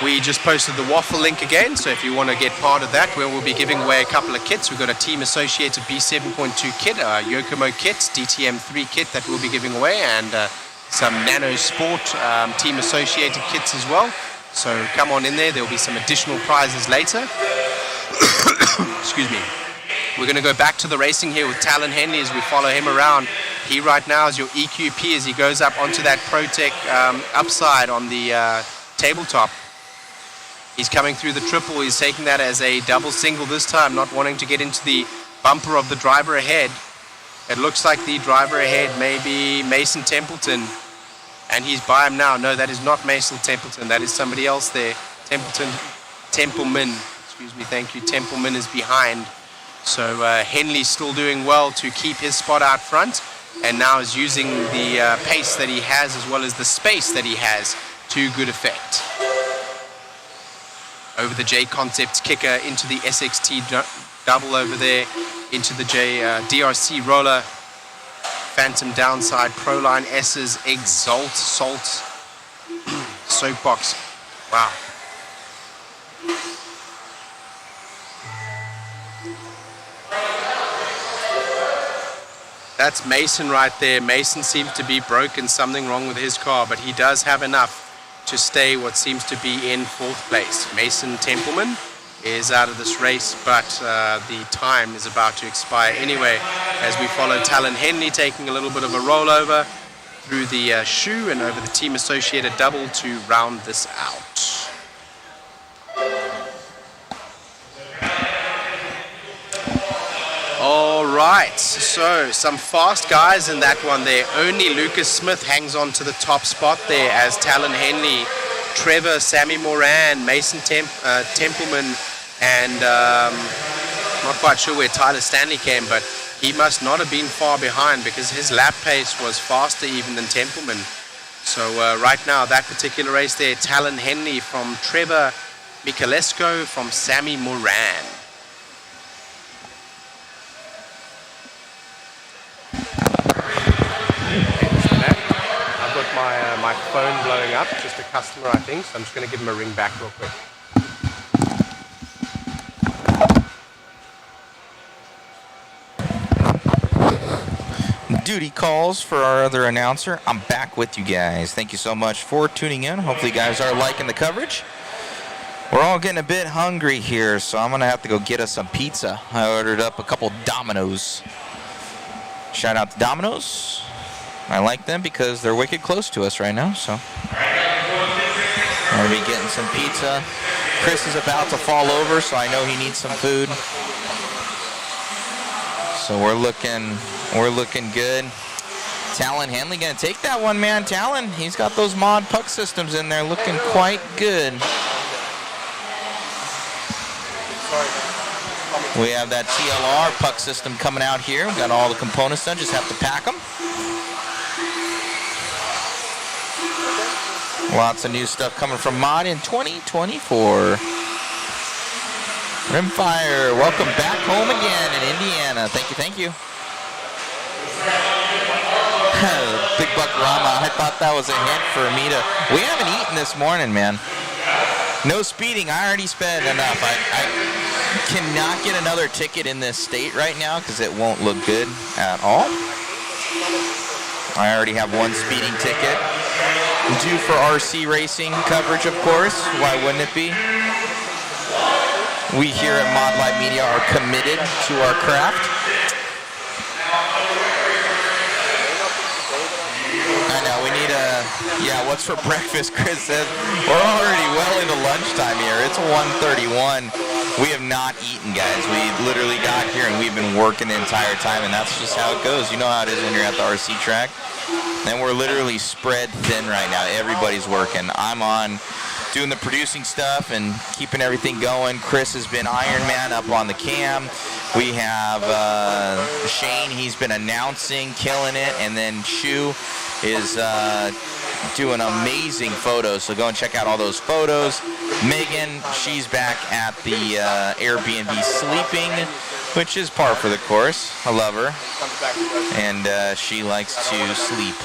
We just posted the waffle link again, so if you want to get part of that, where we'll be giving away a couple of kits. We've got a team associated B7.2 kit, a Yokomo kit, DTM3 kit that we'll be giving away, and some Nano Sport team associated kits as well. So come on in there, there'll be some additional prizes later. Excuse me. We're going to go back to the racing here with Talon Henley as we follow him around. He right now is your EQP as he goes up onto that ProTech upside on the tabletop. He's coming through the triple. He's taking that as a double single this time, not wanting to get into the bumper of the driver ahead. It looks like the driver ahead may be Mason Templeton, and he's by him now. No, that is not Mason Templeton. That is somebody else there. Templeman. Excuse me, thank you. Templeman is behind. So Henley's still doing well to keep his spot out front, and now is using the pace that he has as well as the space that he has to good effect. Over the JConcepts kicker into the SXT double over there, into the DRC roller, Phantom downside, Proline S's Exalt Salt Soapbox. Wow. That's Mason right there. Mason seems to be broken, something wrong with his car, but he does have enough to stay what seems to be in 4th place. Mason Templeman is out of this race, but the time is about to expire anyway as we follow Talon Henley taking a little bit of a rollover through the shoe and over the team associated double to round this out. All right, so some fast guys in that one there. Only Lucas Smith hangs on to the top spot there as Talon Henley, Trevor, Sammy Moran, Mason Templeman, and not quite sure where Tyler Stanley came, but he must not have been far behind because his lap pace was faster even than Templeman. So right now, that particular race there, Talon Henley from Trevor Michalesco from Sammy Moran. I've got my phone blowing up, just a customer I think, so I'm just going to give him a ring back real quick. Duty calls for our other announcer. I'm back with you guys. Thank you so much for tuning in. Hopefully you guys are liking the coverage. We're all getting a bit hungry here, so I'm going to have to go get us some pizza. I ordered up a couple Domino's. Shout out to Domino's. I like them because they're wicked close to us right now, so I'm going to be getting some pizza. Chris is about to fall over, so I know he needs some food. So we're looking good. Talon Henley going to take that one, man. Talon, he's got those mod puck systems in there looking quite good. We have that TLR puck system coming out here. We've got all the components done, just have to pack them. Lots of new stuff coming from Mod in 2024. Rimfire, welcome back home again in Indiana. Thank you. Big Buck Rama, I thought that was a hint for me to... We haven't eaten this morning, man. No speeding, I already spent enough. I cannot get another ticket in this state right now because it won't look good at all. I already have one speeding ticket. Due for RC racing coverage, of course. Why wouldn't it be? We here at Mod Live Media are committed to our craft. I know, we need a... Yeah, what's for breakfast, Chris says. We're already well into lunchtime here. It's 1:31. We have not eaten, guys. We literally got here and we've been working the entire time, and that's just how it goes. You know how it is when you're at the RC track. And we're literally spread thin right now. Everybody's working. I'm on doing the producing stuff and keeping everything going. Chris has been Iron Man up on the cam. We have Shane, he's been announcing, killing it, and then Shu is doing amazing photos, so go and check out all those photos. Megan, she's back at the Airbnb sleeping, which is par for the course. I love her, and she likes to sleep,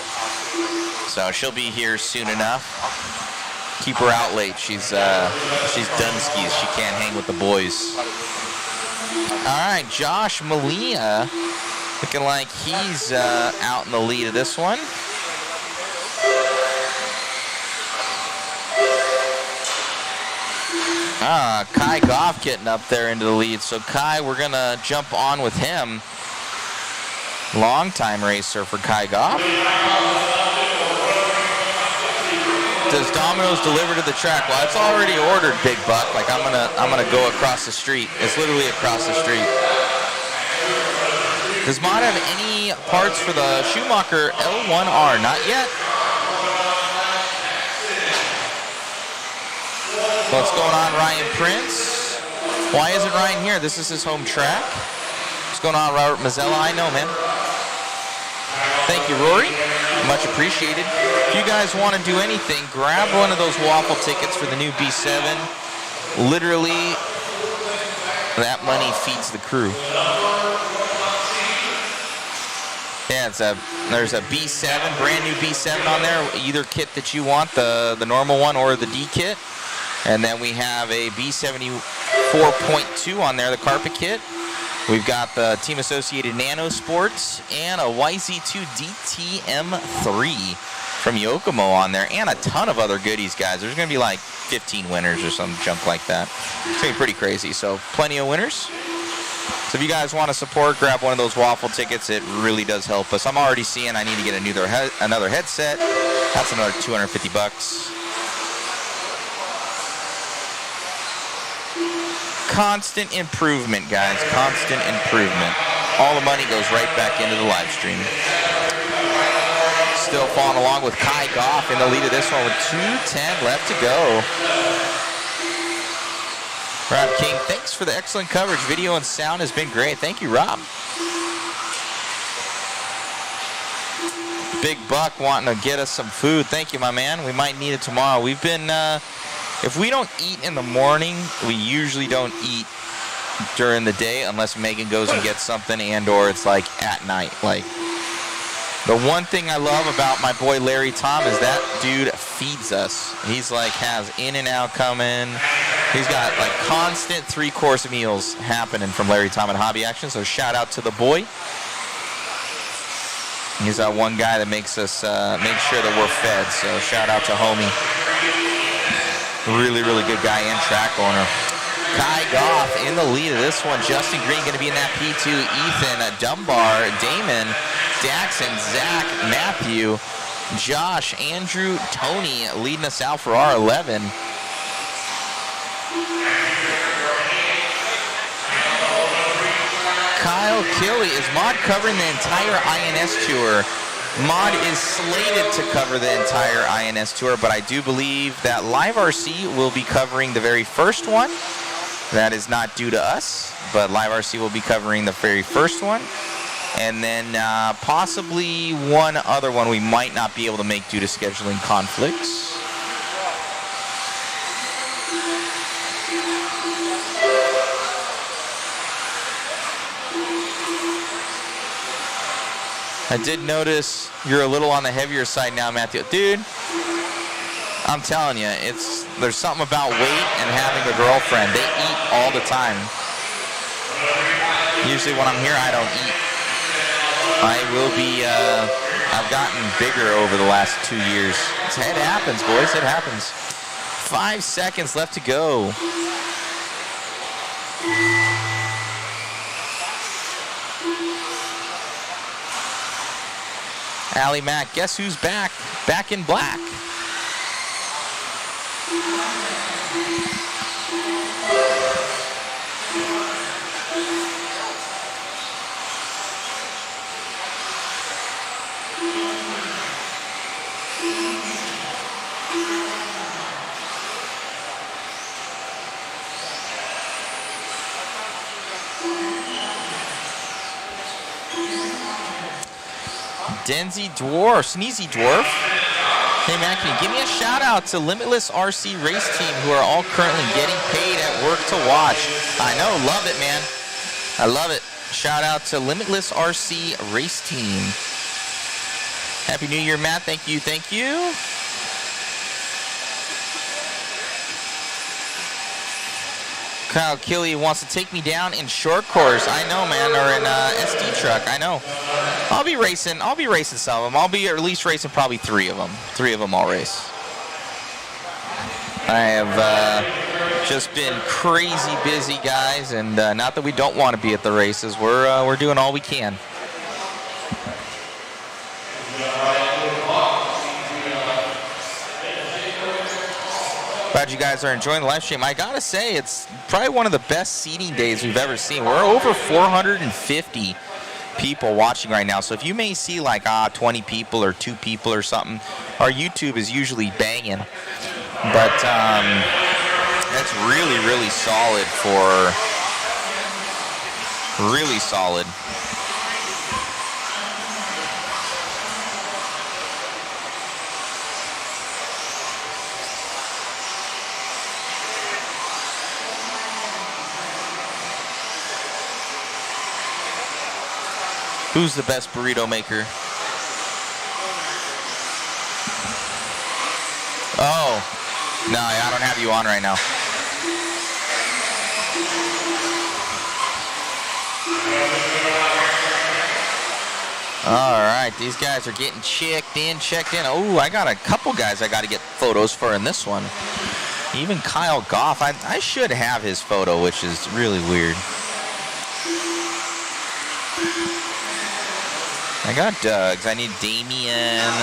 so she'll be here soon enough. Keep her out late. She's done skis. She can't hang with the boys. All right, Josh Malia looking like he's out in the lead of this one. Kai Goff getting up there into the lead. So Kai, we're going to jump on with him. Long-time racer for Kai Goff. Does Domino's deliver to the track? Well, it's already ordered, Big Buck. Like, I'm gonna go across the street. It's literally across the street. Does Mod have any parts for the Schumacher L1R? Not yet. What's going on, Ryan Prince? Why isn't Ryan here? This is his home track. What's going on, Robert Mazzella? I know, man. Thank you, Rory. Much appreciated. If you guys want to do anything, grab one of those waffle tickets for the new B7. Literally, that money feeds the crew. Yeah, there's a B7, brand new B7 on there. Either kit that you want, the normal one or the D kit. And then we have a B70 4.2 on there, the carpet kit. We've got the Team Associated Nano Sports and a YZ2 DTM3 from Yokomo on there, and a ton of other goodies, guys. There's going to be like 15 winners or some junk like that. It's going to be pretty crazy, so plenty of winners. So if you guys want to support, grab one of those waffle tickets. It really does help us. I'm already seeing I need to get another headset. That's another $250. Constant improvement, guys. Constant improvement. All the money goes right back into the live stream. Still following along with Kai Goff in the lead of this one with 2:10 left to go. Rob King, thanks for the excellent coverage. Video and sound has been great. Thank you, Rob. Big Buck wanting to get us some food. Thank you, my man. We might need it tomorrow. We've been... if we don't eat in the morning, we usually don't eat during the day unless Megan goes and gets something, and or it's like at night. Like, the one thing I love about my boy Larry Tom is that dude feeds us. He's like has in and out coming. He's got like constant 3-course meals happening from Larry Tom and Hobby Action. So shout out to the boy. He's that one guy that makes us make sure that we're fed. So shout out to homie. Really, really good guy and track owner. Kai Goff in the lead of this one. Justin Green going to be in that P2. Ethan Dunbar, Damon, Daxon, Zach, Matthew, Josh, Andrew, Tony leading us out for our 11. Kyle Killy, is Mod covering the entire INS tour? Mod is slated to cover the entire INS tour, but I do believe that Live RC will be covering the very first one. That is not due to us, but Live RC will be covering the very first one. And then possibly one other one we might not be able to make due to scheduling conflicts. I did notice you're a little on the heavier side now, Matthew. Dude, I'm telling you, there's something about weight and having a girlfriend. They eat all the time. Usually when I'm here, I don't eat. I will be, I've gotten bigger over the last 2 years. It happens, boys, it happens. 5 seconds left to go. Allie Mack, guess who's back? Back in black. Denzi Dwarf, Sneezy Dwarf. Hey man, can you give me a shout out to Limitless RC Race Team, who are all currently getting paid at work to watch? I know, love it, man. I love it. Shout out to Limitless RC Race Team. Happy New Year, Matt. Thank you, thank you. Kyle Killy wants to take me down in short course. I know, man, or in SD truck. I know. I'll be racing some of them. I'll be at least racing probably 3 of them. 3 of them I'll race. I have just been crazy busy, guys, and not that we don't want to be at the races. We're doing all we can. Glad you guys are enjoying the live stream. I gotta say, it's probably one of the best seating days we've ever seen. We're over 450 people watching right now. So if you may see like 20 people or 2 people or something, our YouTube is usually banging. But that's really, really solid for really solid. Who's the best burrito maker? Oh, no, I don't have you on right now. All right, these guys are getting checked in. Oh, I got a couple guys I got to get photos for in this one. Even Kyle Goff, I should have his photo, which is really weird. I got Doug's. I need Damian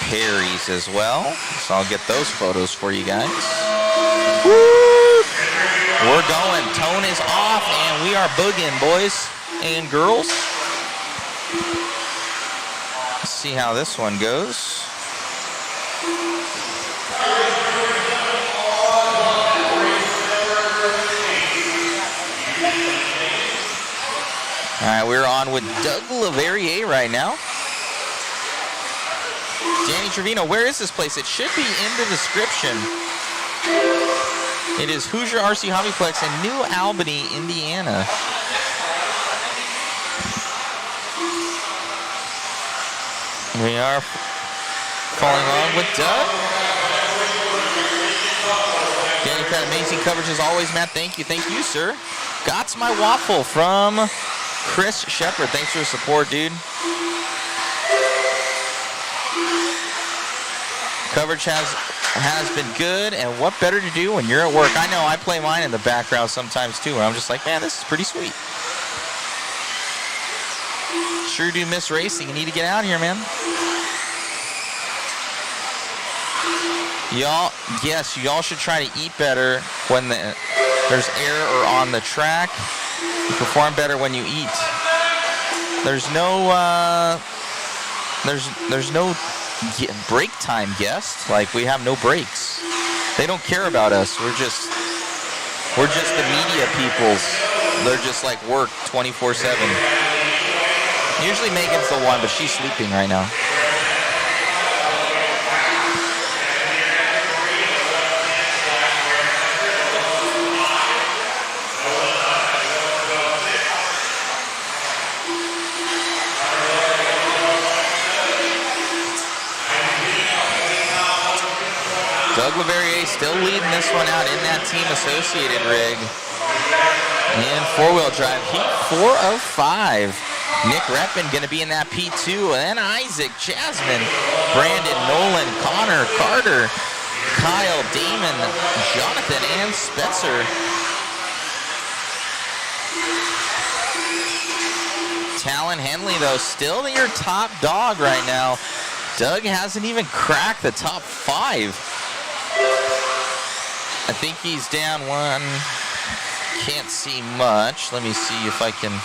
Perry's as well. So I'll get those photos for you guys. Woo! We're going. Tone is off, and we are boogieing, boys and girls. Let's see how this one goes. All right, we're on with Doug Leverrier right now. Danny Trevino, where is this place? It should be in the description. It is Hoosier RC HobbyPlex in New Albany, Indiana. We are falling on with Doug. Danny, got amazing coverage as always, Matt. Thank you, sir. Gots my waffle from Chris Shepard, thanks for the support, dude. Coverage has been good, and what better to do when you're at work? I know, I play mine in the background sometimes too, where I'm just like, man, this is pretty sweet. Sure do miss racing. You need to get out here, man. Y'all should try to eat better when there's air or on the track. You perform better when you eat. There's no break time, guest. Like, we have no breaks. They don't care about us. We're just the media peoples. They're just like work 24/7. Usually Megan's the one, but she's sleeping right now. Doug Leverrier still leading this one out in that team associated rig. In 4-wheel drive, heat 4 of 5. Nick Reppin going to be in that P2. And then Isaac, Jasmine, Brandon, Nolan, Connor, Carter, Kyle, Damon, Jonathan, and Spencer. Talon Henley, though, still your top dog right now. Doug hasn't even cracked the top 5. I think he's down one. Can't see much. Let me see if I can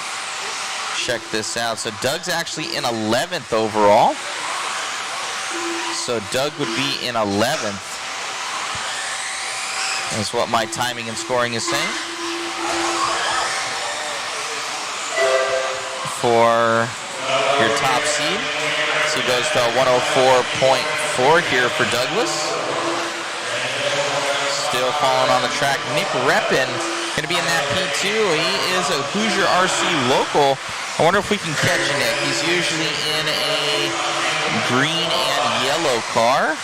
check this out. So Doug's actually in 11th overall. So Doug would be in 11th. That's what my timing and scoring is saying. For seed. So he goes to 104.4 here for Douglas. Still falling on the track. Nick Reppin going to be in that P2. He is a Hoosier RC local. I wonder if we can catch Nick. He's usually in a green and yellow car.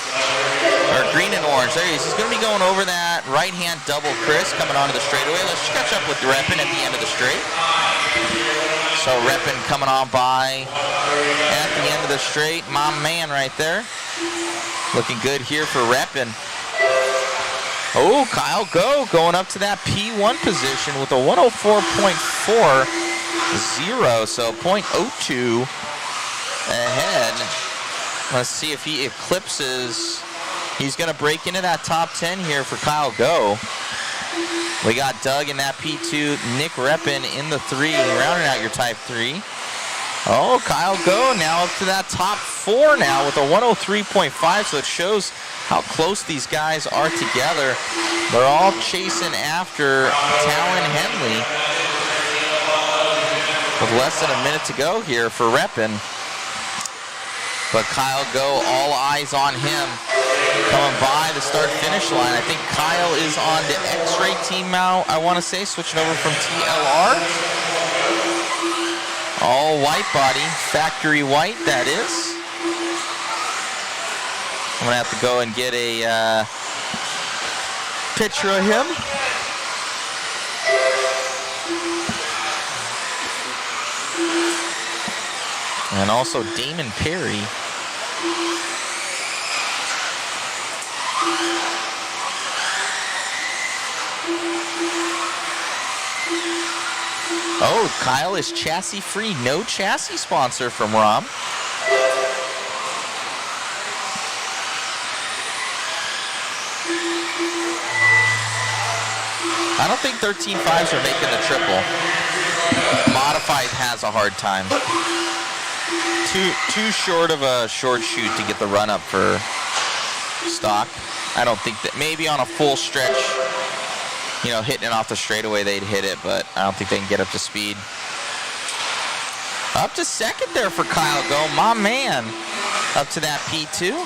Or green and orange. There he is. He's going to be going over that right-hand double Chris coming onto the straightaway. Let's catch up with Reppin at the end of the straight. So Reppin coming on by at the end of the straight. My man right there. Looking good here for Reppin. Oh, Kyle Go going up to that P1 position with a 104.40. So 0.02 ahead. Let's see if he eclipses. He's going to break into that top 10 here for Kyle Go. We got Doug in that P2, Nick Reppin in the 3, rounding out your Type 3. Oh, Kyle Go now up to that top 4 now with a 103.5, so it shows how close these guys are together. They're all chasing after Talon Henley with less than a minute to go here for Reppin. But Kyle Go, all eyes on him. Coming by the start-finish line. I think Kyle is on the X-Ray team now, I want to say, switching over from TLR. All white body, factory white, that is. I'm going to have to go and get a picture of him. And also Damon Perry. Oh, Kyle is chassis free. No chassis sponsor from Rom. I don't think 13.5s are making the triple. Modified has a hard time. Too short of a short shoot to get the run up for stock. I don't think that, maybe on a full stretch, you know, hitting it off the straightaway, they'd hit it, but I don't think they can get up to speed. Up to second there for Kyle Go, my man. Up to that P2.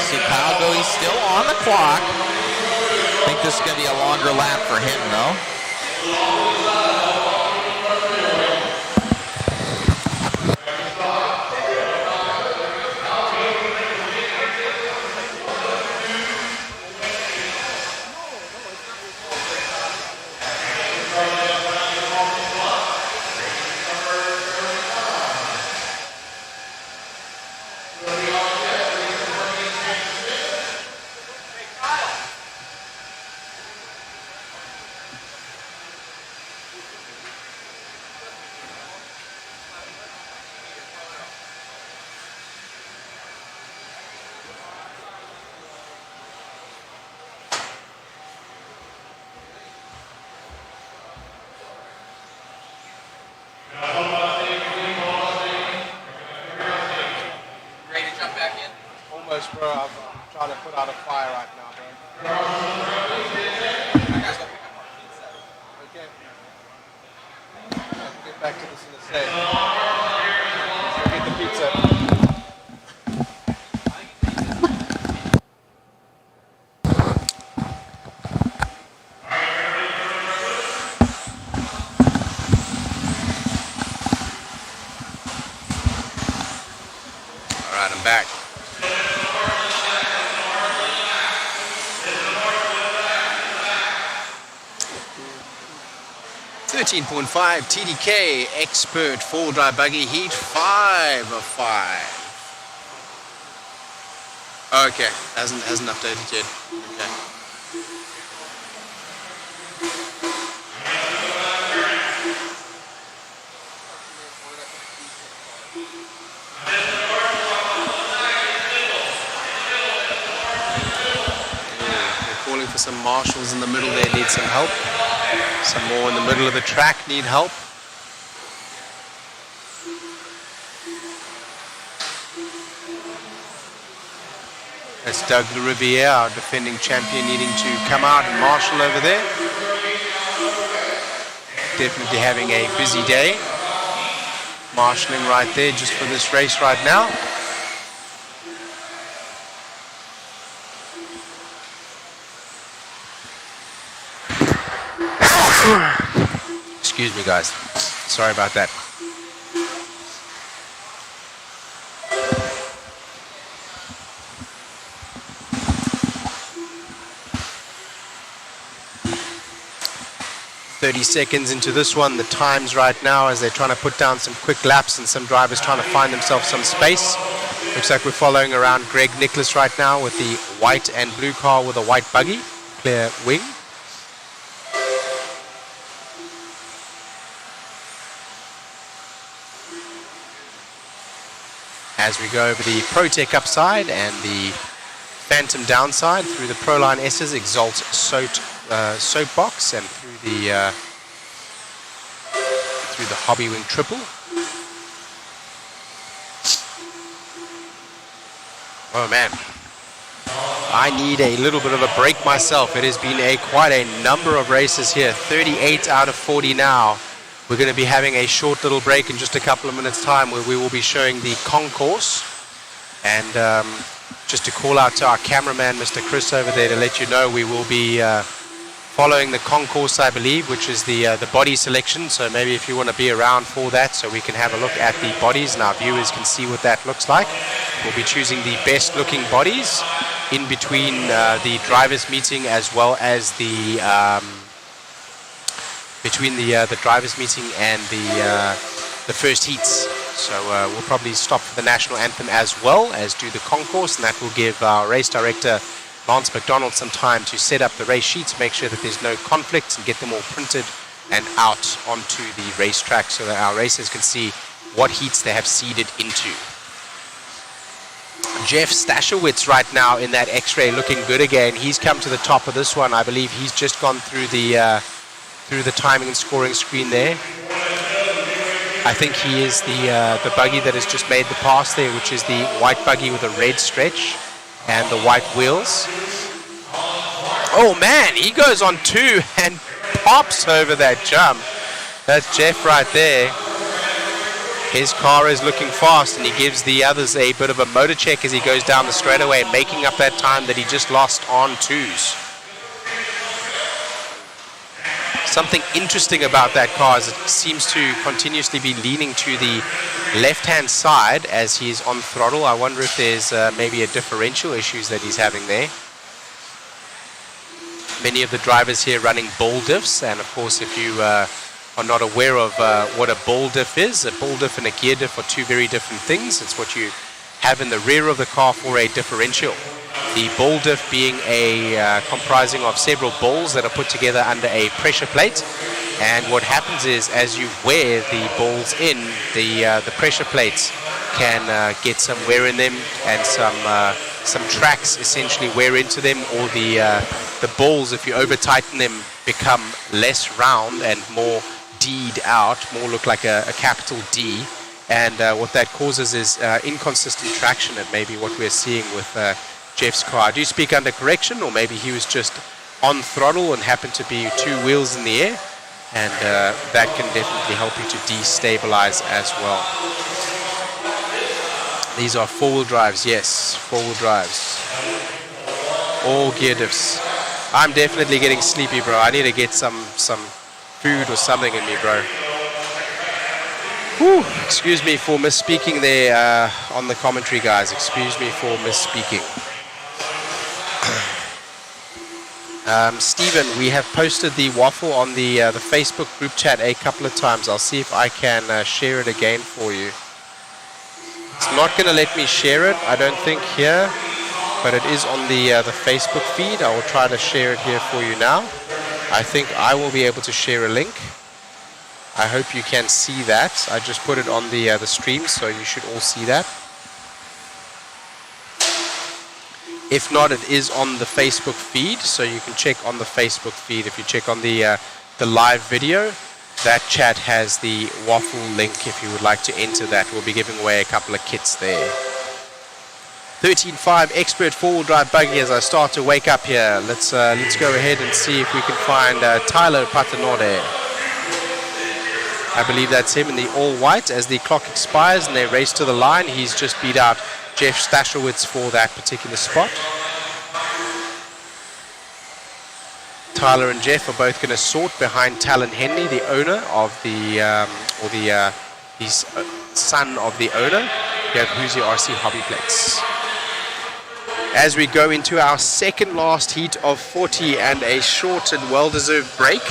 See Kyle Go, he's still on the clock. I think this is going to be a longer lap for him, though. Almost, bro. I'm trying to put out a fire right now, bro. Okay. I'll get back to this in a sec. Get the pizza. All right, I'm back. 13.5 TDK Expert 4-drive buggy heat 5 of 5. Okay, hasn't updated yet. Okay. They're calling for some marshals in the middle there, need some help. Some more in the middle of the track need help. That's Doug Riviere, our defending champion, needing to come out and marshal over there. Definitely having a busy day. Marshalling right there just for this race right now. Excuse me, guys. Sorry about that. Seconds into this one, the times right now as they're trying to put down some quick laps and some drivers trying to find themselves some space. Looks like we're following around Greg Nicholas right now with the white and blue car with a white buggy, clear wing. As we go over the ProTech upside and the Phantom downside through the Proline S's, Exalt Soapbox, and through the Hobby Wing Triple. Oh man, I need a little bit of a break myself. It has been quite a number of races here, 38 out of 40 now. We're going to be having a short little break in just a couple of minutes time where we will be showing the concourse. And just to call out to our cameraman, Mr. Chris over there, to let you know we will be following the concourse, I believe, which is the body selection. So maybe if you want to be around for that, so we can have a look at the bodies and our viewers can see what that looks like. We'll be choosing the best looking bodies in between the drivers meeting as well as the between the drivers meeting and the first heats. So we'll probably stop for the national anthem as well as do the concourse, and that will give our race director Lance McDonald some time to set up the race sheets, make sure that there's no conflicts, and get them all printed and out onto the racetrack so that our racers can see what heats they have seeded into. Jeff Stashowitz right now in that X-ray looking good again. He's come to the top of this one. I believe he's just gone through the timing and scoring screen there. I think he is the buggy that has just made the pass there, which is the white buggy with a red stretch and the white wheels. Oh man, he goes on two and pops over that jump. That's Jeff right there. His car is looking fast, and he gives the others a bit of a motor check as he goes down the straightaway, making up that time that he just lost on twos. Something interesting about that car is it seems to continuously be leaning to the left-hand side as he's on throttle. I wonder if there's maybe a differential issues that he's having there. Many of the drivers here running ball diffs, and of course if you are not aware of what a ball diff is, a ball diff and a gear diff are two very different things. It's what you have in the rear of the car for a differential. The ball diff being a comprising of several balls that are put together under a pressure plate, and what happens is as you wear the balls in, the pressure plates can get some wear in them, and some tracks essentially wear into them, or the balls, if you over tighten them, become less round and more D'd out, more look like a capital D, and what that causes is inconsistent traction, and maybe what we're seeing with Jeff's car. I do speak under correction, or maybe he was just on throttle and happened to be two wheels in the air, and that can definitely help you to destabilize as well. These are four-wheel drives, yes, four-wheel drives. All gear diffs. I'm definitely getting sleepy, bro. I need to get some food or something in me, bro. Whew. Excuse me for misspeaking there on the commentary, guys. Excuse me for misspeaking. Stephen, we have posted the waffle on the Facebook group chat a couple of times. I'll see if I can share it again for you. It's not going to let me share it, I don't think, here, but it is on the Facebook feed. I will try to share it here for you now. I think I will be able to share a link. I hope you can see that. I just put it on the stream, so you should all see that. If not, it is on the Facebook feed, so you can check on the Facebook feed. If you check on the live video, that chat has the waffle link if you would like to enter that. We'll be giving away a couple of kits there. 13.5 expert four-wheel drive buggy as I start to wake up here. Let's go ahead and see if we can find Tyler Patanode. I believe that's him in the all-white. As the clock expires and they race to the line, he's just beat out Jeff Stashowitz for that particular spot. Tyler and Jeff are both going to sort behind Talon Henley, the owner of the, he's son of the owner here at Hoosier RC HobbyPlex. As we go into our second last heat of 40 and a short and well-deserved break.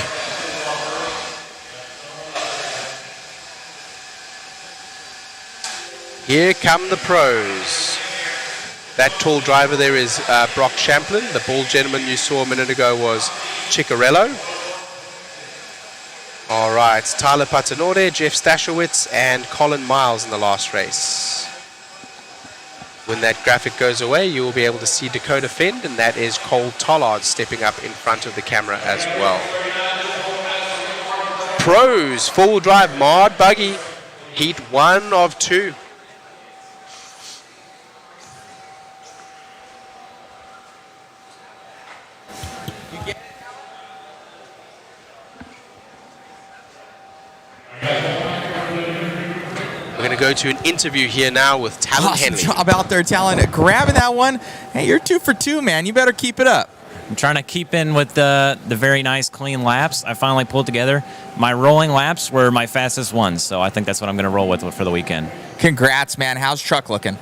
Here come the pros. That tall driver there is Brock Champlin. The bald gentleman you saw a minute ago was Ciccarello. All right, Tyler Patanore, Jeff Stashowitz, and Colin Miles in the last race. When that graphic goes away, you will be able to see Dakota Fend, and that is Cole Tollard stepping up in front of the camera as well. Pros, four-wheel drive mod buggy, heat 1 of 2. We're going to go to an interview here now with Talon Awesome Henley. job out there, Talon, grabbing that one. Hey, you're 2 for 2, man. You better keep it up. I'm trying to keep in with the very nice clean laps. I finally pulled together. My rolling laps were my fastest ones, so I think that's what I'm going to roll with for the weekend. Congrats, man. How's truck looking?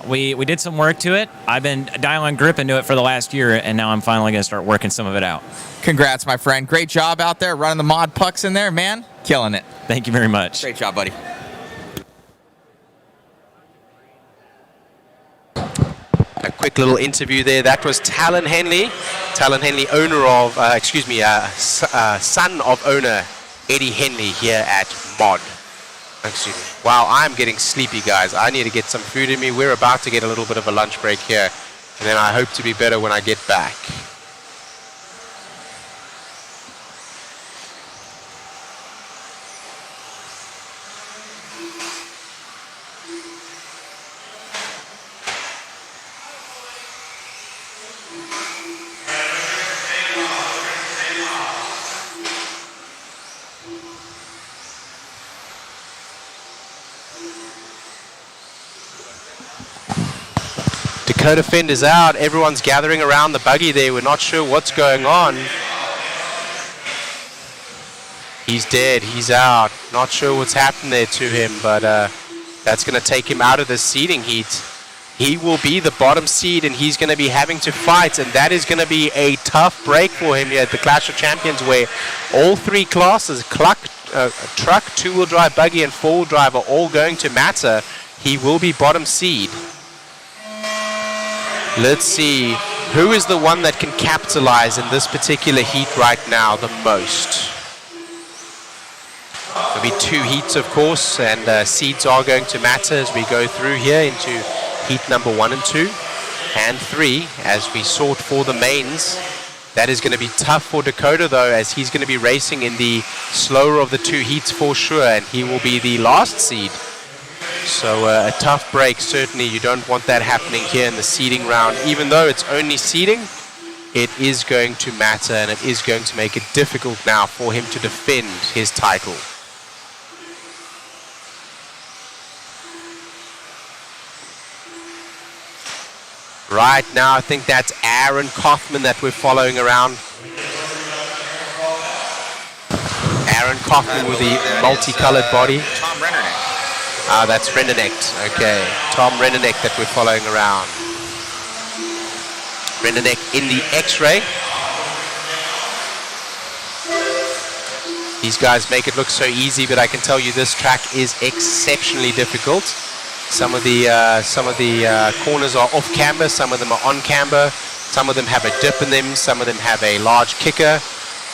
We did some work to it. I've been dialing grip into it for the last year, and now I'm finally going to start working some of it out. Congrats, my friend. Great job out there running the mod pucks in there, man. Killing it. Thank you very much. Great job, buddy. A quick little interview there. That was Talon Henley. Talon Henley, owner of, son of owner Eddie Henley here at Mod. Excuse me. Wow, I'm getting sleepy, guys. I need to get some food in me. We're about to get a little bit of a lunch break here, and then I hope to be better when I get back. Dakota Fend is out. Everyone's gathering around the buggy there. We're not sure what's going on. He's dead. He's out. Not sure what's happened there to him, but that's going to take him out of the seeding heat. He will be the bottom seed, and he's going to be having to fight, and that is going to be a tough break for him here at the Clash of Champions, where all 3 classes, truck, two-wheel drive, buggy, and four-wheel drive, are all going to matter. He will be bottom seed. Let's see who is the one that can capitalize in this particular heat right now the most. There'll be 2 heats, of course, and seeds are going to matter as we go through here into heat number 1 and 2 and 3 as we sort for the mains. That is going to be tough for Dakota, though, as he's going to be racing in the slower of the 2 heats for sure, and he will be the last seed. So a tough break, certainly. You don't want that happening here in the seeding round. Even though it's only seeding, it is going to matter, and it is going to make it difficult now for him to defend his title. Right now, I think that's Aaron Kaufman that we're following around. Aaron Kaufman with the multicolored body. Tom Rennerneck. That's Rennerneck. Okay, Tom Rennerneck that we're following around. Rennerneck in the X-ray. These guys make it look so easy, but I can tell you this track is exceptionally difficult. Some of the corners are off camber, some of them are on camber, some of them have a dip in them, some of them have a large kicker.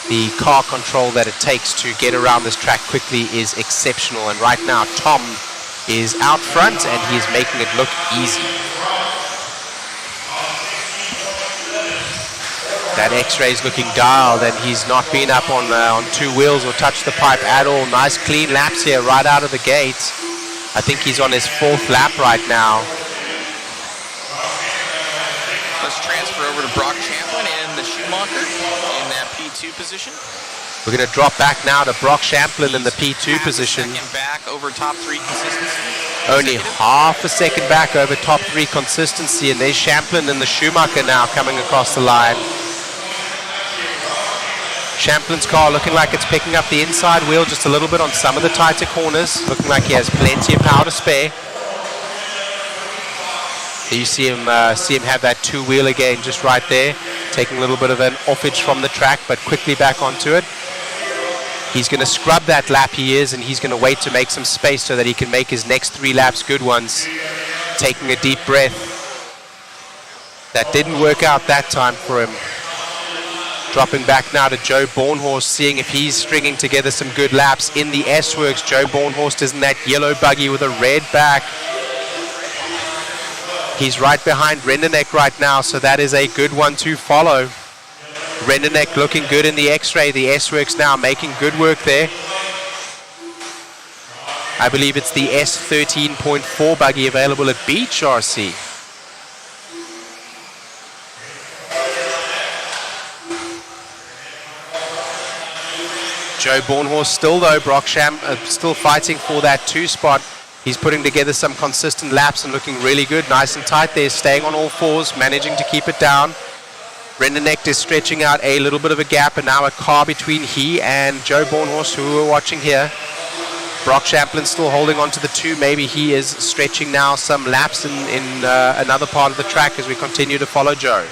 The car control that it takes to get around this track quickly is exceptional, and right now Tom is out front and he's making it look easy. That X-ray is looking dialed, and he's not been up on 2 wheels or touched the pipe at all. Nice clean laps here right out of the gate. I think he's on his 4th lap right now. Let's transfer over to Brock Champlin and the Schumacher in that P2 position. We're going to drop back now to Brock Champlin in the P2 Half a position. second back over top 3 consistency. Only half a second back over top 3 consistency, and there's Champlin and the Schumacher now coming across the line. Champlin's car looking like it's picking up the inside wheel just a little bit on some of the tighter corners, looking like he has plenty of power to spare. You see him have that 2-wheel again just right there, taking a little bit of an offage from the track, but quickly back onto it. He's going to scrub that lap he is, and he's going to wait to make some space so that he can make his next 3 laps good ones. Taking a deep breath. That didn't work out that time for him. Dropping back now to Joe Bornhorst, seeing if he's stringing together some good laps in the S-Works. Joe Bornhorst is in that yellow buggy with a red back. He's right behind Rendenek right now, so that is a good one to follow. Rendenek looking good in the X-Ray. The S-Works now making good work there. I believe it's the S13.4 buggy available at Beach RC. Joe Bornhorst still though, still fighting for that 2 spot. He's putting together some consistent laps and looking really good, nice and tight there, staying on all 4s, managing to keep it down. Rendenek is stretching out a little bit of a gap, and now a car between he and Joe Bornhorst, who we're watching here. Brock Champlin still holding on to the 2. Maybe he is stretching now some laps in another part of the track as we continue to follow Joe.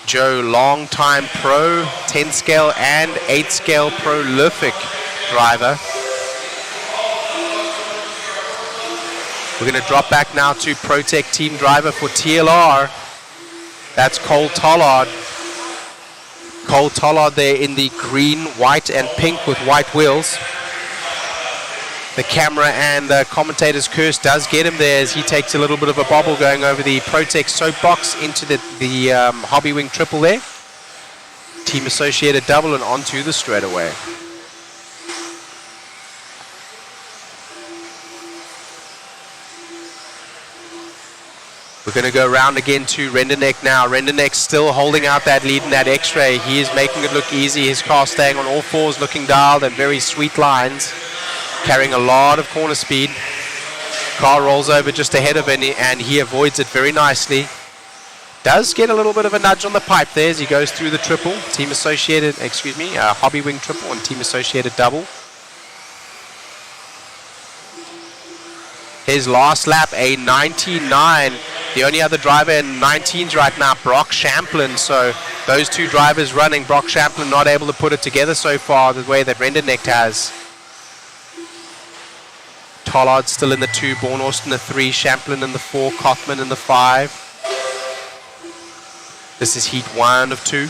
Joe, long-time pro, 10-scale and 8-scale prolific driver. We're going to drop back now to ProTech team driver for TLR. That's Cole Tollard. Cole Tollard there in the green, white, and pink with white wheels. The camera and the commentator's curse does get him there as he takes a little bit of a bobble going over the ProTech soapbox into the Hobby Wing triple there. Team associated double and onto the straightaway. We're going to go around again to Rendenek now. Rendenek still holding out that lead in that X-Ray. He is making it look easy. His car staying on all 4s, looking dialed and very sweet lines. Carrying a lot of corner speed. Car rolls over just ahead of him and he avoids it very nicely. Does get a little bit of a nudge on the pipe there as he goes through the triple. Team associated, Hobby Wing triple and team associated double. His last lap, a 99. The only other driver in 19s right now, Brock Champlin. So those 2 drivers running, Brock Champlin not able to put it together so far the way that Rendenek has. Tollard still in the 2, Bornhorst in the 3, Champlin in the 4, Kothman in the 5. This is heat 1 of 2.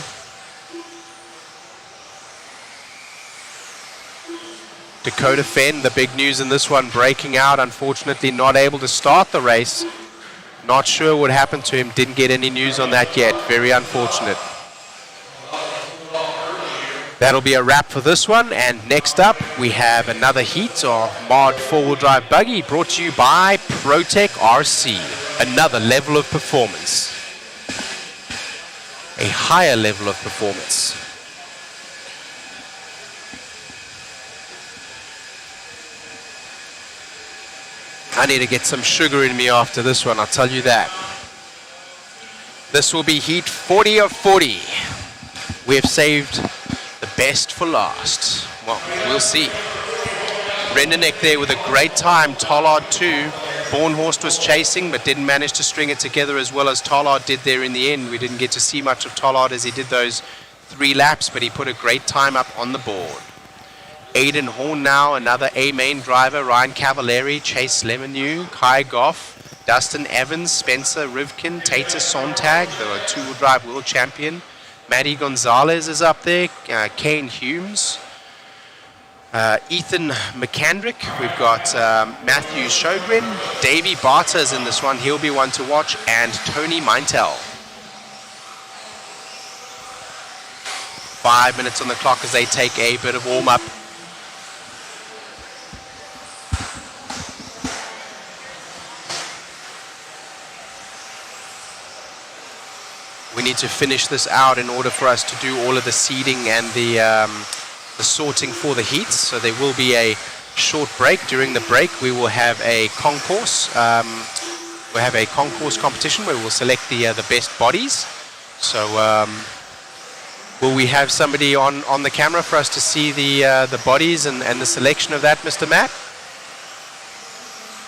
Dakota Fenn, the big news in this one, breaking out. Unfortunately, not able to start the race. Not sure what happened to him. Didn't get any news on that yet. Very unfortunate. That'll be a wrap for this one. And next up, we have another heat of mod 4-wheel drive buggy brought to you by ProTech RC. Another level of performance. A higher level of performance. I need to get some sugar in me after this one, I'll tell you that. This will be heat 40 of 40. We have saved the best for last. Well, we'll see. Rendenek there with a great time. Tollard 2. Bornhorst was chasing but didn't manage to string it together as well as Tollard did there in the end. We didn't get to see much of Tollard as he did those 3 laps, but he put a great time up on the board. Aiden Horn now, another A-main driver. Ryan Cavallari, Chase Lemonew, Kai Goff, Dustin Evans, Spencer Rivkin, Tater Sontag, the 2-wheel drive world champion. Maddie Gonzalez is up there, Kane Humes, Ethan McCandrick. We've got Matthew Shogren, Davey Bartas in this one, he'll be one to watch, and Tony Meintel. 5 minutes on the clock as they take a bit of warm-up. We need to finish this out in order for us to do all of the seeding and the sorting for the heats. So there will be a short break. During the break, we will have a concourse. We'll have a concourse competition where we'll select the best bodies. So will we have somebody on the camera for us to see the bodies and the selection of that, Mr. Matt?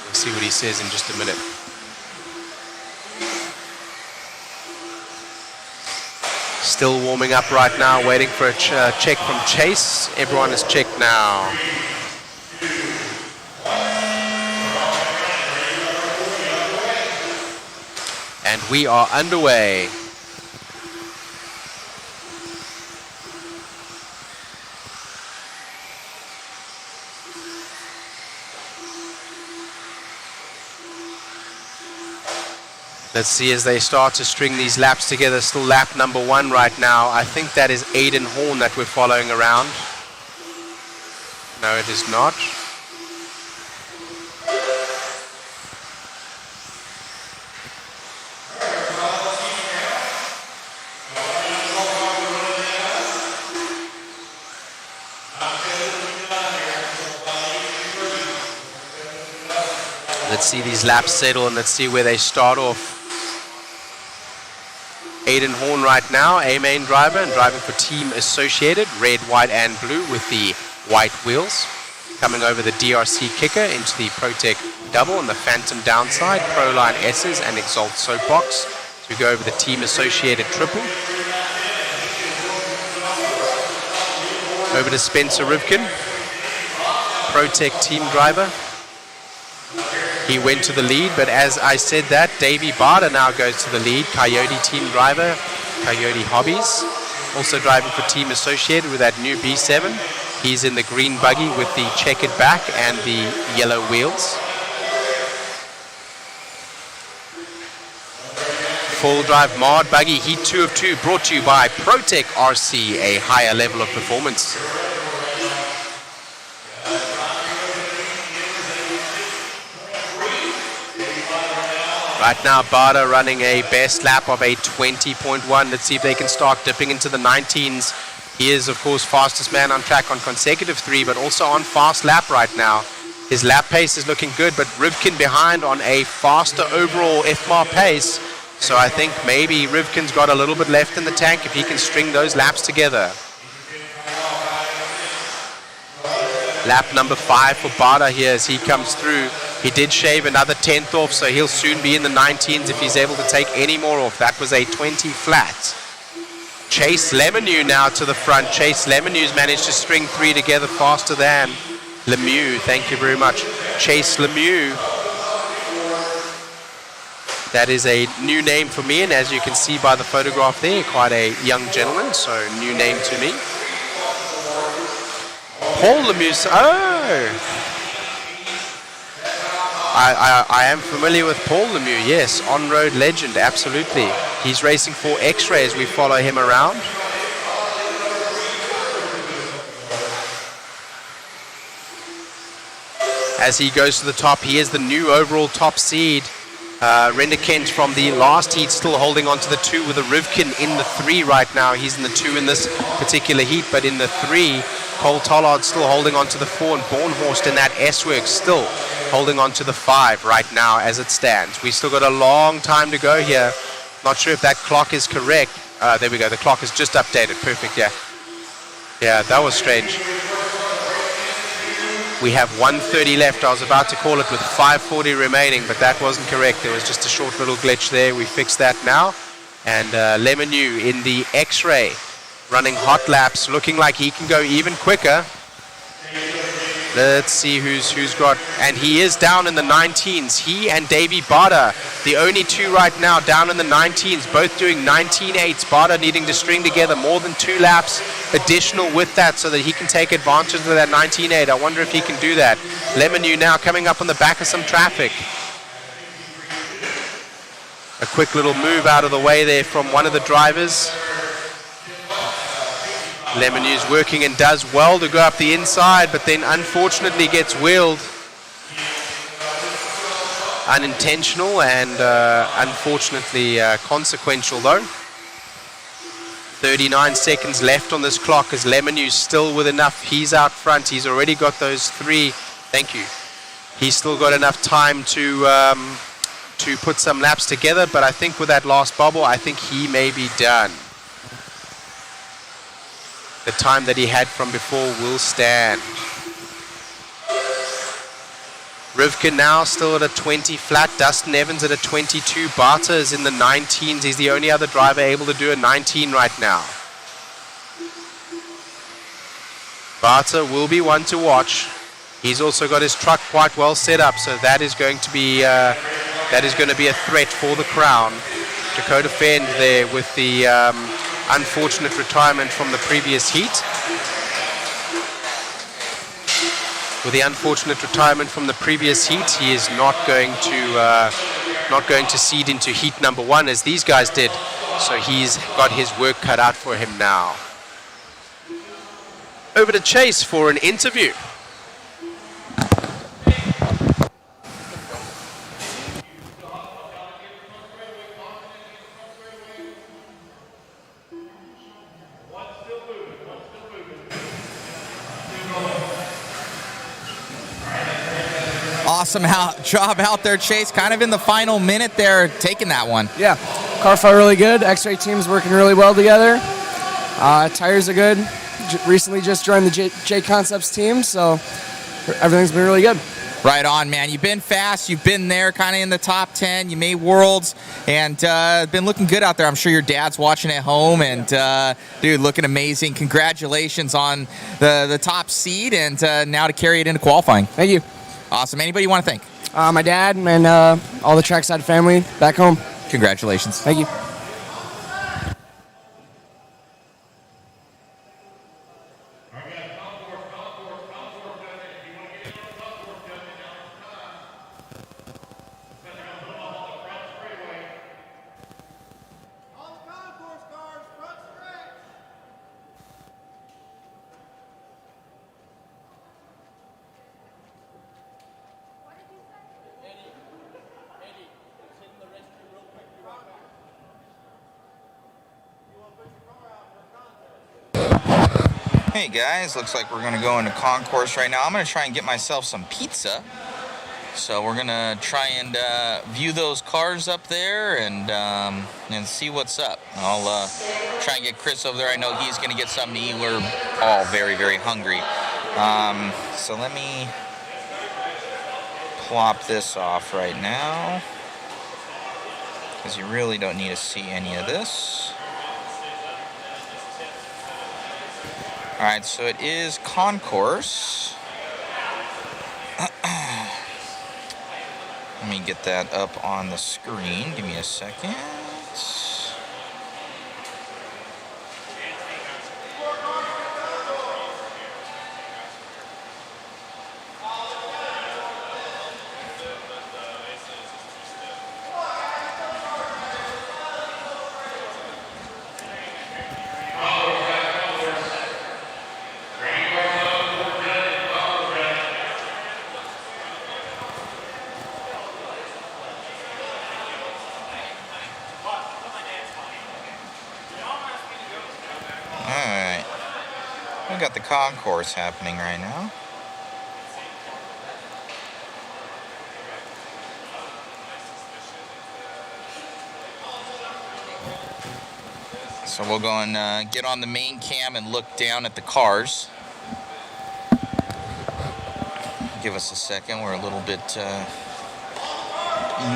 We'll see what he says in just a minute. Still warming up right now, waiting for a check from Chase. Everyone is checked now. And we are underway. Let's see as they start to string these laps together. Still lap number 1 right now. I think that is Aiden Horn that we're following around. No, it is not. Let's see these laps settle and let's see where they start off. Aiden Horn right now, a main driver and driving for Team Associated, red, white and blue with the white wheels. Coming over the DRC kicker into the ProTech double and the Phantom downside, Proline S's and Exalt Soapbox. So we go over the Team Associated triple. Over to Spencer Rivkin, ProTech team driver. He went to the lead, but as I said that, Davey Barter now goes to the lead. Coyote team driver, Coyote Hobbies. Also driving for Team Associated with that new B7. He's in the green buggy with the checkered back and the yellow wheels. Full drive mod buggy, heat 2 of 2, brought to you by ProTech RC, a higher level of performance. Right now, Barter running a best lap of a 20.1. Let's see if they can start dipping into the 19s. He is, of course, fastest man on track on consecutive 3, but also on fast lap right now. His lap pace is looking good, but Rivkin behind on a faster overall FMAR pace. So I think maybe Rivkin's got a little bit left in the tank if he can string those laps together. Lap number 5 for Barter here as he comes through. He did shave another 10th off, so he'll soon be in the 19s if he's able to take any more off. That was a 20 flat. Chase Lemoneau now to the front. Chase Lemoneau's managed to string 3 together faster than Lemieux. Thank you very much. Chase Lemieux. That is a new name for me, and as you can see by the photograph there, quite a young gentleman, so new name to me. Paul Lemieux. Oh! I am familiar with Paul Lemieux, yes, on-road legend, absolutely. He's racing for X-Ray as we follow him around. As he goes to the top, he is the new overall top seed. Render Kent from the last heat still holding on to the 2 with a Rivkin in the 3 right now. He's in the 2 in this particular heat, but in the 3, Cole Tollard still holding on to the 4, and Bornhorst in that S-Works still holding on to the 5 right now as it stands. We still got a long time to go here. Not sure if that clock is correct. There we go. The clock is just updated. Perfect, yeah. Yeah, that was strange. We have 1:30 left. I was about to call it with 5:40 remaining, but that wasn't correct. There was just a short little glitch there. We fixed that now. And Lemoneau in the X-Ray running hot laps, looking like he can go even quicker. Let's see who's got, and he is down in the 19s. He and Davey Barter, the only 2 right now down in the 19s, both doing 19.8s. Barter needing to string together more than 2 laps additional with that so that he can take advantage of that 19.8. I wonder if he can do that. Lemoneau now coming up on the back of some traffic. A quick little move out of the way there from one of the drivers. Lemoneau's working and does well to go up the inside, but then unfortunately gets wheeled. Unintentional and unfortunately consequential though. 39 seconds left on this clock as Lemonu's still with enough. He's out front. He's already got those 3. Thank you. He's still got enough time to put some laps together, but I think with that last bubble, I think he may be done. The time that he had from before will stand. Rivkin now still at a 20 flat. Dustin Evans at a 22. Barter is in the 19s. He's the only other driver able to do a 19 right now. Barter will be one to watch. He's also got his truck quite well set up, so that is going to be a threat for the crown. Dakota Fend there with the unfortunate retirement from the previous heat. With the unfortunate retirement from the previous heat, he is not going to seed into heat number 1 as these guys did. So he's got his work cut out for him now. Over to Chase for an interview. Awesome job out there, Chase. Kind of in the final minute there, taking that one. Yeah, car felt really good. X-Ray team's working really well together. Tires are good. Recently just joined the JConcepts team, so everything's been really good. Right on, man. You've been fast. You've been there kind of in the top 10. You made worlds and been looking good out there. I'm sure your dad's watching at home and, dude, looking amazing. Congratulations on the top seed and now to carry it into qualifying. Thank you. Awesome. Anybody you want to thank? My dad and all the trackside family back home. Congratulations. Thank you. Hey guys, looks like we're gonna go into concourse right now. I'm gonna try and get myself some pizza. So we're gonna try and view those cars up there and see what's up. I'll try and get Chris over there. I know he's gonna get something to eat. We're all very, very hungry. So let me plop this off right now, because you really don't need to see any of this. All right, so it is concourse. Let me get that up on the screen. Give me a second. Alright, we got the concourse happening right now. So we'll go and get on the main cam and look down at the cars. Give us a second, we're a little bit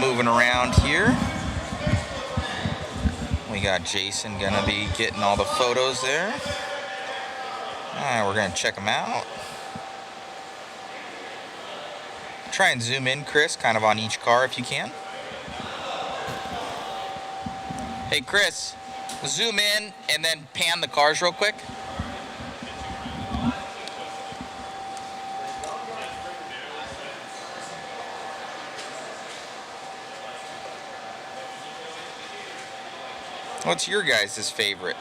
moving around here. We got Jason gonna be getting all the photos there. Alright, we're gonna check them out. Try and zoom in, Chris, kind of on each car if you can. Hey Chris, zoom in and then pan the cars real quick. What's your guys' favorite?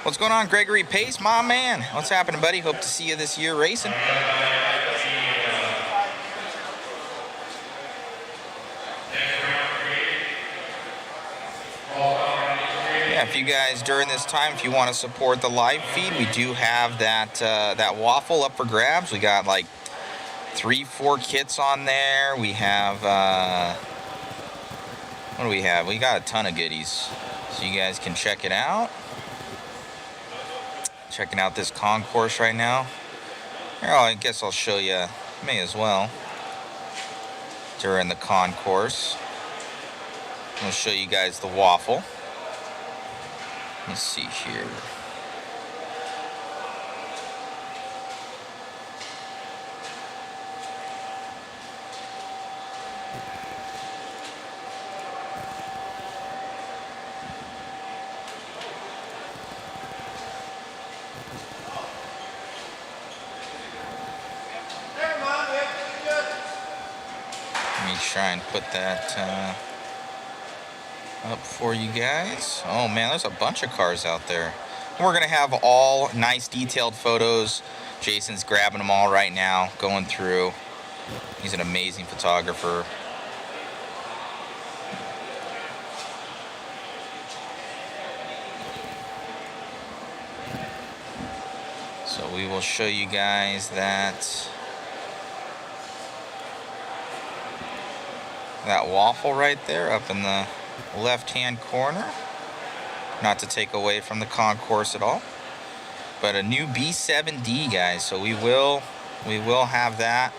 Well, What's going on, Gregory Pace, my man? What's happening, buddy? Hope to see you this year racing. Yeah, if you guys during this time, if you want to support the live feed, we do have that waffle up for grabs. We got like 3-4 kits on there. We have what do we have? We got a ton of goodies, so you guys can check it out. Checking out this concourse right now. Here, I guess I'll show you. May as well during the concourse. I'll show you guys the waffle. Let's see here. Let me try and put that up for you guys. Oh man, there's a bunch of cars out there. We're gonna have all nice detailed photos. Jason's grabbing them all right now, going through. He's an amazing photographer. So we will show you guys that waffle right there up in the left-hand corner. Not to take away from the concourse at all, but a new B7D, guys. So we will have that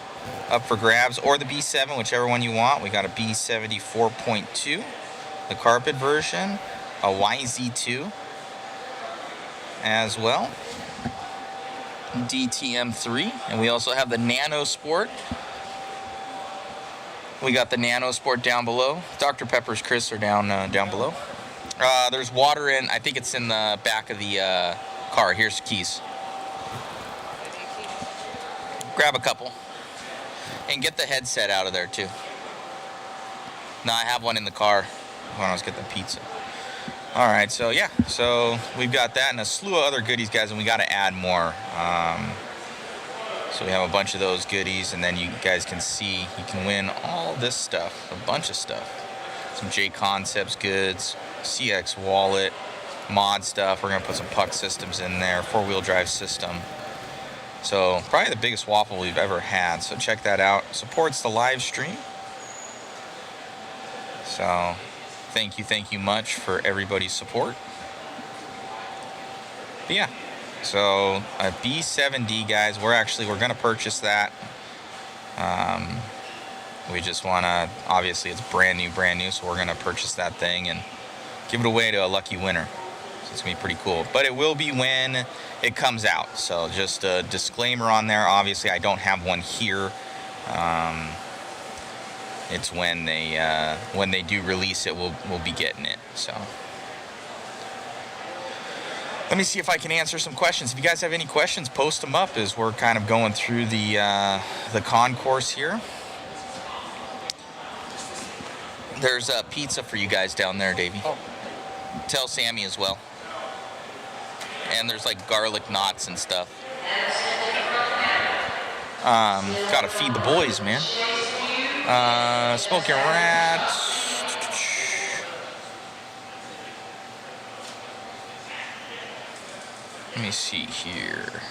up for grabs, or the B7, whichever one you want. We got a B74.2, the carpet version, a YZ2 as well, DTM3, and we also have the Nano Sport. We got the Nano Sport down below. Dr. Pepper's Chris are down below. There's water in, I think it's in the back of the car. Here's the keys. Grab a couple. And get the headset out of there too. No, I have one in the car when I was getting the pizza. All right, so yeah. So we've got that and a slew of other goodies, guys, and we got to add more. So we have a bunch of those goodies, and then you guys can see you can win all this stuff, a bunch of stuff. Some JConcepts goods, CX wallet, mod stuff. We're gonna put some puck systems in there, 4-wheel drive system. So probably the biggest waffle we've ever had. So check that out. Supports the live stream. So thank you much for everybody's support. But yeah. So a B7D, guys, we're gonna purchase that. We just wanna, obviously it's brand new, so we're gonna purchase that thing and give it away to a lucky winner. So it's gonna be pretty cool, but it will be when it comes out. So just a disclaimer on there. Obviously I don't have one here. It's when they do release it, we'll be getting it. So let me see if I can answer some questions. If you guys have any questions, post them up as we're kind of going through the concourse here. There's a pizza for you guys down there, Davey. Oh. Tell Sammy as well. And there's like garlic knots and stuff. Gotta feed the boys, man. Smoking rats. Let me see here.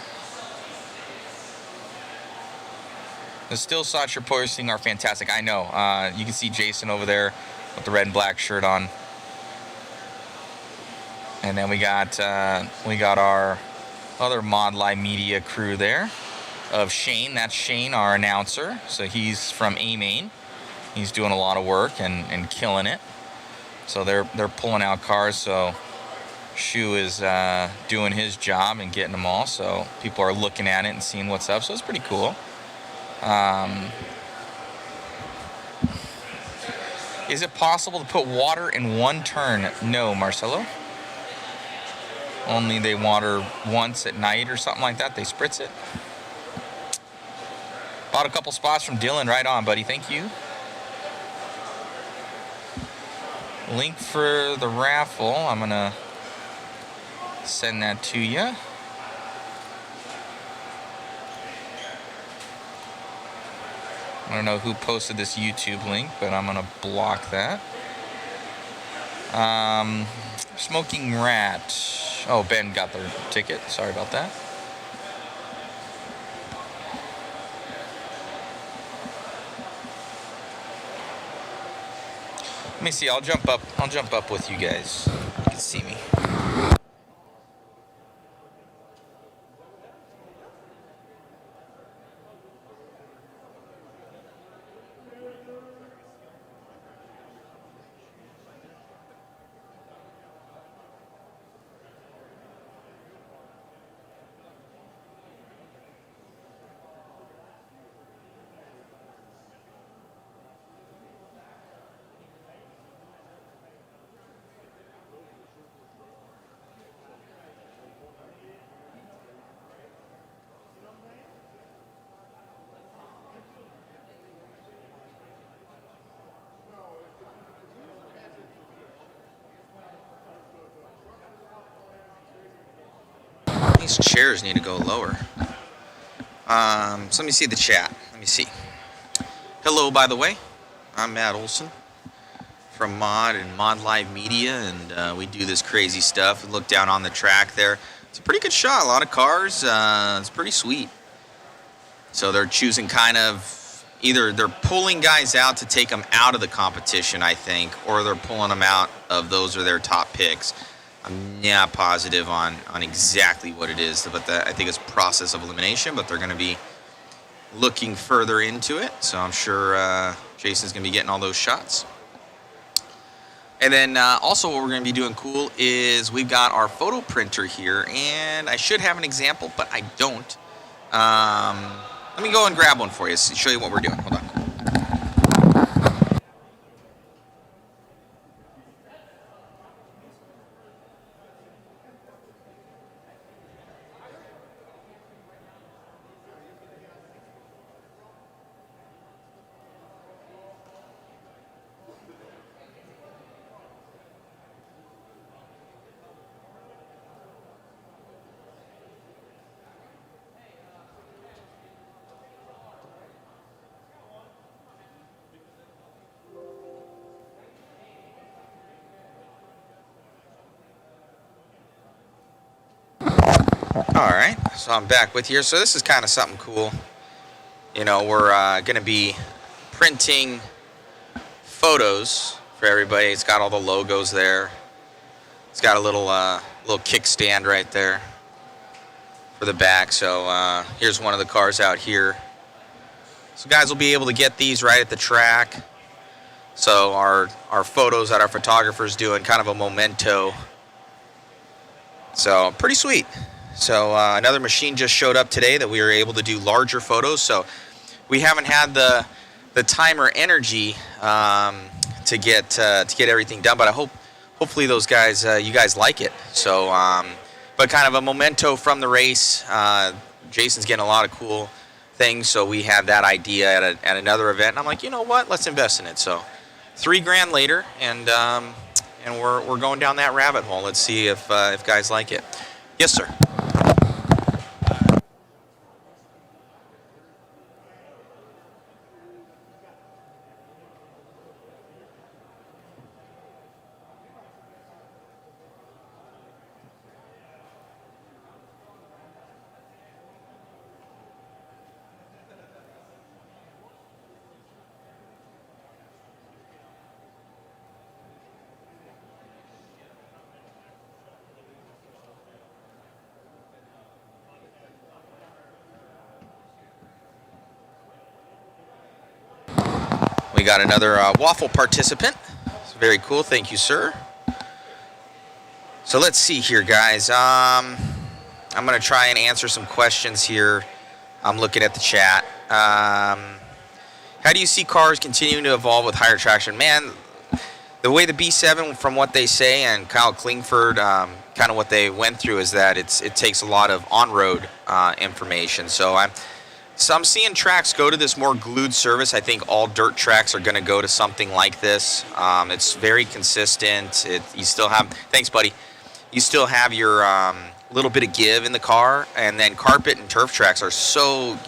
The still shots you're posting are fantastic. I know. You can see Jason over there with the red and black shirt on. And then we got our other Mod Live Media crew there of Shane. That's Shane, our announcer. So he's from A-Main. He's doing a lot of work and killing it. So they're pulling out cars. So Shu is doing his job and getting them all. So people are looking at it and seeing what's up. So it's pretty cool. Is it possible to put water in one turn? No, Marcelo. Only they water once at night or something like that. They spritz it. Bought a couple spots from Dylan. Right on, buddy. Thank you. Link for the raffle. I'm gonna send that to you. I don't know who posted this YouTube link, but I'm gonna block that. Smoking Rat. Oh, Ben got their ticket. Sorry about that. Let me see. I'll jump up. I'll jump up with you guys. You can see me. These chairs need to go lower. So let me see the chat. Let me see. Hello, by the way. I'm Matt Olson from Mod and Mod Live Media, and we do this crazy stuff. Look down on the track there. It's a pretty good shot. A lot of cars. It's pretty sweet. So they're choosing kind of either they're pulling guys out to take them out of the competition, I think, or they're pulling them out of those are their top picks. I'm not positive on exactly what it is, but I think it's process of elimination, but they're going to be looking further into it. So I'm sure Jason's going to be getting all those shots. And then also what we're going to be doing cool is we've got our photo printer here, and I should have an example, but I don't. Let me go and grab one for you, show you what we're doing. Hold on. Alright, so I'm back with you. So this is kind of something cool. You know, we're going to be printing photos for everybody. It's got all the logos there. It's got a little kickstand right there for the back. So here's one of the cars out here. So guys will be able to get these right at the track. So our photos that our photographer's doing, kind of a memento. So pretty sweet. So another machine just showed up today that we were able to do larger photos. So we haven't had the time or energy to get everything done, but I hopefully those guys you guys like it. So but kind of a memento from the race. Jason's getting a lot of cool things, so we had that idea at another event, and I'm like, you know what? Let's invest in it. So $3,000 later, and we're going down that rabbit hole. Let's see if guys like it. Yes, sir. We got another waffle participant. It's very cool. Thank you, sir. So let's see here, guys. I'm going to try and answer some questions here. I'm looking at the chat. How do you see cars continuing to evolve with higher traction? Man, the way the B7, from what they say, and Kyle Klingford, kind of what they went through is that it takes a lot of on-road information. So I'm seeing tracks go to this more glued service. I think all dirt tracks are going to go to something like this. It's very consistent. You still have, thanks, buddy. you still have your little bit of give in the car, and then carpet and turf tracks are so,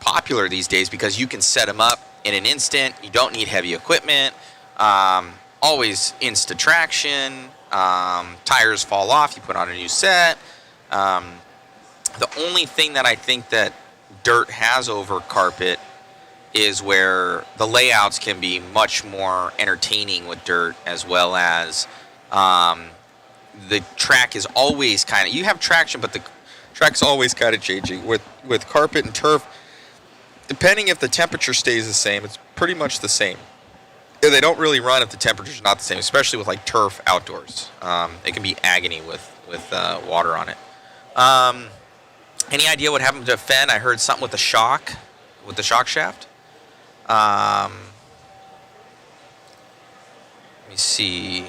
popular these days because you can set them up in an instant. You don't need heavy equipment. Always insta traction. Tires fall off. You put on a new set. The only thing that I think that dirt has over carpet is where the layouts can be much more entertaining with dirt, as well as the track is always kind of, you have traction, but the track's always kind of changing. With carpet and turf, depending if the temperature stays the same, it's pretty much the same. They don't really run if the temperature's not the same, especially with like turf outdoors. It can be agony with water on it. Any idea what happened to Fenn? I heard something with the shock shaft. Let me see.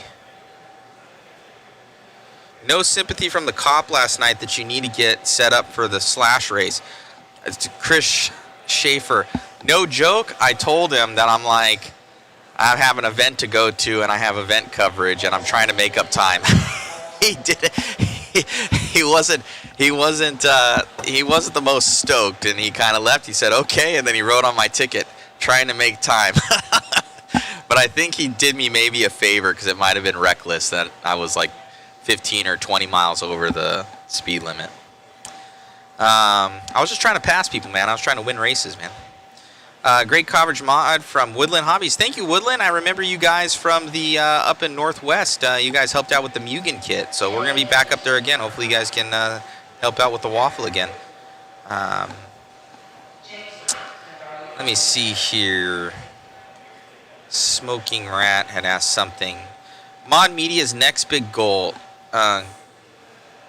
No sympathy from the cop last night that you need to get set up for the slash race. It's Chris Schaefer. No joke, I told him that I'm like, I have an event to go to and I have event coverage and I'm trying to make up time. He did it. He wasn't the most stoked, and he kind of left. He said, okay, and then he wrote on my ticket, trying to make time. But I think he did me maybe a favor because it might have been reckless that I was like 15 or 20 miles over the speed limit. I was just trying to pass people, man. I was trying to win races, man. Great coverage, Mod, from Woodland Hobbies. Thank you, Woodland. I remember you guys from the up in Northwest. You guys helped out with the Mugen kit, so we're going to be back up there again. Hopefully you guys can help out with the waffle again. Let me see here. Smoking Rat had asked something. Mod Media's next big goal.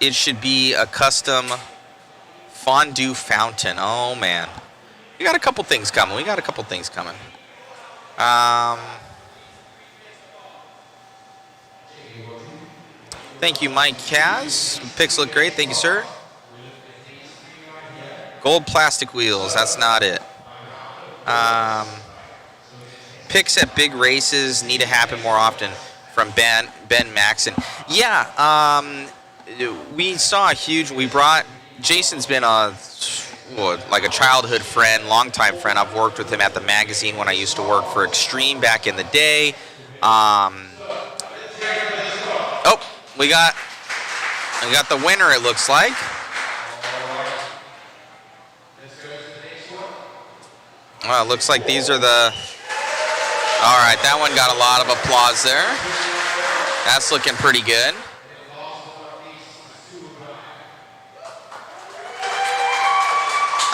It should be a custom fondue fountain. Oh, man. We got a couple things coming. Thank you, Mike Kaz. Pics look great. Thank you, sir. Gold plastic wheels. That's not it. Picks at big races need to happen more often, from Ben Maxon. Yeah, we saw a huge. We brought. Jason's been like a childhood friend, longtime friend. I've worked with him at the magazine when I used to work for Extreme back in the day. We got the winner, it looks like. Well, it looks like these are the... All right, that one got a lot of applause there. That's looking pretty good.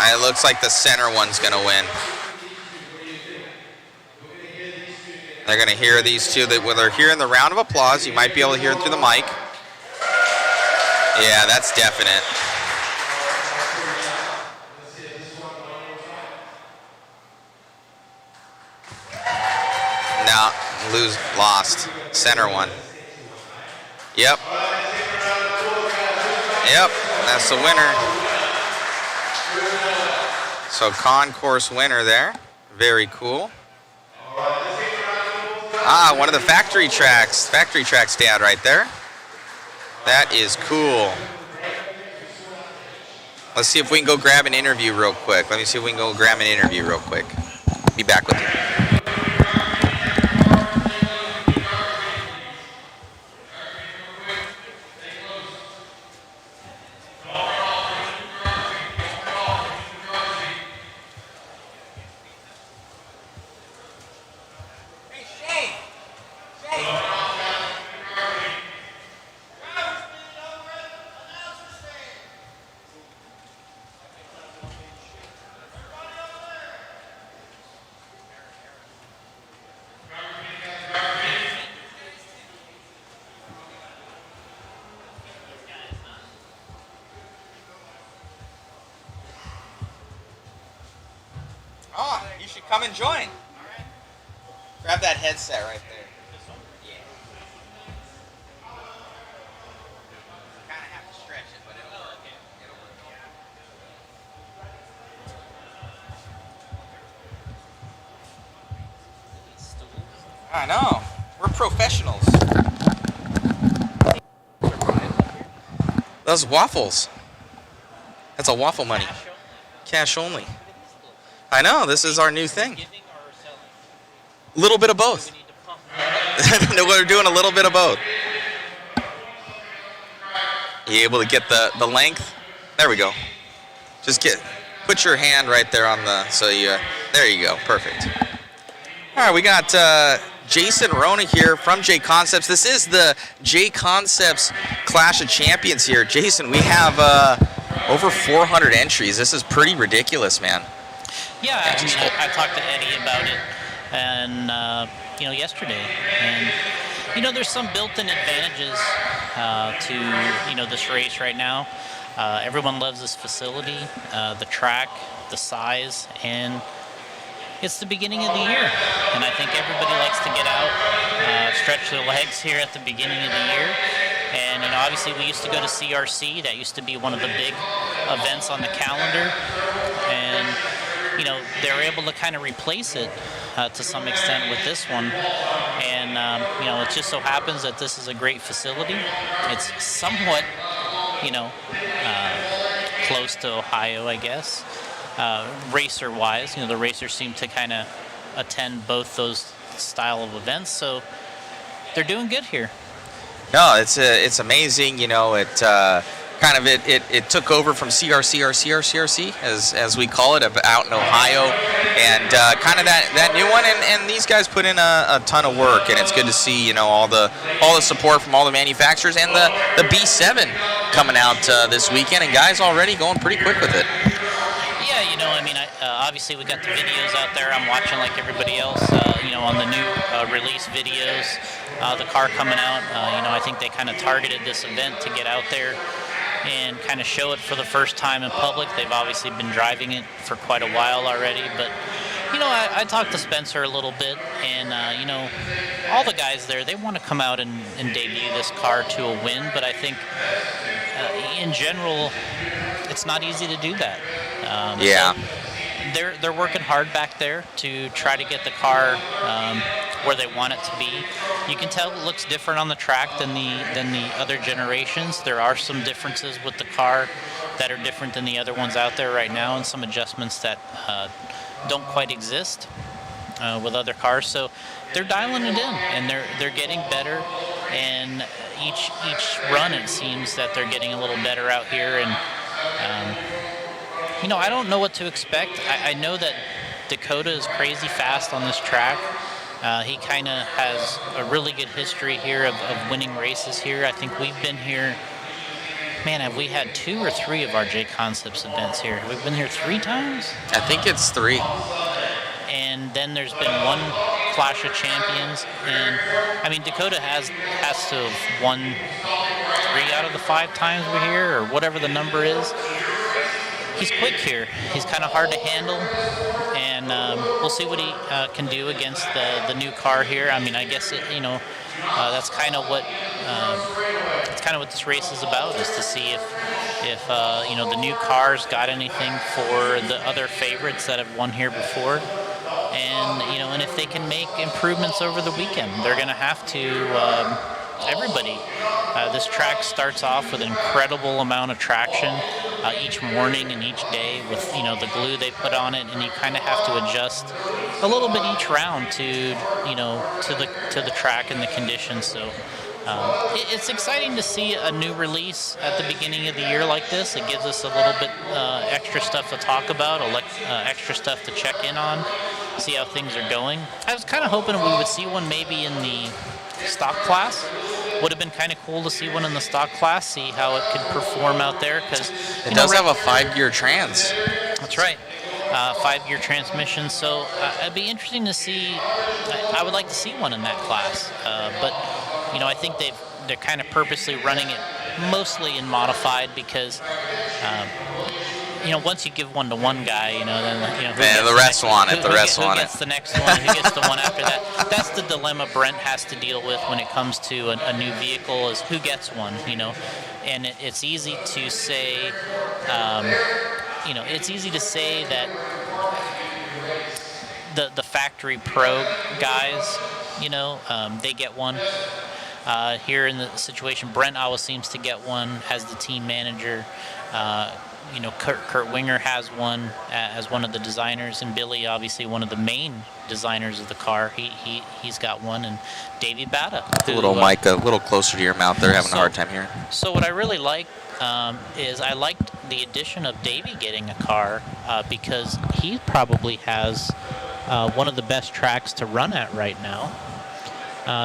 It looks like the center one's going to win. They're going to hear these two. When they're hearing the round of applause, you might be able to hear it through the mic. Yeah, that's definite. No, lost. Center one. Yep, that's the winner. So concourse winner there. Very cool. One of the factory tracks dad right there. That is cool. Let's see if we can go grab an interview real quick. Be back with you. You should come and join. Grab that headset right there. Yeah. Kind of have to stretch it, but it'll work. I know. We're professionals. Those waffles. That's a waffle money. Cash only. I know, this is our new thing. A little bit of both. We're doing a little bit of both. You able to get the length? There we go. Just put your hand right there on there you go, perfect. All right, we got Jason Rona here from JConcepts. This is the JConcepts Clash of Champions here. Jason, we have over 400 entries. This is pretty ridiculous, man. Yeah, I talked to Eddie about it, and yesterday, and there's some built-in advantages to this race right now. Everyone loves this facility, the track, the size, and it's the beginning of the year, and I think everybody likes to get out, stretch their legs here at the beginning of the year. And obviously we used to go to CRC. That used to be one of the big events on the calendar, and they were able to kind of replace it to some extent with this one. And it just so happens that this is a great facility. It's somewhat close to Ohio, I guess. Racer-wise, the racers seem to kind of attend both those style of events, so they're doing good here. No, it's amazing. It took over from CRC as we call it out in Ohio, and kind of that new one. And these guys put in a ton of work, and it's good to see all the support from all the manufacturers and the B7 coming out this weekend, and guys already going pretty quick with it. Obviously we got the videos out there. I'm watching like everybody else, on the new release videos, the car coming out. I think they kind of targeted this event to get out there and kind of show it for the first time in public. They've obviously been driving it for quite a while already, but I talked to Spencer a little bit, and all the guys there, they want to come out and debut this car to a win, but I think in general it's not easy to do that. Yeah. So they're working hard back there to try to get the car where they want it to be. You can tell it looks different on the track than the other generations. There are some differences with the car that are different than the other ones out there right now, and some adjustments that don't quite exist with other cars. So they're dialing it in, and they're getting better. And each run, it seems that they're getting a little better out here. And I don't know what to expect. I know that Dakota is crazy fast on this track. He kind of has a really good history here of winning races here. I think we've been here, man, have we had 2 or 3 of our JConcepts events here? Have we been here 3 times? I think it's 3. And then there's been 1 Clash of Champions. And Dakota has to have won 3 out of the 5 times we're here, or whatever the number is. He's quick here. He's kind of hard to handle, and we'll see what he can do against the new car here. I guess that's kind of what this race is about, is to see if the new car's got anything for the other favorites that have won here before, and if they can make improvements over the weekend. They're going to have to. Everybody. This track starts off with an incredible amount of traction each morning and each day with the glue they put on it, and you kind of have to adjust a little bit each round to the track and the conditions. So it's exciting to see a new release at the beginning of the year like this. It gives us a little bit extra stuff to talk about, extra stuff to check in on, see how things are going. I was kind of hoping we would see one maybe in the stock class. Would have been kind of cool to see one in the stock class, see how it could perform out there, because it does have a 5-gear trans. That's right, 5-gear transmission. So it'd be interesting to see. I would like to see one in that class, but I think they're kind of purposely running it mostly in modified, because once you give one to one guy, then the rest want it. The rest want it. Who gets the next one? Who gets the one after that? That's the dilemma Brent has to deal with when it comes to a new vehicle, is who gets one. And it's easy to say, it's easy to say that the factory pro guys, they get one. here in the situation. Brent always seems to get one as the team manager. Kurt Winger has one as one of the designers, and Billy, obviously one of the main designers of the car. He's got one, and Davey Bata. A little mic a little closer to your mouth. They're having a hard time hearing. So what I really like is I liked the addition of Davey getting a car because he probably has one of the best tracks to run at right now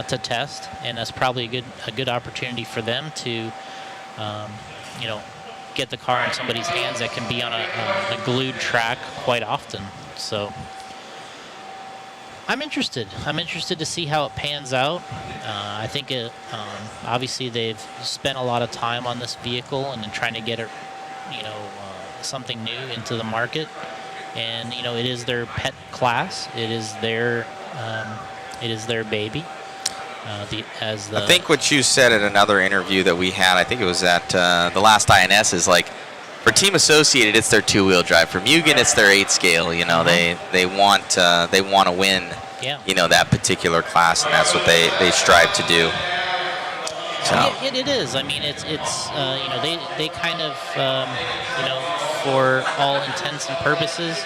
to test, and that's probably a good opportunity for them to, get the car in somebody's hands that can be on a glued track quite often. So I'm interested. I'm interested to see how it pans out. I think obviously they've spent a lot of time on this vehicle and trying to get it, something new into the market. And it is their pet class. It is their baby. I think what you said in another interview that we had, I think it was at the last INS, is like for Team Associated, it's their 2-wheel drive. For Mugen, it's their 8 scale. They want to win. Yeah. That particular class, and that's what they strive to do. So. It is. I mean, it's they kind of for all intents and purposes,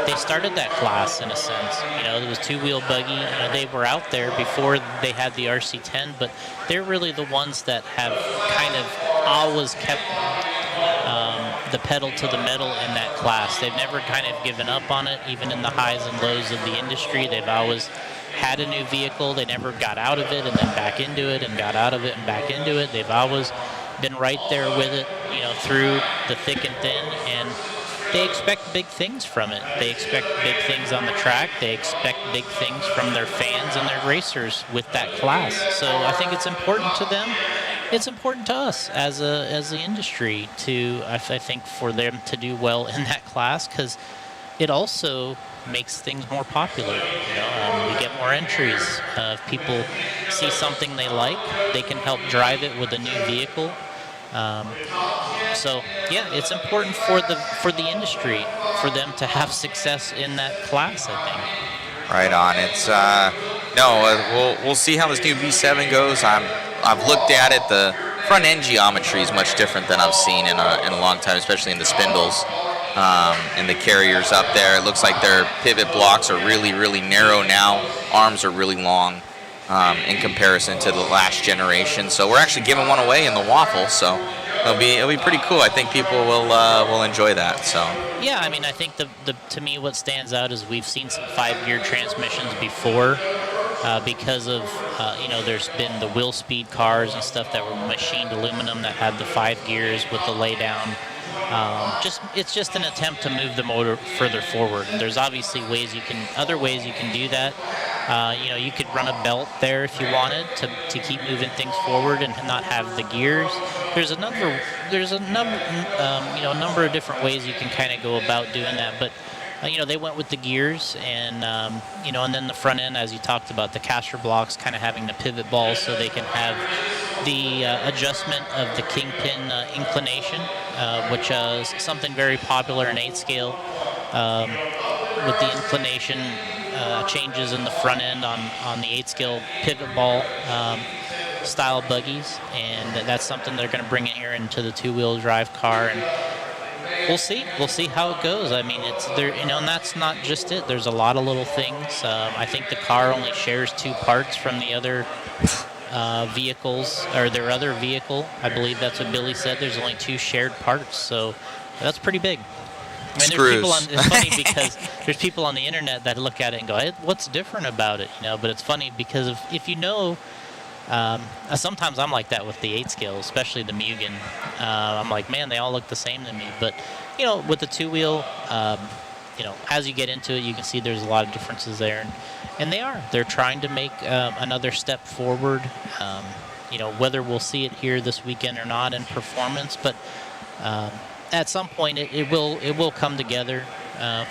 they started that class in a sense. It was 2-wheel buggy. They were out there before they had the RC10, but they're really the ones that have kind of always kept the pedal to the metal in that class. They've never kind of given up on it, even in the highs and lows of the industry. They've always had a new vehicle. They never got out of it and then back into it and got out of it and back into it. They've always been right there with it, through the thick and thin, and they expect big things from it. They expect big things on the track. They expect big things from their fans and their racers with that class. So I think it's important to them. It's important to us as the industry to, I think, for them to do well in that class, because it also makes things more popular. We get more entries. If people see something they like, they can help drive it with a new vehicle. So yeah, it's important for the industry for them to have success in that class, I think. Right on. It's we'll see how this new V7 goes. I've looked at it. The front end geometry is much different than I've seen in a long time, especially in the spindles and the carriers up there. It looks like their pivot blocks are really, really narrow now. Arms are really long. In comparison to the last generation, so we're actually giving one away in the waffle. So it'll be pretty cool. I think people will enjoy that. So yeah, I mean, I think to me what stands out is we've seen some 5-gear transmissions before, because of there's been the wheel speed cars and stuff that were machined aluminum that had the 5 gears with the laydown. It's just an attempt to move the motor further forward. There's obviously other ways you can do that. You could run a belt there if you wanted to keep moving things forward and not have the gears. There's a number of different ways you can kind of go about doing that. But they went with the gears, and and then the front end, as you talked about, the caster blocks kind of having the pivot balls so they can have the adjustment of the kingpin inclination, which is something very popular in 8 scale, with the inclination changes in the front end on the 8 scale pivot ball style buggies, and that's something they're going to bring in here into the 2-wheel drive car, and we'll see how it goes. I mean, it's there, and that's not just it. There's a lot of little things. I think the car only shares 2 parts from the other vehicles, or their other vehicle. I believe that's what Billy said. There's only 2 shared parts, so that's pretty big. I mean, it's funny because there's people on the internet that look at it and go, hey, what's different about it? But it's funny because if sometimes I'm like that with the 8 scale, especially the Mugen. I'm like, man, they all look the same to me. But, with the 2-wheel, as you get into it, you can see there's a lot of differences there. And they're trying to make another step forward. Whether we'll see it here this weekend or not in performance, but at some point it will come together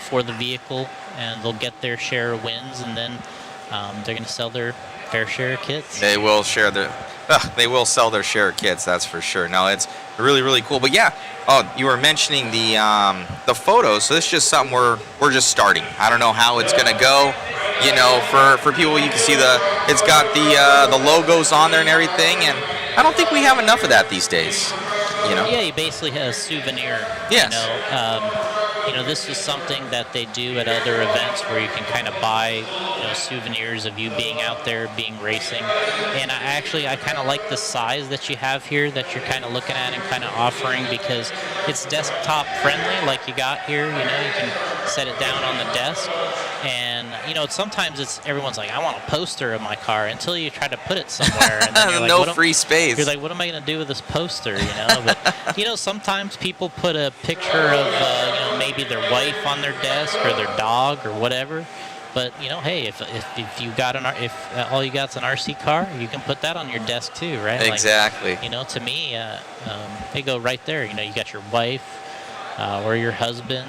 for the vehicle, and they'll get their share of wins, and then they're going to sell their fair share of kits. They will sell their share of kits, that's for sure. No, it's really, really cool. But yeah, you were mentioning the photos, so this is just something we're just starting. I don't know how it's going to go. You know, for people, you can see it's got the logos on there and everything, and I don't think we have enough of that these days. You know? Yeah, you basically have a souvenir. Yes. You know, this is something that they do at other events where you can kind of buy, souvenirs of you being out there, being racing. And I kind of like the size that you have here that you're kind of looking at and kind of offering, because it's desktop friendly, like you got here. You can set it down on the desk. And, sometimes everyone's like, I want a poster of my car, until you try to put it somewhere. And then you're like, no free space. You're like, what am I going to do with this poster, But, sometimes people put a picture of, maybe their wife on their desk or their dog or whatever. But, hey, if you got if all you got's an RC car, you can put that on your desk too, right? Exactly. Like, to me, they go right there. You got your wife, or your husband,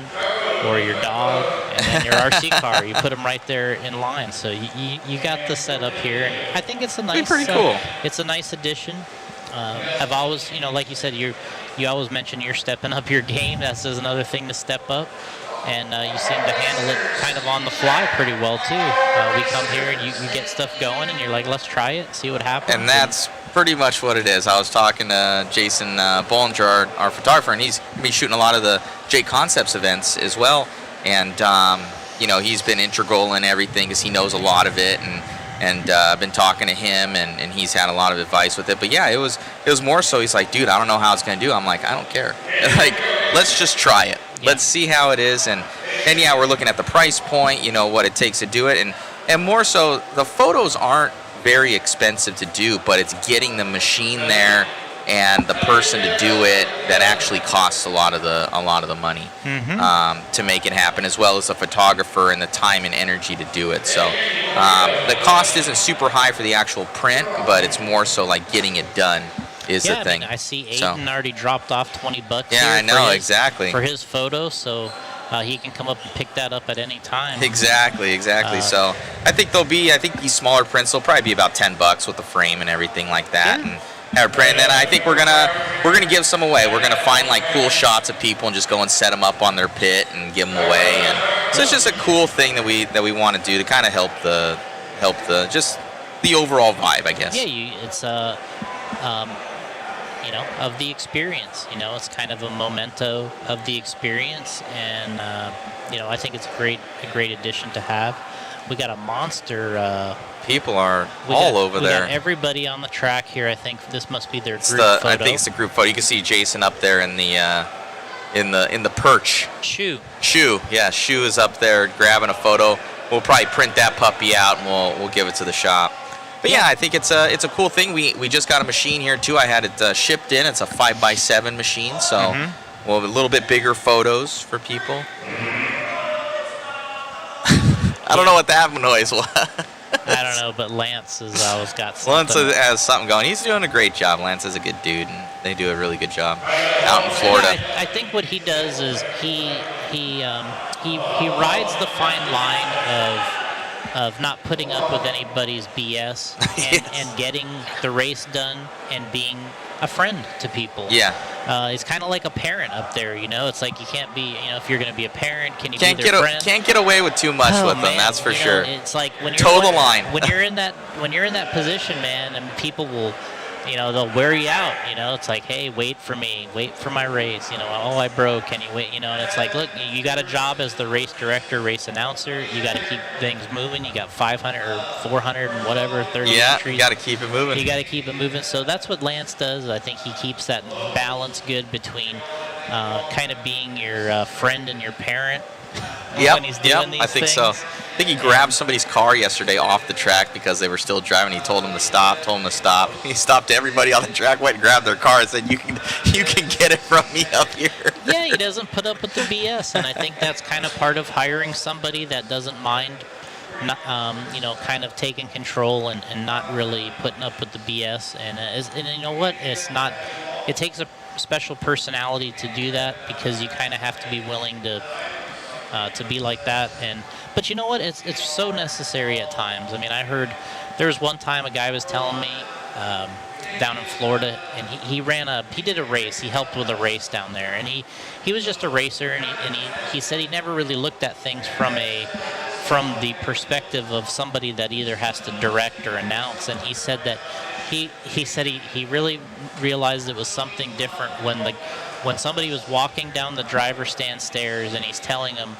or your dog, and then your RC car. You put them right there in line. So you got the setup here. And I think it's a nice. Pretty cool. It's a nice addition. I've always, like you said, you always mention you're stepping up your game. That's just another thing to step up. And you seem to handle it kind of on the fly pretty well too. We come here and you get stuff going, and you're like, let's try it, see what happens. And that's pretty much what it is. I was talking to Jason Bollinger, our photographer, and he's been shooting a lot of the JConcepts events as well. And he's been integral in everything because he knows a lot of it, and I've been talking to him, and he's had a lot of advice with it. But yeah, it was more so he's like, dude, I don't know how it's gonna do. I'm like, I don't care. Like, let's just try it. Yeah. Let's see how it is, and yeah, we're looking at the price point, what it takes to do it, and more so, the photos aren't very expensive to do, but it's getting the machine there and the person to do it that actually costs a lot of the money to make it happen, as well as the photographer and the time and energy to do it. So the cost isn't super high for the actual print, but it's more so like getting it done is the thing. I see Aiden already dropped off $20. Yeah, I know, exactly. For his photo, so he can come up and pick that up at any time. Exactly. So I think these smaller prints will probably be about $10 with the frame and everything like that. Yeah. And have a print. And then I think we're gonna give some away. We're gonna find like cool shots of people and just go and set them up on their pit and give them away. And so it's just a cool thing that we want to do to kind of help the just the overall vibe, I guess. Yeah, it's of the experience. It's kind of a memento of the experience, and I think it's a great addition to have. We got a monster. People are all over there. We got everybody on the track here. I think this must be their group photo. I think it's the group photo. You can see Jason up there in the perch. Shoe. Yeah, Shoe is up there grabbing a photo. We'll probably print that puppy out and we'll give it to the shop. But yeah, I think it's a cool thing. We just got a machine here too. I had it shipped in. It's a 5x7 machine, so we'll have a little bit bigger photos for people. I don't know what that noise was. I don't know, but Lance has always got something. Lance has something going. He's doing a great job. Lance is a good dude, and they do a really good job out in Florida. Yeah, I think what he does is he rides the fine line of not putting up with anybody's BS and getting the race done and being a friend to people. Yeah. It's kind of like a parent up there, It's like you can't be, if you're going to be a parent, can you be their friend? Can't get away with too much with them, that's for sure. It's like when you're toe the line. when you're in that position, man, and people will, they'll wear you out. It's like, hey, wait for me, wait for my race. Oh, I broke. Can you wait? And it's like, look, you got a job as the race director, race announcer. You got to keep things moving. You got 500 or 400 and whatever 30 entries. Yeah, you got to keep it moving. You got to keep it moving. So that's what Lance does. I think he keeps that balance good between kind of being your friend and your parent. When he's doing these I think things. so. I think he grabbed somebody's car yesterday off the track because they were still driving. He told them to stop. He stopped everybody on the track, went and grabbed their car and said, you can get it from me up here. Yeah, he doesn't put up with the BS, and I think that's kind of part of hiring somebody that doesn't mind, kind of taking control and not really putting up with the BS. And you know what? It takes a special personality to do that, because you kind of have to be willing to be like that. But you know what? It's so necessary at times. I mean, I heard there was one time a guy was telling me down in Florida, and he did a race. He helped with a race down there, and he was just a racer, and he said he never really looked at things from from the perspective of somebody that either has to direct or announce. And he said that he said he really realized it was something different when somebody was walking down the driver's stand stairs and he's telling them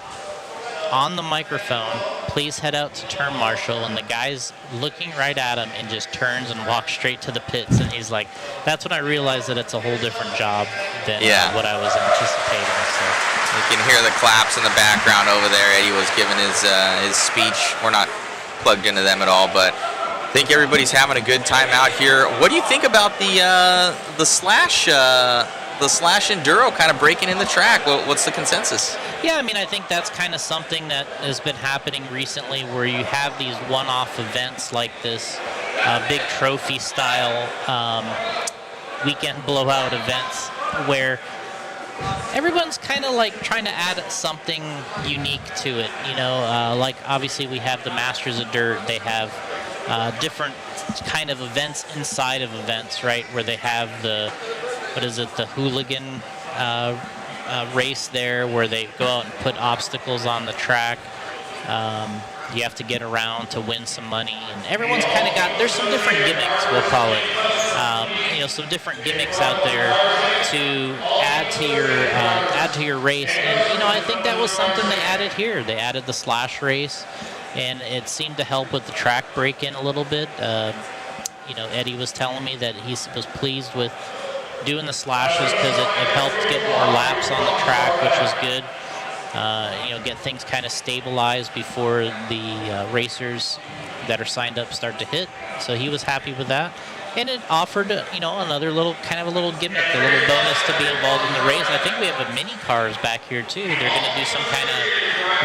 on the microphone, please head out to turn marshal, and the guy's looking right at him and just turns and walks straight to the pits. And he's like, that's when I realized that it's a whole different job than what I was anticipating. So you can hear the claps in the background over there. Eddie was giving his speech. We're not plugged into them at all, but I think everybody's having a good time out here. What do you think about the slash enduro kind of breaking in the track? What's the consensus? Yeah, I mean, I think that's kind of something that has been happening recently, where you have these one-off events like this, big trophy-style weekend blowout events, where everyone's kind of like trying to add something unique to it. You know, like obviously we have the Masters of Dirt. They have different kind of events inside of events, right? Where they have the hooligan race there, where they go out and put obstacles on the track. You have to get around to win some money, and everyone's kind of there's some different gimmicks, we'll call it. Some different gimmicks out there to add to your race. And I think that was something they added here. They added the slash race, and it seemed to help with the track break-in a little bit. Eddie was telling me that he was pleased with doing the slashes because it helped get more laps on the track, which was good. Get things kind of stabilized before the racers that are signed up start to hit. So he was happy with that. And it offered, another little gimmick, a little bonus to be involved in the race. I think we have a mini cars back here too. They're going to do some kind of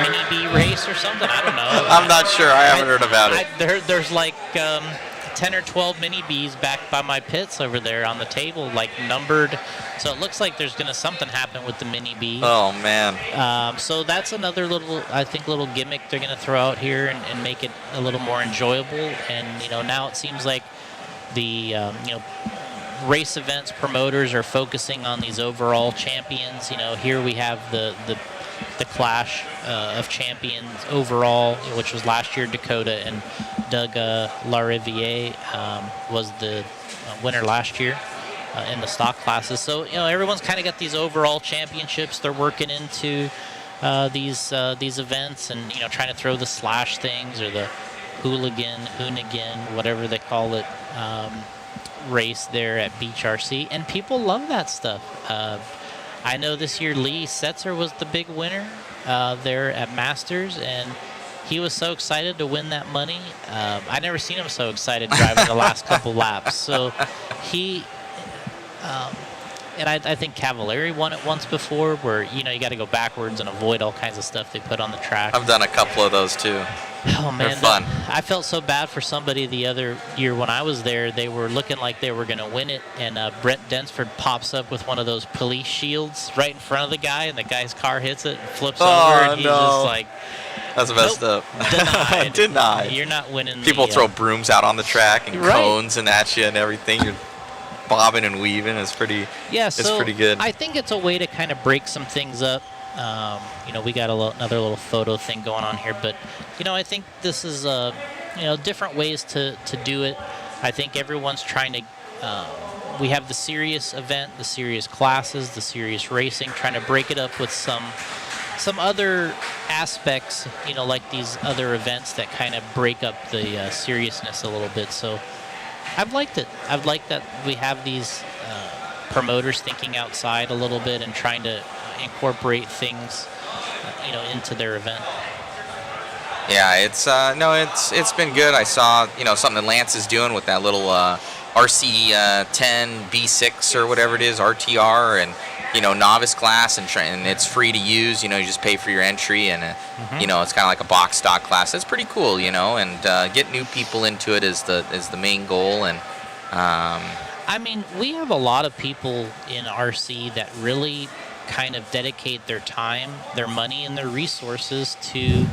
mini B race or something. I don't know. I'm not sure. I haven't heard about it. There's like 10 or 12 mini Bs back by my pits over there on the table, like numbered. So it looks like there's going to something happen with the mini B. Oh, man. So that's another little gimmick they're going to throw out here and make it a little more enjoyable. And, now it seems like the, race events promoters are focusing on these overall champions. Here we have the clash of champions overall, which was last year Dakota, and Doug Lariviere was the winner last year in the stock classes. So everyone's kind of got these overall championships they're working into these events, and trying to throw the slash things or the hoonigan, whatever they call it, race there at Beach RC, and people love that stuff. I know this year Lee Setzer was the big winner there at Masters, and he was so excited to win that money. I never seen him so excited driving the last couple laps. So he, and I think Cavallari won it once before, where you got to go backwards and avoid all kinds of stuff they put on the track. I've done a couple of those too. Oh man, they're fun. I felt so bad for somebody the other year when I was there. They were looking like they were going to win it, and Brett Densford pops up with one of those police shields right in front of the guy, and the guy's car hits it and flips over, and he's just like, that's messed up. Denied. You're not winning. People throw brooms out on the track and cones and at you and everything. You're bobbing and weaving. It's pretty. Yeah, it's pretty good. I think it's a way to kind of break some things up. We got another little photo thing going on here, but I think this is different ways to do it. I think everyone's trying to. We have the serious event, the serious classes, the serious racing, trying to break it up with some other aspects, like these other events that kind of break up the seriousness a little bit. So I've liked it. I've liked that we have these promoters thinking outside a little bit and trying to incorporate things, into their event. Yeah, it's been good. I saw something that Lance is doing with that little RC10 B6 or whatever it is, RTR, and novice class, and it's free to use. You just pay for your entry, and it's kind of like a box stock class. That's pretty cool, and get new people into it is the main goal. And I mean, we have a lot of people in RC that really kind of dedicate their time, their money, and their resources to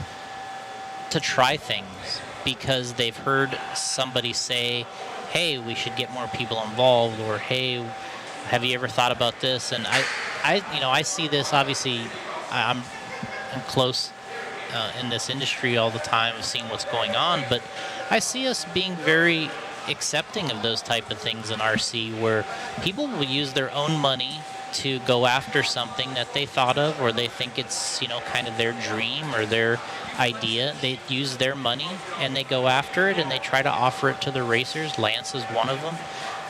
try things because they've heard somebody say, hey, we should get more people involved, or hey, have you ever thought about this? And I see this, obviously I'm close in this industry all the time, seeing what's going on, but I see us being very accepting of those type of things in RC, where people will use their own money to go after something that they thought of, or they think it's, you know, kind of their dream or their idea. They use their money and they go after it, and they try to offer it to the racers. Lance is one of them.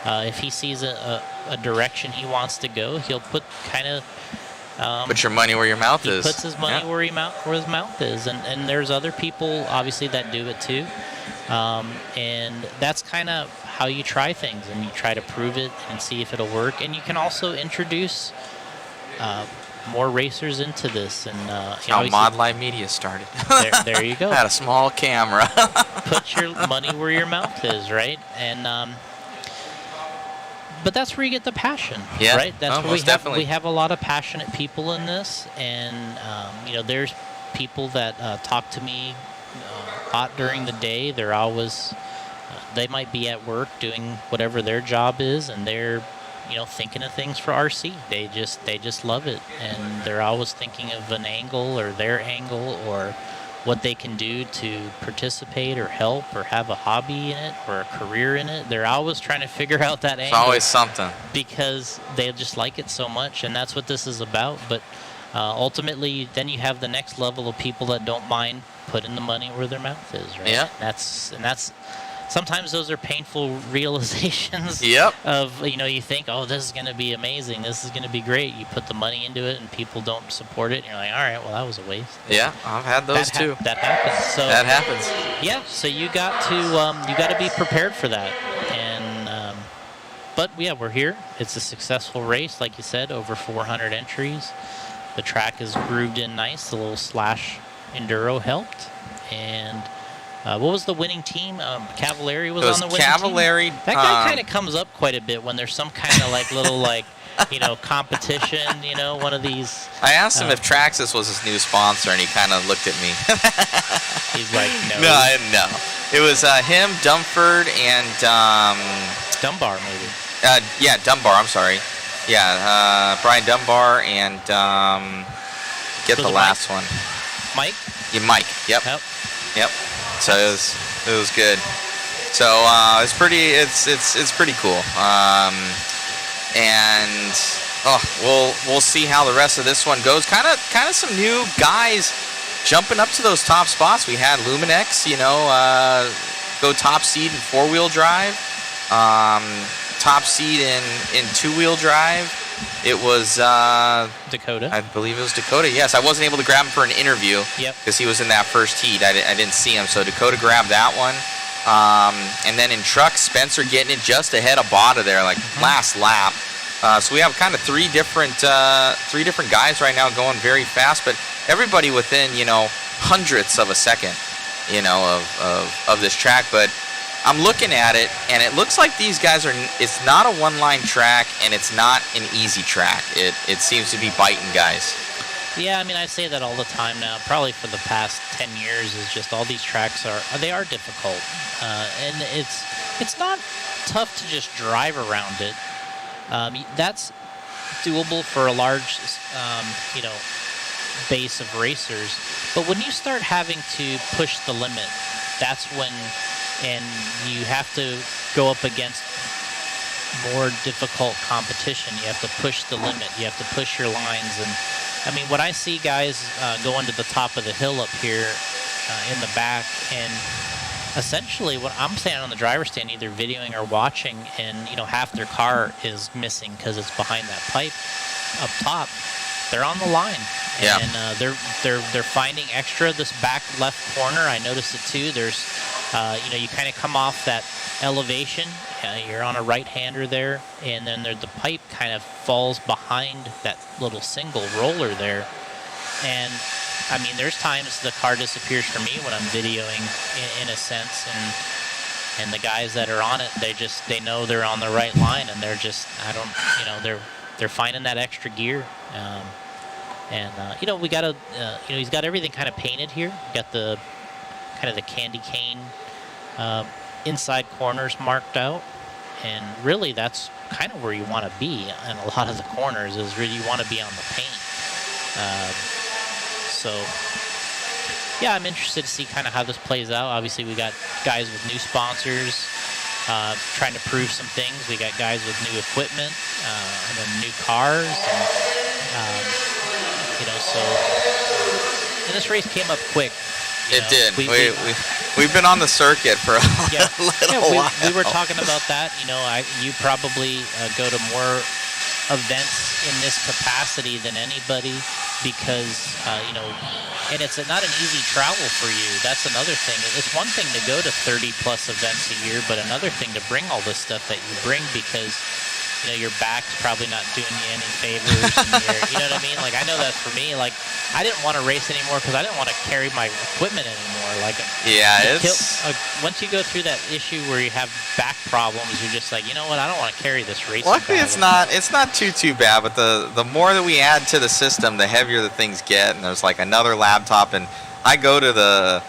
If he sees a direction he wants to go, he'll put kind of put your money where your mouth is. He puts his money where his mouth is, and there's other people obviously that do it too. And that's kind of how you try things, and you try to prove it and see if it'll work. And you can also introduce more racers into this. And how Mod Live Media started. There you go. Had a small camera. Put your money where your mouth is, right? And but that's where you get the passion, right? That's where we have a lot of passionate people in this, and you know, there's people that talk to me a lot during the day. They're always they might be at work doing whatever their job is, and they're, you know, thinking of things for RC. They just love it, and they're always thinking of an angle or their angle or what they can do to participate or help or have a hobby in it or a career in it. They're always trying to figure out that angle. It's always something. Because they just like it so much, and that's what this is about. But ultimately, then you have the next level of people that don't mind putting the money where their mouth is, right? Yeah. That's sometimes those are painful realizations. Yep. Of, you know, you think, oh, this is going to be amazing, this is going to be great. You put the money into it, and people don't support it. And you're like, all right, well, that was a waste. Yeah, I've had those too. That happens. So that happens. Yeah. So you got to be prepared for that. And but yeah, we're here. It's a successful race, like you said, over 400 entries. The track is grooved in nice. The little slash enduro helped, and. What was the winning team? Cavallari was on the winning team. That guy kind of comes up quite a bit when there's some kind of like little like, you know, competition. You know, one of these. I asked him if Traxxas was his new sponsor, and he kind of looked at me. He's like, no. No, I didn't know. It was him, Dumford, and Dunbar maybe. Yeah, Dunbar. I'm sorry. Yeah, Brian Dunbar and get the last one. Mike. Yeah, Mike. Yep. Yep. So it was good. So it's pretty cool. And we'll see how the rest of this one goes. Kind of some new guys jumping up to those top spots. We had Luminex, you know, go top seed in 4-wheel drive, top seed in 2-wheel drive. It was Dakota. I believe it was Dakota. Yes, I wasn't able to grab him for an interview. Yep. Because he was in that first heat. I didn't see him, so Dakota grabbed that one. And then in truck, Spencer getting it just ahead of Bada there, like last lap. So we have kind of three different guys right now going very fast, but everybody within, you know, hundredths of a second, you know, of this track. But I'm looking at it, and it looks like these guys it's not a one-line track, and it's not an easy track. It seems to be biting guys. Yeah, I mean, I say that all the time now, probably for the past 10 years, is just all these tracks are difficult. And it's not tough to just drive around it. That's doable for a large, you know, base of racers. But when you start having to push the limit, that's when... And you have to go up against more difficult competition. You have to push the limit. You have to push your lines. And I mean, when I see guys going to the top of the hill up here in the back, and essentially when I'm standing on the driver's stand, either videoing or watching, and you know, half their car is missing because it's behind that pipe up top, they're on the line. Yeah. And they're finding extra this back left corner. I noticed it too. There's you know, you kind of come off that elevation, you're on a right-hander there, and then the pipe kind of falls behind that little single roller there. And, I mean, there's times the car disappears for me when I'm videoing, in a sense, and the guys that are on it, they know they're on the right line, and they're just, you know, they're finding that extra gear. You know, we got you know, he's got everything kind of painted here. Got the kind of the candy cane inside corners marked out, and really that's kind of where you want to be in a lot of the corners, is really you want to be on the paint. So yeah, I'm interested to see kind of how this plays out. Obviously, we got guys with new sponsors trying to prove some things. We got guys with new equipment and then new cars, and so. And this race came up quick. It did. We've been on the circuit for a little while. We were talking about that. You probably go to more events in this capacity than anybody because, and it's not an easy travel for you. That's another thing. It's one thing to go to 30-plus events a year, but another thing to bring all this stuff that you bring because your back's probably not doing you any favors. And you know what I mean? Like, I know that for me, like, I didn't want to race anymore because I didn't want to carry my equipment anymore. Like, once you go through that issue where you have back problems, you're just like, you know what? I don't want to carry this race. Luckily, it's not too bad. But the more that we add to the system, the heavier the things get. And there's like another laptop, and I go to the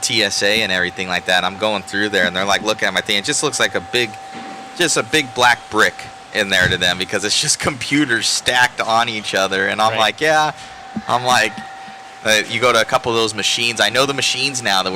TSA and everything like that. I'm going through there, and they're like looking at my thing. It just looks like a big black brick in there to them because it's just computers stacked on each other. And I'm like, you go to a couple of those machines. I know the machines now that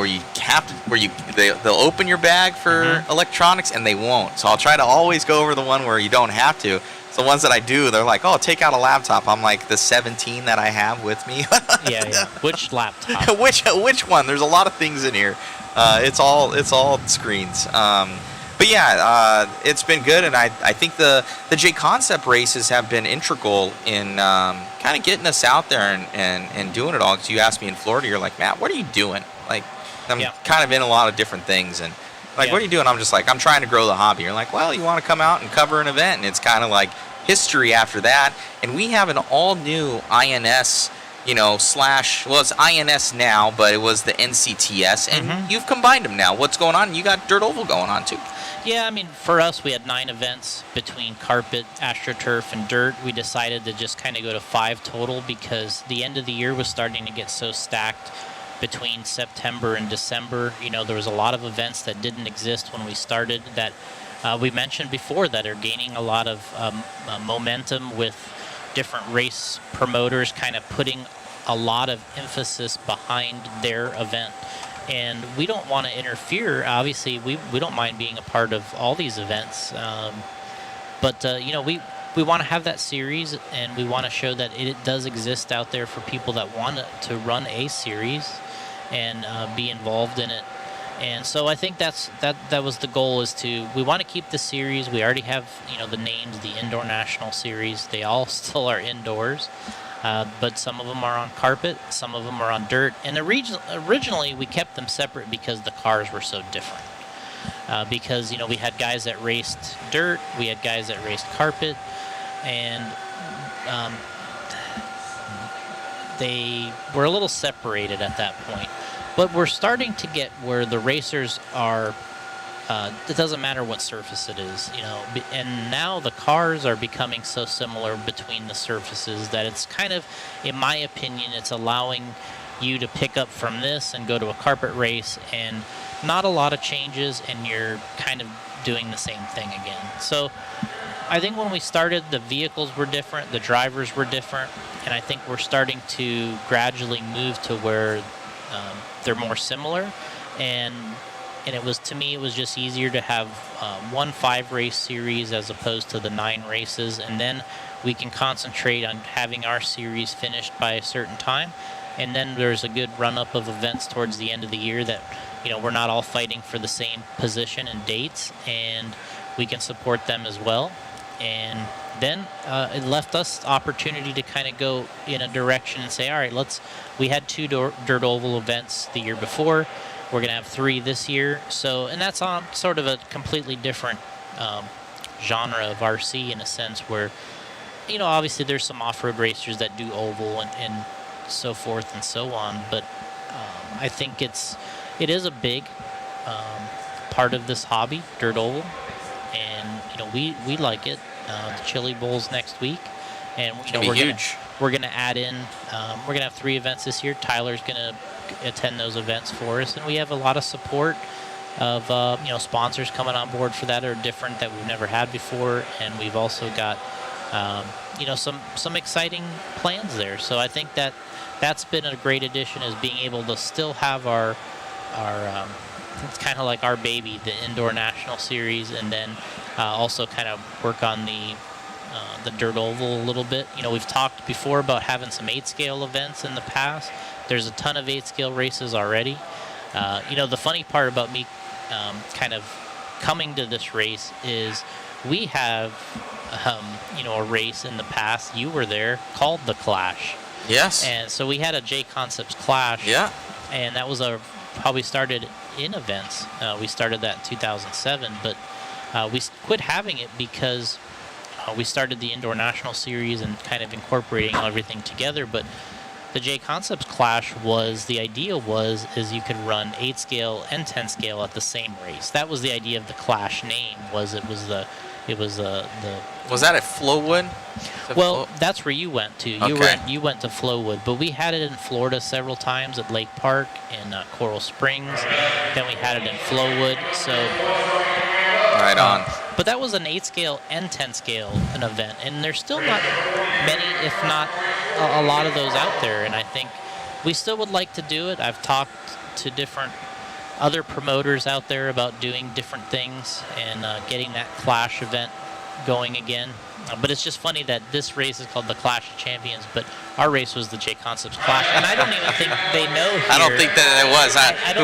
they'll open your bag for electronics and they won't. So I'll try to always go over the one where you don't have to. So the ones that I do, they're like, oh, take out a laptop. I'm like, the 17 that I have with me. Yeah. Which laptop? Which one? There's a lot of things in here. It's all screens. But yeah, it's been good, and I think the JConcepts races have been integral in kind of getting us out there and doing it all. Because you asked me in Florida, you're like, Matt, what are you doing? Like, I'm kind of in a lot of different things, and like, what are you doing? I'm just like, I'm trying to grow the hobby. You're like, well, you want to come out and cover an event, and it's kind of like history after that. And we have an all-new INS. It's INS now, but it was the NCTS, and you've combined them now. What's going on? You got Dirt Oval going on, too. Yeah, I mean, for us, we had 9 events between carpet, AstroTurf, and dirt. We decided to just kind of go to 5 total because the end of the year was starting to get so stacked between September and December. There was a lot of events that didn't exist when we started that we mentioned before that are gaining a lot of momentum with different race promoters kind of putting a lot of emphasis behind their event. And we don't want to interfere. Obviously, we don't mind being a part of all these events. But we want to have that series, and we want to show that it does exist out there for people that want to run a series and be involved in it. And so I think that was the goal, is we want to keep the series. We already have the names, the Indoor National Series. They all still are indoors. But some of them are on carpet, some of them are on dirt. And originally we kept them separate because the cars were so different. Because, we had guys that raced dirt, we had guys that raced carpet, and they were a little separated at that point. But we're starting to get where the racers are, it doesn't matter what surface it is, and now the cars are becoming so similar between the surfaces that it's kind of, in my opinion, it's allowing you to pick up from this and go to a carpet race and not a lot of changes, and you're kind of doing the same thing again. So I think when we started, the vehicles were different, the drivers were different, and I think we're starting to gradually move to where they're more similar. And it was, to me, it was just easier to have one 5-race series as opposed to the 9 races, and then we can concentrate on having our series finished by a certain time. And then there's a good run-up of events towards the end of the year that, we're not all fighting for the same position and dates, and we can support them as well. And then it left us opportunity to kind of go in a direction and say, all right, we had 2 Dirt Oval events the year before. We're going to have 3 this year. So, and that's on sort of a completely different genre of RC in a sense where, obviously there's some off-road racers that do oval and so forth and so on. But I think it is a big part of this hobby, Dirt Oval. And, we like it. The Chili Bowl's next week. And, we're huge. We're going to add in, we're going to have 3 events this year. Tyler's going to attend those events for us, and we have a lot of support of sponsors coming on board for that are different that we've never had before, and we've also got some exciting plans there. So I think that's been a great addition, is being able to still have our it's kind of like our baby, the Indoor National Series, and then also kind of work on the dirt oval a little bit. We've talked before about having some 8-scale events in the past. There's a ton of 8-scale races already. The funny part about me kind of coming to this race is we have a race in the past, you were there, called the Clash. Yes. And so we had a JConcepts Clash. Yeah. And that was how we started in events. We started that in 2007, but we quit having it because we started the Indoor National Series and kind of incorporating everything together. But the JConcepts Clash the idea is you could run 8-scale and 10-scale at the same race. That was the idea of the Clash name. Was that at Flowwood? Well, that's where you went to. Okay. You went to Flowwood, but we had it in Florida several times at Lake Park, in Coral Springs. Then we had it in Flowwood. So right on. But that was an 8-scale and 10-scale an event, and there's still not many, if not a lot of those out there. And I think we still would like to do it. I've talked to different other promoters out there about doing different things and getting that Clash event going again. But it's just funny that this race is called the Clash of Champions, but our race was the JConcepts Clash, and I don't even think they know here. I don't think that it was.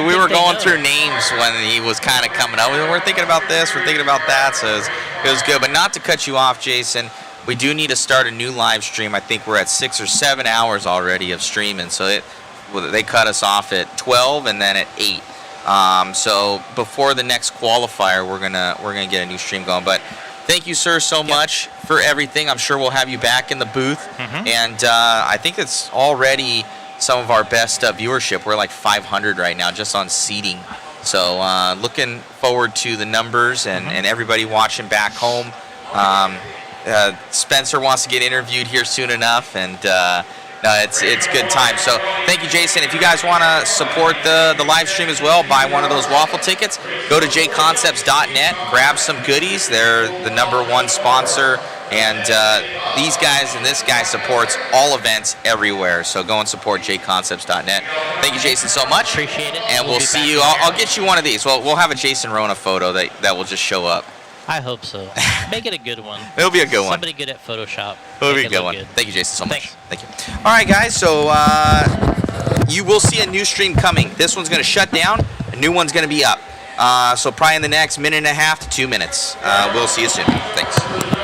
We were going through names when he was kind of coming up. We're thinking about this, we're thinking about that, so it was good. But not to cut you off, Jason, we do need to start a new live stream. I think we're at 6 or 7 hours already of streaming, so they cut us off at 12 and then at 8. So before the next qualifier, we're gonna get a new stream going. But thank you, sir, so much for everything. I'm sure we'll have you back in the booth. And I think it's already some of our best viewership. We're like 500 right now just on seating. So looking forward to the numbers and everybody watching back home. Spencer wants to get interviewed here soon enough, and it's good time. So thank you, Jason. If you guys want to support the live stream as well, buy one of those waffle tickets, go to jconcepts.net, grab some goodies. They're the #1 sponsor, and these guys and this guy supports all events everywhere. So go and support jconcepts.net. Thank you, Jason, so much. Appreciate it. And we'll see you. I'll get you one of these. We'll have a Jason Rona photo that will just show up. I hope so. Make it a good one. It'll be a good one. Somebody good at Photoshop. It'll be a good one. Thank you, Jason, so much. Thanks. Thank you. All right, guys. So you will see a new stream coming. This one's going to shut down. A new one's going to be up. So probably in the next minute and a half to 2 minutes. We'll see you soon. Thanks.